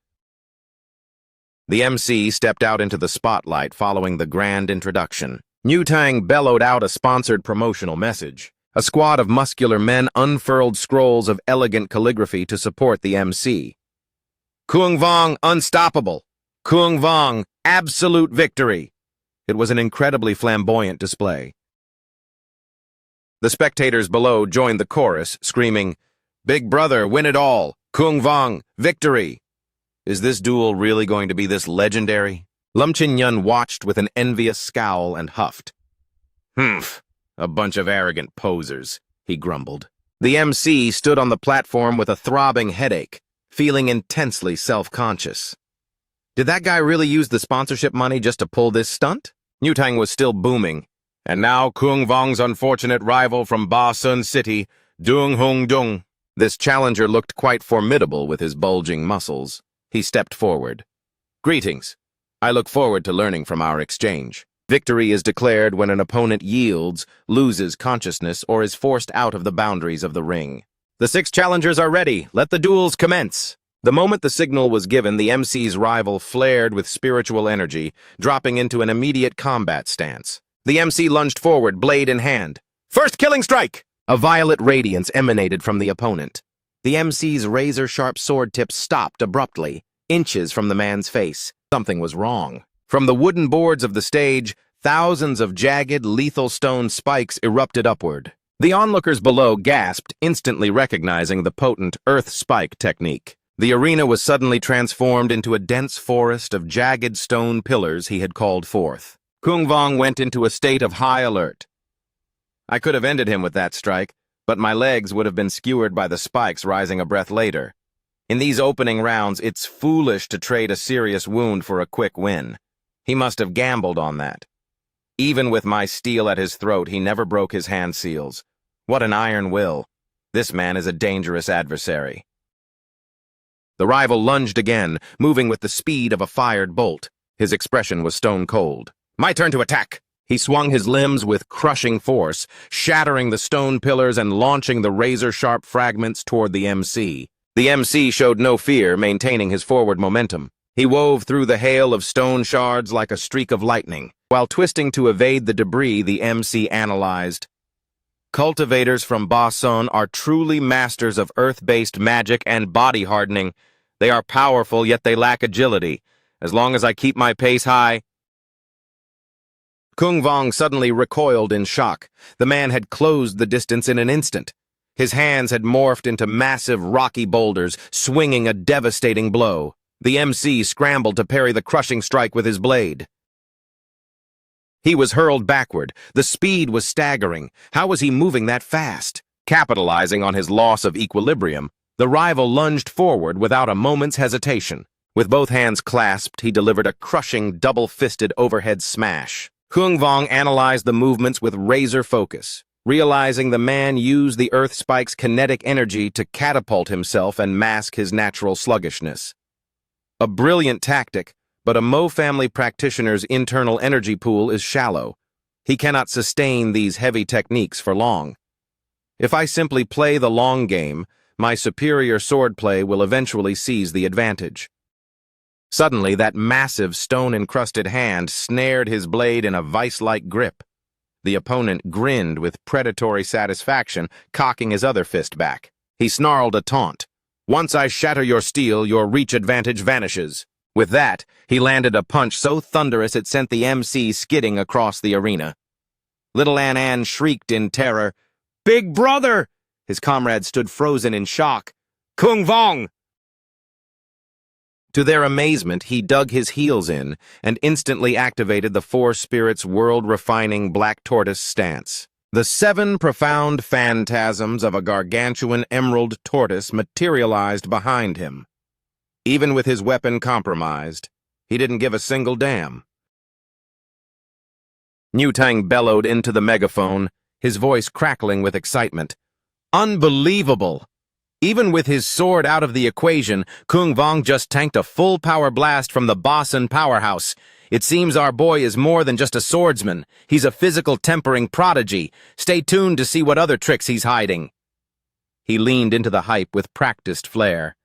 [SPEAKER 1] The MC stepped out into the spotlight following the grand introduction. Niu Tang bellowed out a sponsored promotional message. A squad of muscular men unfurled scrolls of elegant calligraphy to support the MC. Kung Vong unstoppable. Kung Vong absolute victory. It was an incredibly flamboyant display. The spectators below joined the chorus, screaming, Big Brother, win it all! Kung Vong, victory! Is this duel really going to be this legendary? Lum Chin Yun watched with an envious scowl and huffed. Humph, a bunch of arrogant posers, he grumbled. The MC stood on the platform with a throbbing headache, feeling intensely self-conscious. Did that guy really use the sponsorship money just to pull this stunt? Niu Tang was still booming. And now Kung Vong's unfortunate rival from Ba Sun City, Dung Hung Dung. This challenger looked quite formidable with his bulging muscles. He stepped forward. Greetings. I look forward to learning from our exchange. Victory is declared when an opponent yields, loses consciousness, or is forced out of the boundaries of the ring. The 6 challengers are ready. Let the duels commence. The moment the signal was given, the MC's rival flared with spiritual energy, dropping into an immediate combat stance. The MC lunged forward, blade in hand. First killing strike! A violet radiance emanated from the opponent. The MC's razor-sharp sword tip stopped abruptly, inches from the man's face. Something was wrong. From the wooden boards of the stage, thousands of jagged, lethal stone spikes erupted upward. The onlookers below gasped, instantly recognizing the potent earth spike technique. The arena was suddenly transformed into a dense forest of jagged stone pillars he had called forth. Kung Vong went into a state of high alert. I could have ended him with that strike, but my legs would have been skewered by the spikes rising a breath later. In these opening rounds, it's foolish to trade a serious wound for a quick win. He must have gambled on that. Even with my steel at his throat, he never broke his hand seals. What an iron will. This man is a dangerous adversary. The rival lunged again, moving with the speed of a fired bolt. His expression was stone cold. "My turn to attack!" He swung his limbs with crushing force, shattering the stone pillars and launching the razor-sharp fragments toward the MC. The MC showed no fear, maintaining his forward momentum. He wove through the hail of stone shards like a streak of lightning. While twisting to evade the debris, the MC analyzed. Cultivators from Bason are truly masters of earth-based magic and body hardening. They are powerful, yet they lack agility. As long as I keep my pace high... Kung Vong suddenly recoiled in shock. The man had closed the distance in an instant. His hands had morphed into massive rocky boulders, swinging a devastating blow. The MC scrambled to parry the crushing strike with his blade. He was hurled backward. The speed was staggering. How was he moving that fast? Capitalizing on his loss of equilibrium, the rival lunged forward without a moment's hesitation. With both hands clasped, he delivered a crushing, double-fisted overhead smash. Kung Vong analyzed the movements with razor focus, realizing the man used the Earth Spike's kinetic energy to catapult himself and mask his natural sluggishness. A brilliant tactic, but a Mo family practitioner's internal energy pool is shallow. He cannot sustain these heavy techniques for long. If I simply play the long game, my superior swordplay will eventually seize the advantage. Suddenly, that massive stone-encrusted hand snared his blade in a vice-like grip. The opponent grinned with predatory satisfaction, cocking his other fist back. He snarled a taunt. "Once I shatter your steel, your reach advantage vanishes." With that, he landed a punch so thunderous it sent the MC skidding across the arena. Little An shrieked in terror. "Big brother!" His comrade stood frozen in shock. "Kung Vong!" To their amazement, he dug his heels in and instantly activated the Four Spirits' world-refining Black Tortoise stance. The 7 profound phantasms of a gargantuan emerald tortoise materialized behind him. Even with his weapon compromised, he didn't give a single damn. Newtang bellowed into the megaphone, his voice crackling with excitement. "Unbelievable! Even with his sword out of the equation, Kung Vong just tanked a full power blast from the Bason powerhouse. It seems our boy is more than just a swordsman. He's a physical tempering prodigy. Stay tuned to see what other tricks he's hiding." He leaned into the hype with practiced flair.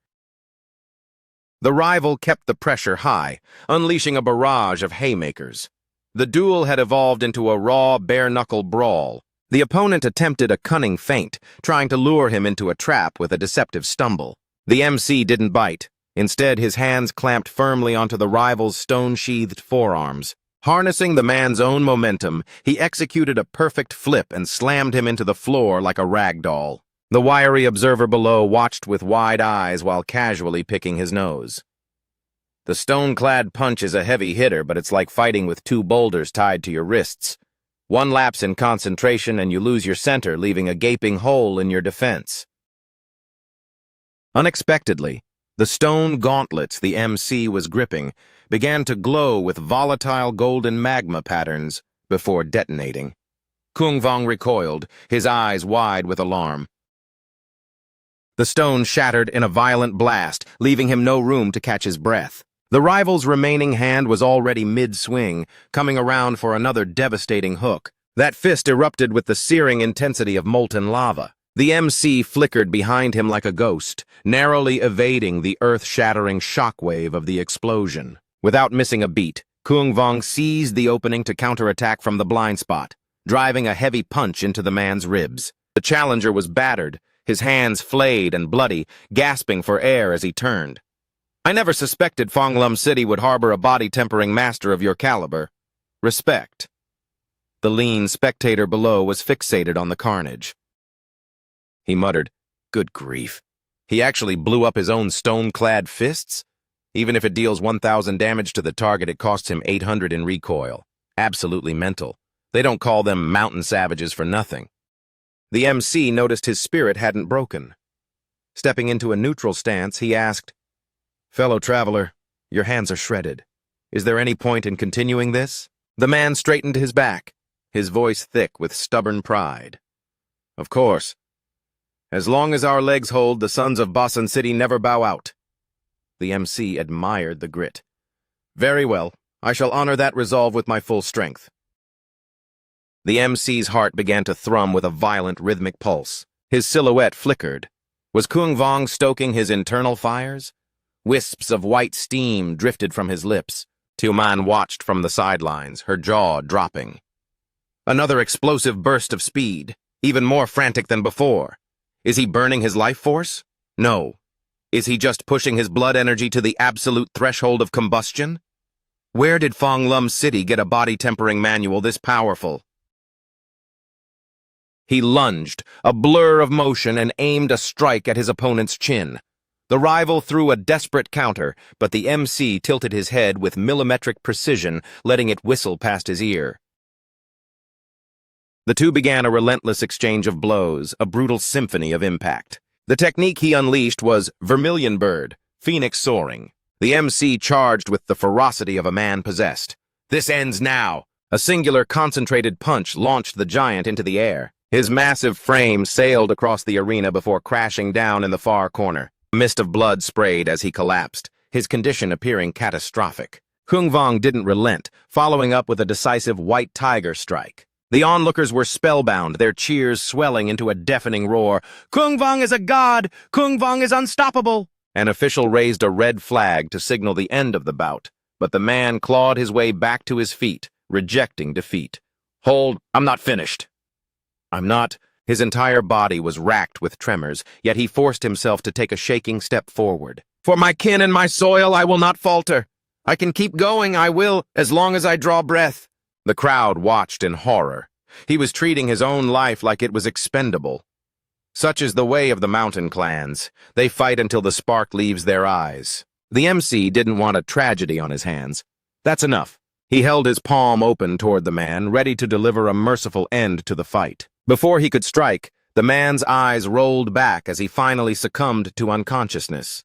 [SPEAKER 1] The rival kept the pressure high, unleashing a barrage of haymakers. The duel had evolved into a raw, bare-knuckle brawl. The opponent attempted a cunning feint, trying to lure him into a trap with a deceptive stumble. The MC didn't bite. Instead, his hands clamped firmly onto the rival's stone-sheathed forearms. Harnessing the man's own momentum, he executed a perfect flip and slammed him into the floor like a rag doll. The wiry observer below watched with wide eyes while casually picking his nose. The stone-clad punch is a heavy hitter, but it's like fighting with 2 boulders tied to your wrists. One lapse in concentration and you lose your center, leaving a gaping hole in your defense. Unexpectedly, the stone gauntlets the MC was gripping began to glow with volatile golden magma patterns before detonating. Kung Vong recoiled, his eyes wide with alarm. The stone shattered in a violent blast, leaving him no room to catch his breath. The rival's remaining hand was already mid-swing, coming around for another devastating hook. That fist erupted with the searing intensity of molten lava. The MC flickered behind him like a ghost, narrowly evading the earth-shattering shockwave of the explosion. Without missing a beat, Kung Vong seized the opening to counterattack from the blind spot, driving a heavy punch into the man's ribs. The challenger was battered, his hands flayed and bloody, gasping for air as he turned. "I never suspected Fonglum City would harbor a body-tempering master of your caliber. Respect." The lean spectator below was fixated on the carnage. He muttered, "Good grief. He actually blew up his own stone-clad fists? Even if it deals 1,000 damage to the target, it costs him 800 in recoil. Absolutely mental. They don't call them mountain savages for nothing." The MC noticed his spirit hadn't broken. Stepping into a neutral stance, he asked, "Fellow traveler, your hands are shredded. Is there any point in continuing this?" The man straightened his back, his voice thick with stubborn pride. "Of course. As long as our legs hold, the sons of Basan City never bow out." The MC admired the grit. Very well. I shall honor that resolve with my full strength. The MC's heart began to thrum with a violent rhythmic pulse. His silhouette flickered. Was Kung Vong stoking his internal fires? Wisps of white steam drifted from his lips. Tu Man watched from the sidelines, her jaw dropping. Another explosive burst of speed, even more frantic than before. Is he burning his life force? No. Is he just pushing his blood energy to the absolute threshold of combustion? Where did Fong Lum City get a body-tempering manual this powerful? He lunged, a blur of motion, and aimed a strike at his opponent's chin. The rival threw a desperate counter, but the MC tilted his head with millimetric precision, letting it whistle past his ear. The two began a relentless exchange of blows, a brutal symphony of impact. The technique he unleashed was Vermilion Bird, Phoenix Soaring. The MC charged with the ferocity of a man possessed. This ends now. A singular concentrated punch launched the giant into the air. His massive frame sailed across the arena before crashing down in the far corner. A mist of blood sprayed as he collapsed, his condition appearing catastrophic. Kung Vong didn't relent, following up with a decisive white tiger strike. The onlookers were spellbound, their cheers swelling into a deafening roar. Kung Vong is a god! Kung Vong is unstoppable! An official raised a red flag to signal the end of the bout, but the man clawed his way back to his feet, rejecting defeat. Hold, I'm not finished. I'm not. His entire body was racked with tremors, yet he forced himself to take a shaking step forward. For my kin and my soil, I will not falter. I can keep going, I will, as long as I draw breath. The crowd watched in horror. He was treating his own life like it was expendable. Such is the way of the mountain clans. They fight until the spark leaves their eyes. The MC didn't want a tragedy on his hands. That's enough. He held his palm open toward the man, ready to deliver a merciful end to the fight. Before he could strike, the man's eyes rolled back as he finally succumbed to unconsciousness.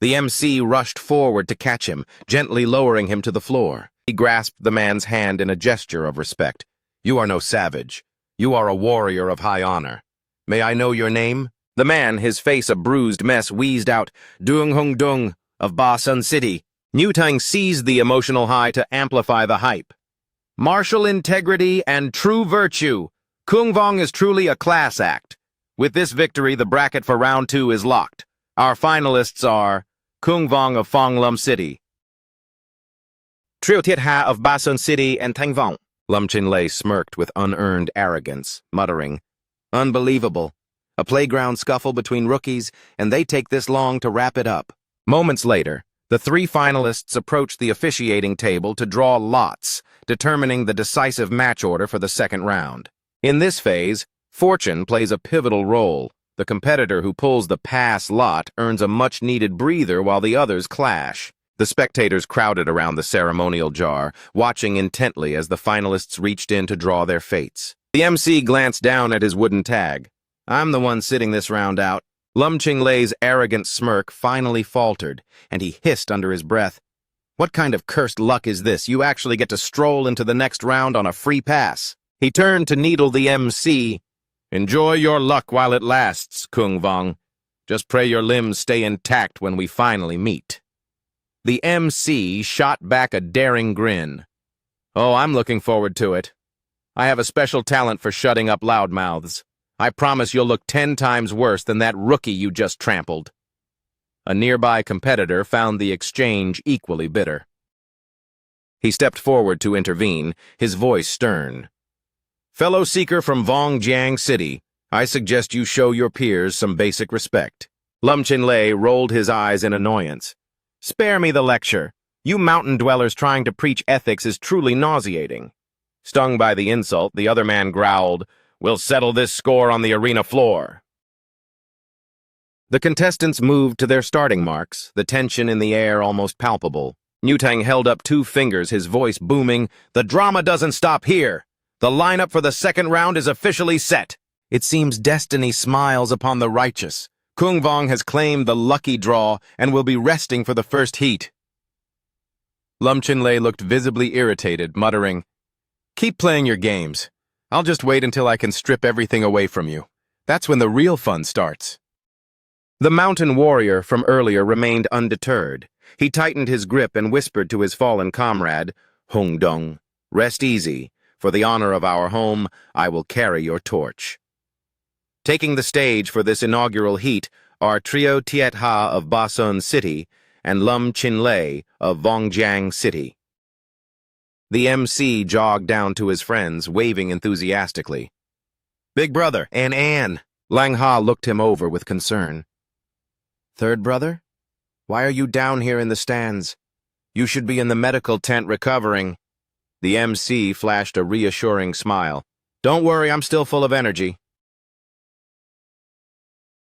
[SPEAKER 1] The MC rushed forward to catch him, gently lowering him to the floor. He grasped the man's hand in a gesture of respect. You are no savage. You are a warrior of high honor. May I know your name? The man, his face a bruised mess, wheezed out, Dung Hung Dung, of Ba Sun City. Newtang seized the emotional high to amplify the hype. Martial integrity and true virtue. Kung Vong is truly a class act. With this victory, the bracket for round 2 is locked. Our finalists are Kung Vong of Fong Lum City, Triu Tiet Ha of Ba Sun City, and Tang Vong. Lum Chin Lei smirked with unearned arrogance, muttering, Unbelievable. A playground scuffle between rookies, and they take this long to wrap it up. Moments later, the 3 finalists approached the officiating table to draw lots, determining the decisive match order for the second round. In this phase, fortune plays a pivotal role. The competitor who pulls the pass lot earns a much-needed breather while the others clash. The spectators crowded around the ceremonial jar, watching intently as the finalists reached in to draw their fates. The MC glanced down at his wooden tag. I'm the one sitting this round out. Lum Ching Lei's arrogant smirk finally faltered, and he hissed under his breath. What kind of cursed luck is this? You actually get to stroll into the next round on a free pass. He turned to needle the MC. Enjoy your luck while it lasts, Kung Vong. Just pray your limbs stay intact when we finally meet. The MC shot back a daring grin. Oh, I'm looking forward to it. I have a special talent for shutting up loudmouths. I promise you'll look 10 times worse than that rookie you just trampled. A nearby competitor found the exchange equally bitter. He stepped forward to intervene, his voice stern. Fellow seeker from Vongjiang City, I suggest you show your peers some basic respect. Lum Chin Lei rolled his eyes in annoyance. Spare me the lecture. You mountain dwellers trying to preach ethics is truly nauseating. Stung by the insult, the other man growled, We'll settle this score on the arena floor. The contestants moved to their starting marks, the tension in the air almost palpable. Newtang held up 2 fingers, his voice booming, The drama doesn't stop here. The lineup for the second round is officially set. It seems destiny smiles upon the righteous. Kung Vong has claimed the lucky draw and will be resting for the first heat. Lum Chin Lei looked visibly irritated, muttering, Keep playing your games. I'll just wait until I can strip everything away from you. That's when the real fun starts. The mountain warrior from earlier remained undeterred. He tightened his grip and whispered to his fallen comrade, Hung Dong, rest easy. For the honor of our home, I will carry your torch. Taking the stage for this inaugural heat are Trio Tiet Ha of Basun City and Lum Chin Lei of Vongjiang City. The MC jogged down to his friends, waving enthusiastically. Big brother, An. Lang Ha looked him over with concern. Third brother? Why are you down here in the stands? You should be in the medical tent recovering. The MC flashed a reassuring smile. Don't worry, I'm still full of energy.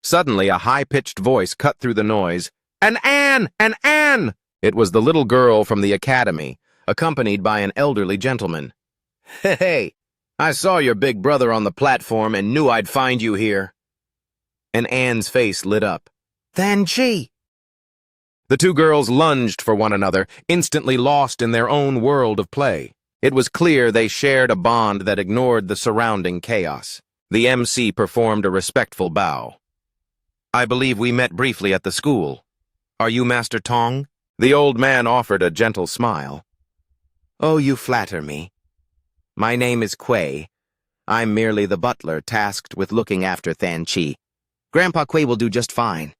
[SPEAKER 1] Suddenly, a high-pitched voice cut through the noise. An An! It was the little girl from the academy, accompanied by an elderly gentleman. Hey, I saw your big brother on the platform and knew I'd find you here. And Anne's face lit up. Than Chi! The two girls lunged for one another, instantly lost in their own world of play. It was clear they shared a bond that ignored the surrounding chaos. The MC performed a respectful bow. I believe we met briefly at the school. Are you Master Tong? The old man offered a gentle smile. Oh, you flatter me. My name is Kuei. I'm merely the butler tasked with looking after Than Chi. Grandpa Kuei will do just fine.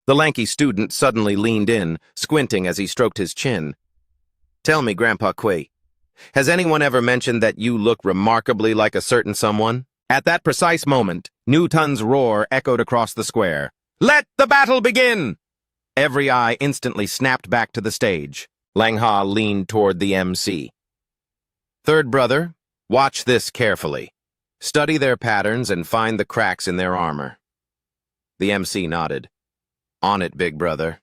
[SPEAKER 1] The lanky student suddenly leaned in, squinting as he stroked his chin. Tell me, Grandpa Kuei, has anyone ever mentioned that you look remarkably like a certain someone? At that precise moment, Newton's roar echoed across the square. Let the battle begin! Every eye instantly snapped back to the stage. Lang Ha leaned toward the MC. Third brother, watch this carefully. Study their patterns and find the cracks in their armor. The MC nodded. On it, big brother.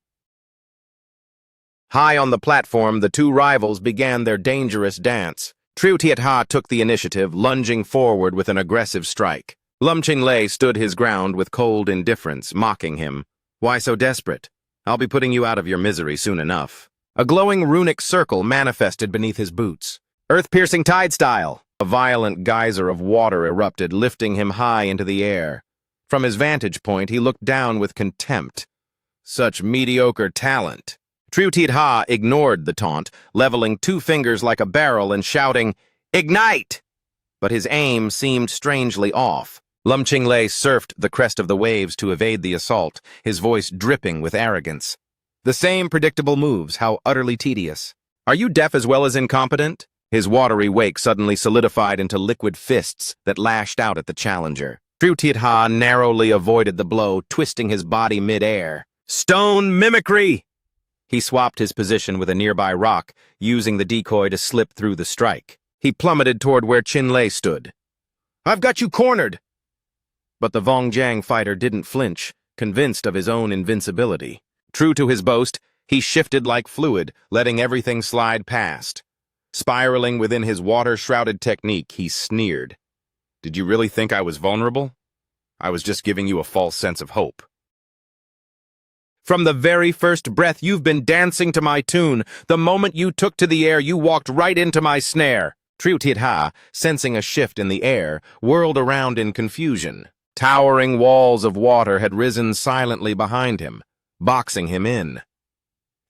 [SPEAKER 1] High on the platform, the two rivals began their dangerous dance. Trio Tiet Ha took the initiative, lunging forward with an aggressive strike. Lum Chin Lei stood his ground with cold indifference, mocking him. Why so desperate? I'll be putting you out of your misery soon enough. A glowing runic circle manifested beneath his boots. Earth-piercing tide style. A violent geyser of water erupted, lifting him high into the air. From his vantage point, he looked down with contempt. Such mediocre talent. Trio Tiet Ha ignored the taunt, leveling two fingers like a barrel and shouting, Ignite! But his aim seemed strangely off. Lum Chin Lei surfed the crest of the waves to evade the assault, his voice dripping with arrogance. The same predictable moves, how utterly tedious. Are you deaf as well as incompetent? His watery wake suddenly solidified into liquid fists that lashed out at the challenger. Trio Tiet Ha narrowly avoided the blow, twisting his body mid-air. Stone mimicry! He swapped his position with a nearby rock, using the decoy to slip through the strike. He plummeted toward where Chin Lei stood. I've got you cornered! But the Vongjiang fighter didn't flinch, convinced of his own invincibility. True to his boast, he shifted like fluid, letting everything slide past. Spiraling within his water-shrouded technique, he sneered. Did you really think I was vulnerable? I was just giving you a false sense of hope. From the very first breath, you've been dancing to my tune. The moment you took to the air, you walked right into my snare. Trio Tiet Ha, sensing a shift in the air, whirled around in confusion. Towering walls of water had risen silently behind him, boxing him in.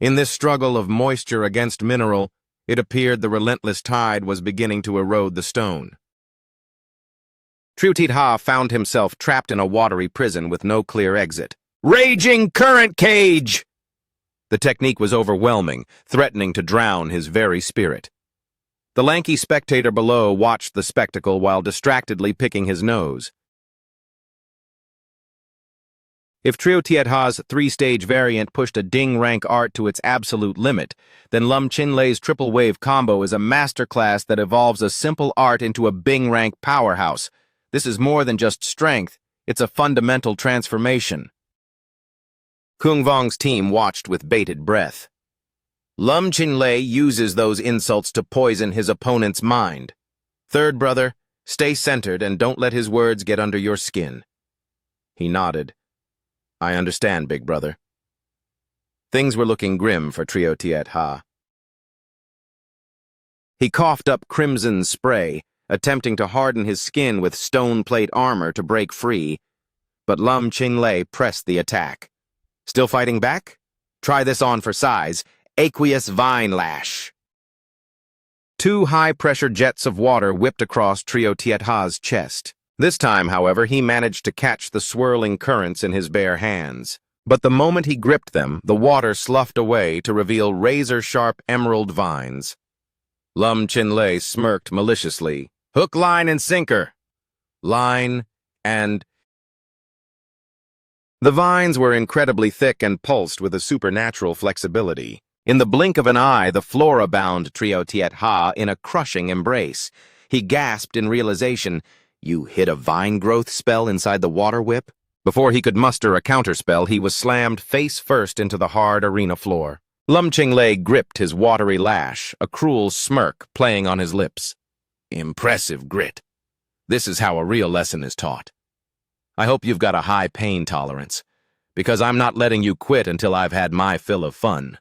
[SPEAKER 1] In this struggle of moisture against mineral, it appeared the relentless tide was beginning to erode the stone. Trio Tiet Ha found himself trapped in a watery prison with no clear exit. Raging current cage! The technique was overwhelming, threatening to drown his very spirit. The lanky spectator below watched the spectacle while distractedly picking his nose. If Trio Tiet Ha's three-stage variant pushed a ding rank art to its absolute limit, then Lum Chin Lei's triple wave combo is a masterclass that evolves a simple art into a Bing rank powerhouse. This is more than just strength, it's a fundamental transformation. Kung Vong's team watched with bated breath. Lum Chin Lei uses those insults to poison his opponent's mind. Third brother, stay centered and don't let his words get under your skin. He nodded. I understand, big brother. Things were looking grim for Trio Tiet Ha. He coughed up crimson spray, attempting to harden his skin with stone plate armor to break free. but Lum Qinglei pressed the attack. Still fighting back? Try this on for size. Aqueous Vine Lash. Two high-pressure jets of water whipped across Trio Tietha's chest. This time, however, he managed to catch the swirling currents in his bare hands. But the moment he gripped them, the water sloughed away to reveal razor-sharp emerald vines. Lum Qinglei smirked maliciously. Hook, line, and sinker. Line, and... The vines were incredibly thick and pulsed with a supernatural flexibility. In the blink of an eye, the flora bound Trio Tietha in a crushing embrace. He gasped in realization, "You hit a vine growth spell inside the water whip?" Before he could muster a counterspell, he was slammed face first into the hard arena floor. Lum Qinglei gripped his watery lash, a cruel smirk playing on his lips. Impressive grit. This is how a real lesson is taught. I hope you've got a high pain tolerance, because I'm not letting you quit until I've had my fill of fun.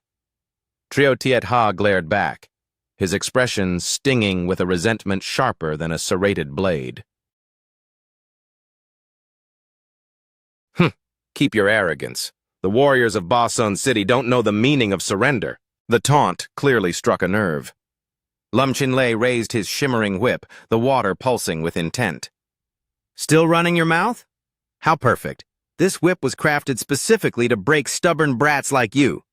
[SPEAKER 1] Trio Tietha glared back, his expression stinging with a resentment sharper than a serrated blade. Keep your arrogance. The warriors of Ba Sun City don't know the meaning of surrender. The taunt clearly struck a nerve. Lum Qinglei raised his shimmering whip, the water pulsing with intent. Still running your mouth? How perfect. This whip was crafted specifically to break stubborn brats like you.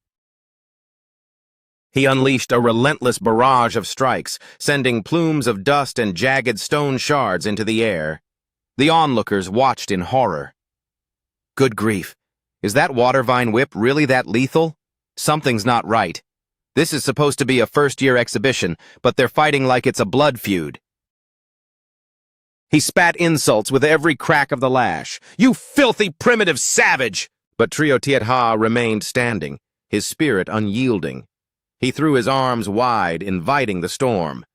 [SPEAKER 1] He unleashed a relentless barrage of strikes, sending plumes of dust and jagged stone shards into the air. The onlookers watched in horror. Good grief. Is that water vine whip really that lethal? Something's not right. This is supposed to be a first-year exhibition, but they're fighting like it's a blood feud. He spat insults with every crack of the lash. You filthy, primitive savage! But Trio Tietha remained standing, his spirit unyielding. He threw his arms wide, inviting the storm.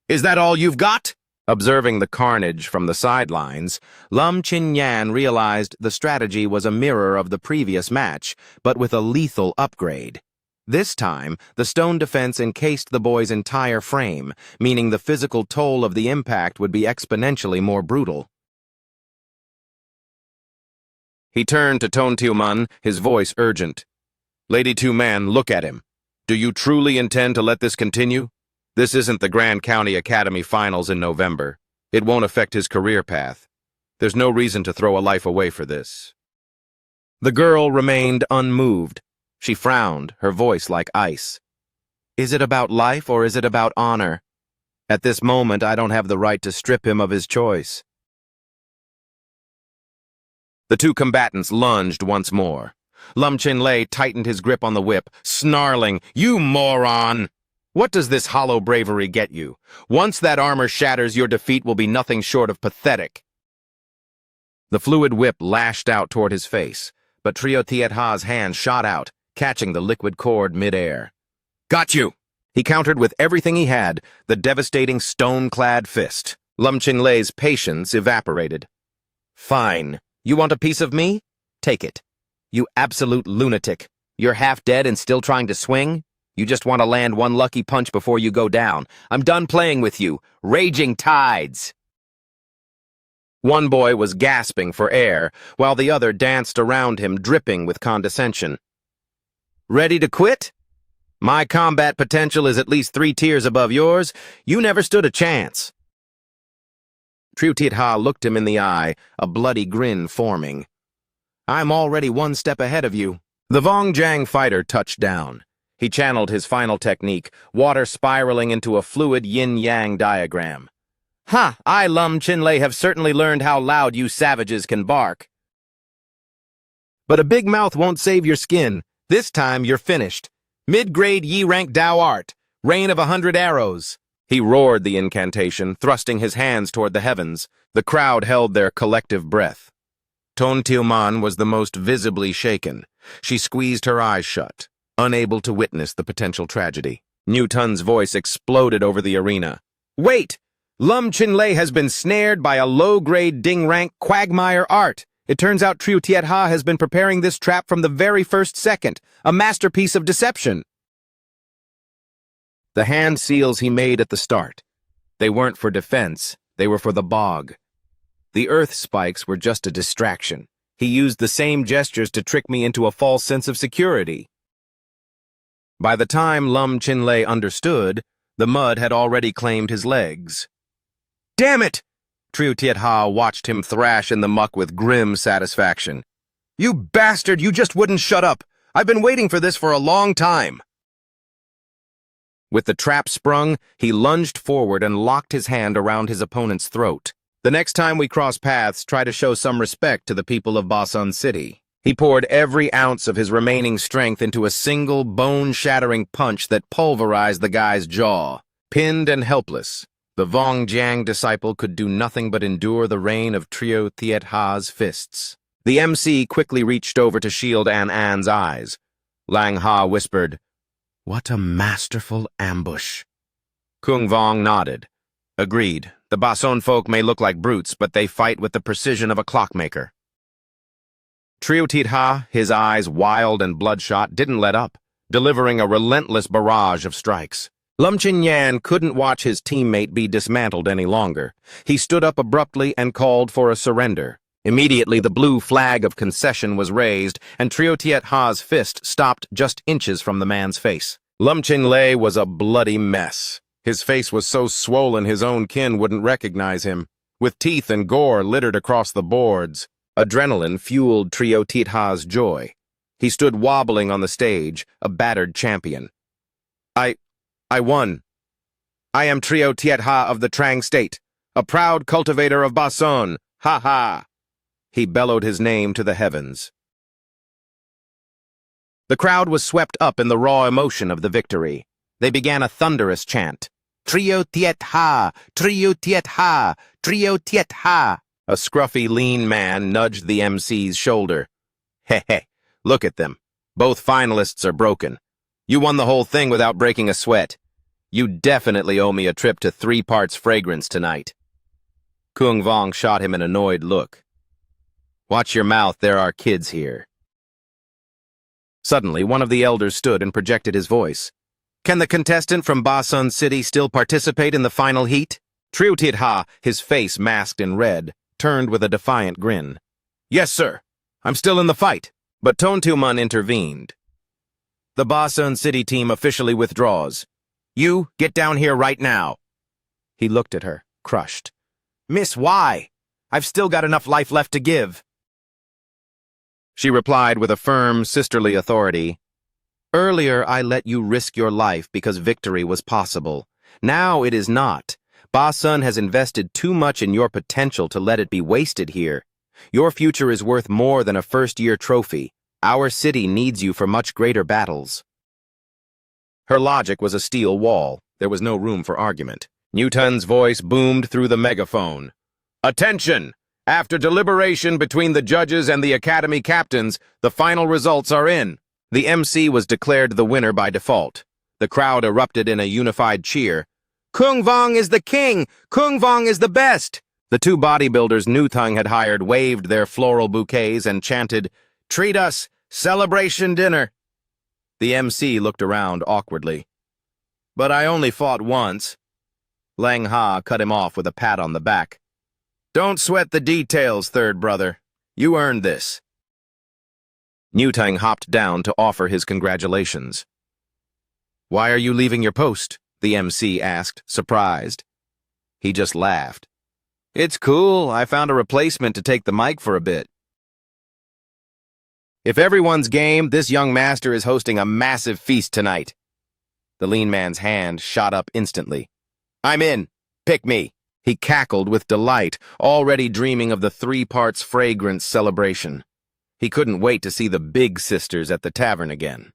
[SPEAKER 1] Is that all you've got? Observing the carnage from the sidelines, Lum Qinyan realized the strategy was a mirror of the previous match, but with a lethal upgrade. This time, the stone defense encased the boy's entire frame, meaning the physical toll of the impact would be exponentially more brutal. He turned to Tontiuman, his voice urgent. Lady Two Man, look at him. Do you truly intend to let this continue? This isn't the Grand County Academy Finals in November. It won't affect his career path. There's no reason to throw a life away for this. The girl remained unmoved. She frowned, her voice like ice. Is it about life or is it about honor? At this moment, I don't have the right to strip him of his choice. The two combatants lunged once more. Lum Qinglei tightened his grip on the whip, snarling, You moron! What does this hollow bravery get you? Once that armor shatters, your defeat will be nothing short of pathetic. The fluid whip lashed out toward his face, but Trio Tietha's hand shot out, catching the liquid cord mid-air. Got you! He countered with everything he had, the devastating stone-clad fist. Lum Qinglei's patience evaporated. Fine. You want a piece of me? Take it. You absolute lunatic. You're half dead and still trying to swing? You just want to land one lucky punch before you go down. I'm done playing with you. Raging tides. One boy was gasping for air, while the other danced around him, dripping with condescension. Ready to quit? My combat potential is at least 3 tiers above yours. You never stood a chance. Trio Tietha looked him in the eye, a bloody grin forming. I'm already 1 step ahead of you. The Vongjiang fighter touched down. He channeled his final technique, water spiraling into a fluid yin-yang diagram. Ha! I, Lum Qinglei, have certainly learned how loud you savages can bark. But a big mouth won't save your skin. This time you're finished. Mid-grade Yi-rank Dao Art. Rain of 100 arrows. He roared the incantation, thrusting his hands toward the heavens. The crowd held their collective breath. Tontiuman was the most visibly shaken. She squeezed her eyes shut, unable to witness the potential tragedy. Newton's voice exploded over the arena. Wait! Lum Qinglei has been snared by a low-grade ding-rank quagmire art. It turns out Trio Tietha has been preparing this trap from the very first second, a masterpiece of deception. The hand seals he made at the start. They weren't for defense, they were for the bog. The earth spikes were just a distraction. He used the same gestures to trick me into a false sense of security. By the time Lum Chinlei understood, the mud had already claimed his legs. "Damn it!" Trieu Tiet Ha watched him thrash in the muck with grim satisfaction. "You bastard, you just wouldn't shut up! I've been waiting for this for a long time!" With the trap sprung, he lunged forward and locked his hand around his opponent's throat. "The next time we cross paths, try to show some respect to the people of Basan City." He poured every ounce of his remaining strength into a single bone-shattering punch that pulverized the guy's jaw. Pinned and helpless, the Vongjiang disciple could do nothing but endure the rain of Trieu Tiet Ha's fists. The MC quickly reached over to shield An's eyes. Lang Ha whispered, "What a masterful ambush." Kung Vong nodded. "Agreed. The Bason folk may look like brutes, but they fight with the precision of a clockmaker." Trieu Tiet Ha, his eyes wild and bloodshot, didn't let up, delivering a relentless barrage of strikes. Lum Chinyan couldn't watch his teammate be dismantled any longer. He stood up abruptly and called for a surrender. Immediately, the blue flag of concession was raised, and Trieu Tiet Ha's fist stopped just inches from the man's face. Lum Chinlei was a bloody mess. His face was so swollen his own kin wouldn't recognize him, with teeth and gore littered across the boards. Adrenaline fueled Trieu Tiet Ha's joy. He stood wobbling on the stage, a battered champion. I won. I am Trieu Tiet Ha of the Trang State, a proud cultivator of Bason. Ha ha! He bellowed his name to the heavens. The crowd was swept up in the raw emotion of the victory. They began a thunderous chant. Trieu Tiet Ha! Trieu Tiet Ha! Trieu Tiet Ha! A scruffy, lean man nudged the MC's shoulder. "Heh, look at them. Both finalists are broken. You won the whole thing without breaking a sweat. You definitely owe me a trip to 3 Parts Fragrance tonight." Kung Vong shot him an annoyed look. "Watch your mouth, there are kids here." Suddenly, one of the elders stood and projected his voice. "Can the contestant from Basan City still participate in the final heat?" Trieu Tiet Ha, his face masked in red, turned with a defiant grin. "Yes, sir. I'm still in the fight." But Tontuman intervened. "The Basan City team officially withdraws. You, get down here right now." He looked at her, crushed. "Miss, why? I've still got enough life left to give." She replied with a firm, sisterly authority. "Earlier I let you risk your life because victory was possible. Now it is not. Basan has invested too much in your potential to let it be wasted here. Your future is worth more than a first-year trophy. Our city needs you for much greater battles." Her logic was a steel wall. There was no room for argument. Newton's voice boomed through the megaphone. "Attention! After deliberation between the judges and the academy captains, the final results are in." The MC was declared the winner by default. The crowd erupted in a unified cheer. "Kung Vong is the king! Kung Vong is the best!" The 2 bodybuilders Nuthung had hired waved their floral bouquets and chanted, "Treat us! Celebration dinner!" The MC looked around awkwardly. "But I only fought once." Lang Ha cut him off with a pat on the back. "Don't sweat the details, third brother. You earned this." Newtang hopped down to offer his congratulations. "Why are you leaving your post?" the MC asked, surprised. He just laughed. "It's cool. I found a replacement to take the mic for a bit." "If everyone's game, this young master is hosting a massive feast tonight." The lean man's hand shot up instantly. "I'm in. Pick me." He cackled with delight, already dreaming of the 3 Parts Fragrance celebration. He couldn't wait to see the big sisters at the tavern again.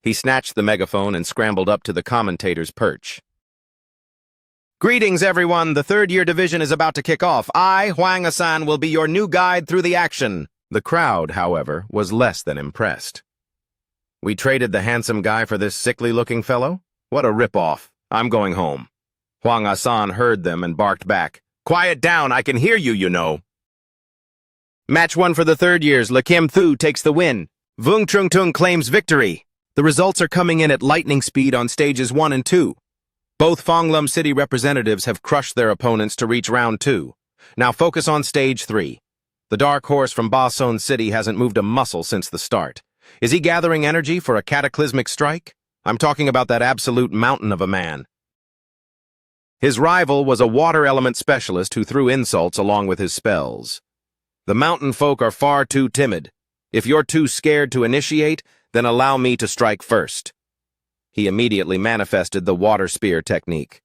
[SPEAKER 1] He snatched the megaphone and scrambled up to the commentator's perch. "Greetings, everyone. The 3rd-year division is about to kick off. I, Huang Asan, will be your new guide through the action." The crowd, however, was less than impressed. "We traded the handsome guy for this sickly-looking fellow? What a rip-off. I'm going home." Huang Asan heard them and barked back. "Quiet down, I can hear you, you know." Match 1 for the 3rd years. Le Kim Thu takes the win. Vung Trung Tung claims victory. The results are coming in at lightning speed on stages 1 and 2. Both Fonglum City representatives have crushed their opponents to reach round 2. Now focus on stage 3. The dark horse from Bason City hasn't moved a muscle since the start. Is he gathering energy for a cataclysmic strike? I'm talking about that absolute mountain of a man. His rival was a water element specialist who threw insults along with his spells. The mountain folk are far too timid. If you're too scared to initiate, then allow me to strike first. He immediately manifested the water spear technique.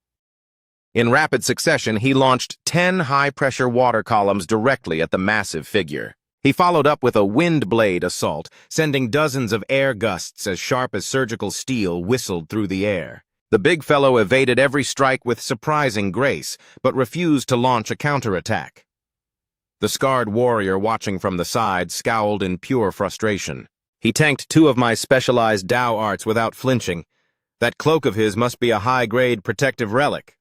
[SPEAKER 1] In rapid succession, he launched 10 high-pressure water columns directly at the massive figure. He followed up with a wind blade assault, sending dozens of air gusts as sharp as surgical steel whistled through the air. The big fellow evaded every strike with surprising grace, but refused to launch a counterattack. The scarred warrior watching from the side scowled in pure frustration. He tanked 2 of my specialized Dao arts without flinching. That cloak of his must be a high-grade protective relic.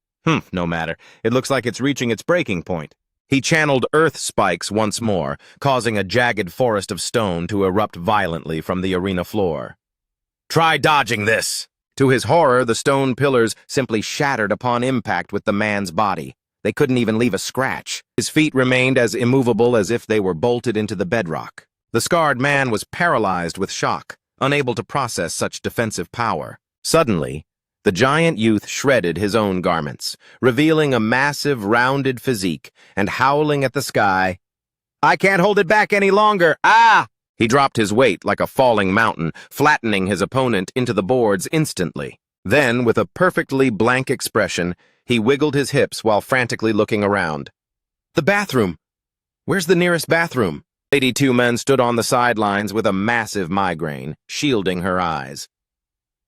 [SPEAKER 1] No matter. It looks like it's reaching its breaking point. He channeled earth spikes once more, causing a jagged forest of stone to erupt violently from the arena floor. Try dodging this! To his horror, the stone pillars simply shattered upon impact with the man's body. They couldn't even leave a scratch. His feet remained as immovable as if they were bolted into the bedrock. The scarred man was paralyzed with shock, unable to process such defensive power. Suddenly, the giant youth shredded his own garments, revealing a massive, rounded physique, and howling at the sky. "I can't hold it back any longer! Ah!" He dropped his weight like a falling mountain, flattening his opponent into the boards instantly. Then, with a perfectly blank expression, he wiggled his hips while frantically looking around. "The bathroom! Where's the nearest bathroom?" Lady Two Men stood on the sidelines with a massive migraine, shielding her eyes.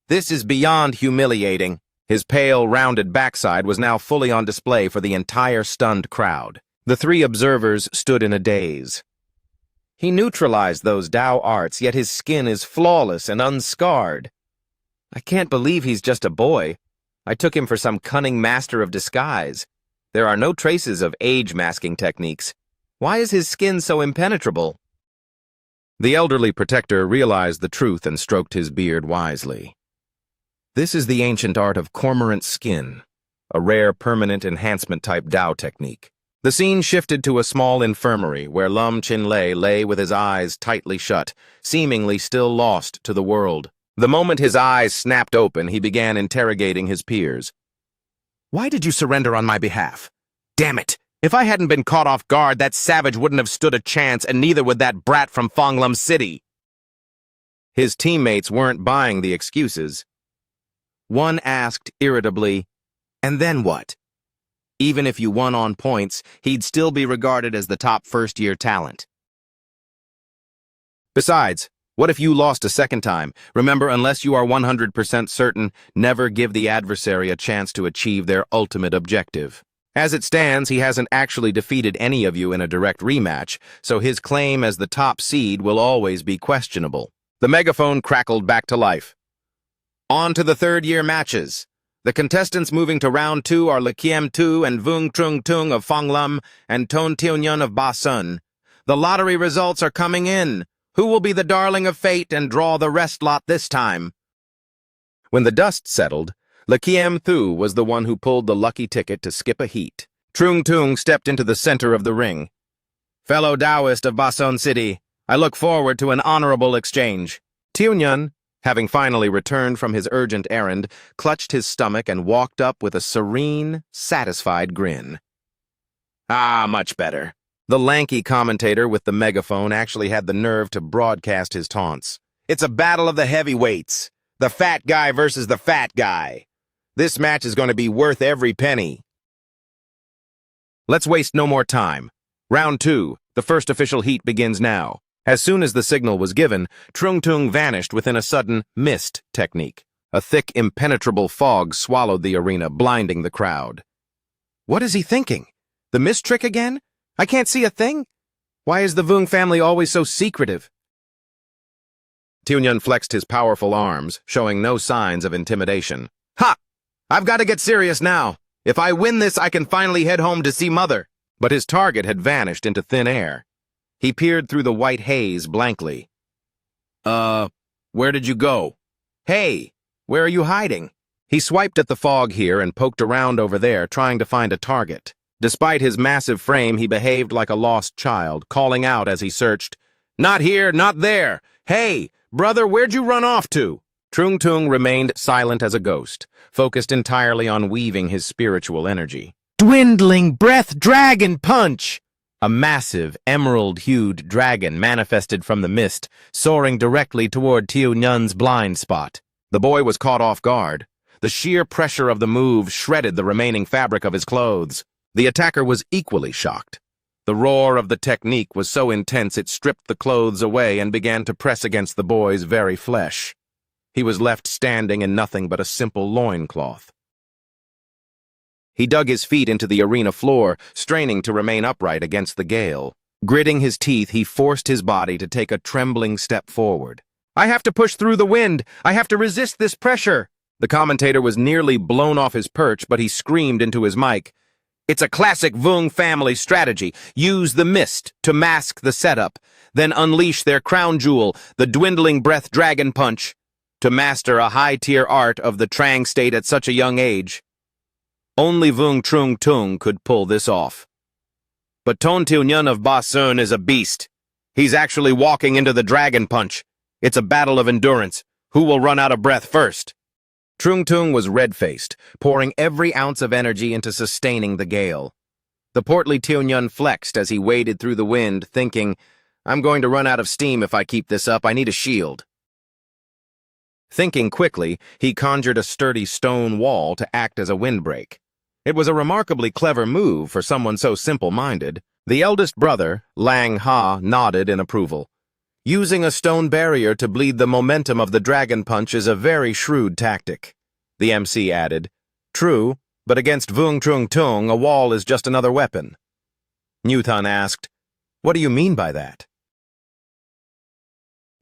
[SPEAKER 1] This is beyond humiliating. His pale, rounded backside was now fully on display for the entire stunned crowd. The 3 observers stood in a daze. He neutralized those Dao arts, yet his skin is flawless and unscarred. I can't believe he's just a boy. I took him for some cunning master of disguise. There are no traces of age-masking techniques. Why is his skin so impenetrable? The elderly protector realized the truth and stroked his beard wisely. This is the ancient art of cormorant skin, a rare permanent enhancement-type Dao technique. The scene shifted to a small infirmary where Lum Chinlei lay with his eyes tightly shut, seemingly still lost to the world. The moment his eyes snapped open, he began interrogating his peers. "Why did you surrender on my behalf? Damn it! If I hadn't been caught off guard, that savage wouldn't have stood a chance, and neither would that brat from Fonglum City." His teammates weren't buying the excuses. One asked irritably, "And then what?" Even if you won on points, he'd still be regarded as the top first-year talent. Besides, what if you lost a second time? Remember, unless you are 100% certain, never give the adversary a chance to achieve their ultimate objective. As it stands, he hasn't actually defeated any of you in a direct rematch, so his claim as the top seed will always be questionable. The megaphone crackled back to life. On to the third-year matches. The contestants moving to round 2 are Lekiem Tu and Vung Trung Tung of Fonglum and Ton Tionyun of Basun. The lottery results are coming in. Who will be the darling of fate and draw the rest lot this time? When the dust settled, Lekiem Thu was the one who pulled the lucky ticket to skip a heat. Trung Tung stepped into the center of the ring. "Fellow Taoist of Bason City, I look forward to an honorable exchange." Tionyun, having finally returned from his urgent errand, clutched his stomach and walked up with a serene, satisfied grin. "Ah, much better." The lanky commentator with the megaphone actually had the nerve to broadcast his taunts. "It's a battle of the heavyweights. The fat guy versus the fat guy. This match is going to be worth every penny." Let's waste no more time. Round 2, the first official heat begins now. As soon as the signal was given, Trung Tung vanished within a sudden mist technique. A thick, impenetrable fog swallowed the arena, blinding the crowd. What is he thinking? The mist trick again? I can't see a thing? Why is the Vung family always so secretive? Tionyun flexed his powerful arms, showing no signs of intimidation. "Ha! I've got to get serious now. If I win this, I can finally head home to see Mother." But his target had vanished into thin air. He peered through the white haze blankly. Where did you go?" "Hey, where are you hiding?" He swiped at the fog here and poked around over there, trying to find a target. Despite his massive frame, he behaved like a lost child, calling out as he searched, "Not here, not there! Hey, brother, where'd you run off to?" Trung Tung remained silent as a ghost, focused entirely on weaving his spiritual energy. Dwindling breath dragon punch! A massive, emerald-hued dragon manifested from the mist, soaring directly toward Tiu Nyun's blind spot. The boy was caught off guard. The sheer pressure of the move shredded the remaining fabric of his clothes. The attacker was equally shocked. The roar of the technique was so intense it stripped the clothes away and began to press against the boy's very flesh. He was left standing in nothing but a simple loincloth. He dug his feet into the arena floor, straining to remain upright against the gale. Gritting his teeth, he forced his body to take a trembling step forward. "I have to push through the wind! I have to resist this pressure!" The commentator was nearly blown off his perch, but he screamed into his mic, "It's a classic Vung family strategy. Use the mist to mask the setup, then unleash their crown jewel, the dwindling breath dragon punch, to master a high-tier art of the Trang state at such a young age. Only Vung Trung Tung could pull this off. But Ton Tiu Nyun of Ba Sun is a beast. He's actually walking into the dragon punch. It's a battle of endurance. Who will run out of breath first?" Trung Tung was red-faced, pouring every ounce of energy into sustaining the gale. The portly Tiu Nyun flexed as he waded through the wind, thinking, "I'm going to run out of steam if I keep this up. I need a shield." Thinking quickly, he conjured a sturdy stone wall to act as a windbreak. It was a remarkably clever move for someone so simple-minded. The eldest brother, Lang Ha, nodded in approval. Using a stone barrier to bleed the momentum of the dragon punch is a very shrewd tactic. The MC added, "True, but against Vung Trung Tung, a wall is just another weapon." Newton asked, "What do you mean by that?"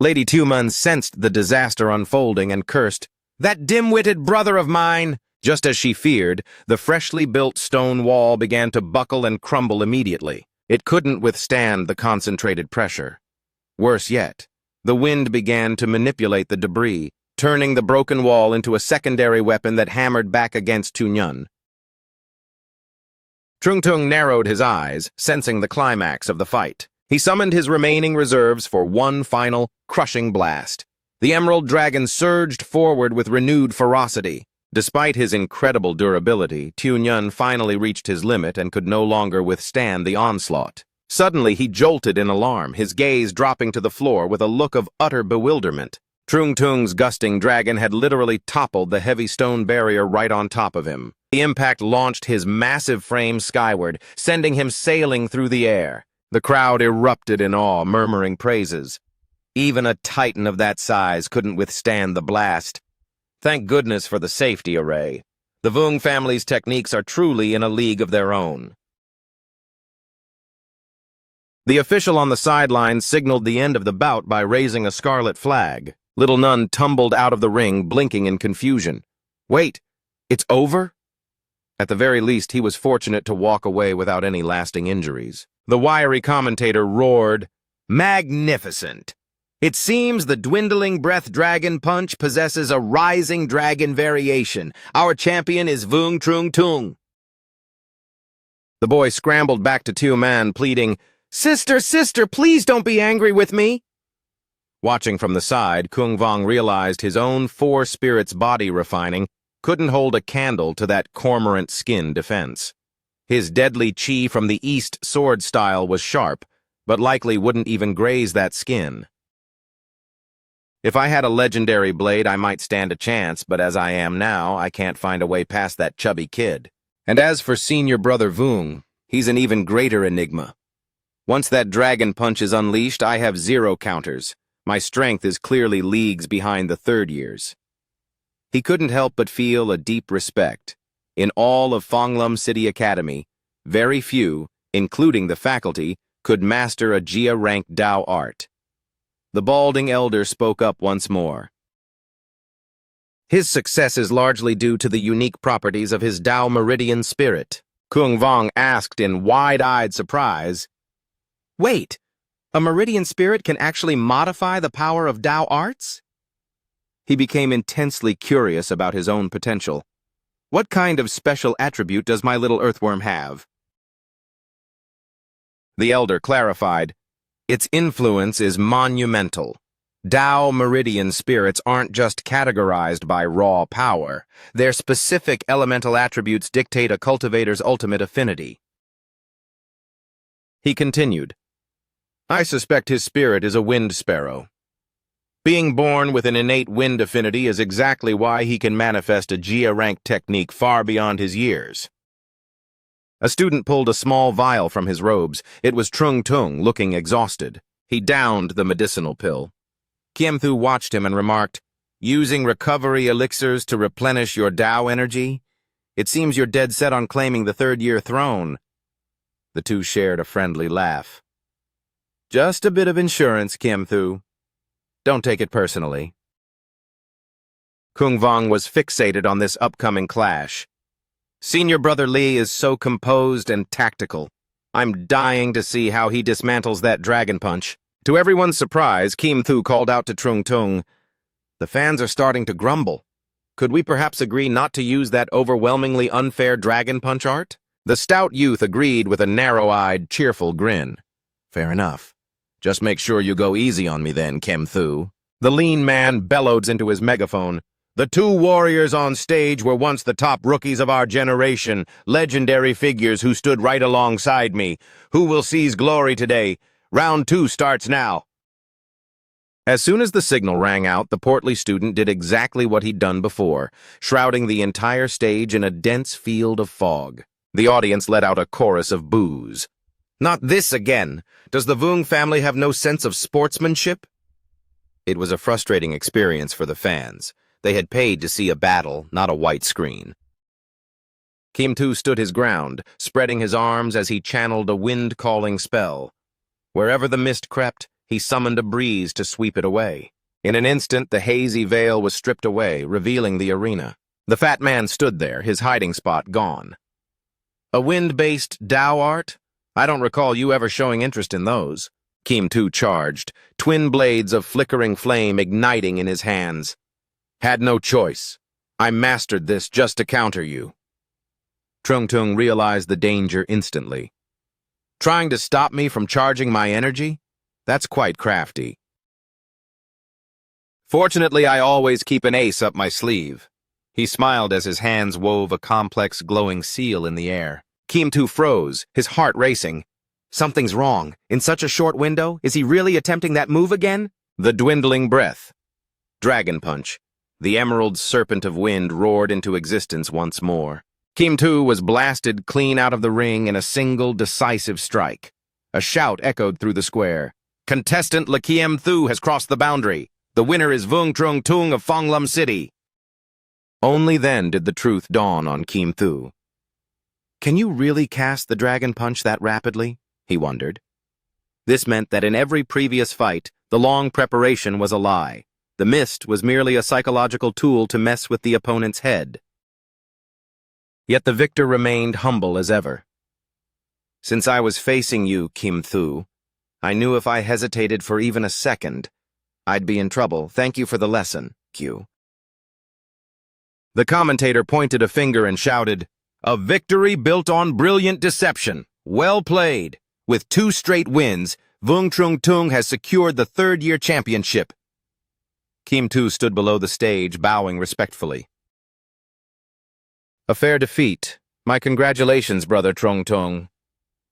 [SPEAKER 1] Lady Tumun sensed the disaster unfolding and cursed, "That dim-witted brother of mine!" Just as she feared, the freshly built stone wall began to buckle and crumble immediately. It couldn't withstand the concentrated pressure. Worse yet, the wind began to manipulate the debris, turning the broken wall into a secondary weapon that hammered back against Tu Nyun. Trung Tung narrowed his eyes, sensing the climax of the fight. He summoned his remaining reserves for one final, crushing blast. The Emerald Dragon surged forward with renewed ferocity. Despite his incredible durability, Tu Nyun finally reached his limit and could no longer withstand the onslaught. Suddenly, he jolted in alarm, his gaze dropping to the floor with a look of utter bewilderment. Trung Tung's gusting dragon had literally toppled the heavy stone barrier right on top of him. The impact launched his massive frame skyward, sending him sailing through the air. The crowd erupted in awe, murmuring praises. Even a titan of that size couldn't withstand the blast. Thank goodness for the safety array. The Vung family's techniques are truly in a league of their own. The official on the sidelines signaled the end of the bout by raising a scarlet flag. Little Nun tumbled out of the ring, blinking in confusion. "Wait, it's over?" At the very least, he was fortunate to walk away without any lasting injuries. The wiry commentator roared, "Magnificent! It seems the dwindling breath dragon punch possesses a rising dragon variation. Our champion is Vung Trung Tung." The boy scrambled back to Tu Man, pleading, "Sister, sister, please don't be angry with me." Watching from the side, Kung Vong realized his own four spirits body refining couldn't hold a candle to that cormorant skin defense. His deadly chi from the East sword style was sharp, but likely wouldn't even graze that skin. If I had a legendary blade, I might stand a chance, but as I am now, I can't find a way past that chubby kid. And as for senior brother Vung, he's an even greater enigma. Once that dragon punch is unleashed, I have 0 counters. My strength is clearly leagues behind the third years. He couldn't help but feel a deep respect. In all of Fonglum City Academy, very few, including the faculty, could master a Jia-ranked Dao art. The balding elder spoke up once more. His success is largely due to the unique properties of his Dao Meridian spirit. Kung Vong asked in wide-eyed surprise, "Wait, a Meridian spirit can actually modify the power of Dao arts?" He became intensely curious about his own potential. What kind of special attribute does my little earthworm have? The elder clarified, its influence is monumental. Tao Meridian spirits aren't just categorized by raw power. Their specific elemental attributes dictate a cultivator's ultimate affinity. He continued, I suspect his spirit is a wind sparrow. Being born with an innate wind affinity is exactly why he can manifest a Jia-rank technique far beyond his years. A student pulled a small vial from his robes. It was Trung Tung, looking exhausted. He downed the medicinal pill. Kim Thu watched him and remarked, using recovery elixirs to replenish your Tao energy? It seems you're dead set on claiming the third-year throne. The two shared a friendly laugh. Just a bit of insurance, Kim Thu. Don't take it personally. Kung Vong was fixated on this upcoming clash. Senior Brother Li is so composed and tactical. I'm dying to see how he dismantles that dragon punch. To everyone's surprise, Kim Thu called out to Trung Tung, the fans are starting to grumble. Could we perhaps agree not to use that overwhelmingly unfair dragon punch art? The stout youth agreed with a narrow-eyed, cheerful grin. Fair enough. Just make sure you go easy on me then, Kim Thu. The lean man bellowed into his megaphone. The two warriors on stage were once the top rookies of our generation, legendary figures who stood right alongside me. Who will seize glory today? Round 2 starts now. As soon as the signal rang out, the portly student did exactly what he'd done before, shrouding the entire stage in a dense field of fog. The audience let out a chorus of boos. Not this again! Does the Vung family have no sense of sportsmanship? It was a frustrating experience for the fans. They had paid to see a battle, not a white screen. Kim Tu stood his ground, spreading his arms as he channeled a wind-calling spell. Wherever the mist crept, he summoned a breeze to sweep it away. In an instant, the hazy veil was stripped away, revealing the arena. The fat man stood there, his hiding spot gone. A wind-based Tao art? I don't recall you ever showing interest in those. Kim Tu charged, twin blades of flickering flame igniting in his hands. Had no choice. I mastered this just to counter you. Trung Tung realized the danger instantly. Trying to stop me from charging my energy? That's quite crafty. Fortunately, I always keep an ace up my sleeve. He smiled as his hands wove a complex glowing seal in the air. Kim Tu froze, his heart racing. Something's wrong. In such a short window, is he really attempting that move again? The dwindling breath. Dragon punch. The emerald serpent of wind roared into existence once more. Kim Tu was blasted clean out of the ring in a single decisive strike. A shout echoed through the square. Contestant Kim Thu has crossed the boundary. The winner is Vung Trung Tung of Fonglam City. Only then did the truth dawn on Kim Thu. Can you really cast the dragon punch that rapidly? He wondered. This meant that in every previous fight, the long preparation was a lie. The mist was merely a psychological tool to mess with the opponent's head. Yet the victor remained humble as ever. Since I was facing you, Kim Thu, I knew if I hesitated for even a second, I'd be in trouble. Thank you for the lesson, Q. The commentator pointed a finger and shouted, a victory built on brilliant deception. Well played. With 2 straight wins, Vung Trung Tung has secured the third-year championship. Kim Tu stood below the stage, bowing respectfully. A fair defeat. My congratulations, Brother Trung Tung.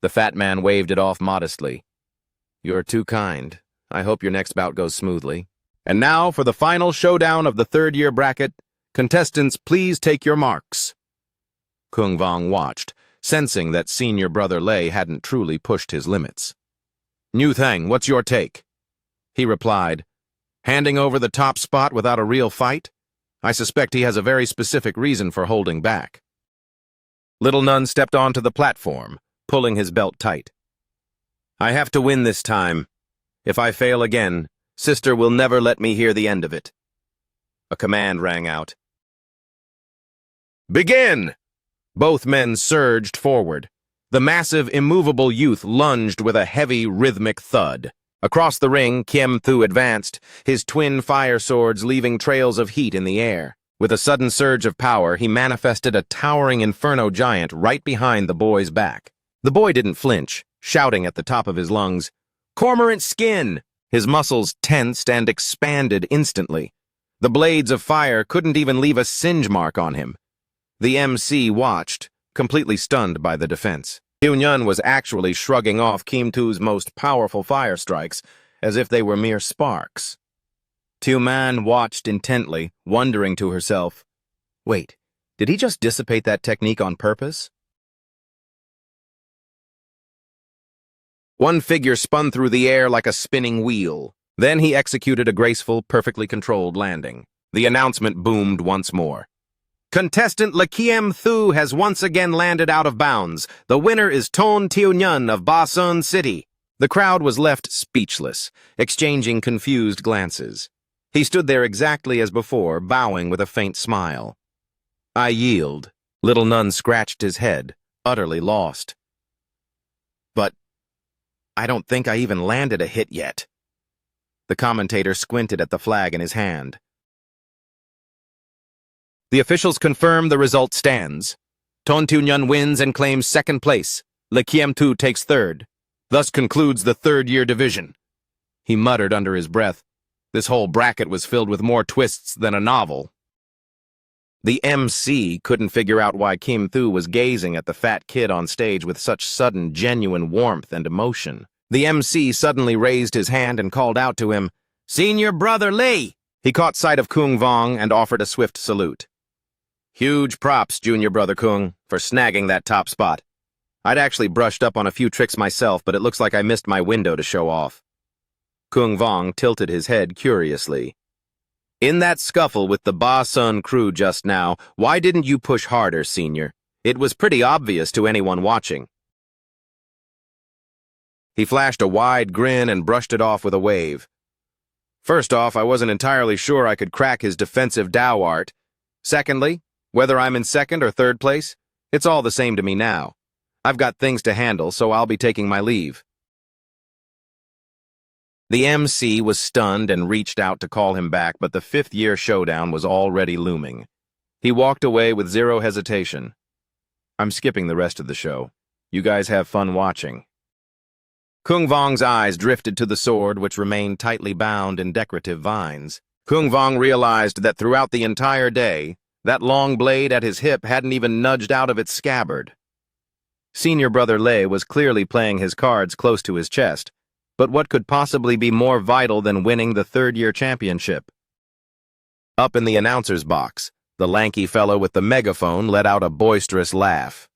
[SPEAKER 1] The fat man waved it off modestly. You're too kind. I hope your next bout goes smoothly. And now for the final showdown of the third-year bracket. Contestants, please take your marks. Kung Vong watched, sensing that Senior Brother Lei hadn't truly pushed his limits. Niu Thang, what's your take? He replied, handing over the top spot without a real fight? I suspect he has a very specific reason for holding back. Little Nun stepped onto the platform, pulling his belt tight. I have to win this time. If I fail again, Sister will never let me hear the end of it. A command rang out. Begin! Both men surged forward. The massive, immovable youth lunged with a heavy, rhythmic thud. Across the ring, Kim Thu advanced, his twin fire swords leaving trails of heat in the air. With a sudden surge of power, he manifested a towering inferno giant right behind the boy's back. The boy didn't flinch, shouting at the top of his lungs, "Cormorant skin!" His muscles tensed and expanded instantly. The blades of fire couldn't even leave a singe mark on him. The MC watched, completely stunned by the defense. Yun was actually shrugging off Kim Tu's most powerful fire strikes, as if they were mere sparks. Man watched intently, wondering to herself, wait, did he just dissipate that technique on purpose? One figure spun through the air like a spinning wheel. Then he executed a graceful, perfectly controlled landing. The announcement boomed once more. Contestant Key ManHwa has once again landed out of bounds. The winner is Ton Tiunyan of Ba Sun City. The crowd was left speechless, exchanging confused glances. He stood there exactly as before, bowing with a faint smile. I yield. Little Nun scratched his head, utterly lost. But I don't think I even landed a hit yet. The commentator squinted at the flag in his hand. The officials confirm the result stands. Ton Tiunyan wins and claims second place. Key ManHwa takes third. Thus concludes the third-year division. He muttered under his breath. This whole bracket was filled with more twists than a novel. The MC couldn't figure out why Kim ManHwa was gazing at the fat kid on stage with such sudden, genuine warmth and emotion. The MC suddenly raised his hand and called out to him, "Senior Brother Lee!" He caught sight of Kung Vong and offered a swift salute. Huge props, Junior Brother Kung, for snagging that top spot. I'd actually brushed up on a few tricks myself, but it looks like I missed my window to show off. Kung Vong tilted his head curiously. In that scuffle with the Ba Sun crew just now, why didn't you push harder, Senior? It was pretty obvious to anyone watching. He flashed a wide grin and brushed it off with a wave. First off, I wasn't entirely sure I could crack his defensive Dao art. Secondly, whether I'm in second or third place, it's all the same to me now. I've got things to handle, so I'll be taking my leave. The MC was stunned and reached out to call him back, but the fifth-year showdown was already looming. He walked away with zero hesitation. I'm skipping the rest of the show. You guys have fun watching. Kung Vong's eyes drifted to the sword, which remained tightly bound in decorative vines. Kung Vong realized that throughout the entire day, that long blade at his hip hadn't even nudged out of its scabbard. Senior Brother Lei was clearly playing his cards close to his chest, but what could possibly be more vital than winning the third-year championship? Up in the announcer's box, the lanky fellow with the megaphone let out a boisterous laugh.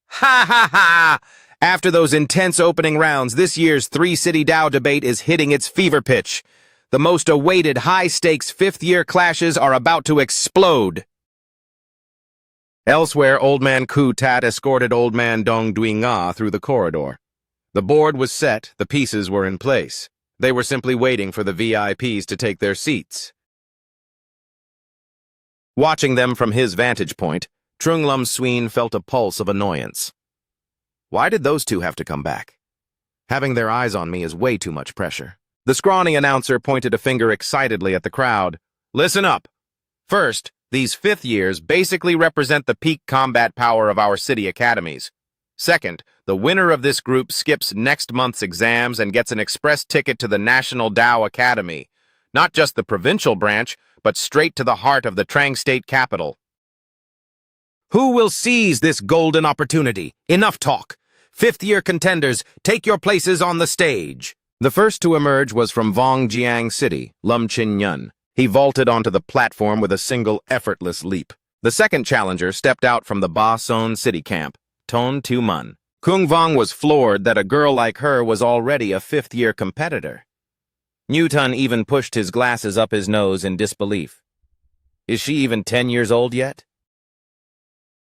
[SPEAKER 1] Ha ha ha! After those intense opening rounds, this year's three-city Dao debate is hitting its fever pitch. The most awaited high-stakes fifth-year clashes are about to explode. Elsewhere, Old Man Ku Tat escorted Old Man Dong Dui Nga through the corridor. The board was set, the pieces were in place. They were simply waiting for the VIPs to take their seats. Watching them from his vantage point, Trung Lam Sween felt a pulse of annoyance. Why did those two have to come back? Having their eyes on me is way too much pressure. The scrawny announcer pointed a finger excitedly at the crowd. Listen up. First, these fifth years basically represent the peak combat power of our city academies. Second, the winner of this group skips next month's exams and gets an express ticket to the National Dao Academy. Not just the provincial branch, but straight to the heart of the Trang State capital. Who will seize this golden opportunity? Enough talk. Fifth-year contenders, take your places on the stage. The first to emerge was from Vongjiang City, Lum Chin Yun. He vaulted onto the platform with a single effortless leap. The second challenger stepped out from the Ba Sun City camp, Ton Tiunyan. Kung Vong was floored that a girl like her was already a fifth-year competitor. Newton even pushed his glasses up his nose in disbelief. Is she even 10 years old yet?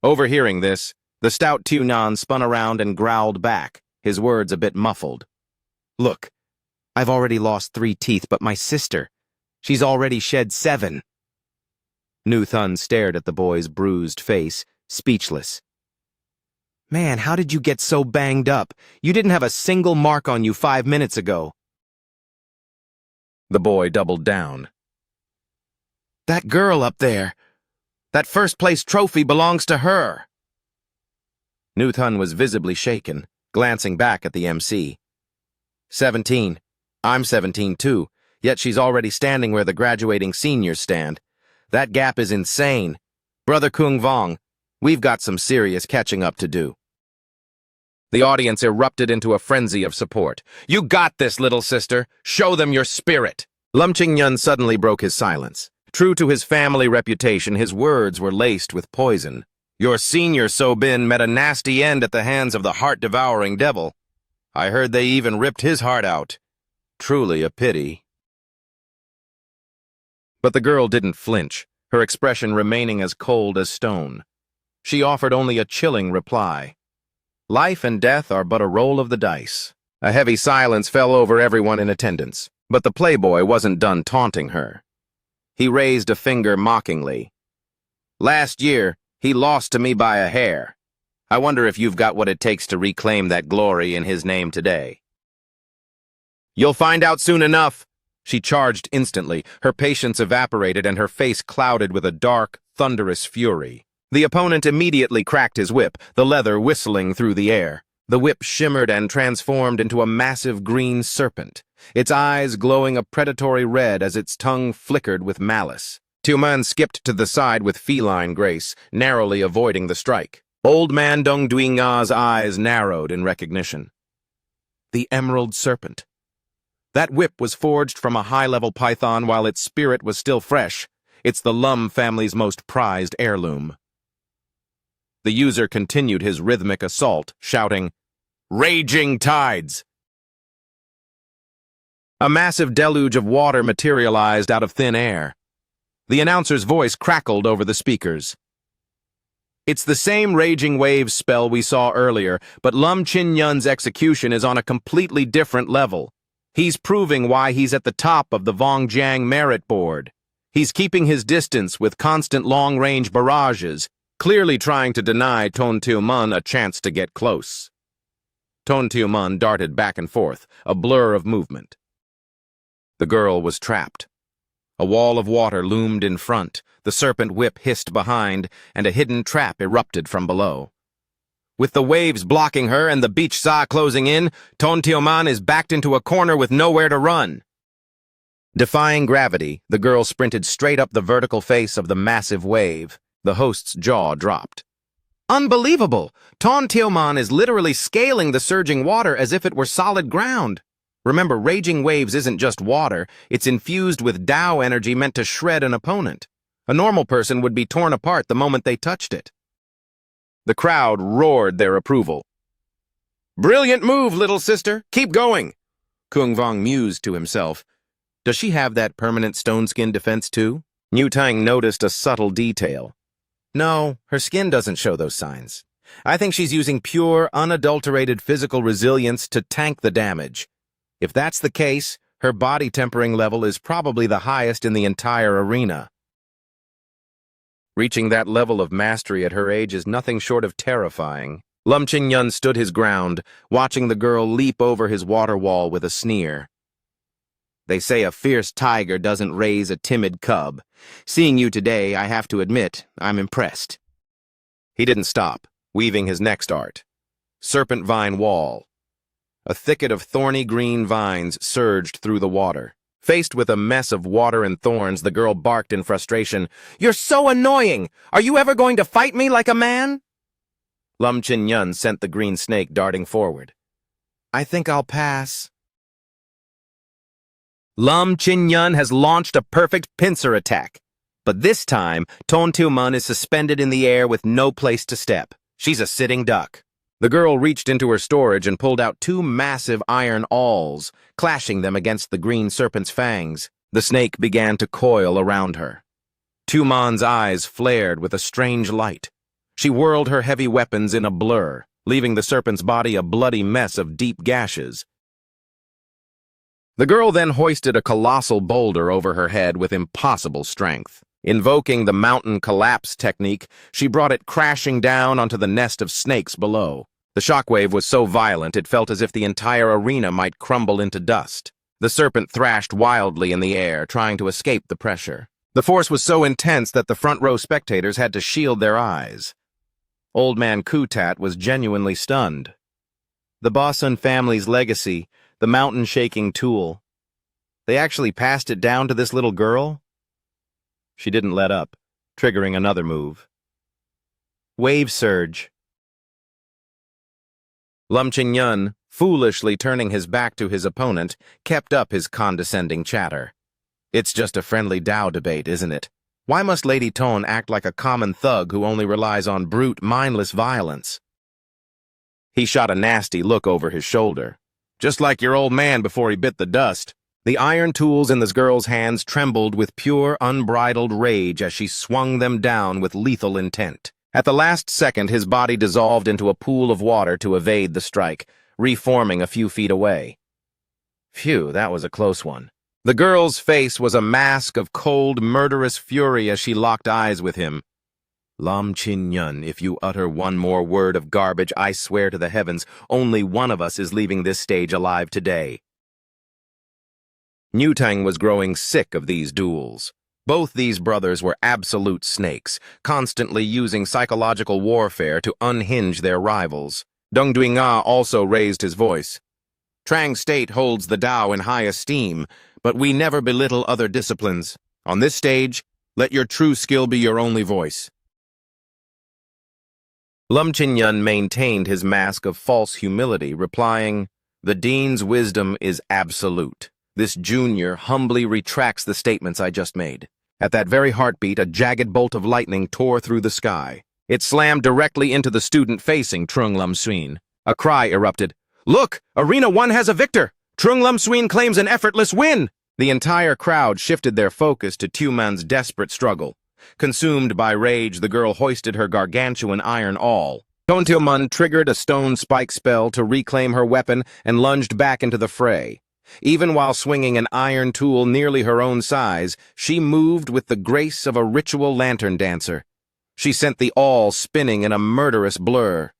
[SPEAKER 1] Overhearing this, the stout Tiunyan spun around and growled back, his words a bit muffled. Look, I've already lost 3 teeth, but my sister, she's already shed 7. Nu Thun stared at the boy's bruised face, speechless. Man, how did you get so banged up? You didn't have a single mark on you 5 minutes ago. The boy doubled down. That girl up there, that first-place trophy belongs to her. Nu Thun was visibly shaken, glancing back at the MC. 17. I'm 17 too, yet she's already standing where the graduating seniors stand. That gap is insane. Brother Kung Vong, we've got some serious catching up to do. The audience erupted into a frenzy of support. You got this, little sister. Show them your spirit. Lam Qingyun suddenly broke his silence. True to his family reputation, his words were laced with poison. Your senior So-bin met a nasty end at the hands of the heart-devouring devil. I heard they even ripped his heart out. Truly a pity. But the girl didn't flinch, her expression remaining as cold as stone. She offered only a chilling reply. Life and death are but a roll of the dice. A heavy silence fell over everyone in attendance, but the playboy wasn't done taunting her. He raised a finger mockingly. Last year, he lost to me by a hair. I wonder if you've got what it takes to reclaim that glory in his name today. You'll find out soon enough. She charged instantly, her patience evaporated and her face clouded with a dark, thunderous fury. The opponent immediately cracked his whip, the leather whistling through the air. The whip shimmered and transformed into a massive green serpent, its eyes glowing a predatory red as its tongue flickered with malice. Tuman skipped to the side with feline grace, narrowly avoiding the strike. Old man Dong Duinga's eyes narrowed in recognition. The Emerald Serpent. That whip was forged from a high-level python while its spirit was still fresh. It's the Lum family's most prized heirloom. The user continued his rhythmic assault, shouting, Raging tides! A massive deluge of water materialized out of thin air. The announcer's voice crackled over the speakers. It's the same raging waves spell we saw earlier, but Lam Qingyun's execution is on a completely different level. He's proving why he's at the top of the Vongjiang merit board. He's keeping his distance with constant long-range barrages, clearly trying to deny Ton Tieman a chance to get close. Ton Tieman darted back and forth, a blur of movement. The girl was trapped. A wall of water loomed in front, the serpent whip hissed behind, and a hidden trap erupted from below. With the waves blocking her and the beach saw closing in, Ton Tieman is backed into a corner with nowhere to run. Defying gravity, the girl sprinted straight up the vertical face of the massive wave. The host's jaw dropped. Unbelievable! Ton Tieman is literally scaling the surging water as if it were solid ground. Remember, raging waves isn't just water, it's infused with Tao energy meant to shred an opponent. A normal person would be torn apart the moment they touched it. The crowd roared their approval. Brilliant move, little sister! Keep going! Kung Vong mused to himself. Does she have that permanent stone skin defense too? Niu Tang noticed a subtle detail. No, her skin doesn't show those signs. I think she's using pure, unadulterated physical resilience to tank the damage. If that's the case, her body tempering level is probably the highest in the entire arena. Reaching that level of mastery at her age is nothing short of terrifying. Lam Qingyun stood his ground, watching the girl leap over his water wall with a sneer. They say a fierce tiger doesn't raise a timid cub. Seeing you today, I have to admit, I'm impressed. He didn't stop, weaving his next art. Serpent Vine Wall. A thicket of thorny green vines surged through the water. Faced with a mess of water and thorns, the girl barked in frustration, You're so annoying! Are you ever going to fight me like a man? Lam Qingyun sent the green snake darting forward. I think I'll pass. Lam Qingyun has launched a perfect pincer attack. But this time, Ton Tieman is suspended in the air with no place to step. She's a sitting duck. The girl reached into her storage and pulled out two massive iron awls, clashing them against the green serpent's fangs. The snake began to coil around her. Tieman's eyes flared with a strange light. She whirled her heavy weapons in a blur, leaving the serpent's body a bloody mess of deep gashes. The girl then hoisted a colossal boulder over her head with impossible strength. Invoking the mountain collapse technique, she brought it crashing down onto the nest of snakes below. The shockwave was so violent it felt as if the entire arena might crumble into dust. The serpent thrashed wildly in the air, trying to escape the pressure. The force was so intense that the front row spectators had to shield their eyes. Old man Kutat was genuinely stunned. The Bossun family's legacy, the mountain-shaking tool. They actually passed it down to this little girl? She didn't let up, triggering another move. Wave surge. Lam Chin-yun, foolishly turning his back to his opponent, kept up his condescending chatter. It's just a friendly Tao debate, isn't it? Why must Lady Ton act like a common thug who only relies on brute, mindless violence? He shot a nasty look over his shoulder. Just like your old man before he bit the dust. The iron tools in this girl's hands trembled with pure, unbridled rage as she swung them down with lethal intent. At the last second, his body dissolved into a pool of water to evade the strike, reforming a few feet away. Phew, that was a close one. The girl's face was a mask of cold, murderous fury as she locked eyes with him. Lam Chin-yun, if you utter one more word of garbage, I swear to the heavens, only one of us is leaving this stage alive today. Newtang was growing sick of these duels. Both these brothers were absolute snakes, constantly using psychological warfare to unhinge their rivals. Deng Duinga also raised his voice. Trang State holds the Tao in high esteem, but we never belittle other disciplines. On this stage, let your true skill be your only voice. Lam Chin-yun maintained his mask of false humility, replying, "The dean's wisdom is absolute. This junior humbly retracts the statements I just made." At that very heartbeat, a jagged bolt of lightning tore through the sky. It slammed directly into the student facing Trung Lam Suin. A cry erupted. "Look! Arena 1 has a victor! Trung Lam Suin claims an effortless win!" The entire crowd shifted their focus to Tuman's desperate struggle. Consumed by rage, the girl hoisted her gargantuan iron awl. Ton Tillman triggered a stone spike spell to reclaim her weapon and lunged back into the fray. Even while swinging an iron tool nearly her own size, she moved with the grace of a ritual lantern dancer. She sent the awl spinning in a murderous blur.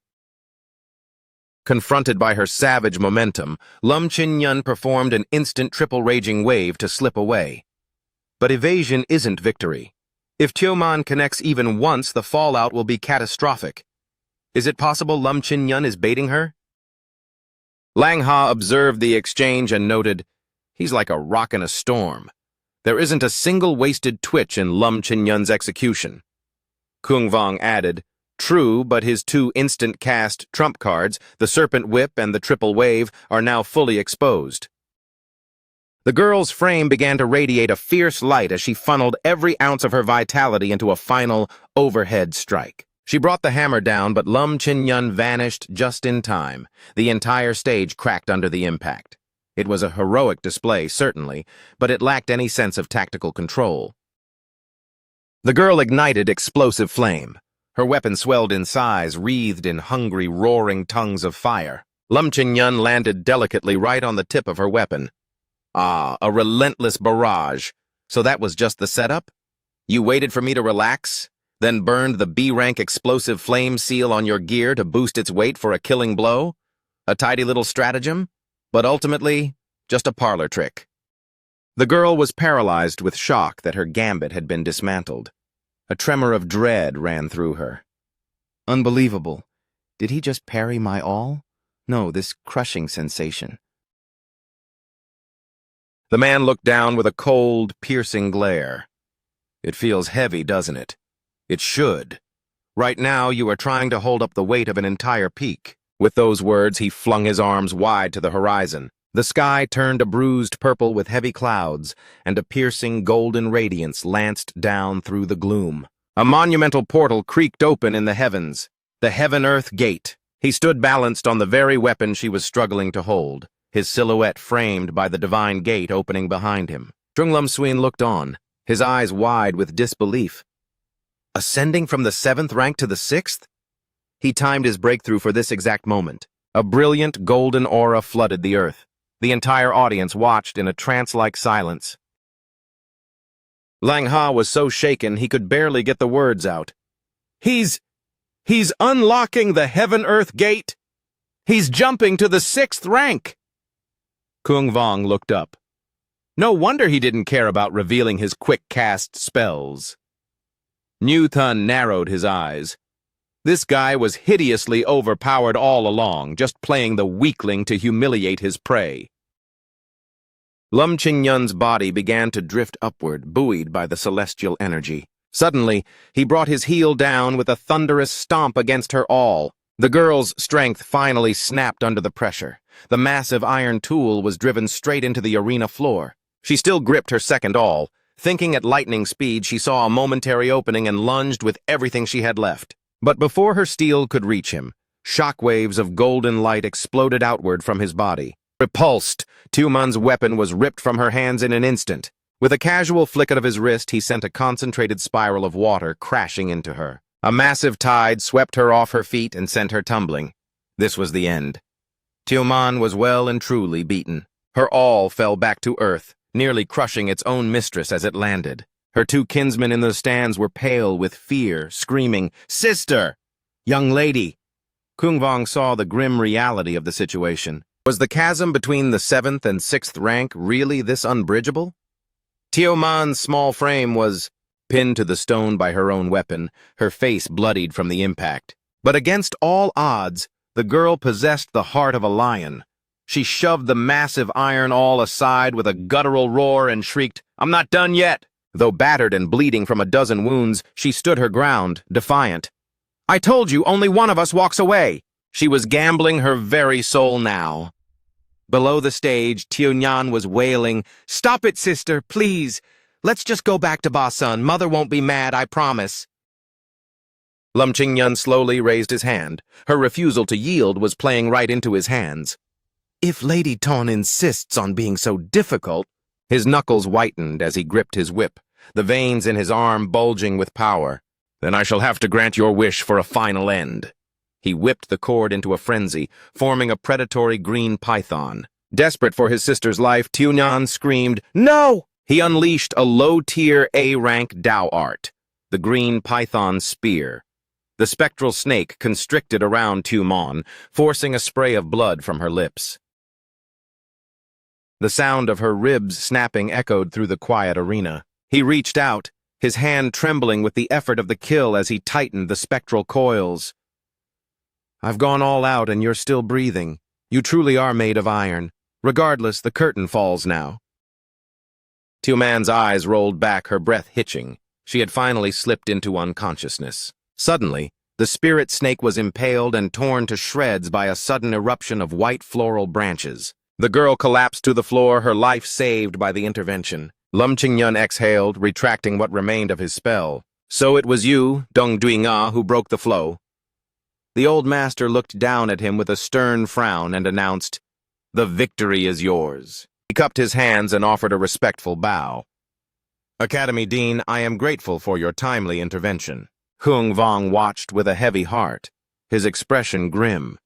[SPEAKER 1] Confronted by her savage momentum, Lam Chin-yun performed an instant triple raging wave to slip away. But evasion isn't victory. If Tioman connects even once, the fallout will be catastrophic. Is it possible Lam Chin-yun is baiting her? Lang Ha observed the exchange and noted, "He's like a rock in a storm. There isn't a single wasted twitch in Lam Chin-yun's execution." Kung Vong added, "True, but his two instant-cast trump cards, the Serpent Whip and the Triple Wave, are now fully exposed." The girl's frame began to radiate a fierce light as she funneled every ounce of her vitality into a final overhead strike. She brought the hammer down, but Lam Chin-yun vanished just in time. The entire stage cracked under the impact. It was a heroic display, certainly, but it lacked any sense of tactical control. The girl ignited explosive flame. Her weapon swelled in size, wreathed in hungry, roaring tongues of fire. Lam Chin-yun landed delicately right on the tip of her weapon. Ah, a relentless barrage. So that was just the setup? You waited for me to relax, then burned the B-rank explosive flame seal on your gear to boost its weight for a killing blow? A tidy little stratagem? But ultimately, just a parlor trick. The girl was paralyzed with shock that her gambit had been dismantled. A tremor of dread ran through her. Unbelievable. Did he just parry my all? No, this crushing sensation. The man looked down with a cold, piercing glare. It feels heavy, doesn't it? It should. Right now, you are trying to hold up the weight of an entire peak. With those words, he flung his arms wide to the horizon. The sky turned a bruised purple with heavy clouds, and a piercing golden radiance lanced down through the gloom. A monumental portal creaked open in the heavens. The Heaven-Earth Gate. He stood balanced on the very weapon she was struggling to hold, his silhouette framed by the divine gate opening behind him. Trung Lam Suin looked on, his eyes wide with disbelief. Ascending from the 7th rank to the 6th? He timed his breakthrough for this exact moment. A brilliant golden aura flooded the earth. The entire audience watched in a trance-like silence. Lang Ha was so shaken he could barely get the words out. He's unlocking the Heaven-Earth Gate! He's jumping to the 6th rank! Kung Vong looked up. No wonder he didn't care about revealing his quick-cast spells. Newton narrowed his eyes. This guy was hideously overpowered all along, just playing the weakling to humiliate his prey. Lum Qingyun's body began to drift upward, buoyed by the celestial energy. Suddenly, he brought his heel down with a thunderous stomp against her all. The girl's strength finally snapped under the pressure. The massive iron tool was driven straight into the arena floor. She still gripped her second awl. Thinking at lightning speed, she saw a momentary opening and lunged with everything she had left. But before her steel could reach him, shockwaves of golden light exploded outward from his body. Repulsed, Tuman's weapon was ripped from her hands in an instant. With a casual flick of his wrist, he sent a concentrated spiral of water crashing into her. A massive tide swept her off her feet and sent her tumbling. This was the end. Tuman was well and truly beaten. Her awl fell back to earth, nearly crushing its own mistress as it landed. Her two kinsmen in the stands were pale with fear, screaming, "Sister! Young lady!" Kung Vong saw the grim reality of the situation. Was the chasm between the 7th and 6th rank really this unbridgeable? Teoman's small frame was pinned to the stone by her own weapon, her face bloodied from the impact. But against all odds, the girl possessed the heart of a lion. She shoved the massive iron awl aside with a guttural roar and shrieked, "I'm not done yet!" Though battered and bleeding from a dozen wounds, she stood her ground, defiant. "I told you, only one of us walks away!" She was gambling her very soul now. Below the stage, Tianyan was wailing, "Stop it, sister, please! Let's just go back to Ba Sun. Mother won't be mad, I promise." Lum Qingyun slowly raised his hand. Her refusal to yield was playing right into his hands. "If Lady Ton insists on being so difficult—" His knuckles whitened as he gripped his whip, the veins in his arm bulging with power. "Then I shall have to grant your wish for a final end." He whipped the cord into a frenzy, forming a predatory green python. Desperate for his sister's life, Tianyan screamed, "No!" He unleashed a low-tier A-rank Dao art, the green python spear. The spectral snake constricted around Tuman, forcing a spray of blood from her lips. The sound of her ribs snapping echoed through the quiet arena. He reached out, his hand trembling with the effort of the kill as he tightened the spectral coils. "I've gone all out and you're still breathing. You truly are made of iron. Regardless, the curtain falls now." Tuman's eyes rolled back, her breath hitching. She had finally slipped into unconsciousness. Suddenly, the spirit snake was impaled and torn to shreds by a sudden eruption of white floral branches. The girl collapsed to the floor, her life saved by the intervention. Lum Qingyun exhaled, retracting what remained of his spell. "So it was you, Dong Duinga, who broke the flow." The old master looked down at him with a stern frown and announced, "The victory is yours." He cupped his hands and offered a respectful bow. "Academy Dean, I am grateful for your timely intervention." Kung Vong watched with a heavy heart, his expression grim.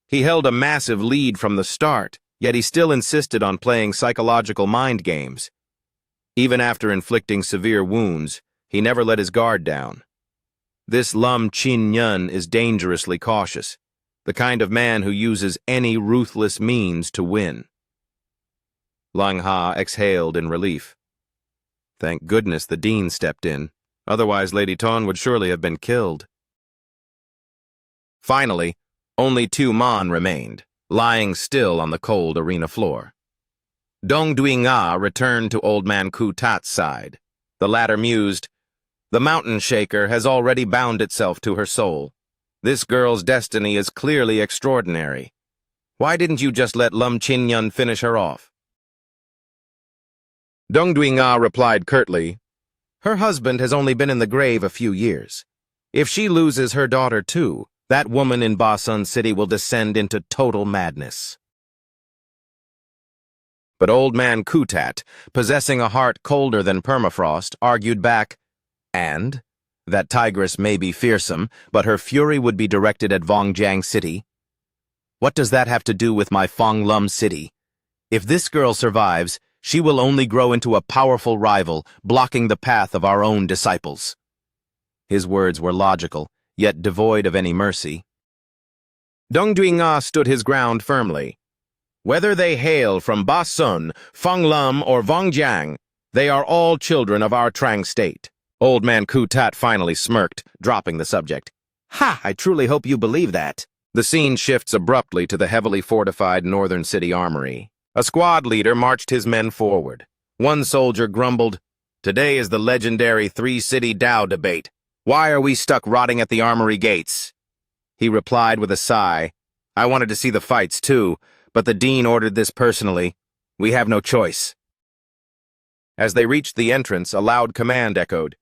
[SPEAKER 1] He held a massive lead from the start, yet he still insisted on playing psychological mind games. Even after inflicting severe wounds, he never let his guard down. This Lum Qingyun is dangerously cautious, the kind of man who uses any ruthless means to win. Lang Ha exhaled in relief. Thank goodness the dean stepped in, otherwise Lady Ton would surely have been killed. Finally, only Tuman remained, lying still on the cold arena floor. Dong Duinga returned to Old Man Ku Tat's side. The latter mused, "The mountain shaker has already bound itself to her soul. This girl's destiny is clearly extraordinary. Why didn't you just let Lum Qingyun finish her off?" Dong Duinga replied curtly, "Her husband has only been in the grave a few years. If she loses her daughter too, that woman in Ba Sun City will descend into total madness." But Old Man Ku Tat, possessing a heart colder than permafrost, argued back, "And? That tigress may be fearsome, but her fury would be directed at Vongjiang City. What does that have to do with my Fonglum City? If this girl survives, she will only grow into a powerful rival, blocking the path of our own disciples." His words were logical, yet devoid of any mercy. Dong Duinga stood his ground firmly. "Whether they hail from Ba Sun, Fonglum, or Vongjiang, they are all children of our Trang state." Old Man Ku Tat finally smirked, dropping the subject. Ha! I truly hope you believe that. The scene shifts abruptly to the heavily fortified northern city armory. A squad leader marched his men forward. One soldier grumbled, "Today is the legendary three-city Tao debate. Why are we stuck rotting at the armory gates?" He replied with a sigh, "I wanted to see the fights too, but the dean ordered this personally. We have no choice." As they reached the entrance, a loud command echoed.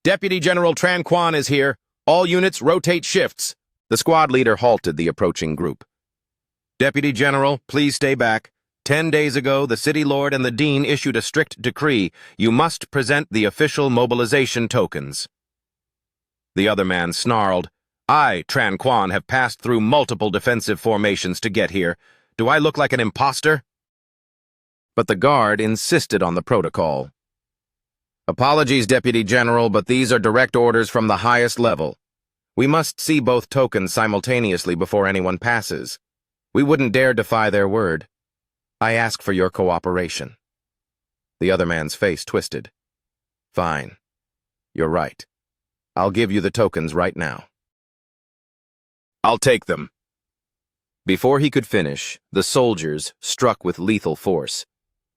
[SPEAKER 1] "Deputy General Tran Quan is here. All units rotate shifts." The squad leader halted the approaching group. "Deputy General, please stay back. 10 days ago, the city lord and the dean issued a strict decree. You must present the official mobilization tokens." The other man snarled, "I, Tran Quan, have passed through multiple defensive formations to get here. Do I look like an imposter?" But the guard insisted on the protocol. "Apologies, Deputy General, but these are direct orders from the highest level. We must see both tokens simultaneously before anyone passes. We wouldn't dare defy their word. I ask for your cooperation." The other man's face twisted. "Fine. You're right. I'll give you the tokens right now." "I'll take them." Before he could finish, the soldiers struck with lethal force.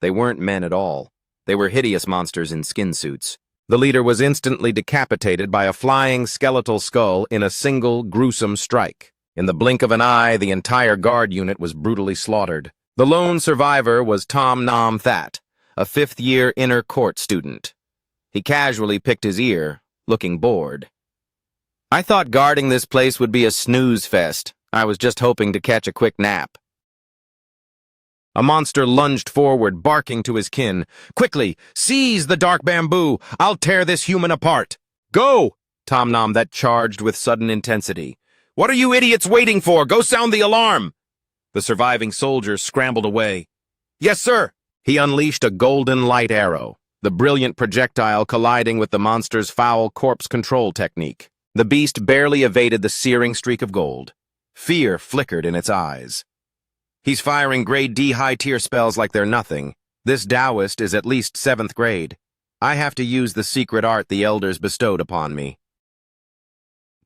[SPEAKER 1] They weren't men at all. They were hideous monsters in skin suits. The leader was instantly decapitated by a flying skeletal skull in a single gruesome strike. In the blink of an eye, the entire guard unit was brutally slaughtered. The lone survivor was Tom Nam That, a fifth-year inner court student. He casually picked his ear, looking bored. "I thought guarding this place would be a snooze fest. I was just hoping to catch a quick nap." A monster lunged forward, barking to his kin. "Quickly, seize the dark bamboo! I'll tear this human apart!" "Go!" Tom Nam That charged with sudden intensity. "What are you idiots waiting for? Go sound the alarm!" The surviving soldiers scrambled away. "Yes, sir!" He unleashed a golden light arrow, the brilliant projectile colliding with the monster's foul corpse control technique. The beast barely evaded the searing streak of gold. Fear flickered in its eyes. "He's firing grade D high-tier spells like they're nothing. This Taoist is at least 7th grade. I have to use the secret art the elders bestowed upon me."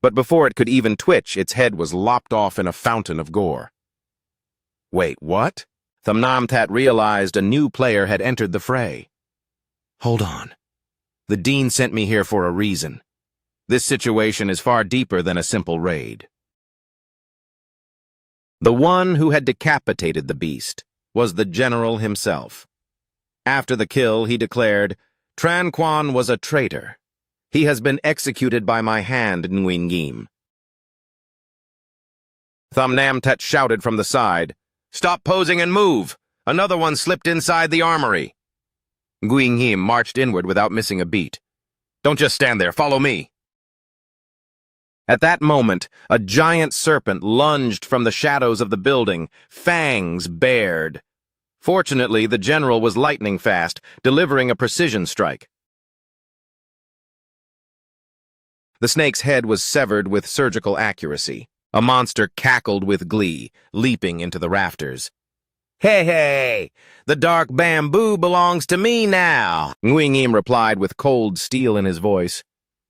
[SPEAKER 1] But before it could even twitch, its head was lopped off in a fountain of gore. Wait, what? Nam That realized a new player had entered the fray. "Hold on. The dean sent me here for a reason. This situation is far deeper than a simple raid." The one who had decapitated the beast was the general himself. After the kill, he declared, "Tran Quan was a traitor. He has been executed by my hand, Nguyen Yim." Nam That shouted from the side, "Stop posing and move! Another one slipped inside the armory." Nguyen Yim marched inward without missing a beat. "Don't just stand there, follow me." At that moment, a giant serpent lunged from the shadows of the building, fangs bared. Fortunately, the general was lightning fast, delivering a precision strike. The snake's head was severed with surgical accuracy. A monster cackled with glee, leaping into the rafters. "Hey, hey! The dark bamboo belongs to me now," Nguyen Yim replied with cold steel in his voice.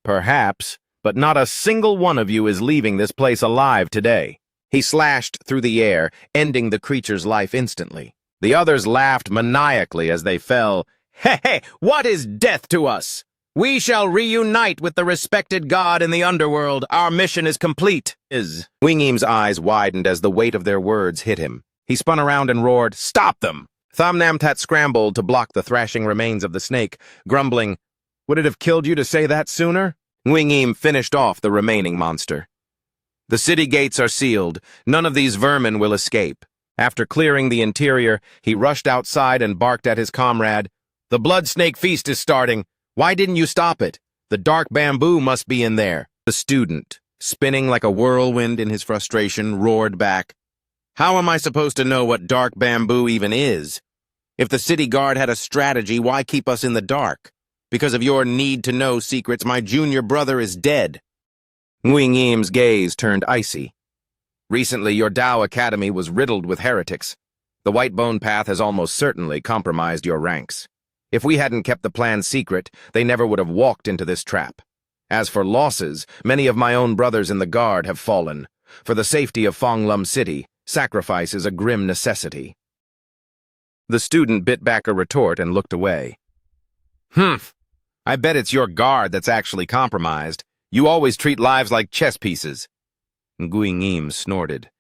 [SPEAKER 1] "Perhaps, but not a single one of you is leaving this place alive today." He slashed through the air, ending the creature's life instantly. The others laughed maniacally as they fell. "Hey, hey! What is death to us? We shall reunite with the respected god in the underworld. Our mission is complete." Nguyen Yim's eyes widened as the weight of their words hit him. He spun around and roared, "Stop them!" Nam That scrambled to block the thrashing remains of the snake, grumbling, "Would it have killed you to say that sooner?" Nguyen Yim finished off the remaining monster. "The city gates are sealed. None of these vermin will escape." After clearing the interior, he rushed outside and barked at his comrade, "The blood snake feast is starting. Why didn't you stop it? The dark bamboo must be in there." The student, spinning like a whirlwind in his frustration, roared back, "How am I supposed to know what dark bamboo even is? If the city guard had a strategy, why keep us in the dark? Because of your need-to-know secrets, my junior brother is dead." Nguyen Yim's gaze turned icy. "Recently, your Tao Academy was riddled with heretics. The White Bone Path has almost certainly compromised your ranks. If we hadn't kept the plan secret, they never would have walked into this trap. As for losses, many of my own brothers in the guard have fallen. For the safety of Fonglum City, sacrifice is a grim necessity. The student bit back a retort and looked away. Humph! I bet it's your guard that's actually compromised. You always treat lives like chess pieces. Ngui Ngim snorted.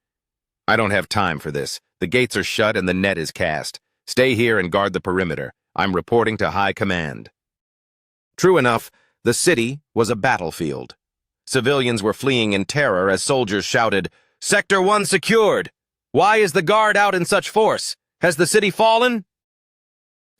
[SPEAKER 1] I don't have time for this. The gates are shut and the net is cast. Stay here and guard the perimeter. I'm reporting to High Command. True enough, the city was a battlefield. Civilians were fleeing in terror as soldiers shouted, Sector 1 secured! Why is the guard out in such force? Has the city fallen?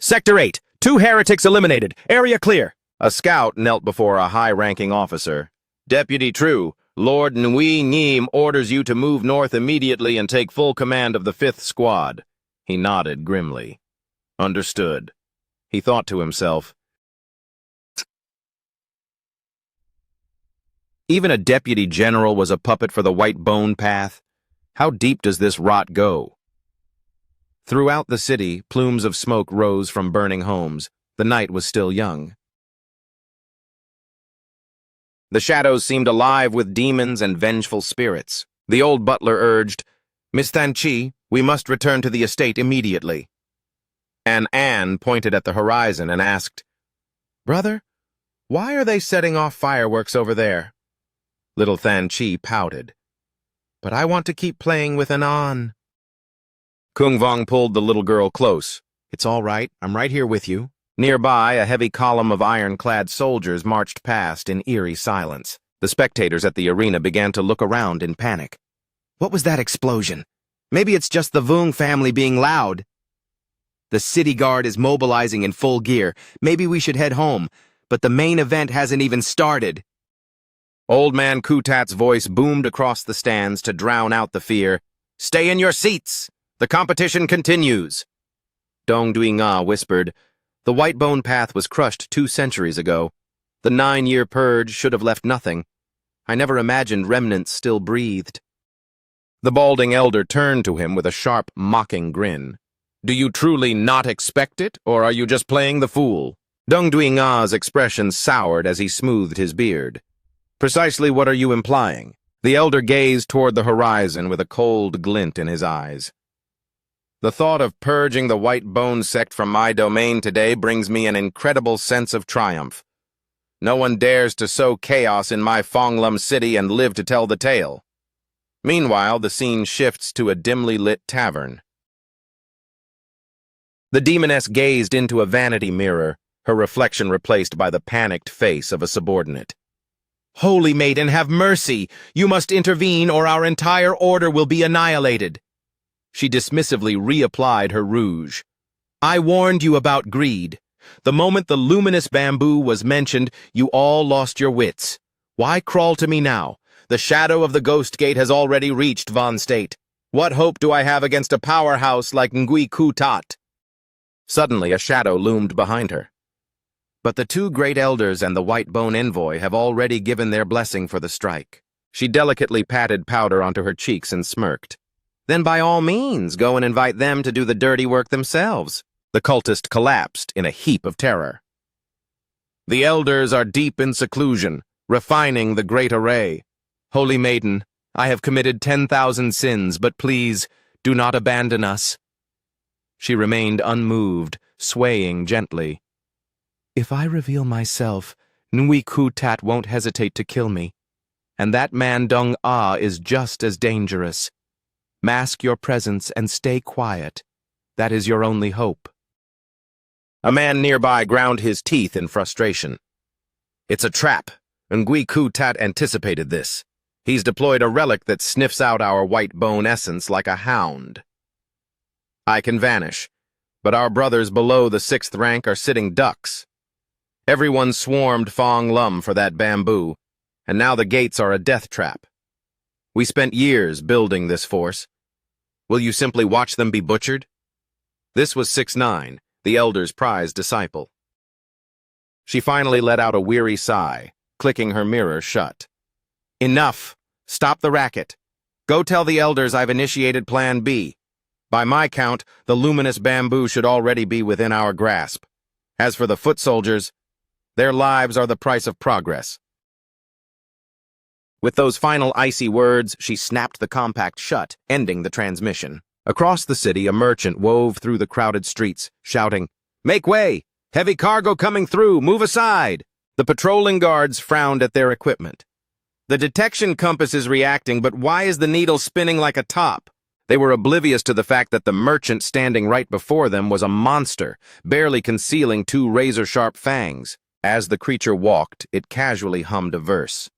[SPEAKER 1] Sector 8, 2 heretics eliminated. Area clear. A scout knelt before a high-ranking officer. Deputy True, Lord Ngui Ngim orders you to move north immediately and take full command of the 5th Squad. He nodded grimly. Understood. He thought to himself, even a deputy general was a puppet for the White Bone Path. How deep does this rot go? Throughout the city, plumes of smoke rose from burning homes. The night was still young. The shadows seemed alive with demons and vengeful spirits. The old butler urged, Miss Thanchi, we must return to the estate immediately. Anne pointed at the horizon and asked, Brother, why are they setting off fireworks over there? Little Thanchi pouted. But I want to keep playing with An. Kung Vong pulled the little girl close. It's all right, I'm right here with you. Nearby, a heavy column of iron-clad soldiers marched past in eerie silence. The spectators at the arena began to look around in panic. What was that explosion? Maybe it's just the Vung family being loud. The city guard is mobilizing in full gear. Maybe we should head home, but the main event hasn't even started. Old Man Kutat's voice boomed across the stands to drown out the fear. Stay in your seats! The competition continues! Dong Dui-nga whispered, The White Bone Path was crushed 2 centuries ago. The 9-year purge should have left nothing. I never imagined remnants still breathed. The balding elder turned to him with a sharp, mocking grin. Do you truly not expect it, or are you just playing the fool? Dong Dui-nga's expression soured as he smoothed his beard. Precisely what are you implying? The elder gazed toward the horizon with a cold glint in his eyes. The thought of purging the White Bone sect from my domain today brings me an incredible sense of triumph. No one dares to sow chaos in my Fonglum city and live to tell the tale. Meanwhile, the scene shifts to a dimly lit tavern. The demoness gazed into a vanity mirror, her reflection replaced by the panicked face of a subordinate. Holy Maiden, have mercy! You must intervene or our entire order will be annihilated. She dismissively reapplied her rouge. I warned you about greed. The moment the luminous bamboo was mentioned, you all lost your wits. Why crawl to me now? The shadow of the Ghost Gate has already reached Von State. What hope do I have against a powerhouse like Ngui Kutat? Suddenly, a shadow loomed behind her. But the 2 great elders and the White Bone envoy have already given their blessing for the strike. She delicately patted powder onto her cheeks and smirked. Then by all means, go and invite them to do the dirty work themselves. The cultist collapsed in a heap of terror. The elders are deep in seclusion, refining the great array. Holy Maiden, I have committed 10,000 sins, but please, do not abandon us. She remained unmoved, swaying gently. If I reveal myself, Ngui Kutat won't hesitate to kill me. And that man Dong Ah is just as dangerous. Mask your presence and stay quiet. That is your only hope. A man nearby ground his teeth in frustration. It's a trap. Ngui Kutat anticipated this. He's deployed a relic that sniffs out our white bone essence like a hound. I can vanish, but our brothers below the 6th rank are sitting ducks. Everyone swarmed Fong Lum for that bamboo, and now the gates are a death trap. We spent years building this force. Will you simply watch them be butchered? This was 6-9, the elder's prized disciple. She finally let out a weary sigh, clicking her mirror shut. Enough! Stop the racket. Go tell the elders I've initiated Plan B. By my count, the luminous bamboo should already be within our grasp. As for the foot soldiers, their lives are the price of progress. With those final icy words, she snapped the compact shut, ending the transmission. Across the city, a merchant wove through the crowded streets, shouting, "Make way! Heavy cargo coming through! Move aside!" The patrolling guards frowned at their equipment. The detection compass is reacting, but why is the needle spinning like a top? They were oblivious to the fact that the merchant standing right before them was a monster, barely concealing two razor-sharp fangs. As the creature walked, it casually hummed a verse.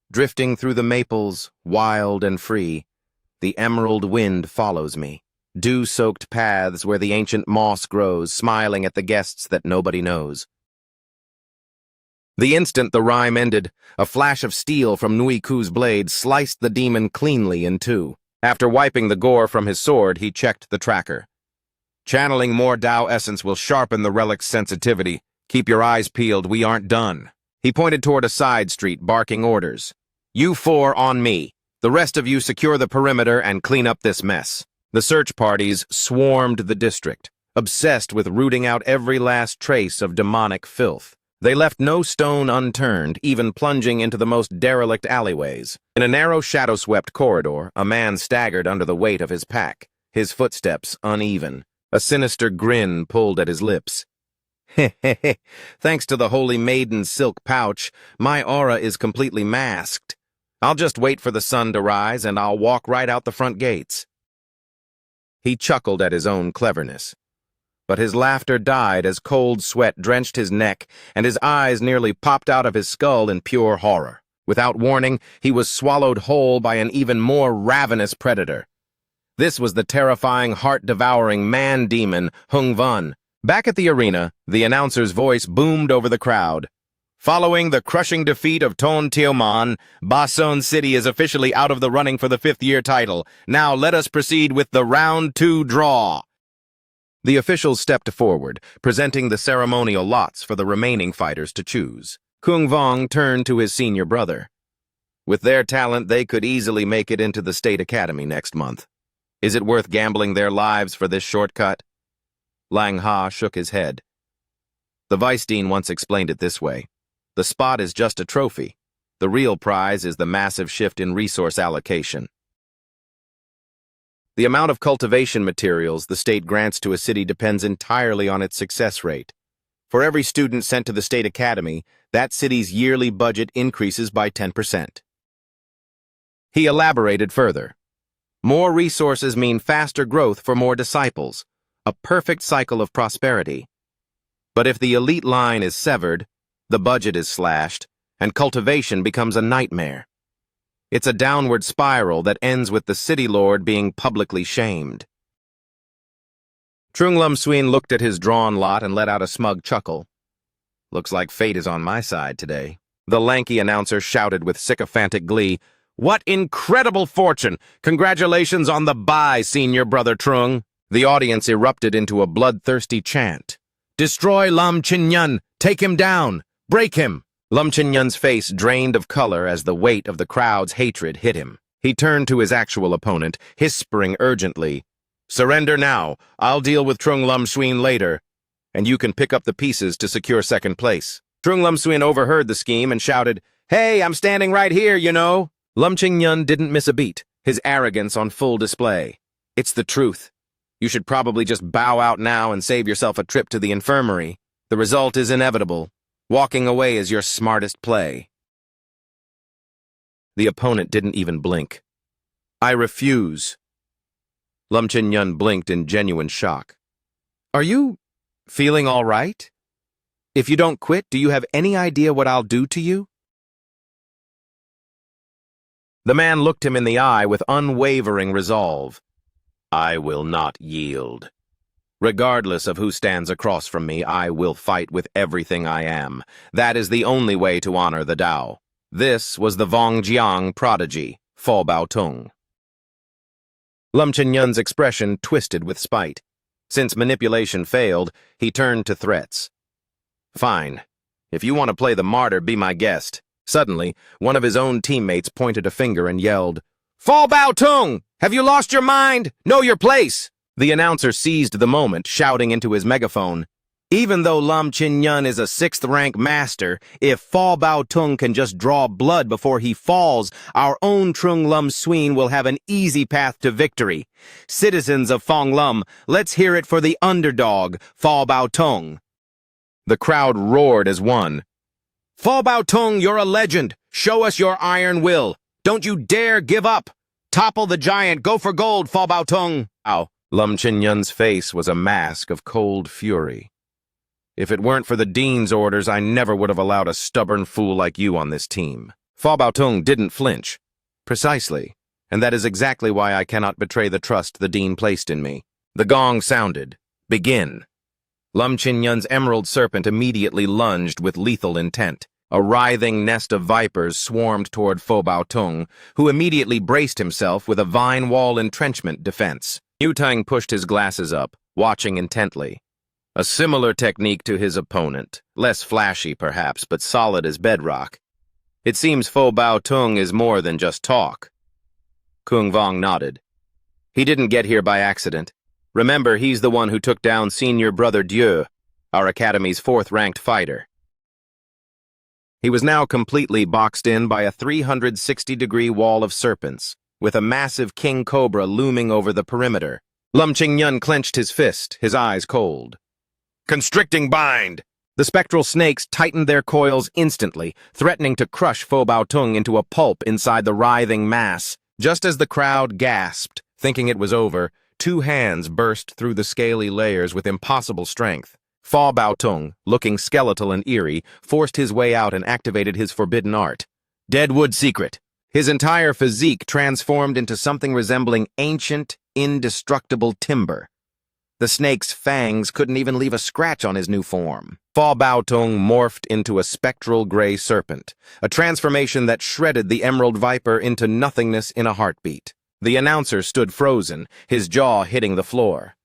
[SPEAKER 1] Drifting through the maples, wild and free, the emerald wind follows me. Dew-soaked paths where the ancient moss grows, smiling at the guests that nobody knows. The instant the rhyme ended, a flash of steel from Nui Ku's blade sliced the demon cleanly in two. After wiping the gore from his sword, he checked the tracker. Channeling more Tao essence will sharpen the relic's sensitivity. Keep your eyes peeled, we aren't done. He pointed toward a side street, barking orders. You four on me. The rest of you secure the perimeter and clean up this mess. The search parties swarmed the district, obsessed with rooting out every last trace of demonic filth. They left no stone unturned, even plunging into the most derelict alleyways. In a narrow, shadow-swept corridor, a man staggered under the weight of his pack, his footsteps uneven. A sinister grin pulled at his lips. Heh. Thanks to the Holy Maiden's silk pouch, my aura is completely masked. I'll just wait for the sun to rise, and I'll walk right out the front gates. He chuckled at his own cleverness. But his laughter died as cold sweat drenched his neck, and his eyes nearly popped out of his skull in pure horror. Without warning, he was swallowed whole by an even more ravenous predator. This was the terrifying, heart-devouring man-demon, Hung Vun. Back at the arena, the announcer's voice boomed over the crowd. Following the crushing defeat of Ton Tioman, Bason City is officially out of the running for the fifth-year title. Now let us proceed with the Round 2 draw. The officials stepped forward, presenting the ceremonial lots for the remaining fighters to choose. Kung Vong turned to his senior brother. With their talent, they could easily make it into the State Academy next month. Is it worth gambling their lives for this shortcut? Lang Ha shook his head. The vice dean once explained it this way. The spot is just a trophy. The real prize is the massive shift in resource allocation. The amount of cultivation materials the state grants to a city depends entirely on its success rate. For every student sent to the State Academy, that city's yearly budget increases by 10%. He elaborated further. More resources mean faster growth for more disciples, a perfect cycle of prosperity. But if the elite line is severed, the budget is slashed, and cultivation becomes a nightmare. It's a downward spiral that ends with the city lord being publicly shamed. Trung Lum Sween looked at his drawn lot and let out a smug chuckle. Looks like fate is on my side today. The lanky announcer shouted with sycophantic glee, What incredible fortune! Congratulations on the bye, senior brother Trung. The audience erupted into a bloodthirsty chant. Destroy Lam Chin-yun! Take him down! Break him! Lam Chin-yun's face drained of color as the weight of the crowd's hatred hit him. He turned to his actual opponent, whispering urgently, Surrender now. I'll deal with Trung Lum Sween later, and you can pick up the pieces to secure second place. Trung Lum Sween overheard the scheme and shouted, Hey, I'm standing right here, you know. Lam Chin-yun didn't miss a beat, his arrogance on full display. It's the truth. You should probably just bow out now and save yourself a trip to the infirmary. The result is inevitable. Walking away is your smartest play. The opponent didn't even blink. I refuse. Lam Chin-yun blinked in genuine shock. Are you feeling all right? If you don't quit, do you have any idea what I'll do to you? The man looked him in the eye with unwavering resolve. I will not yield. Regardless of who stands across from me, I will fight with everything I am. That is the only way to honor the Tao. This was the Vongjiang prodigy, Fo Bao Tung. Lam Chin-yun's expression twisted with spite. Since manipulation failed, he turned to threats. Fine. If you want to play the martyr, be my guest. Suddenly, one of his own teammates pointed a finger and yelled, Fo Bao Tung! Have you lost your mind? Know your place! The announcer seized the moment, shouting into his megaphone, Even though Lam Chin-yun is a sixth-rank master, if Fa Bao Tung can just draw blood before he falls, our own Trung Lum Sween will have an easy path to victory. Citizens of Fong Lum, let's hear it for the underdog, Fa Bao Tung. The crowd roared as one. Fa Bao Tung, you're a legend. Show us your iron will. Don't you dare give up. Topple the giant. Go for gold, Fa Bao Tung. Ow. Lam Chin-yun's face was a mask of cold fury. If it weren't for the dean's orders, I never would have allowed a stubborn fool like you on this team. Fa Bao Tung didn't flinch. Precisely. And that is exactly why I cannot betray the trust the dean placed in me. The gong sounded. Begin. Lam Chin-yun's emerald serpent immediately lunged with lethal intent. A writhing nest of vipers swarmed toward Fa Bao Tung, who immediately braced himself with a vine wall entrenchment defense. Yutang pushed his glasses up, watching intently. A similar technique to his opponent, less flashy perhaps, but solid as bedrock. It seems Fa Bao Tung is more than just talk. Kung Vong nodded. He didn't get here by accident. Remember, he's the one who took down Senior Brother Dieu, our academy's fourth-ranked fighter. He was now completely boxed in by a 360-degree wall of serpents, with a massive king cobra looming over the perimeter. Lam Chin-yun clenched his fist, his eyes cold. Constricting bind! The spectral snakes tightened their coils instantly, threatening to crush Fa Bao Tung into a pulp inside the writhing mass. Just as the crowd gasped, thinking it was over, two hands burst through the scaly layers with impossible strength. Fa Bao Tung, looking skeletal and eerie, forced his way out and activated his forbidden art. Deadwood Secret. His entire physique transformed into something resembling ancient, indestructible timber. The snake's fangs couldn't even leave a scratch on his new form. Fa Bao Tung morphed into a spectral gray serpent, a transformation that shredded the emerald viper into nothingness in a heartbeat. The announcer stood frozen, his jaw hitting the floor.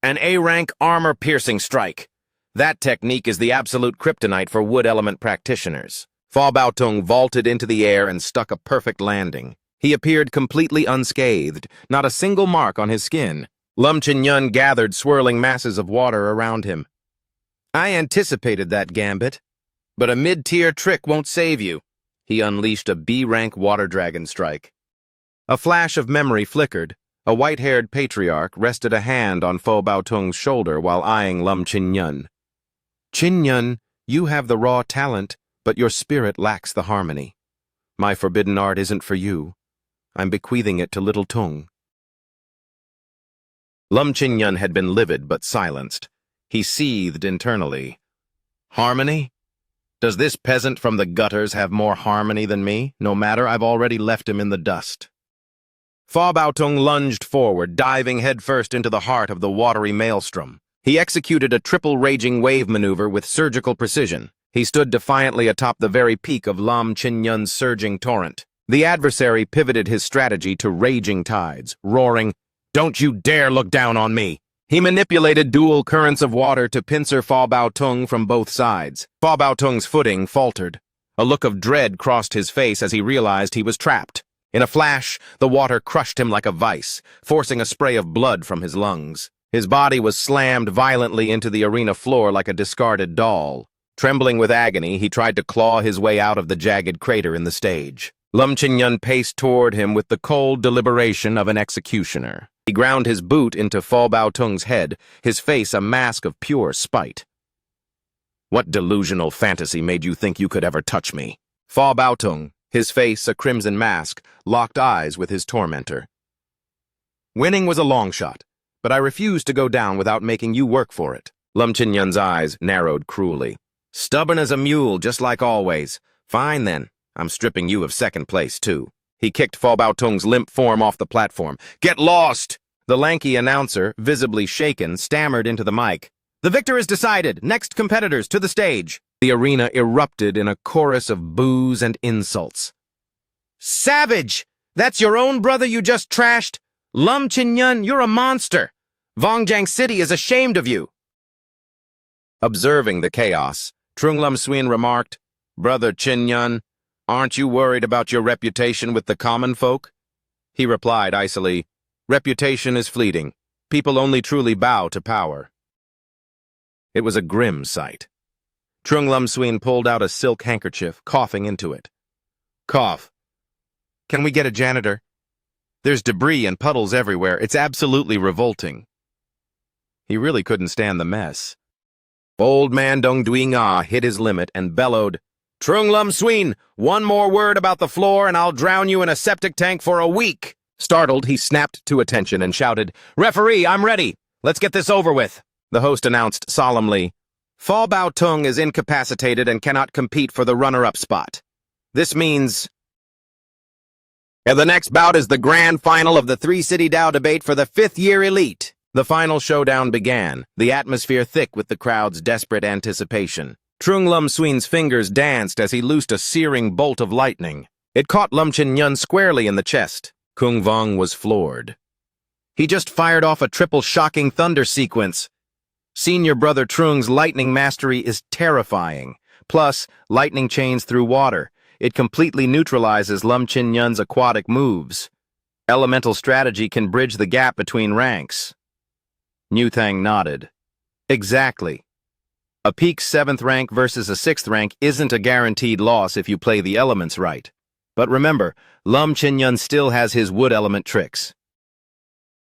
[SPEAKER 1] An A-rank armor-piercing strike. That technique is the absolute kryptonite for wood element practitioners. Fa Bao Tung vaulted into the air and stuck a perfect landing. He appeared completely unscathed, not a single mark on his skin. Lam Chin-yun gathered swirling masses of water around him. I anticipated that gambit, but a mid-tier trick won't save you. He unleashed a B-rank water dragon strike. A flash of memory flickered. A white-haired patriarch rested a hand on Fa Bao Tung's shoulder while eyeing Lam Chin-yun. Chin-yun, you have the raw talent, but your spirit lacks the harmony. My forbidden art isn't for you. I'm bequeathing it to little Tung. Lam Chin-yun had been livid but silenced. He seethed internally. Harmony? Does this peasant from the gutters have more harmony than me? No matter, I've already left him in the dust. Fa Bao Tung lunged forward, diving headfirst into the heart of the watery maelstrom. He executed a triple raging wave maneuver with surgical precision. He stood defiantly atop the very peak of Lam Chin-yun's surging torrent. The adversary pivoted his strategy to raging tides, roaring, "Don't you dare look down on me!" He manipulated dual currents of water to pincer Fa Bao Tung from both sides. Fa Bao Tung's footing faltered. A look of dread crossed his face as he realized he was trapped. In a flash, the water crushed him like a vice, forcing a spray of blood from his lungs. His body was slammed violently into the arena floor like a discarded doll. Trembling with agony, he tried to claw his way out of the jagged crater in the stage. Lam Chin-yun paced toward him with the cold deliberation of an executioner. He ground his boot into Fa Bao Tung's head, his face a mask of pure spite. What delusional fantasy made you think you could ever touch me? Fa Bao Tung, his face a crimson mask, locked eyes with his tormentor. Winning was a long shot, but I refused to go down without making you work for it. Lam Chin-yun's eyes narrowed cruelly. Stubborn as a mule, just like always. Fine then, I'm stripping you of second place too. He kicked Fa Bao Tung's limp form off the platform. Get lost! The lanky announcer, visibly shaken, stammered into the mic. The victor is decided. Next competitors to the stage. The arena erupted in a chorus of boos and insults. Savage! That's your own brother you just trashed? Lam Chin-yun, you're a monster. Vongjiang City is ashamed of you. Observing the chaos, Trung Lum Sween remarked, Brother Chin-yun, aren't you worried about your reputation with the common folk? He replied icily, Reputation is fleeting. People only truly bow to power. It was a grim sight. Trung Lum Sween pulled out a silk handkerchief, coughing into it. Cough. Can we get a janitor? There's debris and puddles everywhere. It's absolutely revolting. He really couldn't stand the mess. Old man Dong Dui Nga hit his limit and bellowed, Trung Lum Sween, one more word about the floor and I'll drown you in a septic tank for a week. Startled, he snapped to attention and shouted, Referee, I'm ready. Let's get this over with. The host announced solemnly, Fa Bao Tung is incapacitated and cannot compete for the runner-up spot. This means... And the next bout is the grand final of the Three-City Dao debate for the fifth-year elite. The final showdown began, the atmosphere thick with the crowd's desperate anticipation. Trung Lum Sween's fingers danced as he loosed a searing bolt of lightning. It caught Lum Chin Yun squarely in the chest. Kung Vong was floored. He just fired off a triple shocking thunder sequence. Senior brother Trung's lightning mastery is terrifying. Plus, lightning chains through water. It completely neutralizes Lum Chin Yun's aquatic moves. Elemental strategy can bridge the gap between ranks. Niu Thang nodded. Exactly. A peak 7th rank versus a 6th rank isn't a guaranteed loss if you play the elements right. But remember, Lum Chin Yun still has his wood element tricks.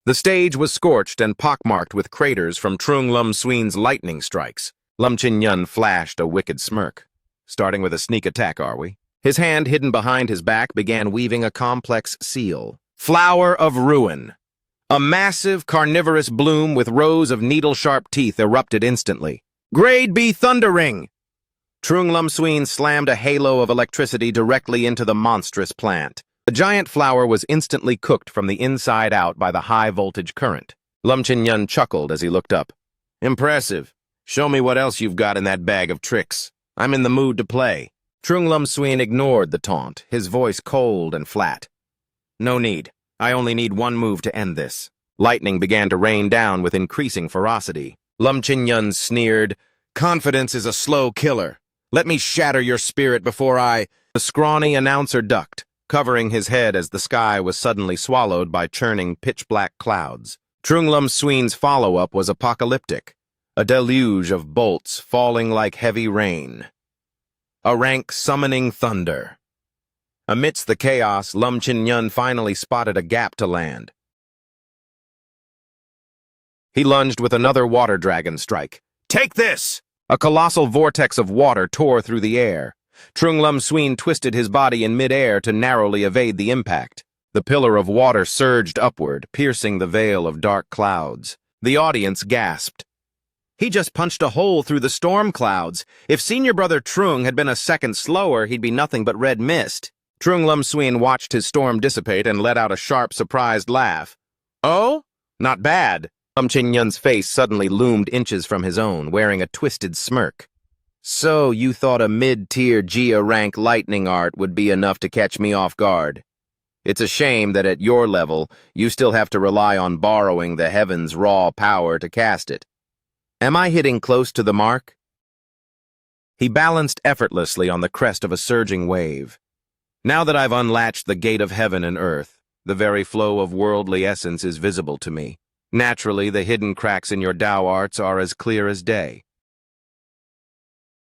[SPEAKER 1] The stage was scorched and pockmarked with craters from Trung Lum Sween's lightning strikes. Lum Chin Yun flashed a wicked smirk. Starting with a sneak attack, are we? His hand, hidden behind his back, began weaving a complex seal. Flower of Ruin. A massive, carnivorous bloom with rows of needle-sharp teeth erupted instantly. Grade B Thunder Ring! Trung Lum Sween slammed a halo of electricity directly into the monstrous plant. The giant flower was instantly cooked from the inside out by the high-voltage current. Lum Chin Yun chuckled as he looked up. Impressive. Show me what else you've got in that bag of tricks. I'm in the mood to play. Trung Lum Sween ignored the taunt, his voice cold and flat. No need. I only need one move to end this. Lightning began to rain down with increasing ferocity. Lum Chin Yun sneered, Confidence is a slow killer. Let me shatter your spirit before I... The scrawny announcer ducked, covering his head as the sky was suddenly swallowed by churning pitch-black clouds. Trung Lum Sween's follow-up was apocalyptic, a deluge of bolts falling like heavy rain. A rank summoning thunder. Amidst the chaos, Lum Chin Yun finally spotted a gap to land. He lunged with another water dragon strike. Take this! A colossal vortex of water tore through the air. Trung Lum Sween twisted his body in mid-air to narrowly evade the impact. The pillar of water surged upward, piercing the veil of dark clouds. The audience gasped. He just punched a hole through the storm clouds. If senior brother Trung had been a second slower, he'd be nothing but red mist. Trung Lum Sween watched his storm dissipate and let out a sharp, surprised laugh. Oh? Not bad. Lum Chin Yun's face suddenly loomed inches from his own, wearing a twisted smirk. So you thought a mid-tier Gia-rank lightning art would be enough to catch me off guard. It's a shame that at your level, you still have to rely on borrowing the heavens' raw power to cast it. Am I hitting close to the mark? He balanced effortlessly on the crest of a surging wave. Now that I've unlatched the gate of heaven and earth, the very flow of worldly essence is visible to me. Naturally, the hidden cracks in your Dao arts are as clear as day.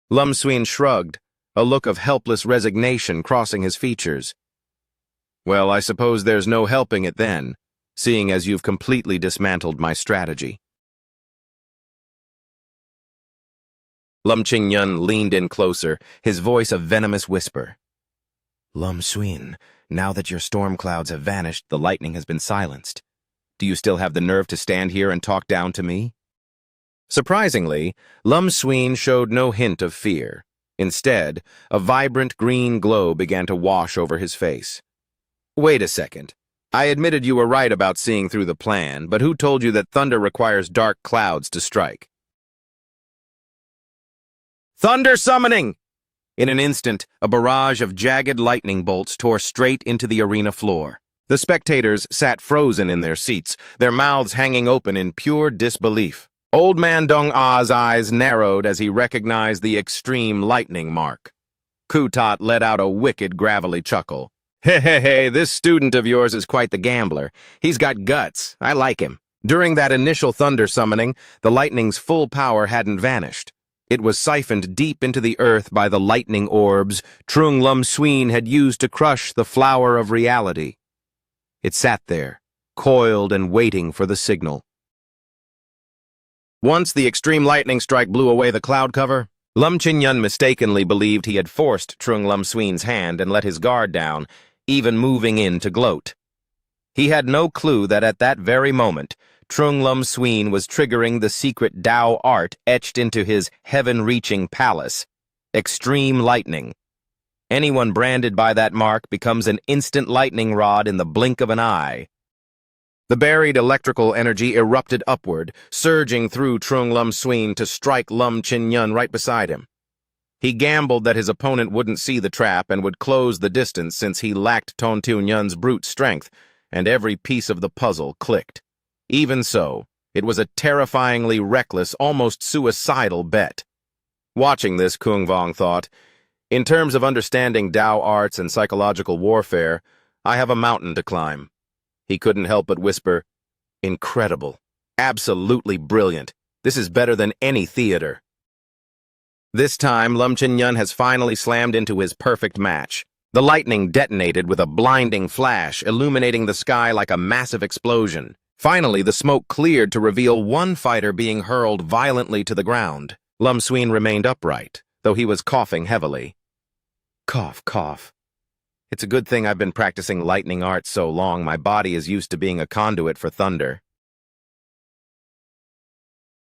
[SPEAKER 1] Lum Sween shrugged, a look of helpless resignation crossing his features. Well, I suppose there's no helping it then, seeing as you've completely dismantled my strategy. Lum Chin Yun leaned in closer, his voice a venomous whisper. Lum Sween, now that your storm clouds have vanished, the lightning has been silenced. Do you still have the nerve to stand here and talk down to me? Surprisingly, Lum Sween showed no hint of fear. Instead, a vibrant green glow began to wash over his face. Wait a second. I admitted you were right about seeing through the plan, but who told you that thunder requires dark clouds to strike? Thunder summoning! In an instant, a barrage of jagged lightning bolts tore straight into the arena floor. The spectators sat frozen in their seats, their mouths hanging open in pure disbelief. Old man Dong Ah's eyes narrowed as he recognized the extreme lightning mark. Ku Tat let out a wicked, gravelly chuckle. Hey, this student of yours is quite the gambler. He's got guts. I like him. During that initial thunder summoning, the lightning's full power hadn't vanished. It was siphoned deep into the earth by the lightning orbs Trung Lum Sween had used to crush the flower of reality. It sat there, coiled and waiting for the signal. Once the extreme lightning strike blew away the cloud cover, Lum Chin-yun mistakenly believed he had forced Trung Lum Sween's hand and let his guard down, even moving in to gloat. He had no clue that at that very moment, Trung Lum Sween was triggering the secret Tao art etched into his heaven-reaching palace, extreme lightning. Anyone branded by that mark becomes an instant lightning rod in the blink of an eye. The buried electrical energy erupted upward, surging through Trung Lum Sween to strike Lum Chin-yun right beside him. He gambled that his opponent wouldn't see the trap and would close the distance since he lacked Ton Tun-yun's brute strength, and every piece of the puzzle clicked. Even so, it was a terrifyingly reckless, almost suicidal bet. Watching this, Kung Vong thought, in terms of understanding Tao arts and psychological warfare, I have a mountain to climb. He couldn't help but whisper, incredible, absolutely brilliant. This is better than any theater. This time, Lum Chin-yun has finally slammed into his perfect match. The lightning detonated with a blinding flash, illuminating the sky like a massive explosion. Finally, the smoke cleared to reveal one fighter being hurled violently to the ground. Lum Sween remained upright, though he was coughing heavily. Cough, cough. It's a good thing I've been practicing lightning arts so long, my body is used to being a conduit for thunder.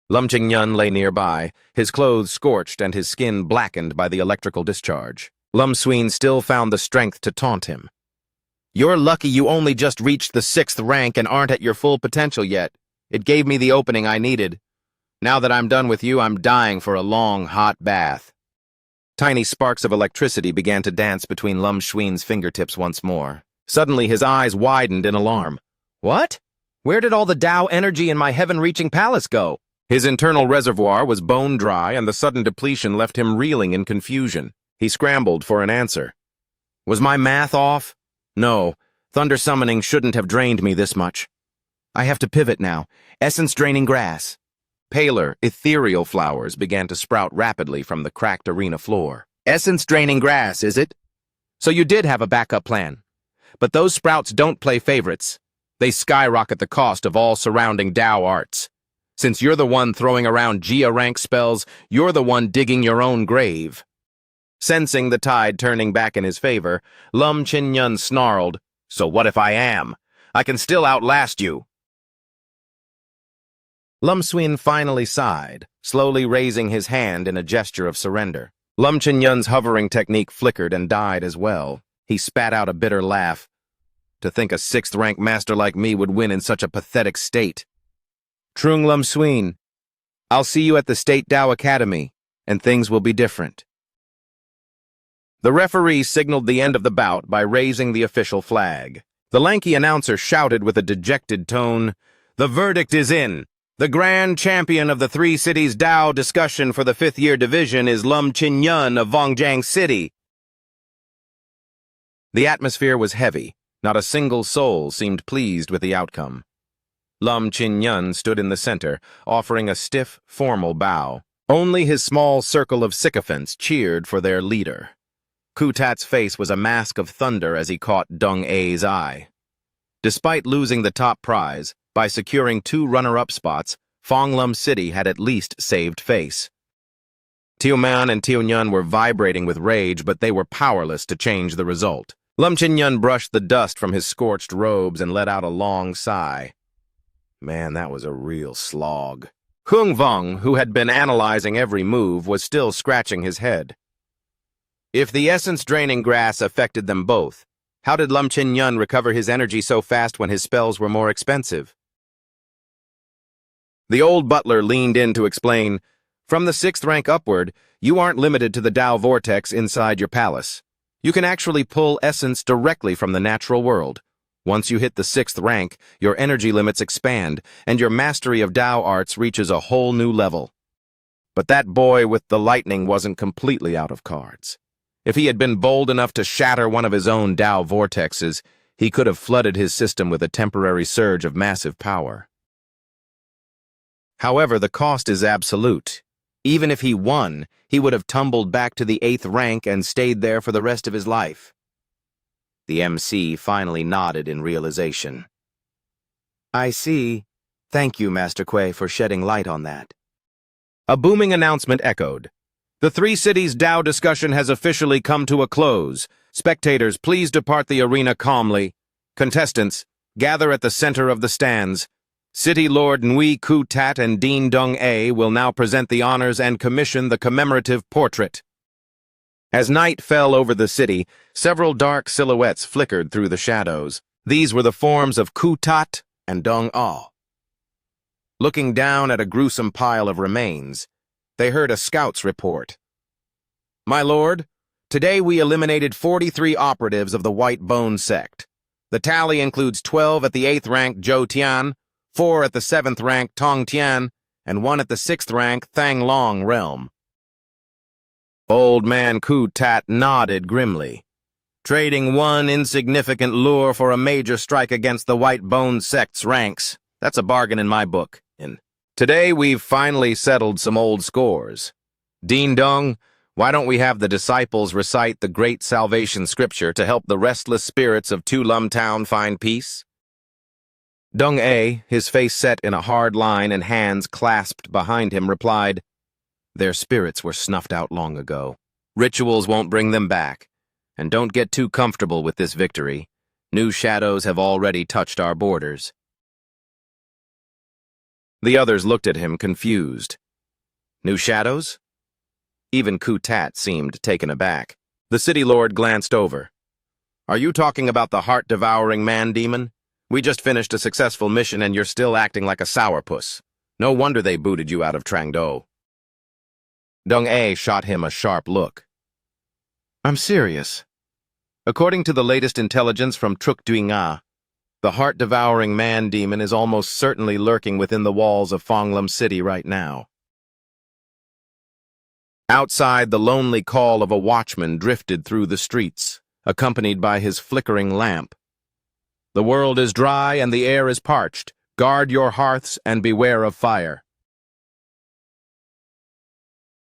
[SPEAKER 1] Lum Chin-yun lay nearby, his clothes scorched and his skin blackened by the electrical discharge. Lum Sween still found the strength to taunt him. You're lucky you only just reached the 6th rank and aren't at your full potential yet. It gave me the opening I needed. Now that I'm done with you, I'm dying for a long, hot bath. Tiny sparks of electricity began to dance between Lum Sween's fingertips once more. Suddenly, his eyes widened in alarm. What? Where did all the Tao energy in my heaven-reaching palace go? His internal reservoir was bone dry, and the sudden depletion left him reeling in confusion. He scrambled for an answer. Was my math off? No, thunder summoning shouldn't have drained me this much. I have to pivot now. Essence-draining grass. Paler, ethereal flowers began to sprout rapidly from the cracked arena floor. Essence-draining grass, is it? So you did have a backup plan. But those sprouts don't play favorites. They skyrocket the cost of all surrounding Tao arts. Since you're the one throwing around Jia rank spells, you're the one digging your own grave. Sensing the tide turning back in his favor, Lum Chin-yun snarled, So what if I am? I can still outlast you. Lum Sween finally sighed, slowly raising his hand in a gesture of surrender. Lum Chin-yun's hovering technique flickered and died as well. He spat out a bitter laugh. To think a 6th-rank master like me would win in such a pathetic state. Trung Lum Sween, I'll see you at the State Tao Academy, and things will be different. The referee signaled the end of the bout by raising the official flag. The lanky announcer shouted with a dejected tone, The verdict is in. The grand champion of the Three Cities Tao discussion for the 5th-year division is Lum Chin-yun of Vongjiang City. The atmosphere was heavy. Not a single soul seemed pleased with the outcome. Lum Chin-yun stood in the center, offering a stiff, formal bow. Only his small circle of sycophants cheered for their leader. Ku Tat's face was a mask of thunder as he caught Deng Ai's eye. Despite losing the top prize, by securing 2 runner-up spots, Fonglum City had at least saved face. Tioman and Tionyun were vibrating with rage, but they were powerless to change the result. Lum Chin-yun brushed the dust from his scorched robes and let out a long sigh. Man, that was a real slog. Kung Vong, who had been analyzing every move, was still scratching his head. If the essence-draining grass affected them both, how did Lum Chin-yun recover his energy so fast when his spells were more expensive? The old butler leaned in to explain, From the 6th rank upward, you aren't limited to the Tao vortex inside your palace. You can actually pull essence directly from the natural world. Once you hit the 6th rank, your energy limits expand, and your mastery of Tao arts reaches a whole new level. But that boy with the lightning wasn't completely out of cards. If he had been bold enough to shatter one of his own Tao vortexes, he could have flooded his system with a temporary surge of massive power. However, the cost is absolute. Even if he won, he would have tumbled back to the 8th rank and stayed there for the rest of his life. The MC finally nodded in realization. I see. Thank you, Master Quay, for shedding light on that. A booming announcement echoed. The Three Cities Dao discussion has officially come to a close. Spectators, please depart the arena calmly. Contestants, gather at the center of the stands. City Lord Nui Ku Tat and Dean Dung A will now present the honors and commission the commemorative portrait. As night fell over the city, several dark silhouettes flickered through the shadows. These were the forms of Ku Tat and Dung A. Looking down at a gruesome pile of remains, they heard a scout's report. My lord, today we eliminated 43 operatives of the White Bone sect. The tally includes 12 at the 8th rank Zhou Tian, 4 at the 7th rank Tong Tian, and 1 at the 6th rank Thang Long realm. Old man Ku Tat nodded grimly. Trading one insignificant lure for a major strike against the White Bone sect's ranks. That's a bargain in my book. Today we've finally settled some old scores. Dean Dung, why don't we have the disciples recite the great salvation scripture to help the restless spirits of Tu Lum Town find peace? Dung A, his face set in a hard line and hands clasped behind him, replied, Their spirits were snuffed out long ago. Rituals won't bring them back. And don't get too comfortable with this victory. New shadows have already touched our borders. The others looked at him, confused. New shadows? Even Ku Tat seemed taken aback. The city lord glanced over. Are you talking about the heart-devouring man-demon? We just finished a successful mission and you're still acting like a sourpuss. No wonder they booted you out of Trangdo. Dung A shot him a sharp look. I'm serious. According to the latest intelligence from Truk Duinga, the heart-devouring man-demon is almost certainly lurking within the walls of Fonglam City right now. Outside, the lonely call of a watchman drifted through the streets, accompanied by his flickering lamp. The world is dry and the air is parched. Guard your hearths and beware of fire.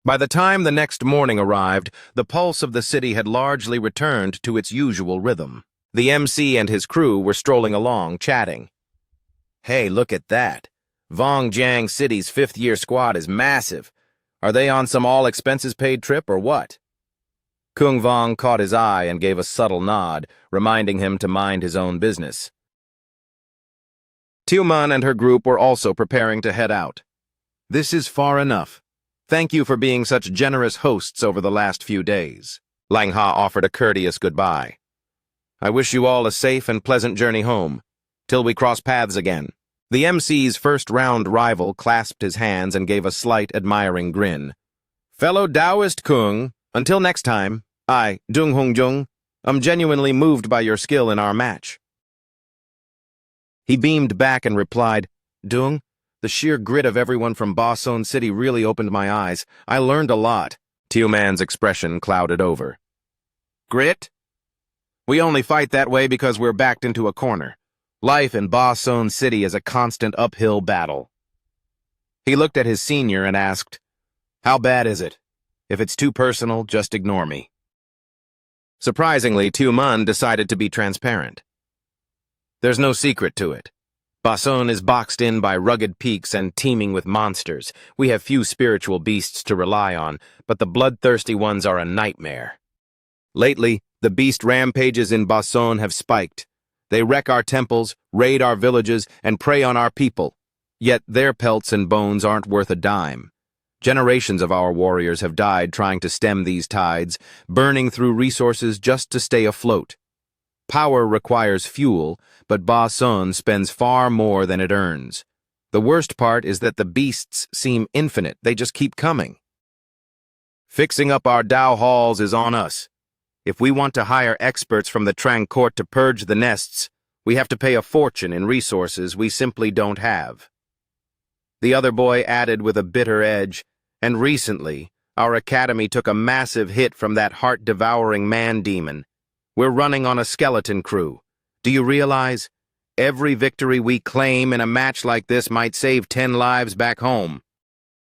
[SPEAKER 1] By the time the next morning arrived, the pulse of the city had largely returned to its usual rhythm. The MC and his crew were strolling along, chatting. Hey, look at that. Vongjiang City's 5th-year squad is massive. Are they on some all-expenses-paid trip or what? Kung Vong caught his eye and gave a subtle nod, reminding him to mind his own business. Tiuman and her group were also preparing to head out. This is far enough. Thank you for being such generous hosts over the last few days. Lang Ha offered a courteous goodbye. I wish you all a safe and pleasant journey home, till we cross paths again. The MC's first-round rival clasped his hands and gave a slight, admiring grin. Fellow Taoist Kung, until next time, I, Dung Hong Jung, am genuinely moved by your skill in our match. He beamed back and replied, Dung, the sheer grit of everyone from Bason City really opened my eyes. I learned a lot. Tiuman's expression clouded over. Grit? We only fight that way because we're backed into a corner. Life in Bason City is a constant uphill battle. He looked at his senior and asked, How bad is it? If it's too personal, just ignore me. Surprisingly, Tiuman decided to be transparent. There's no secret to it. Bason is boxed in by rugged peaks and teeming with monsters. We have few spiritual beasts to rely on, but the bloodthirsty ones are a nightmare. Lately, the beast rampages in Bason have spiked. They wreck our temples, raid our villages, and prey on our people. Yet their pelts and bones aren't worth a dime. Generations of our warriors have died trying to stem these tides, burning through resources just to stay afloat. Power requires fuel, but Bason spends far more than it earns. The worst part is that the beasts seem infinite. They just keep coming. Fixing up our Dao halls is on us. If we want to hire experts from the Trang Court to purge the nests, we have to pay a fortune in resources we simply don't have. The other boy added with a bitter edge, and recently, our academy took a massive hit from that heart-devouring man-demon. We're running on a skeleton crew. Do you realize? Every victory we claim in a match like this might save 10 lives back home.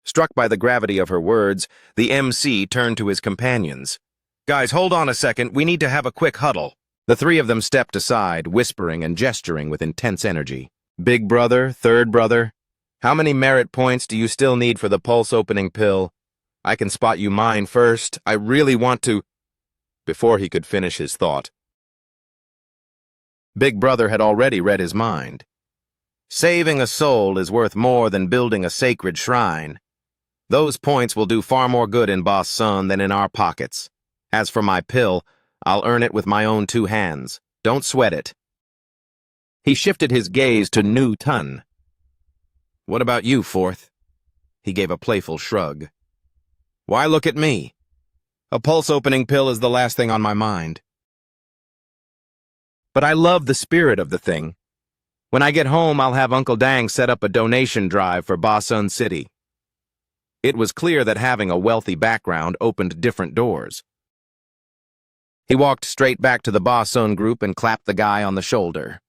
[SPEAKER 1] Struck by the gravity of her words, the MC turned to his companions. Guys, hold on a second. We need to have a quick huddle. The three of them stepped aside, whispering and gesturing with intense energy. Big brother, third brother, how many merit points do you still need for the pulse-opening pill? I can spot you mine first. I really want to... Before he could finish his thought, Big Brother had already read his mind. Saving a soul is worth more than building a sacred shrine. Those points will do far more good in Boss Sun than in our pockets. As for my pill, I'll earn it with my own 2 hands. Don't sweat it. He shifted his gaze to Nu Tun. What about you, Fourth? He gave a playful shrug. Why look at me? A pulse-opening pill is the last thing on my mind. But I love the spirit of the thing. When I get home, I'll have Uncle Dang set up a donation drive for Ba Sun City. It was clear that having a wealthy background opened different doors. He walked straight back to the Ba Sun group and clapped the guy on the shoulder.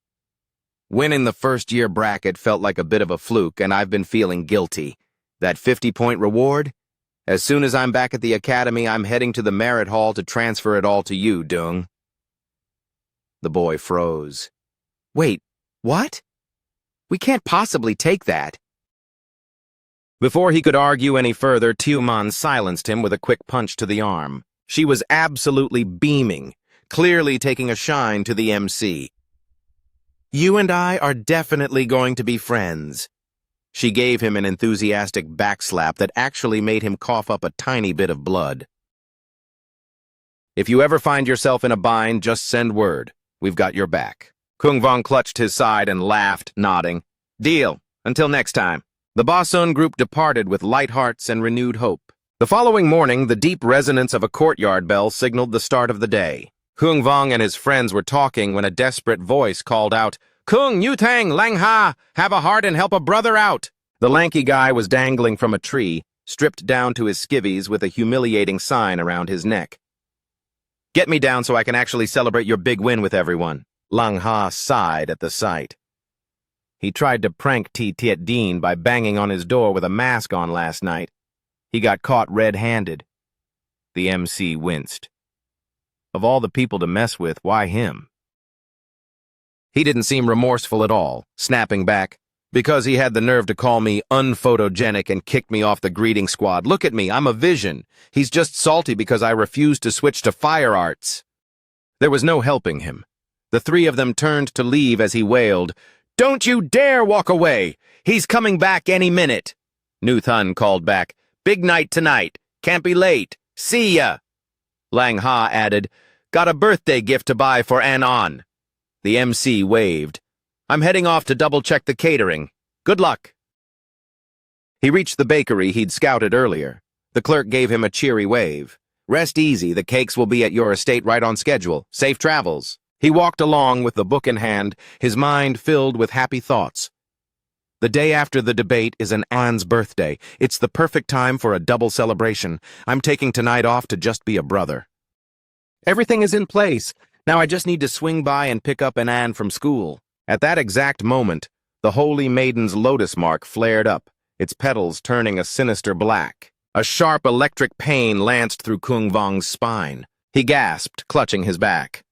[SPEAKER 1] Winning the first-year bracket felt like a bit of a fluke, and I've been feeling guilty. That 50-point reward? As soon as I'm back at the academy, I'm heading to the merit hall to transfer it all to you, Dung. The boy froze. Wait, what? We can't possibly take that. Before he could argue any further, Tuman silenced him with a quick punch to the arm. She was absolutely beaming, clearly taking a shine to the MC. You and I are definitely going to be friends. She gave him an enthusiastic backslap that actually made him cough up a tiny bit of blood. If you ever find yourself in a bind, just send word. We've got your back. Kung Vong clutched his side and laughed, nodding. Deal. Until next time. The Ba Sun group departed with light hearts and renewed hope. The following morning, the deep resonance of a courtyard bell signaled the start of the day. Kung Vong and his friends were talking when a desperate voice called out, Kung Yutang Lang Ha, have a heart and help a brother out. The lanky guy was dangling from a tree, stripped down to his skivvies with a humiliating sign around his neck. Get me down so I can actually celebrate your big win with everyone. Lang Ha sighed at the sight. He tried to prank T. Tiet Dean by banging on his door with a mask on last night. He got caught red-handed. The MC winced. Of all the people to mess with, why him? He didn't seem remorseful at all, snapping back, because he had the nerve to call me unphotogenic and kicked me off the greeting squad. Look at me, I'm a vision. He's just salty because I refused to switch to fire arts. There was no helping him. The three of them turned to leave as he wailed, Don't you dare walk away! He's coming back any minute! Nu Thun called back, Big night tonight. Can't be late. See ya! Lang Ha added, Got a birthday gift to buy for An. The MC waved. I'm heading off to double-check the catering. Good luck. He reached the bakery he'd scouted earlier. The clerk gave him a cheery wave. Rest easy, the cakes will be at your estate right on schedule. Safe travels. He walked along with the book in hand, his mind filled with happy thoughts. The day after the debate is An's birthday. It's the perfect time for a double celebration. I'm taking tonight off to just be a brother. Everything is in place. Now I just need to swing by and pick up An from school. At that exact moment, the Holy Maiden's lotus mark flared up, its petals turning a sinister black. A sharp electric pain lanced through Kung Vong's spine. He gasped, clutching his back.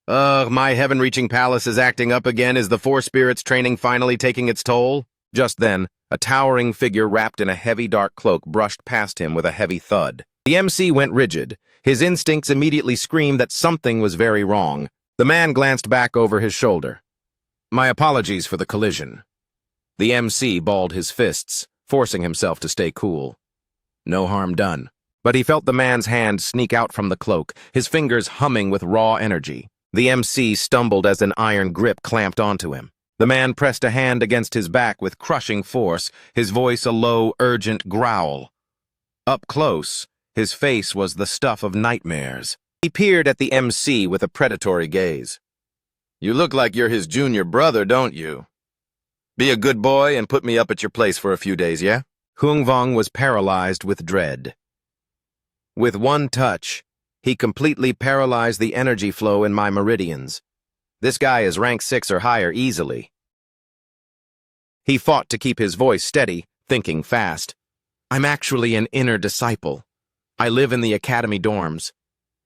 [SPEAKER 1] Ugh, my heaven-reaching palace is acting up again. Is the Four Spirits training finally taking its toll? Just then, a towering figure wrapped in a heavy dark cloak brushed past him with a heavy thud. The MC went rigid. His instincts immediately screamed that something was very wrong. The man glanced back over his shoulder. My apologies for the collision. The MC balled his fists, forcing himself to stay cool. No harm done. But he felt the man's hand sneak out from the cloak, his fingers humming with raw energy. The MC stumbled as an iron grip clamped onto him. The man pressed a hand against his back with crushing force, his voice a low, urgent growl. Up close, his face was the stuff of nightmares. He peered at the MC with a predatory gaze. You look like you're his junior brother, don't you? Be a good boy and put me up at your place for a few days, yeah? Kung Vong was paralyzed with dread. With one touch, he completely paralyzed the energy flow in my meridians. This guy is rank 6 or higher easily. He fought to keep his voice steady, thinking fast. I'm actually an inner disciple. I live in the academy dorms.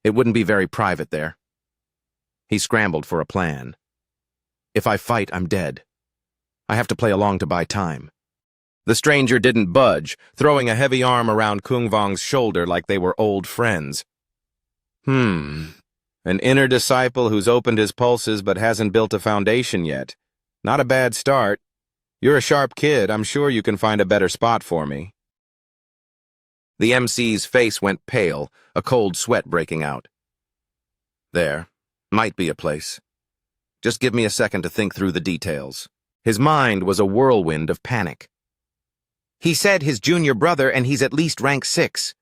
[SPEAKER 1] It wouldn't be very private there. He scrambled for a plan. If I fight, I'm dead. I have to play along to buy time. The stranger didn't budge, throwing a heavy arm around Kung Vong's shoulder like they were old friends. An inner disciple who's opened his pulses but hasn't built a foundation yet. Not a bad start. You're a sharp kid. I'm sure you can find a better spot for me. The MC's face went pale, a cold sweat breaking out. There. Might be a place. Just give me a second to think through the details. His mind was a whirlwind of panic. He said his junior brother, and he's at least rank 6.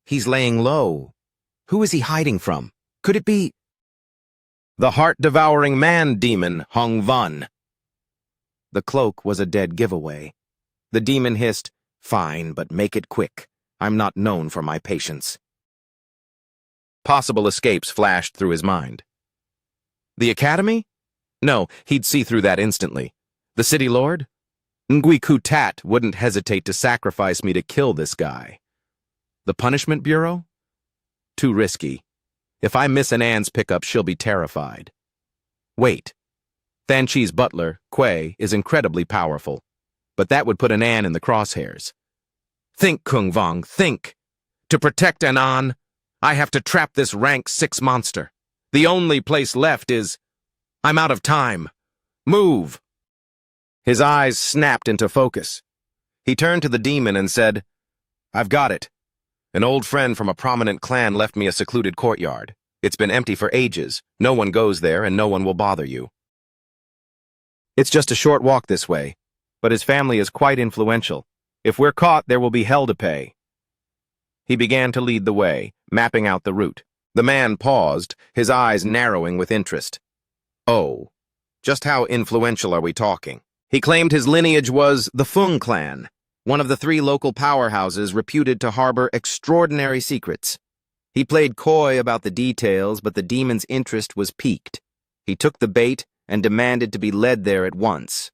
[SPEAKER 1] He's laying low. Who is he hiding from? Could it be the heart-devouring man-demon, Hong Van? The cloak was a dead giveaway. The demon hissed, "Fine, but make it quick. I'm not known for my patience." Possible escapes flashed through his mind. The academy? No, he'd see through that instantly. The city lord? Ngui Ku Tat wouldn't hesitate to sacrifice me to kill this guy. The punishment bureau? Too risky. If I miss an Anne's pickup, she'll be terrified. Wait. Thanchi's butler, Kuei, is incredibly powerful, but that would put an Anne in the crosshairs. Think, Kung Vong, think. To protect an An, I have to trap this rank 6 monster. The only place left is... I'm out of time. Move! His eyes snapped into focus. He turned to the demon and said, I've got it. An old friend from a prominent clan left me a secluded courtyard. It's been empty for ages. No one goes there and no one will bother you. It's just a short walk this way, but his family is quite influential. If we're caught, there will be hell to pay. He began to lead the way, mapping out the route. The man paused, his eyes narrowing with interest. Oh, just how influential are we talking? He claimed his lineage was the Fung clan, one of the 3 local powerhouses reputed to harbor extraordinary secrets. He played coy about the details, but the demon's interest was piqued. He took the bait and demanded to be led there at once.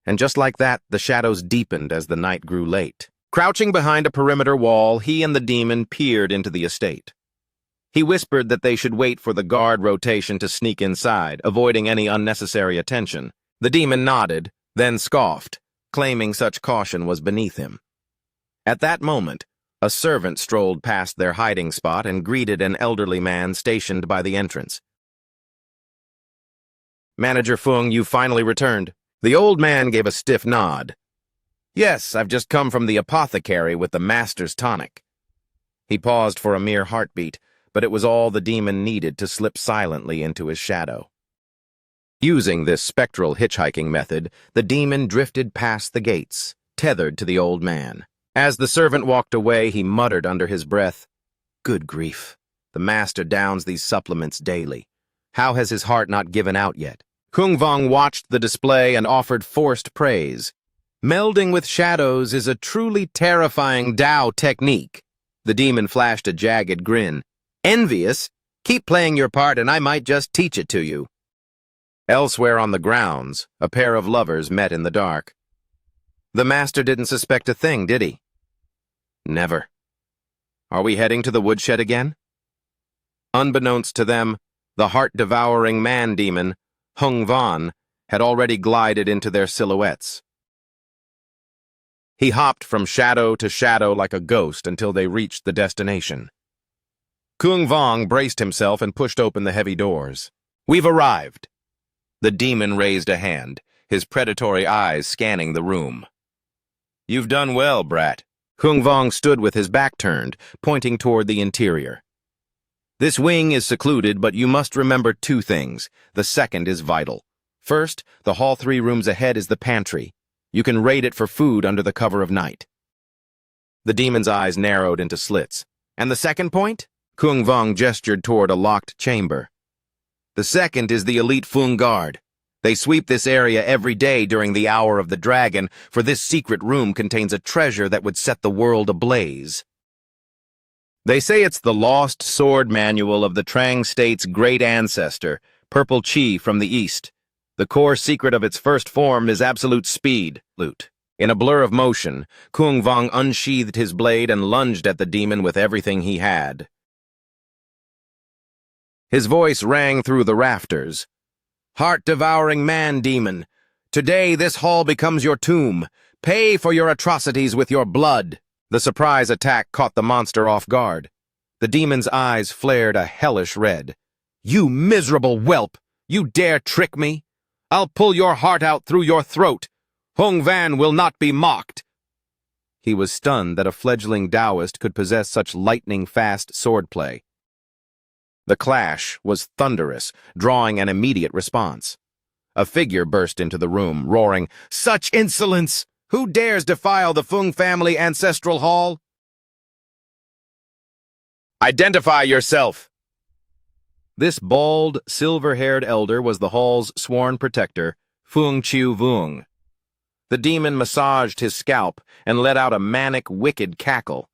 [SPEAKER 1] And just like that, the shadows deepened as the night grew late. Crouching behind a perimeter wall, he and the demon peered into the estate. He whispered that they should wait for the guard rotation to sneak inside, avoiding any unnecessary attention. The demon nodded, then scoffed, claiming such caution was beneath him. At that moment, a servant strolled past their hiding spot and greeted an elderly man stationed by the entrance. Manager Fung, you finally returned. The old man gave a stiff nod. Yes, I've just come from the apothecary with the master's tonic. He paused for a mere heartbeat, but it was all the demon needed to slip silently into his shadow. Using this spectral hitchhiking method, the demon drifted past the gates, tethered to the old man. As the servant walked away, he muttered under his breath, Good grief, the master downs these supplements daily. How has his heart not given out yet? Kung Vong watched the display and offered forced praise. Melding with shadows is a truly terrifying Dao technique. The demon flashed a jagged grin. Envious? Keep playing your part and I might just teach it to you. Elsewhere on the grounds, a pair of lovers met in the dark. The master didn't suspect a thing, did he? Never. Are we heading to the woodshed again? Unbeknownst to them, the heart-devouring man-demon, Hung Van, had already glided into their silhouettes. He hopped from shadow to shadow like a ghost until they reached the destination. Kung Vong braced himself and pushed open the heavy doors. We've arrived. The demon raised a hand, his predatory eyes scanning the room. You've done well, brat. Kung Vong stood with his back turned, pointing toward the interior. This wing is secluded, but you must remember 2 things. The second is vital. First, the hall 3 rooms ahead is the pantry. You can raid it for food under the cover of night. The demon's eyes narrowed into slits. And the second point? Kung Vong gestured toward a locked chamber. The second is the elite Fung Guard. They sweep this area every day during the Hour of the Dragon, for this secret room contains a treasure that would set the world ablaze. They say it's the lost sword manual of the Trang State's great ancestor, Purple Chi from the East. The core secret of its first form is absolute speed. In a blur of motion, Kung Vong unsheathed his blade and lunged at the demon with everything he had. His voice rang through the rafters. "Heart-devouring man-demon, today this hall becomes your tomb. Pay for your atrocities with your blood." The surprise attack caught the monster off guard. The demon's eyes flared a hellish red. "You miserable whelp! You dare trick me? I'll pull your heart out through your throat. Hung Van will not be mocked." He was stunned that a fledgling Taoist could possess such lightning-fast swordplay. The clash was thunderous, drawing an immediate response. A figure burst into the room, roaring, "Such insolence! Who dares defile the Fung family ancestral hall?" "Identify yourself!" This bald, silver-haired elder was the hall's sworn protector, Fung Chiu Vung. The demon massaged his scalp and let out a manic, wicked cackle.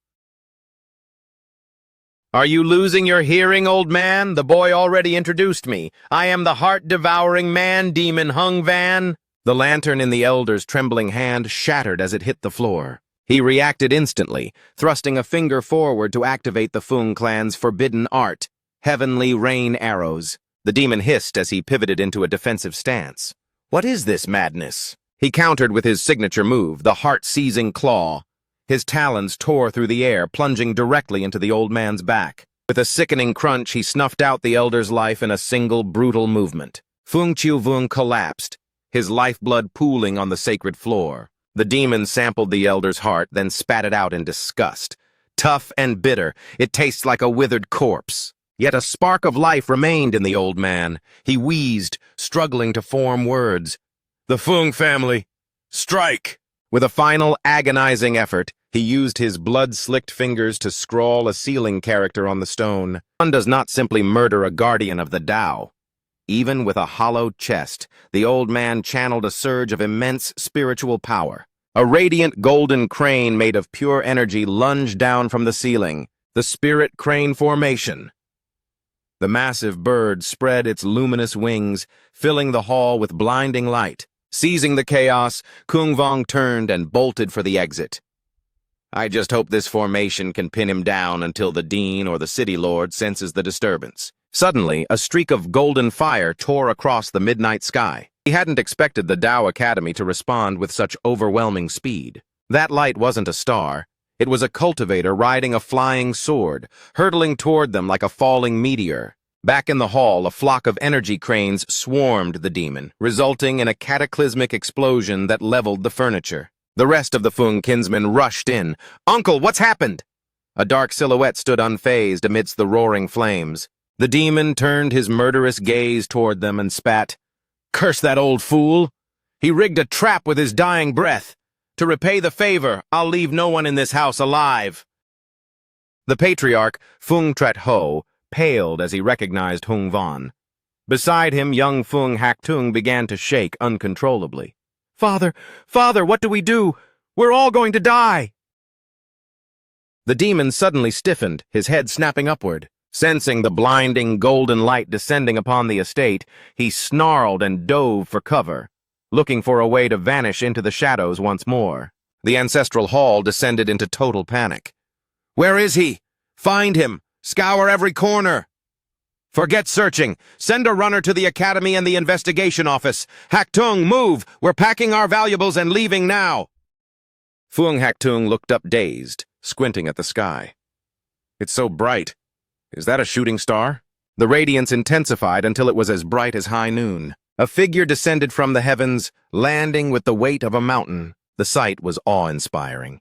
[SPEAKER 1] "Are you losing your hearing, old man? The boy already introduced me. I am the heart-devouring man-demon Hung Van." The lantern in the elder's trembling hand shattered as it hit the floor. He reacted instantly, thrusting a finger forward to activate the Fung clan's forbidden art, heavenly rain arrows. The demon hissed as he pivoted into a defensive stance. "What is this madness?" He countered with his signature move, the heart-seizing claw. His talons tore through the air, plunging directly into the old man's back. With a sickening crunch, he snuffed out the elder's life in a single brutal movement. Fung Chiu Vung collapsed, his lifeblood pooling on the sacred floor. The demon sampled the elder's heart, then spat it out in disgust. Tough and bitter, it tastes like a withered corpse. Yet a spark of life remained in the old man. He wheezed, struggling to form words. "The Fung family, strike!" With a final agonizing effort, he used his blood-slicked fingers to scrawl a ceiling character on the stone. One does not simply murder a guardian of the Tao. Even with a hollowed chest, the old man channeled a surge of immense spiritual power. A radiant golden crane made of pure energy lunged down from the ceiling, the spirit crane formation. The massive bird spread its luminous wings, filling the hall with blinding light. Seizing the chaos, Kung Vong turned and bolted for the exit. "I just hope this formation can pin him down until the dean or the city lord senses the disturbance." Suddenly, a streak of golden fire tore across the midnight sky. He hadn't expected the Tao Academy to respond with such overwhelming speed. That light wasn't a star. It was a cultivator riding a flying sword, hurtling toward them like a falling meteor. Back in the hall, a flock of energy cranes swarmed the demon, resulting in a cataclysmic explosion that leveled the furniture. The rest of the Fung kinsmen rushed in. "Uncle, what's happened?" A dark silhouette stood unfazed amidst the roaring flames. The demon turned his murderous gaze toward them and spat, "Curse that old fool! He rigged a trap with his dying breath. To repay the favor, I'll leave no one in this house alive." The patriarch, Fung Tret Ho, paled as he recognized Hung Van. Beside him, young Fung Hak Tung began to shake uncontrollably. Father, what do we do? We're all going to die!" The demon suddenly stiffened, his head snapping upward. Sensing the blinding golden light descending upon the estate, he snarled and dove for cover, looking for a way to vanish into the shadows once more. The ancestral hall descended into total panic. "Where is he? Find him! Scour every corner!" "Forget searching! Send a runner to the academy and the investigation office! Hak Tung, move! We're packing our valuables and leaving now!" Fung Hak Tung looked up dazed, squinting at the sky. "It's so bright. Is that a shooting star?" The radiance intensified until it was as bright as high noon. A figure descended from the heavens, landing with the weight of a mountain. The sight was awe-inspiring.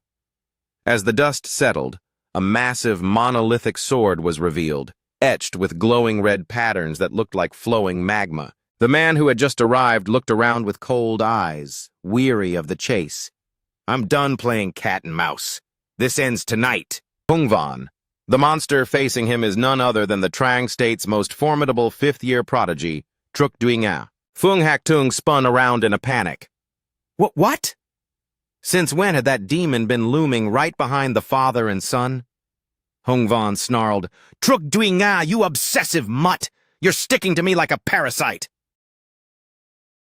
[SPEAKER 1] As the dust settled, a massive monolithic sword was revealed, etched with glowing red patterns that looked like flowing magma. The man who had just arrived looked around with cold eyes, weary of the chase. "I'm done playing cat and mouse. This ends tonight." Hung Van. The monster facing him is none other than the Trang State's most formidable fifth-year prodigy, Truk Duinga. Fung Hak Tung spun around in a panic. What? Since when had that demon been looming right behind the father and son? Hung Van snarled, "Truk Duinga, you obsessive mutt! You're sticking to me like a parasite!"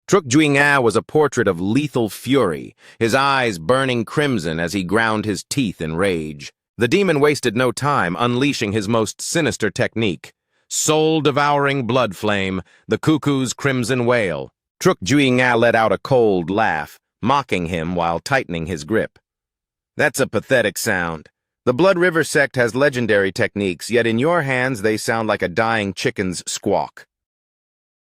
[SPEAKER 1] Truk Juing'a was a portrait of lethal fury, his eyes burning crimson as he ground his teeth in rage. The demon wasted no time unleashing his most sinister technique, soul-devouring blood flame, the cuckoo's crimson wail. Truk Juing'a let out a cold laugh, mocking him while tightening his grip. That's a pathetic sound. The Blood River sect has legendary techniques, yet in your hands they sound like a dying chicken's squawk.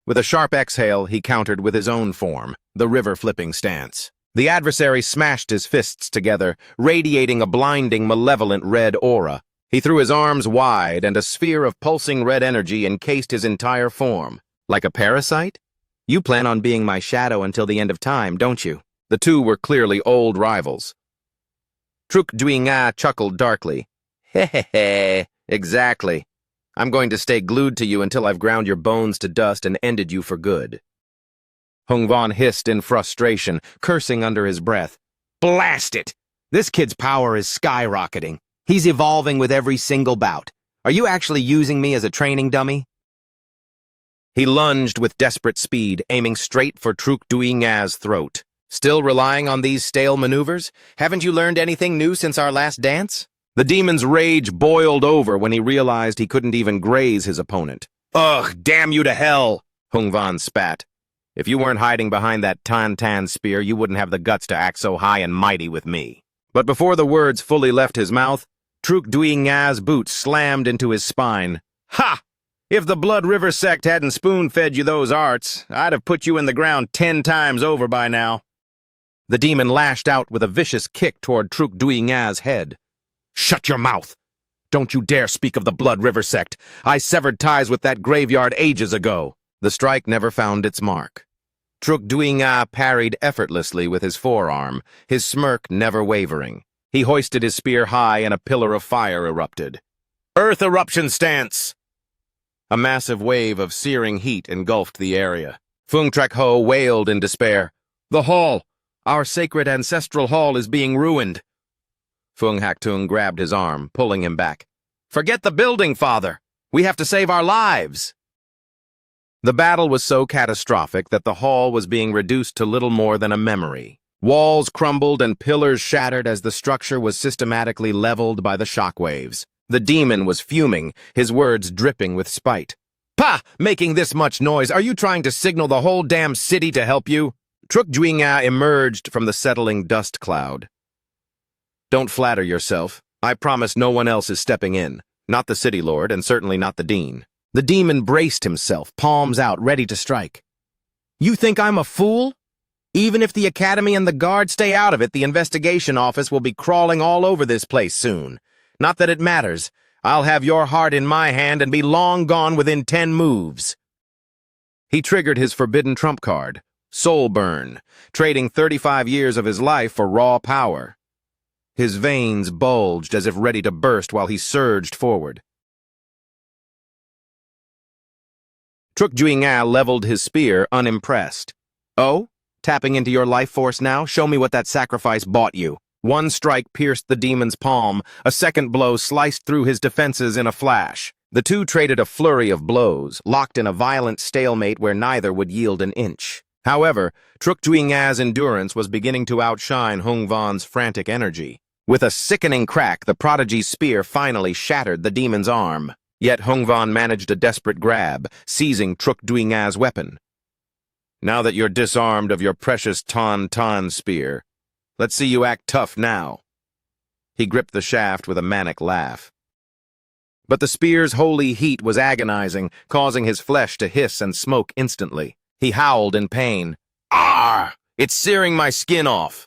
[SPEAKER 1] With a sharp exhale, he countered with his own form, the river-flipping stance. The adversary smashed his fists together, radiating a blinding, malevolent red aura. He threw his arms wide, and a sphere of pulsing red energy encased his entire form. Like a parasite? You plan on being my shadow until the end of time, don't you? The two were clearly old rivals. Truk Juing'a chuckled darkly. Hehehe, exactly. I'm going to stay glued to you until I've ground your bones to dust and ended you for good. Hung Von hissed in frustration, cursing under his breath. Blast it! This kid's power is skyrocketing. He's evolving with every single bout. Are you actually using me as a training dummy? He lunged with desperate speed, aiming straight for Truk Juing'a's throat. Still relying on these stale maneuvers? Haven't you learned anything new since our last dance? The demon's rage boiled over when he realized he couldn't even graze his opponent. Ugh, damn you to hell! Hung Von spat. If you weren't hiding behind that Tan spear, you wouldn't have the guts to act so high and mighty with me. But before the words fully left his mouth, Truk Juing'a's boot slammed into his spine. Ha! If the Blood River sect hadn't spoon-fed you those arts, I'd have put you in the ground 10 times over by now. The demon lashed out with a vicious kick toward Truk Juing'a's head. Shut your mouth! Don't you dare speak of the Blood River sect. I severed ties with that graveyard ages ago. The strike never found its mark. Truk Juing'a parried effortlessly with his forearm, his smirk never wavering. He hoisted his spear high and a pillar of fire erupted. Earth eruption stance! A massive wave of searing heat engulfed the area. Phung Trek Ho wailed in despair. The hall! Our sacred ancestral hall is being ruined. Phung Haktung grabbed his arm, pulling him back. Forget the building, father! We have to save our lives! The battle was so catastrophic that the hall was being reduced to little more than a memory. Walls crumbled and pillars shattered as the structure was systematically leveled by the shockwaves. The demon was fuming, his words dripping with spite. Pah! Making this much noise, are you trying to signal the whole damn city to help you? Truk Juing'a emerged from the settling dust cloud. Don't flatter yourself. I promise no one else is stepping in. Not the city lord, and certainly not the dean. The demon braced himself, palms out, ready to strike. You think I'm a fool? Even if the academy and the guard stay out of it, the investigation office will be crawling all over this place soon. Not that it matters. I'll have your heart in my hand and be long gone within 10 moves. He triggered his forbidden trump card, Soul Burn, trading 35 years of his life for raw power. His veins bulged as if ready to burst while he surged forward. Truk Juing'a leveled his spear, unimpressed. Oh? Tapping into your life force now? Show me what that sacrifice bought you. One strike pierced the demon's palm, a second blow sliced through his defenses in a flash. The two traded a flurry of blows, locked in a violent stalemate where neither would yield an inch. However, Truk Juing'a's endurance was beginning to outshine Hung Von's frantic energy. With a sickening crack, the prodigy's spear finally shattered the demon's arm. Yet Hung Von managed a desperate grab, seizing Truk Juing'a's weapon. Now that you're disarmed of your precious Tan spear, let's see you act tough now. He gripped the shaft with a manic laugh. But the spear's holy heat was agonizing, causing his flesh to hiss and smoke instantly. He howled in pain. Arr! It's searing my skin off!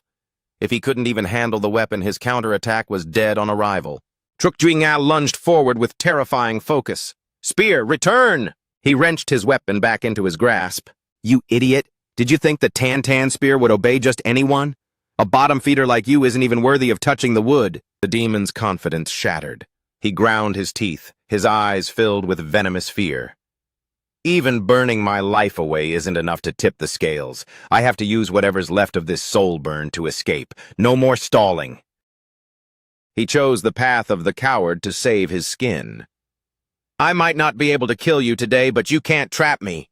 [SPEAKER 1] If he couldn't even handle the weapon, his counterattack was dead on arrival. Truk Juing'a lunged forward with terrifying focus. Spear, return! He wrenched his weapon back into his grasp. You idiot! Did you think the Tan spear would obey just anyone? A bottom feeder like you isn't even worthy of touching the wood. The demon's confidence shattered. He ground his teeth, his eyes filled with venomous fear. Even burning my life away isn't enough to tip the scales. I have to use whatever's left of this soul burn to escape. No more stalling. He chose the path of the coward to save his skin. I might not be able to kill you today, but you can't trap me.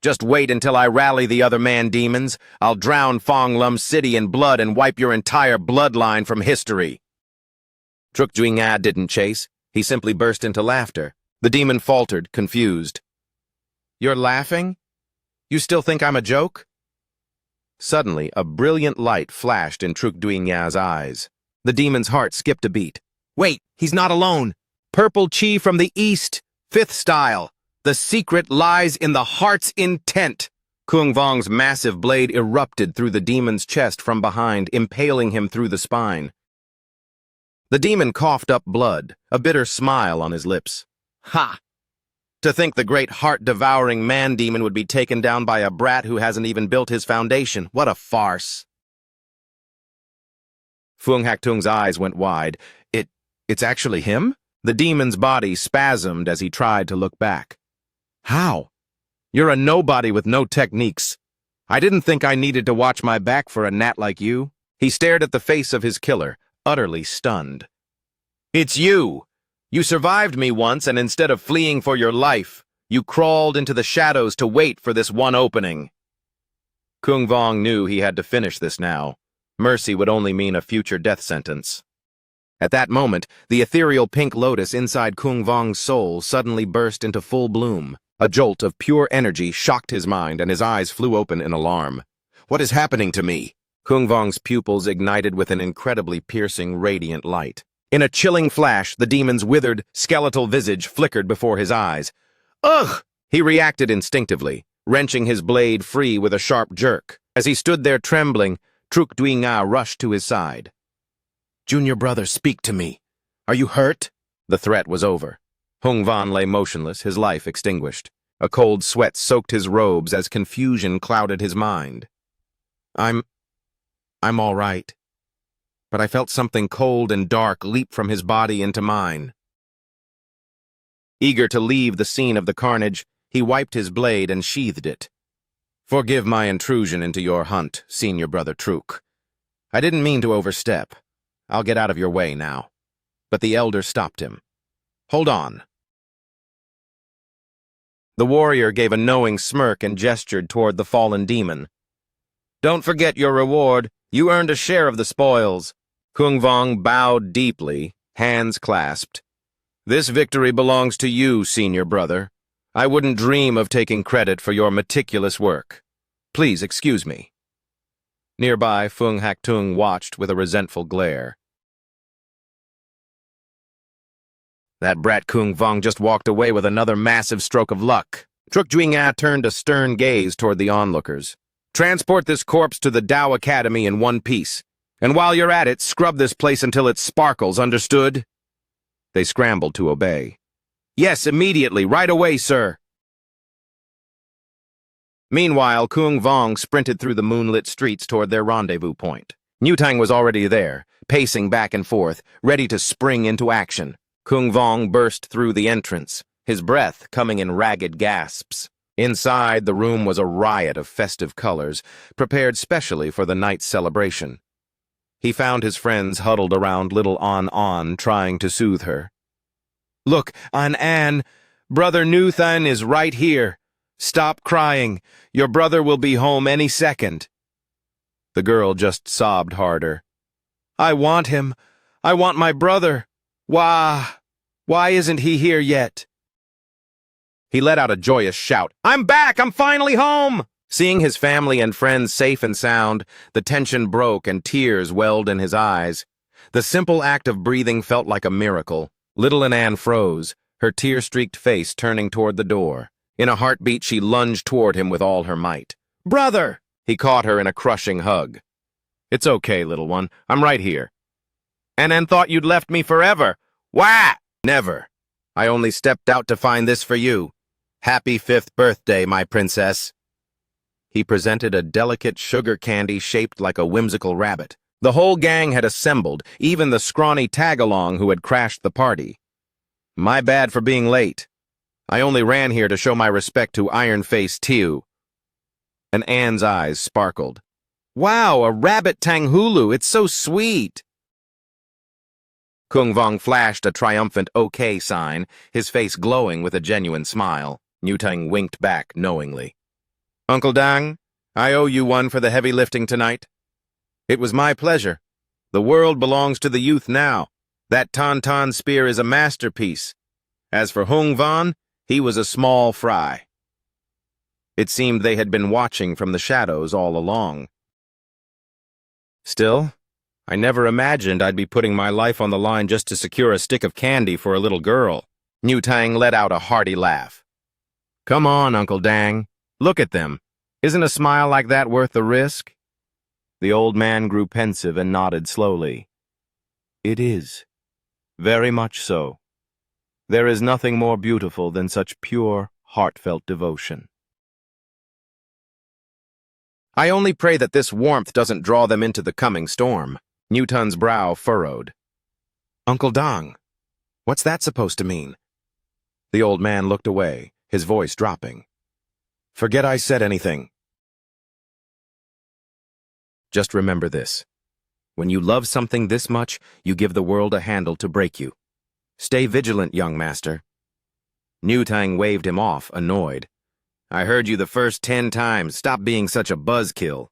[SPEAKER 1] Just wait until I rally the other man-demons. I'll drown Fong Lum City in blood and wipe your entire bloodline from history. Truk Juing'a didn't chase. He simply burst into laughter. The demon faltered, confused. You're laughing? You still think I'm a joke? Suddenly, a brilliant light flashed in Truk Juing'a's eyes. The demon's heart skipped a beat. Wait, he's not alone. Purple chi from the east, fifth style. The secret lies in the heart's intent. Kung Vong's massive blade erupted through the demon's chest from behind, impaling him through the spine. The demon coughed up blood, a bitter smile on his lips. Ha! To think the great heart-devouring man-demon would be taken down by a brat who hasn't even built his foundation. What a farce. Fung Haktung's eyes went wide. It's actually him? The demon's body spasmed as he tried to look back. How? You're a nobody with no techniques. I didn't think I needed to watch my back for a gnat like you. He stared at the face of his killer, utterly stunned. It's you! You survived me once, and instead of fleeing for your life, you crawled into the shadows to wait for this one opening. Kung Vong knew he had to finish this now. Mercy would only mean a future death sentence. At that moment, the ethereal pink lotus inside Kung Vong's soul suddenly burst into full bloom. A jolt of pure energy shocked his mind, and his eyes flew open in alarm. What is happening to me? Kung Vong's pupils ignited with an incredibly piercing, radiant light. In a chilling flash, the demon's withered, skeletal visage flickered before his eyes. Ugh! He reacted instinctively, wrenching his blade free with a sharp jerk. As he stood there trembling, Truk Juing'a rushed to his side. Junior brother, speak to me. Are you hurt? The threat was over. Hung Van lay motionless, his life extinguished. A cold sweat soaked his robes as confusion clouded his mind. I'm all right. But I felt something cold and dark leap from his body into mine. Eager to leave the scene of the carnage, he wiped his blade and sheathed it. Forgive my intrusion into your hunt, senior brother Truk. I didn't mean to overstep. I'll get out of your way now. But the elder stopped him. Hold on. The warrior gave a knowing smirk and gestured toward the fallen demon. Don't forget your reward. You earned a share of the spoils. Kung Vong bowed deeply, hands clasped. This victory belongs to you, senior brother. I wouldn't dream of taking credit for your meticulous work. Please excuse me. Nearby, Fung Haktung watched with a resentful glare. That brat Kung Vong just walked away with another massive stroke of luck. Truk Juing'a turned a stern gaze toward the onlookers. Transport this corpse to the Dao Academy in one piece. And while you're at it, scrub this place until it sparkles, understood? They scrambled to obey. Yes, immediately, right away, sir. Meanwhile, Kung Vong sprinted through the moonlit streets toward their rendezvous point. Newtang was already there, pacing back and forth, ready to spring into action. Kung Vong burst through the entrance, his breath coming in ragged gasps. Inside, the room was a riot of festive colors, prepared specially for the night's celebration. He found his friends huddled around little An, trying to soothe her. Look, An, Brother Newthan is right here. Stop crying. Your brother will be home any second. The girl just sobbed harder. I want him. I want my brother. Why isn't he here yet? He let out a joyous shout. I'm back! I'm finally home! Seeing his family and friends safe and sound, the tension broke and tears welled in his eyes. The simple act of breathing felt like a miracle. Little Anne froze, her tear-streaked face turning toward the door. In a heartbeat, she lunged toward him with all her might. Brother! He caught her in a crushing hug. It's okay, little one. I'm right here. Anne thought you'd left me forever. Wah! Never. I only stepped out to find this for you. Happy 5th birthday, my princess. He presented a delicate sugar candy shaped like a whimsical rabbit. The whole gang had assembled, even the scrawny tag-along who had crashed the party. My bad for being late. I only ran here to show my respect to Iron-Faced Tiu. And Anne's eyes sparkled. Wow, a rabbit tanghulu, it's so sweet. Kung Vong flashed a triumphant OK sign, his face glowing with a genuine smile. Newtang winked back knowingly. Uncle Dang, I owe you one for the heavy lifting tonight. It was my pleasure. The world belongs to the youth now. That Tauntaun spear is a masterpiece. As for Hung Van, he was a small fry. It seemed they had been watching from the shadows all along. Still, I never imagined I'd be putting my life on the line just to secure a stick of candy for a little girl. Niu Tang let out a hearty laugh. Come on, Uncle Dang. Look at them. Isn't a smile like that worth the risk? The old man grew pensive and nodded slowly. It is. Very much so. There is nothing more beautiful than such pure, heartfelt devotion. I only pray that this warmth doesn't draw them into the coming storm. Niu Tang's brow furrowed. Uncle Dang, what's that supposed to mean? The old man looked away, his voice dropping. Forget I said anything. Just remember this. When you love something this much, you give the world a handle to break you. Stay vigilant, young master. Niu Tang waved him off, annoyed. I heard you the first 10 times. Stop being such a buzzkill.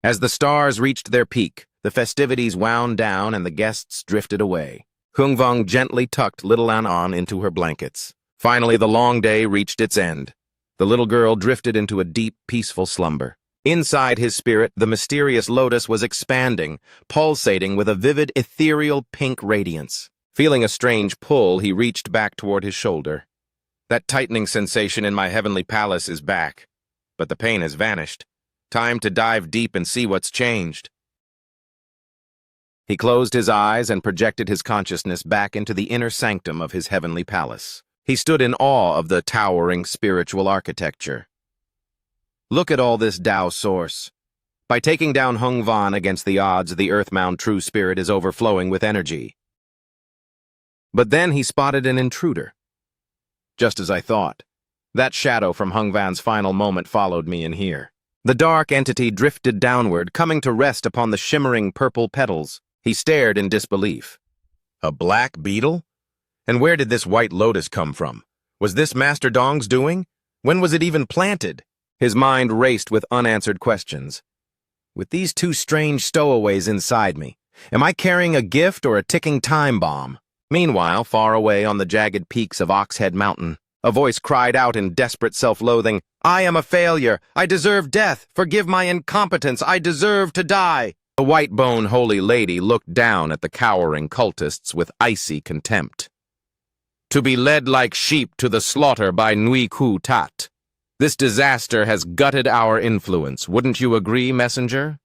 [SPEAKER 1] As the stars reached their peak, the festivities wound down and the guests drifted away. Hung Vong gently tucked little An into her blankets. Finally, the long day reached its end. The little girl drifted into a deep, peaceful slumber. Inside his spirit, the mysterious lotus was expanding, pulsating with a vivid, ethereal pink radiance. Feeling a strange pull, he reached back toward his shoulder. That tightening sensation in my heavenly palace is back, but the pain has vanished. Time to dive deep and see what's changed. He closed his eyes and projected his consciousness back into the inner sanctum of his heavenly palace. He stood in awe of the towering spiritual architecture. Look at all this Tao source. By taking down Hung Van against the odds, the Earthbound True Spirit is overflowing with energy. But then he spotted an intruder. Just as I thought. That shadow from Hung Van's final moment followed me in here. The dark entity drifted downward, coming to rest upon the shimmering purple petals. He stared in disbelief. A black beetle? And where did this white lotus come from? Was this Master Dong's doing? When was it even planted? His mind raced with unanswered questions. With these two strange stowaways inside me, am I carrying a gift or a ticking time bomb? Meanwhile, far away on the jagged peaks of Oxhead Mountain, a voice cried out in desperate self-loathing, I am a failure. I deserve death. Forgive my incompetence. I deserve to die. The white-bone holy lady looked down at the cowering cultists with icy contempt. To be led like sheep to the slaughter by Nui Ku Tat. This disaster has gutted our influence. Wouldn't you agree, messenger?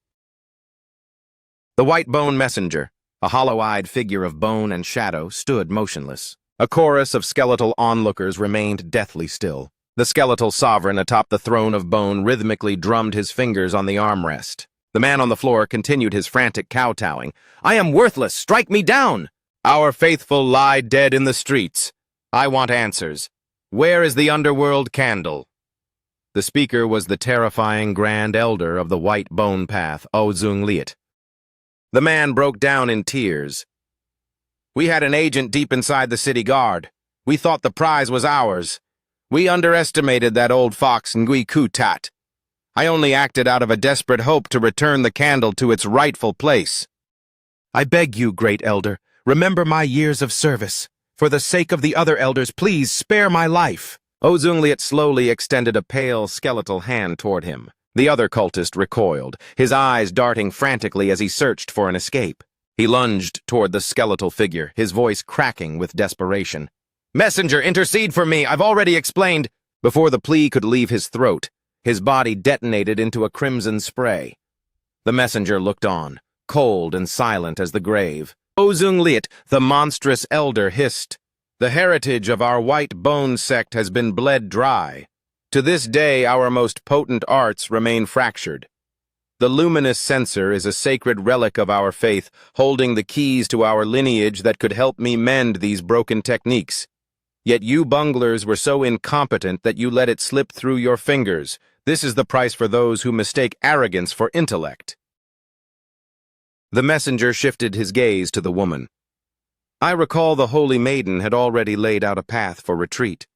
[SPEAKER 1] The white-bone messenger, a hollow-eyed figure of bone and shadow, stood motionless. A chorus of skeletal onlookers remained deathly still. The skeletal sovereign atop the throne of bone rhythmically drummed his fingers on the armrest. The man on the floor continued his frantic kowtowing. I am worthless! Strike me down! Our faithful lie dead in the streets. I want answers. Where is the underworld candle? The speaker was the terrifying Grand Elder of the White Bone Path, Ozung Liet. The man broke down in tears. We had an agent deep inside the city guard. We thought the prize was ours. We underestimated that old fox Ngui Ku Tat. I only acted out of a desperate hope to return the candle to its rightful place. I beg you, Great Elder, remember my years of service. For the sake of the other elders, please spare my life. Ozung Liet slowly extended a pale, skeletal hand toward him. The other cultist recoiled, his eyes darting frantically as he searched for an escape. He lunged toward the skeletal figure, his voice cracking with desperation. Messenger, intercede for me! I've already explained. Before the plea could leave his throat, his body detonated into a crimson spray. The messenger looked on, cold and silent as the grave. Ozung Liet, the monstrous elder, hissed. The heritage of our white bone sect has been bled dry. To this day, our most potent arts remain fractured. The luminous censer is a sacred relic of our faith, holding the keys to our lineage that could help me mend these broken techniques. Yet you bunglers were so incompetent that you let it slip through your fingers. This is the price for those who mistake arrogance for intellect. The messenger shifted his gaze to the woman. I recall the holy maiden had already laid out a path for retreat.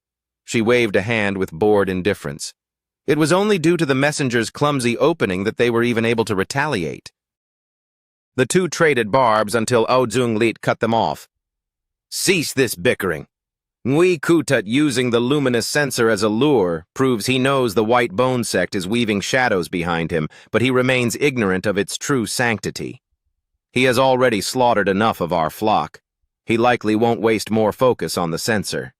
[SPEAKER 1] She waved a hand with bored indifference. It was only due to the messenger's clumsy opening that they were even able to retaliate. The two traded barbs until Zhonglit cut them off. Cease this bickering. Ngui Kutut using the luminous sensor as a lure proves he knows the white bone sect is weaving shadows behind him, but he remains ignorant of its true sanctity. He has already slaughtered enough of our flock. He likely won't waste more focus on the sensor.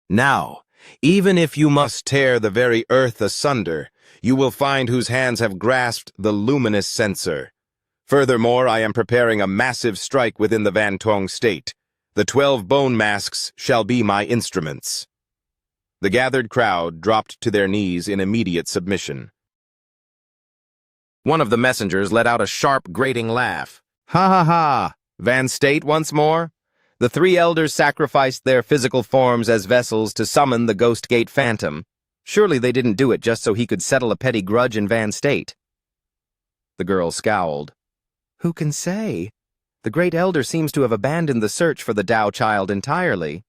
[SPEAKER 1] Now, even if you must tear the very earth asunder, you will find whose hands have grasped the luminous sensor. Furthermore, I am preparing a massive strike within the Vantong state. The 12 bone masks shall be my instruments. The gathered crowd dropped to their knees in immediate submission. One of the messengers let out a sharp, grating laugh. Ha ha ha! Van State once more? The three elders sacrificed their physical forms as vessels to summon the Ghost Gate Phantom. Surely they didn't do it just so he could settle a petty grudge in Van State. The girl scowled. Who can say? The Great Elder seems to have abandoned the search for the Tao Child entirely.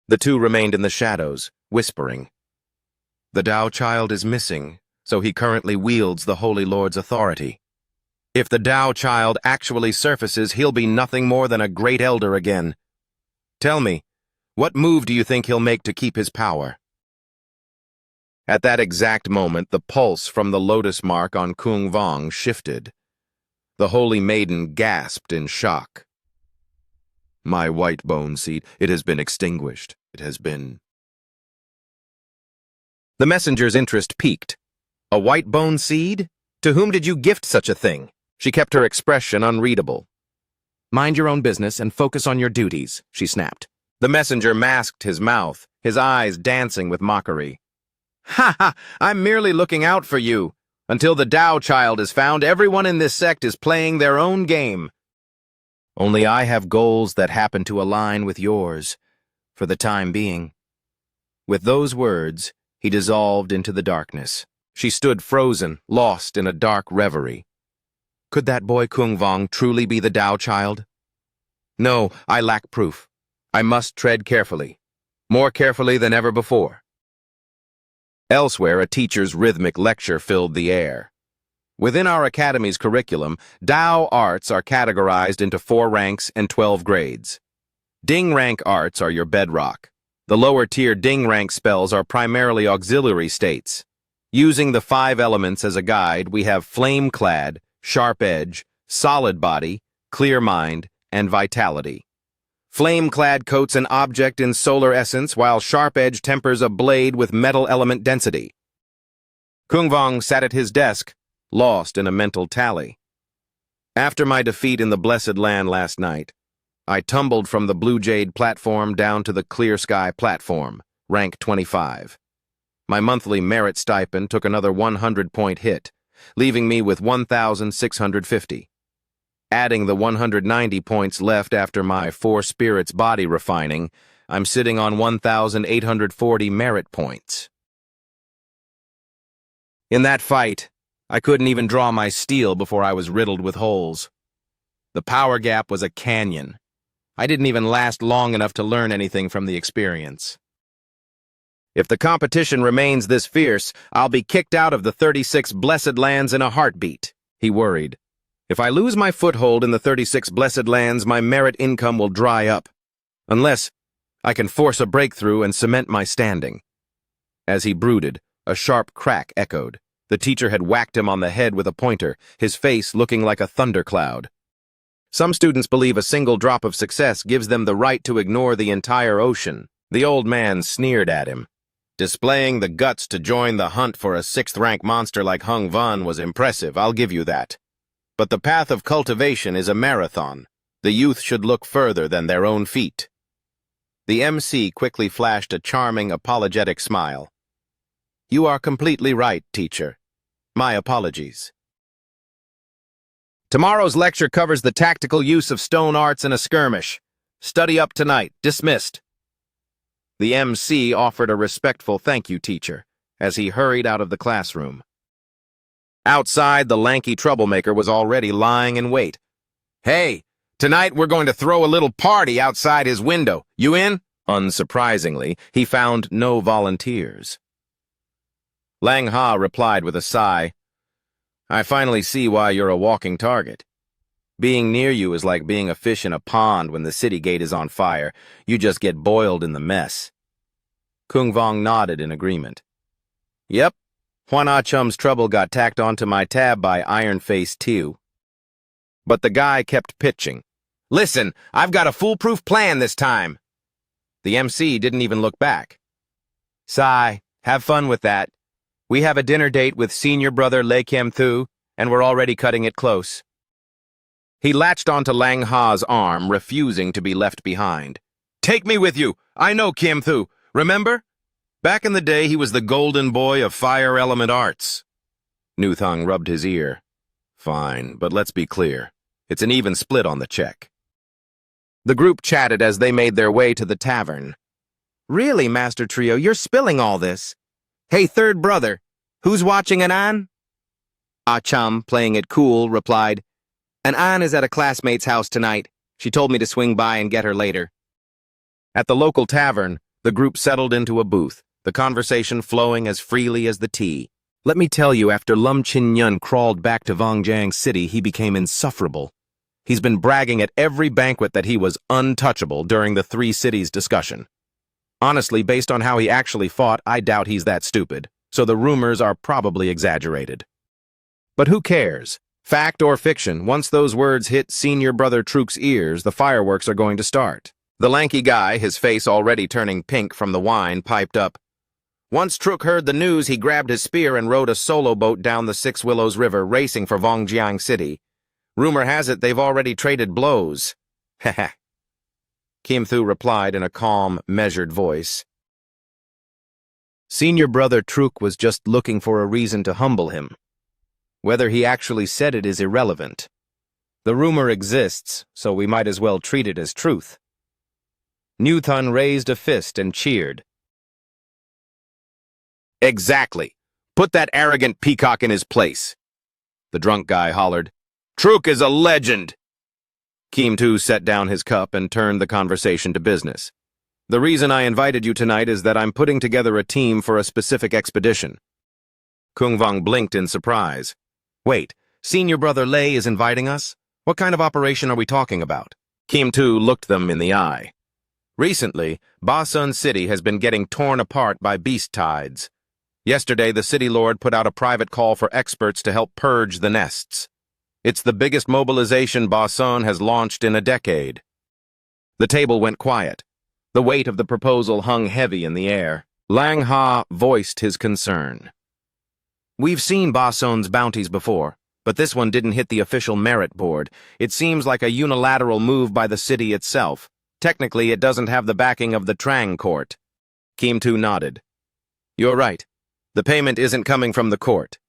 [SPEAKER 1] The two remained in the shadows, whispering. The Tao Child is missing, so he currently wields the Holy Lord's authority. If the Tao Child actually surfaces, he'll be nothing more than a Great Elder again. Tell me, what move do you think he'll make to keep his power? At that exact moment, the pulse from the lotus mark on Kung Vong shifted. The holy maiden gasped in shock. My white bone seed, it has been extinguished. It has been... The messenger's interest piqued. A white bone seed? To whom did you gift such a thing? She kept her expression unreadable. Mind your own business and focus on your duties, she snapped. The messenger masked his mouth, his eyes dancing with mockery. Ha ha! I'm merely looking out for you. Until the Tao Child is found, everyone in this sect is playing their own game. Only I have goals that happen to align with yours, for the time being. With those words, he dissolved into the darkness. She stood frozen, lost in a dark reverie. Could that boy Kung Vong truly be the Tao Child? No, I lack proof. I must tread carefully, more carefully than ever before. Elsewhere, a teacher's rhythmic lecture filled the air. Within our academy's curriculum, Tao arts are categorized into 4 ranks and 12 grades. Ding rank arts are your bedrock. The lower-tier Ding rank spells are primarily auxiliary states. Using the 5 elements as a guide, we have flame-clad, sharp edge, solid body, clear mind, and vitality. Flame-clad coats an object in solar essence, while sharp edge tempers a blade with metal element density. Kung Vong sat at his desk, lost in a mental tally. After my defeat in the Blessed Land last night, I tumbled from the Blue Jade platform down to the Clear Sky platform, rank 25. My monthly merit stipend took another 100-point hit, leaving me with 1,650. Adding the 190 points left after my 4 spirits body refining, I'm sitting on 1,840 merit points. In that fight, I couldn't even draw my steel before I was riddled with holes. The power gap was a canyon. I didn't even last long enough to learn anything from the experience. If the competition remains this fierce, I'll be kicked out of the 36 Blessed Lands in a heartbeat, he worried. If I lose my foothold in the 36 Blessed Lands, my merit income will dry up. Unless I can force a breakthrough and cement my standing. As he brooded, a sharp crack echoed. The teacher had whacked him on the head with a pointer, his face looking like a thundercloud. Some students believe a single drop of success gives them the right to ignore the entire ocean. The old man sneered at him. Displaying the guts to join the hunt for a 6th-rank monster like Hung Van was impressive, I'll give you that. But the path of cultivation is a marathon. The youth should look further than their own feet. The MC quickly flashed a charming, apologetic smile. You are completely right, teacher. My apologies. Tomorrow's lecture covers the tactical use of stone arts in a skirmish. Study up tonight. Dismissed. The MC offered a respectful thank you, teacher, as he hurried out of the classroom. Outside, the lanky troublemaker was already lying in wait. Hey, tonight we're going to throw a little party outside his window. You in? Unsurprisingly, he found no volunteers. Lang Ha replied with a sigh. I finally see why you're a walking target. Being near you is like being a fish in a pond when the city gate is on fire. You just get boiled in the mess. Kung Vong nodded in agreement. Yep, Huan Ah Chum's trouble got tacked onto my tab by Iron Face too. But the guy kept pitching. Listen, I've got a foolproof plan this time. The MC didn't even look back. Sai, have fun with that. We have a dinner date with senior brother Lei Kiem Thu, and we're already cutting it close. He latched onto Lang Ha's arm, refusing to be left behind. Take me with you. I know Kiem Thu. Remember? Back in the day, he was the golden boy of fire element arts. Nu Thang rubbed his ear. Fine, but let's be clear. It's an even split on the check. The group chatted as they made their way to the tavern. Really, Master Trio, you're spilling all this. Hey, third brother, who's watching an An? Ah Chum, playing it cool, replied, An An is at a classmate's house tonight. She told me to swing by and get her later. At the local tavern, the group settled into a booth, the conversation flowing as freely as the tea. Let me tell you, after Lum Chin Yun crawled back to Vongjiang City, he became insufferable. He's been bragging at every banquet that he was untouchable during the Three Cities discussion. Honestly, based on how he actually fought, I doubt he's that stupid, so the rumors are probably exaggerated. But who cares? Fact or fiction, once those words hit Senior Brother Trook's ears, the fireworks are going to start. The lanky guy, his face already turning pink from the wine, piped up. Once Trook heard the news, he grabbed his spear and rowed a solo boat down the Six Willows River, racing for Vongjiang City. Rumor has it they've already traded blows. Heh. Kiem Thu replied in a calm, measured voice. Senior Brother Trook was just looking for a reason to humble him. Whether he actually said it is irrelevant. The rumor exists, so we might as well treat it as truth. Nu Thun raised a fist and cheered. Exactly. Put that arrogant peacock in his place. The drunk guy hollered. Trook is a legend. Kiem Thu set down his cup and turned the conversation to business. The reason I invited you tonight is that I'm putting together a team for a specific expedition. Kung Vong blinked in surprise. Wait, Senior Brother Lei is inviting us? What kind of operation are we talking about? Kiem Thu looked them in the eye. Recently, Ba Sun City has been getting torn apart by beast tides. Yesterday, the city lord put out a private call for experts to help purge the nests. It's the biggest mobilization Ba Sun has launched in a decade. The table went quiet. The weight of the proposal hung heavy in the air. Lang Ha voiced his concern. We've seen Ba Sun's bounties before, but this one didn't hit the official merit board. It seems like a unilateral move by the city itself. Technically, it doesn't have the backing of the Trang court. Kiem Thu nodded. You're right. The payment isn't coming from the court.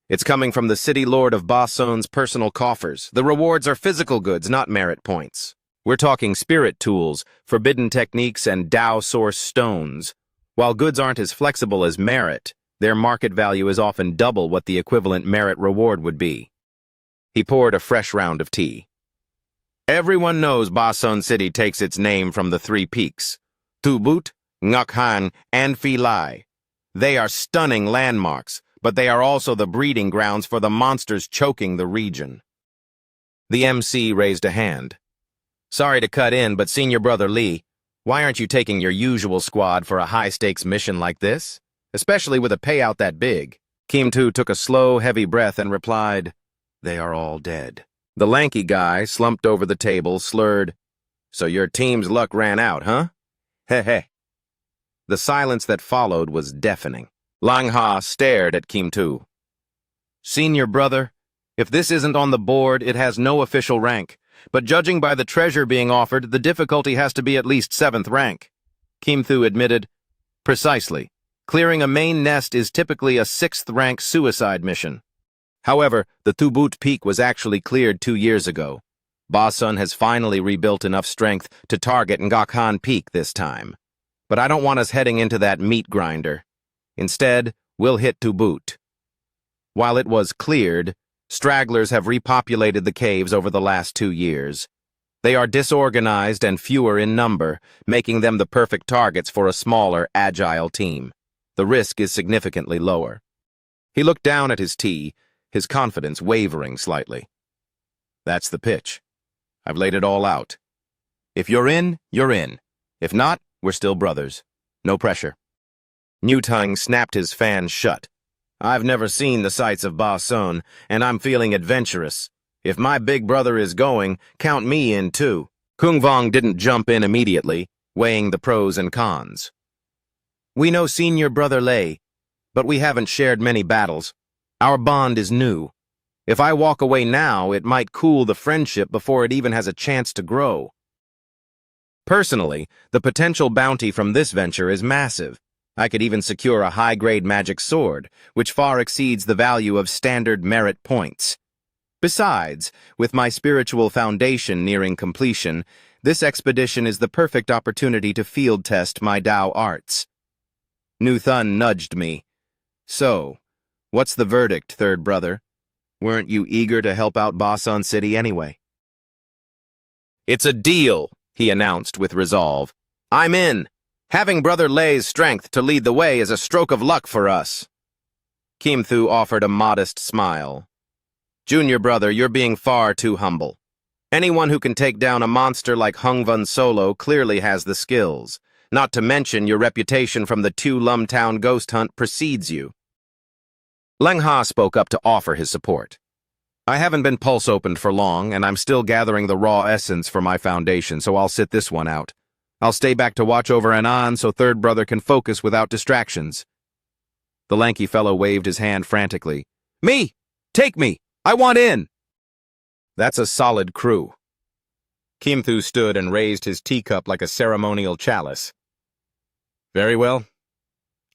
[SPEAKER 1] It's coming from the city lord of Ba Sun's personal coffers. The rewards are physical goods, not merit points. We're talking spirit tools, forbidden techniques, and Tao source stones. While goods aren't as flexible as merit, their market value is often double what the equivalent merit reward would be. He poured a fresh round of tea. Everyone knows Ba Sun City takes its name from the three peaks, Tu But, Ngak Han, and Phi Lai. They are stunning landmarks, but they are also the breeding grounds for the monsters choking the region. The MC raised a hand. Sorry to cut in, but Senior Brother Lee, why aren't you taking your usual squad for a high-stakes mission like this? Especially with a payout that big. Kiem Thu took a slow, heavy breath and replied, They are all dead. The lanky guy slumped over the table, slurred, So your team's luck ran out, huh? Heh. The silence that followed was deafening. Lang Ha stared at Kiem Thu. Senior Brother, if this isn't on the board, it has no official rank. But judging by the treasure being offered, the difficulty has to be at least 7th rank. Kiem Thu admitted, Precisely. Clearing a main nest is typically a 6th rank suicide mission. However, the Tu But Peak was actually cleared 2 years ago. Ba Sun has finally rebuilt enough strength to target Ngak Han Peak this time. But I don't want us heading into that meat grinder. Instead, we'll hit Tu But. While it was cleared, stragglers have repopulated the caves over the last 2 years. They are disorganized and fewer in number, making them the perfect targets for a smaller, agile team. The risk is significantly lower. He looked down at his tea, his confidence wavering slightly. That's the pitch. I've laid it all out. If you're in, you're in. If not, we're still brothers. No pressure. Newtung snapped his fan shut. I've never seen the sights of Ba Son, and I'm feeling adventurous. If my big brother is going, count me in too. Kung Vong didn't jump in immediately, weighing the pros and cons. We know senior brother Lei, but we haven't shared many battles. Our bond is new. If I walk away now, it might cool the friendship before it even has a chance to grow. Personally, the potential bounty from this venture is massive. I could even secure a high-grade magic sword, which far exceeds the value of standard merit points. Besides, with my spiritual foundation nearing completion, this expedition is the perfect opportunity to field test my Dao arts. Nu Thun nudged me. So, what's the verdict, third brother? Weren't you eager to help out Ba Son City anyway? It's a deal, he announced with resolve. I'm in. Having Brother Lei's strength to lead the way is a stroke of luck for us. Kim Thu offered a modest smile. Junior brother, you're being far too humble. Anyone who can take down a monster like Hung Vun solo clearly has the skills. Not to mention your reputation from the Tu Lum Town ghost hunt precedes you. Leng Ha spoke up to offer his support. I haven't been pulse-opened for long, and I'm still gathering the raw essence for my foundation, so I'll sit this one out. I'll stay back to watch over Anan so third brother can focus without distractions. The lanky fellow waved his hand frantically. Me! Take me! I want in! That's a solid crew. Kim Thu stood and raised his teacup like a ceremonial chalice. Very well.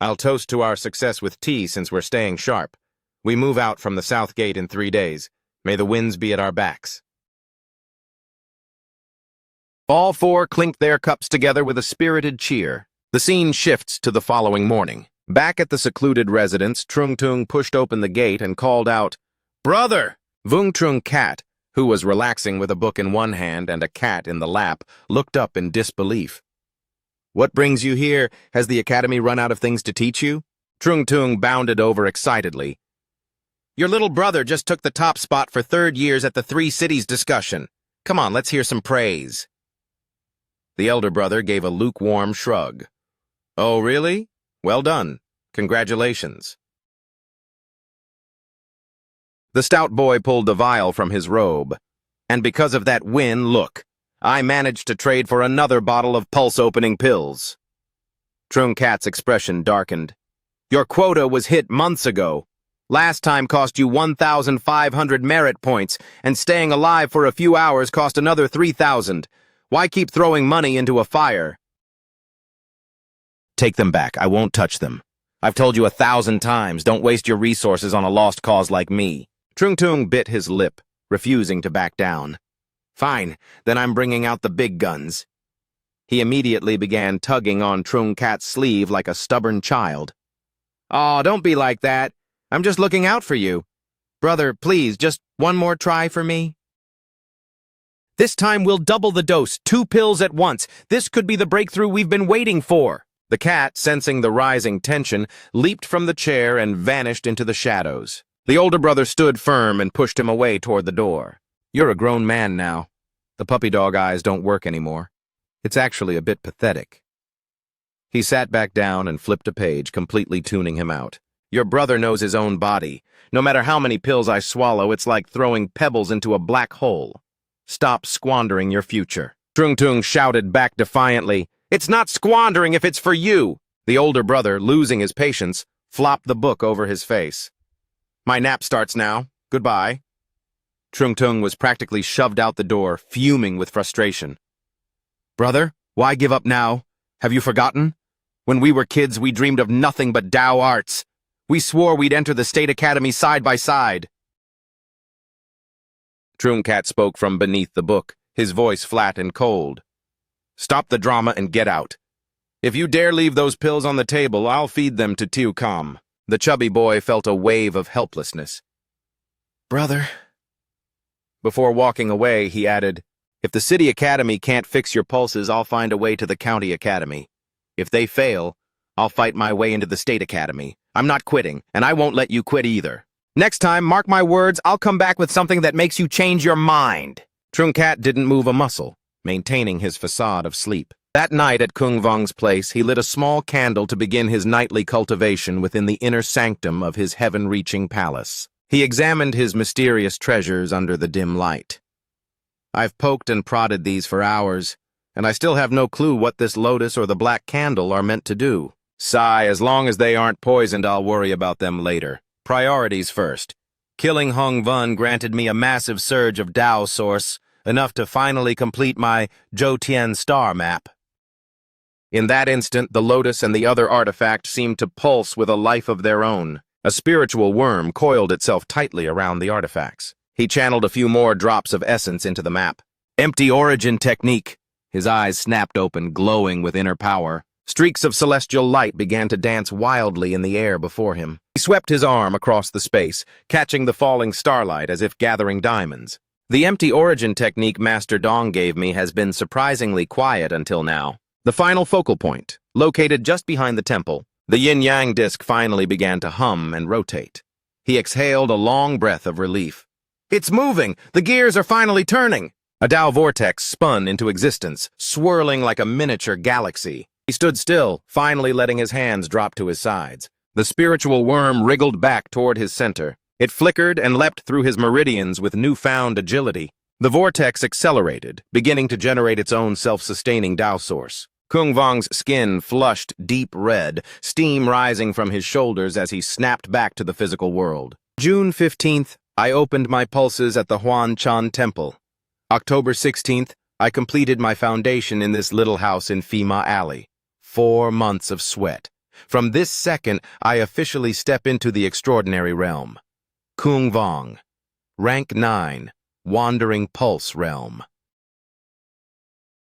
[SPEAKER 1] I'll toast to our success with tea since we're staying sharp. We move out from the south gate in 3 days. May the winds be at our backs. All four clinked their cups together with a spirited cheer. The scene shifts to the following morning. Back at the secluded residence, Trung Tung pushed open the gate and called out, "Brother!" Vung Trung Cat, who was relaxing with a book in one hand and a cat in the lap, looked up in disbelief. What brings you here? Has the academy run out of things to teach you? Trung Tung bounded over excitedly. Your little brother just took the top spot for 3rd years at the 3 cities discussion. Come on, let's hear some praise. The elder brother gave a lukewarm shrug. Oh, really? Well done. Congratulations. The stout boy pulled the vial from his robe. And because of that win, look, I managed to trade for another bottle of pulse-opening pills. Trung Cat's expression darkened. Your quota was hit months ago. Last time cost you 1,500 merit points, and staying alive for a few hours cost another 3,000. Why keep throwing money into a fire? Take them back. I won't touch them. I've told you 1,000 times, don't waste your resources on a lost cause like me. Trung Tung bit his lip, refusing to back down. Fine, then I'm bringing out the big guns. He immediately began tugging on Trung Cat's sleeve like a stubborn child. Aw, don't be like that. I'm just looking out for you. Brother, please, just one more try for me. This time we'll double the dose, 2 pills at once. This could be the breakthrough we've been waiting for. The cat, sensing the rising tension, leaped from the chair and vanished into the shadows. The older brother stood firm and pushed him away toward the door. You're a grown man now. The puppy dog eyes don't work anymore. It's actually a bit pathetic. He sat back down and flipped a page, completely tuning him out. Your brother knows his own body. No matter how many pills I swallow, it's like throwing pebbles into a black hole. Stop squandering your future. Trung Tung shouted back defiantly, It's not squandering if it's for you. The older brother, losing his patience, flopped the book over his face. My nap starts now. Goodbye. Trung Tung was practically shoved out the door, fuming with frustration. Brother, why give up now? Have you forgotten? When we were kids, we dreamed of nothing but Dao arts. We swore we'd enter the State Academy side by side. Trung Cat spoke from beneath the book, his voice flat and cold. Stop the drama and get out. If you dare leave those pills on the table, I'll feed them to Tiu Kam. The chubby boy felt a wave of helplessness. Brother. Before walking away, he added, If the City Academy can't fix your pulses, I'll find a way to the County Academy. If they fail, I'll fight my way into the State Academy. I'm not quitting, and I won't let you quit either. Next time, mark my words, I'll come back with something that makes you change your mind. Trungkat didn't move a muscle, maintaining his facade of sleep. That night at Kung Vong's place, he lit a small candle to begin his nightly cultivation within the inner sanctum of his heaven-reaching palace. He examined his mysterious treasures under the dim light. I've poked and prodded these for hours, and I still have no clue what this lotus or the black candle are meant to do. Sigh, as long as they aren't poisoned, I'll worry about them later. Priorities first. Killing Hong Vun granted me a massive surge of Dao source, enough to finally complete my Zhoutian star map. In that instant, the lotus and the other artifact seemed to pulse with a life of their own. A spiritual worm coiled itself tightly around the artifacts. He channeled a few more drops of essence into the map. Empty origin technique. His eyes snapped open, glowing with inner power. Streaks of celestial light began to dance wildly in the air before him. He swept his arm across the space, catching the falling starlight as if gathering diamonds. The empty origin technique Master Dong gave me has been surprisingly quiet until now. The final focal point, located just behind the temple, the yin-yang disc finally began to hum and rotate. He exhaled a long breath of relief. It's moving! The gears are finally turning! A Dao vortex spun into existence, swirling like a miniature galaxy. He stood still, finally letting his hands drop to his sides. The spiritual worm wriggled back toward his center. It flickered and leapt through his meridians with newfound agility. The vortex accelerated, beginning to generate its own self-sustaining Dao source. Kung Vong's skin flushed deep red, steam rising from his shoulders as he snapped back to the physical world. June 15th, I opened my pulses at the Huan Chan Temple. October 16th, I completed my foundation in this little house in Fima Alley. 4 months of sweat. From this second, I officially step into the extraordinary realm. Kung Vong. Rank 9. Wandering Pulse Realm.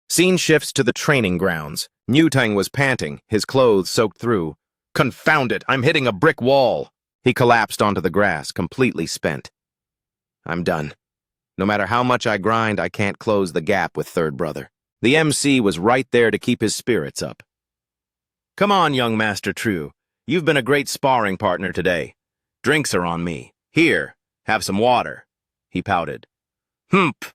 [SPEAKER 1] Scene shifts to the training grounds. Newtang was panting, his clothes soaked through. Confound it, I'm hitting a brick wall. He collapsed onto the grass, completely spent. I'm done. No matter how much I grind, I can't close the gap with third brother. The MC was right there to keep his spirits up. Come on, young Master True. You've been a great sparring partner today. Drinks are on me. Here, have some water. He pouted. Humph.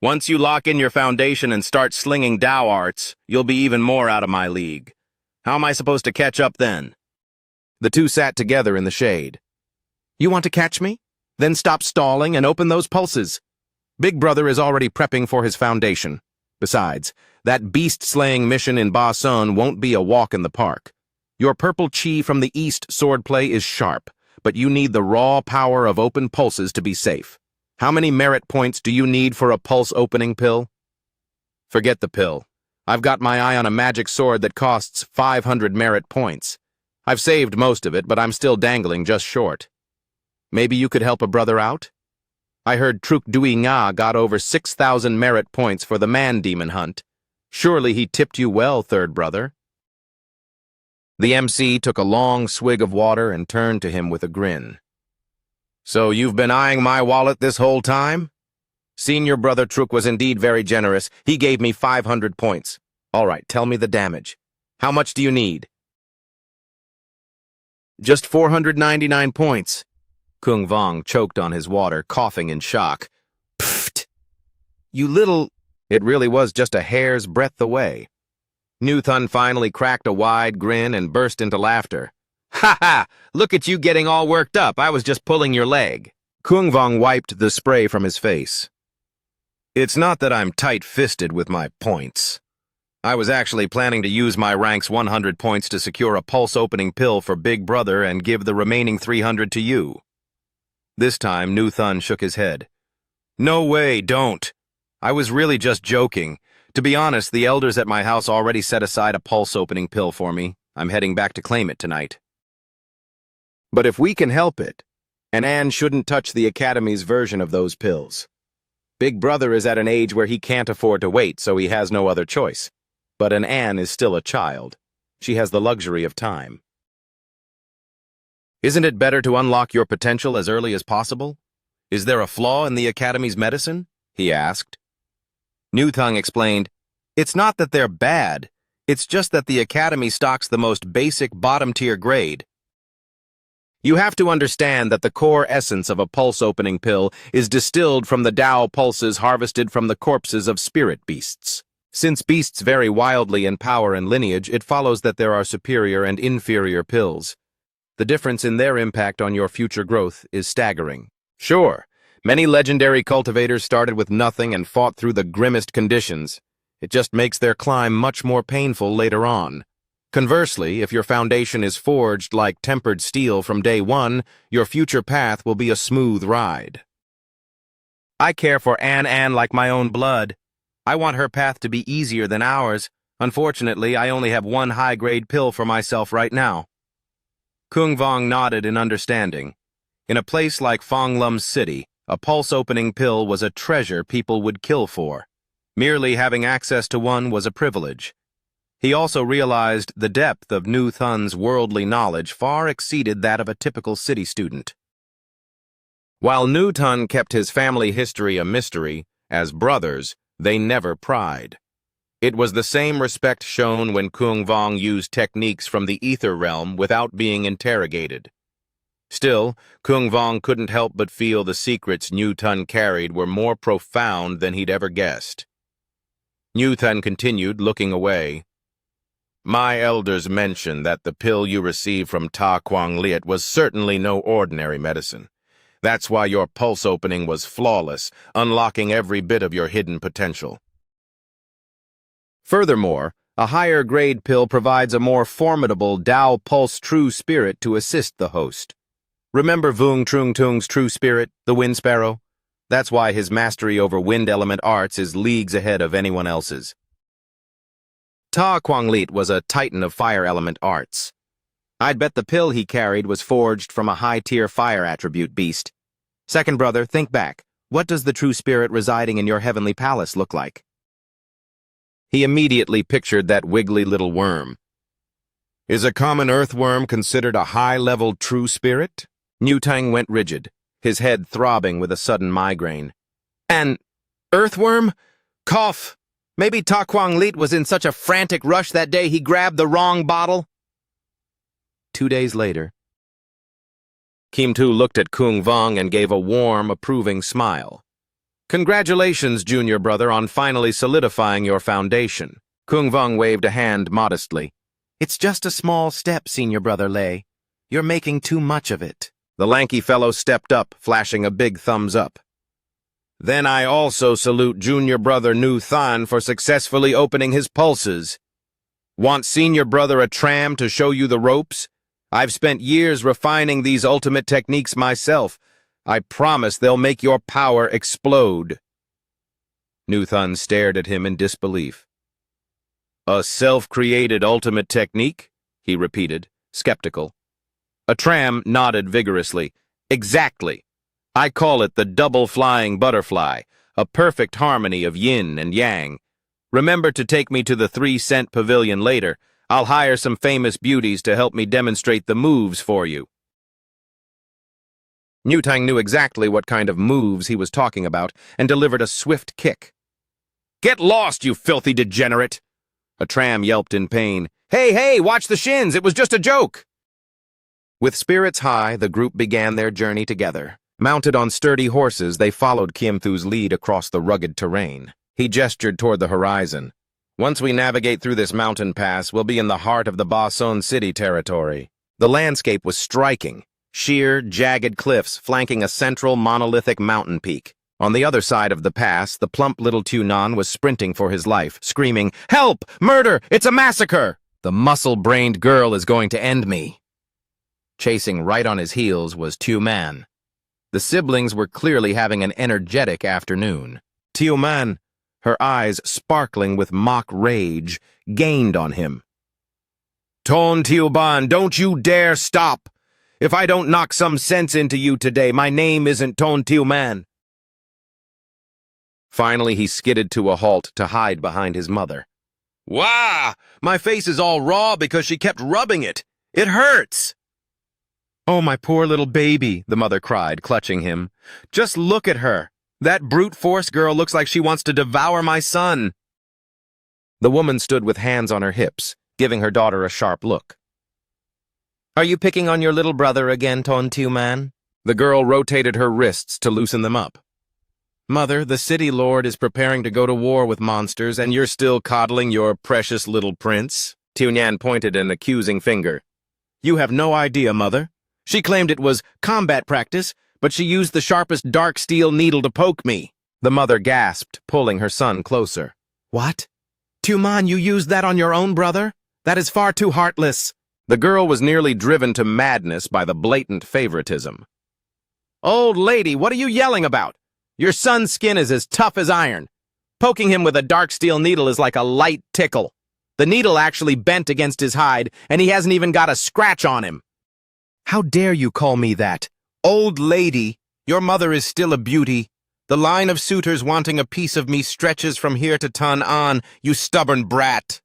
[SPEAKER 1] Once you lock in your foundation and start slinging Dao arts, you'll be even more out of my league. How am I supposed to catch up then? The two sat together in the shade. You want to catch me? Then stop stalling and open those pulses. Big Brother is already prepping for his foundation. Besides, that beast-slaying mission in Ba Sun won't be a walk in the park. Your purple chi from the east swordplay is sharp, but you need the raw power of open pulses to be safe. How many merit points do you need for a pulse-opening pill? Forget the pill. I've got my eye on a magic sword that costs 500 merit points. I've saved most of it, but I'm still dangling just short. Maybe you could help a brother out? I heard Truk Dui Nga got over 6,000 merit points for the man-demon hunt. Surely he tipped you well, third brother. The MC took a long swig of water and turned to him with a grin. So you've been eyeing my wallet this whole time? Senior brother Truk was indeed very generous. He gave me 500 points. All right, tell me the damage. How much do you need? Just 499 points. Kung Vong choked on his water, coughing in shock. Pfft! You little... It really was just a hair's breadth away. Newthun finally cracked a wide grin and burst into laughter. Ha ha! Look at you getting all worked up. I was just pulling your leg. Kung Vong wiped the spray from his face. It's not that I'm tight-fisted with my points. I was actually planning to use my rank's 100 points to secure a pulse-opening pill for Big Brother and give the remaining 300 to you. This time, Newthun shook his head. No way, don't. I was really just joking. To be honest, the elders at my house already set aside a pulse-opening pill for me. I'm heading back to claim it tonight. But if we can help it, an Anne shouldn't touch the Academy's version of those pills. Big Brother is at an age where he can't afford to wait, so he has no other choice. But an Anne is still a child. She has the luxury of time. Isn't it better to unlock your potential as early as possible? Is there a flaw in the Academy's medicine? He asked. Newthung explained, It's not that they're bad. It's just that the Academy stocks the most basic bottom-tier grade. You have to understand that the core essence of a pulse-opening pill is distilled from the Tao pulses harvested from the corpses of spirit beasts. Since beasts vary wildly in power and lineage, it follows that there are superior and inferior pills. The difference in their impact on your future growth is staggering. Sure, many legendary cultivators started with nothing and fought through the grimmest conditions. It just makes their climb much more painful later on. Conversely, if your foundation is forged like tempered steel from day one, your future path will be a smooth ride. I care for Ann like my own blood. I want her path to be easier than ours. Unfortunately, I only have one high-grade pill for myself right now. Kung Vong nodded in understanding. In a place like Fonglum's city, a pulse-opening pill was a treasure people would kill for. Merely having access to one was a privilege. He also realized the depth of Nu Thun's worldly knowledge far exceeded that of a typical city student. While Nu Thun kept his family history a mystery, as brothers, they never pried. It was the same respect shown when Kung Vong used techniques from the ether realm without being interrogated. Still, Kung Vong couldn't help but feel the secrets Nu Thun carried were more profound than he'd ever guessed. Nu Thun continued, looking away. My elders mentioned that the pill you received from Ta Quang Liet was certainly no ordinary medicine. That's why your pulse opening was flawless, unlocking every bit of your hidden potential. Furthermore, a higher-grade pill provides a more formidable Tao Pulse True Spirit to assist the host. Remember Vung Trung Tung's True Spirit, the Wind Sparrow? That's why his mastery over wind element arts is leagues ahead of anyone else's. Ta Quang Liet was a titan of fire element arts. I'd bet the pill he carried was forged from a high-tier fire attribute beast. Second brother, think back. What does the true spirit residing in your heavenly palace look like? He immediately pictured that wiggly little worm. Is a common earthworm considered a high-level true spirit? Nu Tang went rigid, his head throbbing with a sudden migraine. An earthworm? Cough! Maybe Ta Quang Liet was in such a frantic rush that day he grabbed the wrong bottle? 2 days later, Kim Tu looked at Kung Vong and gave a warm, approving smile. Congratulations, junior brother, on finally solidifying your foundation. Kung Vong waved a hand modestly. It's just a small step, senior brother Lei. You're making too much of it. The lanky fellow stepped up, flashing a big thumbs up. Then I also salute junior brother Nu Thun for successfully opening his pulses. Want senior brother a tram to show you the ropes? I've spent years refining these ultimate techniques myself. I promise they'll make your power explode. Nu Thun stared at him in disbelief. A self-created ultimate technique? He repeated, skeptical. A tram nodded vigorously. Exactly. I call it the double-flying butterfly, a perfect harmony of yin and yang. Remember to take me to the 3-cent pavilion later. I'll hire some famous beauties to help me demonstrate the moves for you. Nu Tang knew exactly what kind of moves he was talking about and delivered a swift kick. Get lost, you filthy degenerate! A tram yelped in pain. Hey, watch the shins! It was just a joke! With spirits high, the group began their journey together. Mounted on sturdy horses, they followed Kim Thu's lead across the rugged terrain. He gestured toward the horizon. Once we navigate through this mountain pass, we'll be in the heart of the Ba Son City territory. The landscape was striking. Sheer, jagged cliffs flanking a central monolithic mountain peak. On the other side of the pass, the plump little Tunan was sprinting for his life, screaming, Help! Murder! It's a massacre! The muscle-brained girl is going to end me. Chasing right on his heels was Tu Man. The siblings were clearly having an energetic afternoon. Tu Man, her eyes sparkling with mock rage, gained on him. Ton Tiu Ban, don't you dare stop! If I don't knock some sense into you today, my name isn't Ton Tiu Man. Finally, he skidded to a halt to hide behind his mother. Wah! My face is all raw because she kept rubbing it. It hurts! Oh, my poor little baby, the mother cried, clutching him. Just look at her. That brute force girl looks like she wants to devour my son. The woman stood with hands on her hips, giving her daughter a sharp look. Are you picking on your little brother again, Tontiu man? The girl rotated her wrists to loosen them up. Mother, the city lord is preparing to go to war with monsters, and you're still coddling your precious little prince? Tiunyan pointed an accusing finger. You have no idea, Mother. She claimed it was combat practice, but she used the sharpest dark steel needle to poke me. The mother gasped, pulling her son closer. What? Tiuman, you used that on your own brother? That is far too heartless. The girl was nearly driven to madness by the blatant favoritism. Old lady, what are you yelling about? Your son's skin is as tough as iron. Poking him with a dark steel needle is like a light tickle. The needle actually bent against his hide, and he hasn't even got a scratch on him. How dare you call me that? Old lady, your mother is still a beauty. The line of suitors wanting a piece of me stretches from here to Tan'an, you stubborn brat.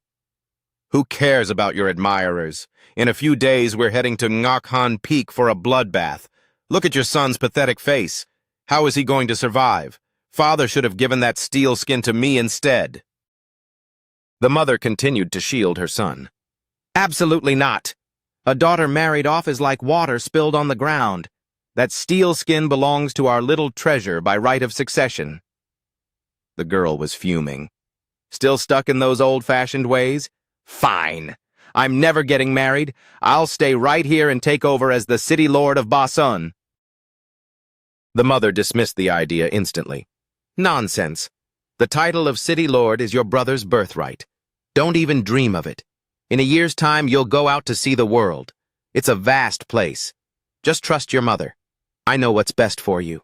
[SPEAKER 1] Who cares about your admirers? In a few days, we're heading to Ngakhan Peak for a bloodbath. Look at your son's pathetic face. How is he going to survive? Father should have given that steel skin to me instead. The mother continued to shield her son. Absolutely not. A daughter married off is like water spilled on the ground. That steel skin belongs to our little treasure by right of succession. The girl was fuming. Still stuck in those old-fashioned ways? Fine. I'm never getting married. I'll stay right here and take over as the city lord of Ba Sun. The mother dismissed the idea instantly. Nonsense. The title of city lord is your brother's birthright. Don't even dream of it. In a year's time, you'll go out to see the world. It's a vast place. Just trust your mother. I know what's best for you.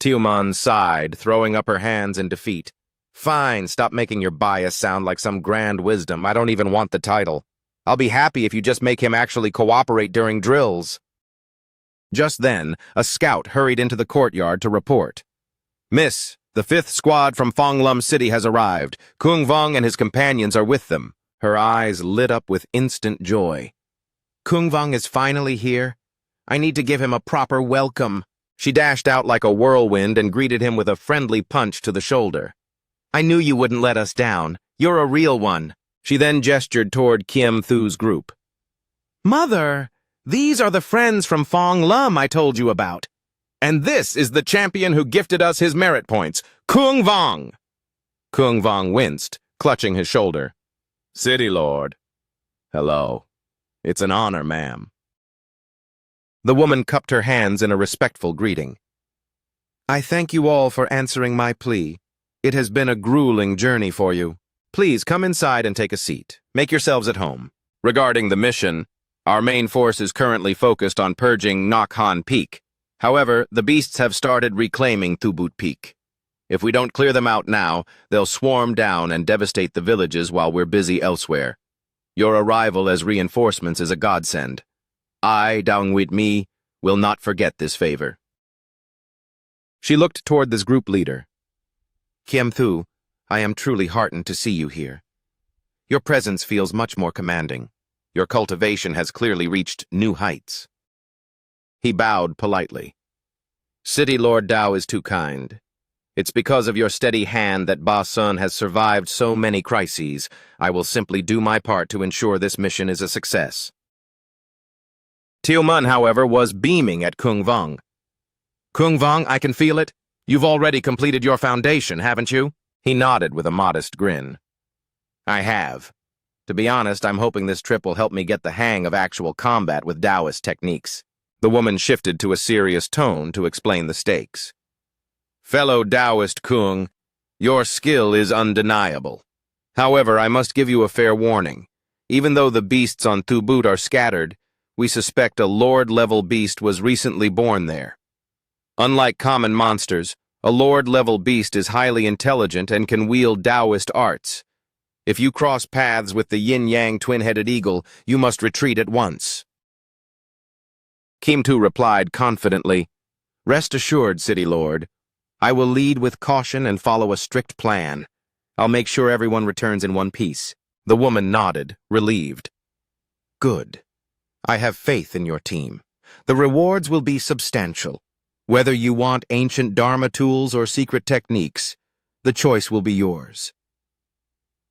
[SPEAKER 1] Tiuman sighed, throwing up her hands in defeat. Fine, stop making your bias sound like some grand wisdom. I don't even want the title. I'll be happy if you just make him actually cooperate during drills. Just then, a scout hurried into the courtyard to report. Miss, the 5th squad from Fonglum City has arrived. Kung Vong and his companions are with them. Her eyes lit up with instant joy. Kung Vong is finally here. I need to give him a proper welcome. She dashed out like a whirlwind and greeted him with a friendly punch to the shoulder. I knew you wouldn't let us down. You're a real one. She then gestured toward Kiem Thu's group. Mother, these are the friends from Fong Lum I told you about. And this is the champion who gifted us his merit points, Kung Vong. Kung Vong winced, clutching his shoulder. City Lord. Hello. It's an honor, ma'am. The woman cupped her hands in a respectful greeting. I thank you all for answering my plea. It has been a grueling journey for you. Please come inside and take a seat. Make yourselves at home. Regarding the mission, our main force is currently focused on purging Ngakhan Peak. However, the beasts have started reclaiming Thubut Peak. If we don't clear them out now, they'll swarm down and devastate the villages while we're busy elsewhere. Your arrival as reinforcements is a godsend. I, Dongwit Mi, will not forget this favor. She looked toward this group leader. Kiem Thu, I am truly heartened to see you here. Your presence feels much more commanding. Your cultivation has clearly reached new heights. He bowed politely. City Lord Dao is too kind. It's because of your steady hand that Ba Sun has survived so many crises. I will simply do my part to ensure this mission is a success. Tiuman, however, was beaming at Kung Vong. Kung Vong, I can feel it. You've already completed your foundation, haven't you? He nodded with a modest grin. I have. To be honest, I'm hoping this trip will help me get the hang of actual combat with Taoist techniques. The woman shifted to a serious tone to explain the stakes. Fellow Taoist Kung, your skill is undeniable. However, I must give you a fair warning. Even though the beasts on Thubut are scattered, we suspect a Lord-level beast was recently born there. Unlike common monsters, a Lord-level beast is highly intelligent and can wield Taoist arts. If you cross paths with the yin-yang twin-headed eagle, you must retreat at once. Kim Tu replied confidently, Rest assured, City Lord. I will lead with caution and follow a strict plan. I'll make sure everyone returns in one piece. The woman nodded, relieved. Good. I have faith in your team. The rewards will be substantial. Whether you want ancient Dharma tools or secret techniques, the choice will be yours.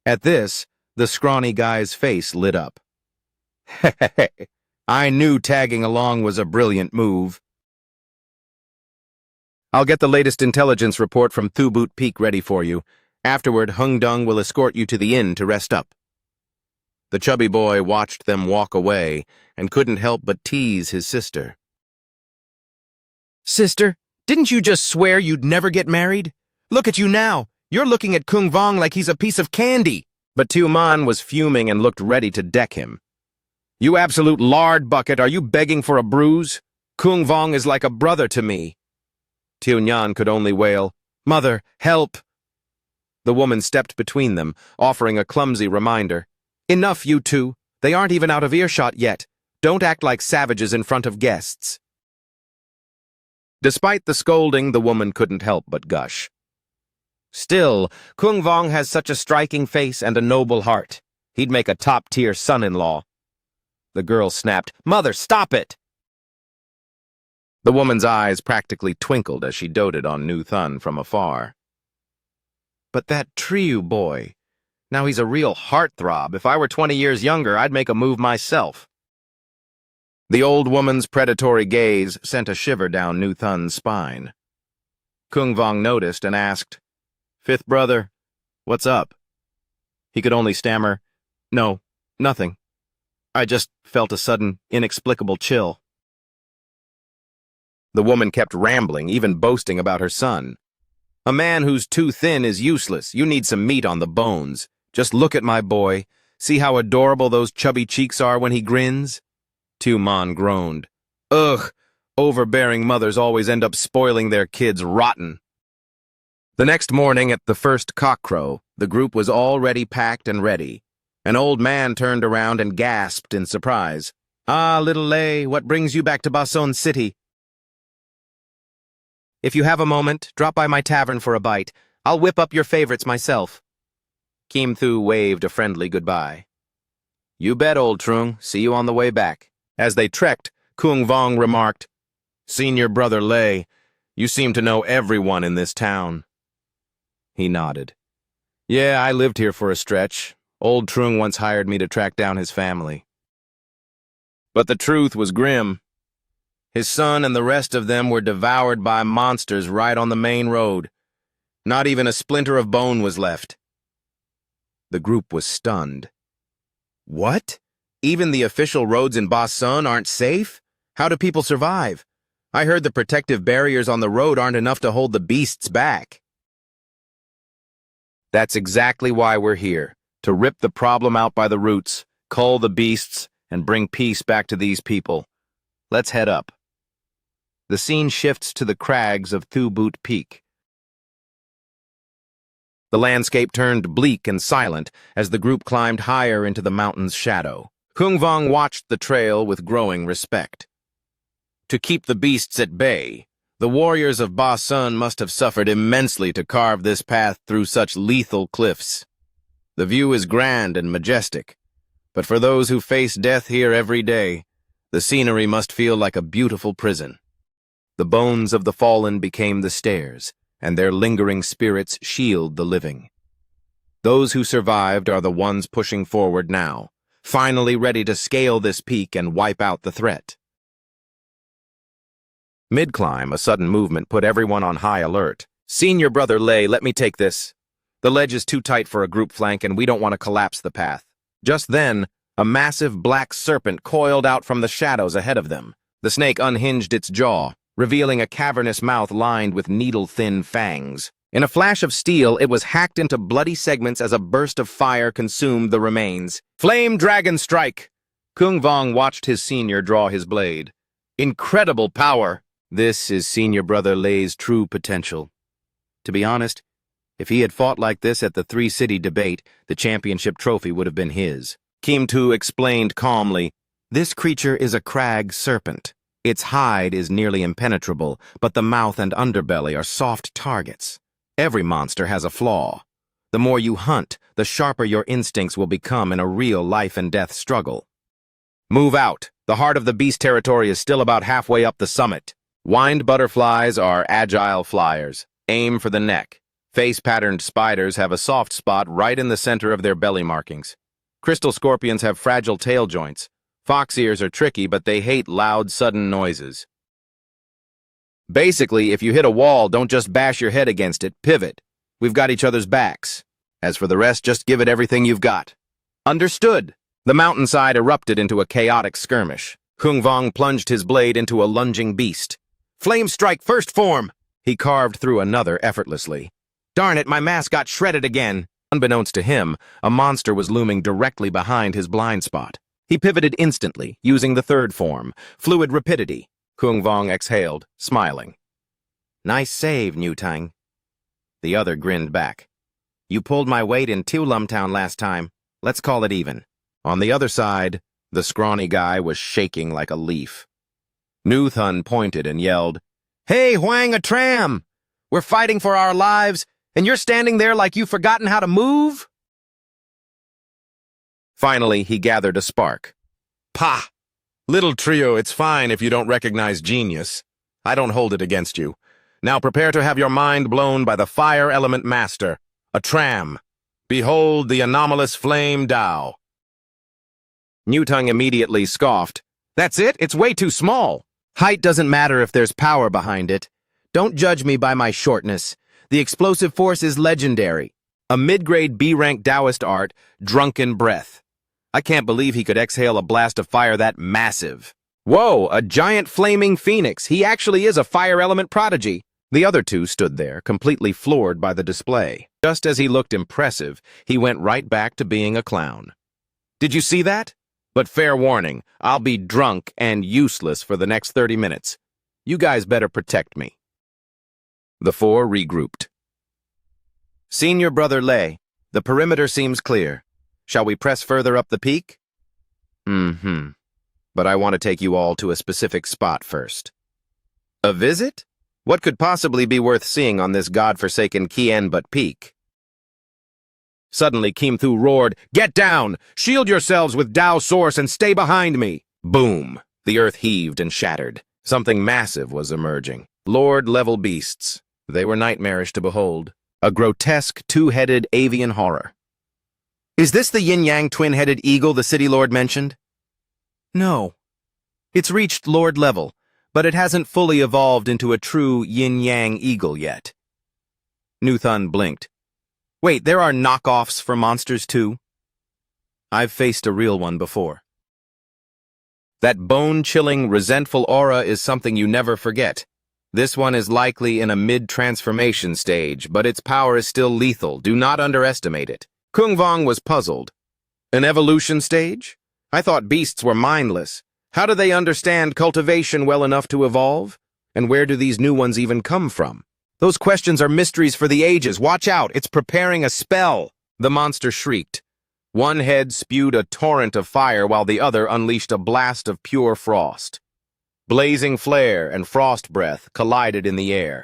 [SPEAKER 1] At this, the scrawny guy's face lit up. I knew tagging along was a brilliant move. I'll get the latest intelligence report from Thubut Peak ready for you. Afterward, Hung Dung will escort you to the inn to rest up. The chubby boy watched them walk away and couldn't help but tease his sister. Sister, didn't you just swear you'd never get married? Look at you now. You're looking at Kung Vong like he's a piece of candy. But Tu Man was fuming and looked ready to deck him. You absolute lard bucket, are you begging for a bruise? Kung Vong is like a brother to me. Tiu Nhan could only wail, Mother, help! The woman stepped between them, offering a clumsy reminder. Enough, you two. They aren't even out of earshot yet. Don't act like savages in front of guests. Despite the scolding, the woman couldn't help but gush. Still, Kung Vong has such a striking face and a noble heart. He'd make a top-tier son-in-law. The girl snapped, Mother, stop it! The woman's eyes practically twinkled as she doted on Nu Thun from afar. But that Triu boy, now he's a real heartthrob. If I were 20 years younger, I'd make a move myself. The old woman's predatory gaze sent a shiver down Nu Thun's spine. Kung Vong noticed and asked, Fifth brother, what's up? He could only stammer, No, nothing. I just felt a sudden, inexplicable chill. The woman kept rambling, even boasting about her son. A man who's too thin is useless. You need some meat on the bones. Just look at my boy. See how adorable those chubby cheeks are when he grins? Tu Man groaned. Ugh, overbearing mothers always end up spoiling their kids rotten. The next morning at the first cockcrow, the group was already packed and ready. An old man turned around and gasped in surprise. Ah, little Lei, what brings you back to Bason City? If you have a moment, drop by my tavern for a bite. I'll whip up your favorites myself. Kim Thu waved a friendly goodbye. You bet, old Trung. See you on the way back. As they trekked, Kung Vong remarked, Senior brother Lei, you seem to know everyone in this town. He nodded. Yeah, I lived here for a stretch. Old Trung once hired me to track down his family. But the truth was grim. His son and the rest of them were devoured by monsters right on the main road. Not even a splinter of bone was left. The group was stunned. What? Even the official roads in Basun aren't safe? How do people survive? I heard the protective barriers on the road aren't enough to hold the beasts back. That's exactly why we're here, to rip the problem out by the roots, cull the beasts, and bring peace back to these people. Let's head up. The scene shifts to the crags of Thubut Peak. The landscape turned bleak and silent as the group climbed higher into the mountain's shadow. Kung Vong watched the trail with growing respect. To keep the beasts at bay, the warriors of Ba Sun must have suffered immensely to carve this path through such lethal cliffs. The view is grand and majestic, but for those who face death here every day, the scenery must feel like a beautiful prison. The bones of the fallen became the stairs, and their lingering spirits shield the living. Those who survived are the ones pushing forward now, finally ready to scale this peak and wipe out the threat. Mid-climb, a sudden movement put everyone on high alert. Senior brother Lei, let me take this. The ledge is too tight for a group flank, and we don't want to collapse the path. Just then, a massive black serpent coiled out from the shadows ahead of them. The snake unhinged its jaw, revealing a cavernous mouth lined with needle-thin fangs. In a flash of steel, it was hacked into bloody segments as a burst of fire consumed the remains. Flame Dragon Strike! Kung Vong watched his senior draw his blade. Incredible power! This is senior brother Lei's true potential. To be honest, if he had fought like this at the three-city debate, the championship trophy would have been his. Kim Tu explained calmly, This creature is a crag serpent. Its hide is nearly impenetrable, but the mouth and underbelly are soft targets. Every monster has a flaw. The more you hunt, the sharper your instincts will become in a real life-and-death struggle. Move out. The heart of the beast territory is still about halfway up the summit. Wind butterflies are agile flyers. Aim for the neck. Face-patterned spiders have a soft spot right in the center of their belly markings. Crystal scorpions have fragile tail joints. Fox ears are tricky, but they hate loud, sudden noises. Basically, if you hit a wall, don't just bash your head against it, pivot. We've got each other's backs. As for the rest, just give it everything you've got. Understood. The mountainside erupted into a chaotic skirmish. Kung Vong plunged his blade into a lunging beast. Flame strike first form! He carved through another effortlessly. Darn it, my mask got shredded again. Unbeknownst to him, a monster was looming directly behind his blind spot. He pivoted instantly, using the third form, fluid rapidity. Kung Vong exhaled, smiling. Nice save, Newtang. The other grinned back. You pulled my weight in Tulumtown last time. Let's call it even. On the other side, the scrawny guy was shaking like a leaf. Nu Thun pointed and yelled, Hey, Huang a tram! We're fighting for our lives, and you're standing there like you've forgotten how to move? Finally, he gathered a spark. Pah! Little trio, it's fine if you don't recognize genius. I don't hold it against you. Now prepare to have your mind blown by the fire element master, a tram. Behold the anomalous flame Tao. Newtung immediately scoffed. That's it? It's way too small. Height doesn't matter if there's power behind it. Don't judge me by my shortness. The explosive force is legendary. A mid-grade B-rank Taoist art, drunken breath. I can't believe he could exhale a blast of fire that massive. Whoa, a giant flaming phoenix. He actually is a fire element prodigy. The other two stood there, completely floored by the display. Just as he looked impressive, he went right back to being a clown. Did you see that? But fair warning, I'll be drunk and useless for the next 30 minutes. You guys better protect me. The four regrouped. Senior Brother Lei, the perimeter seems clear. Shall we press further up the peak? But I want to take you all to a specific spot first. A visit? What could possibly be worth seeing on this godforsaken Kien-but peak? Suddenly, Kim Thu roared, Get down! Shield yourselves with Tao Source and stay behind me! Boom! The earth heaved and shattered. Something massive was emerging. Lord-level beasts. They were nightmarish to behold. A grotesque, two-headed avian horror. Is this the yin-yang twin-headed eagle the city lord mentioned? No. It's reached lord level, but it hasn't fully evolved into a true yin-yang eagle yet. Nu Thun blinked. Wait, there are knockoffs for monsters too? I've faced a real one before. That bone-chilling, resentful aura is something you never forget. This one is likely in a mid-transformation stage, but its power is still lethal. Do not underestimate it. Kung Vong was puzzled. An evolution stage? I thought beasts were mindless. How do they understand cultivation well enough to evolve? And where do these new ones even come from? Those questions are mysteries for the ages. Watch out, it's preparing a spell. The monster shrieked. One head spewed a torrent of fire while the other unleashed a blast of pure frost. Blazing flare and frost breath collided in the air.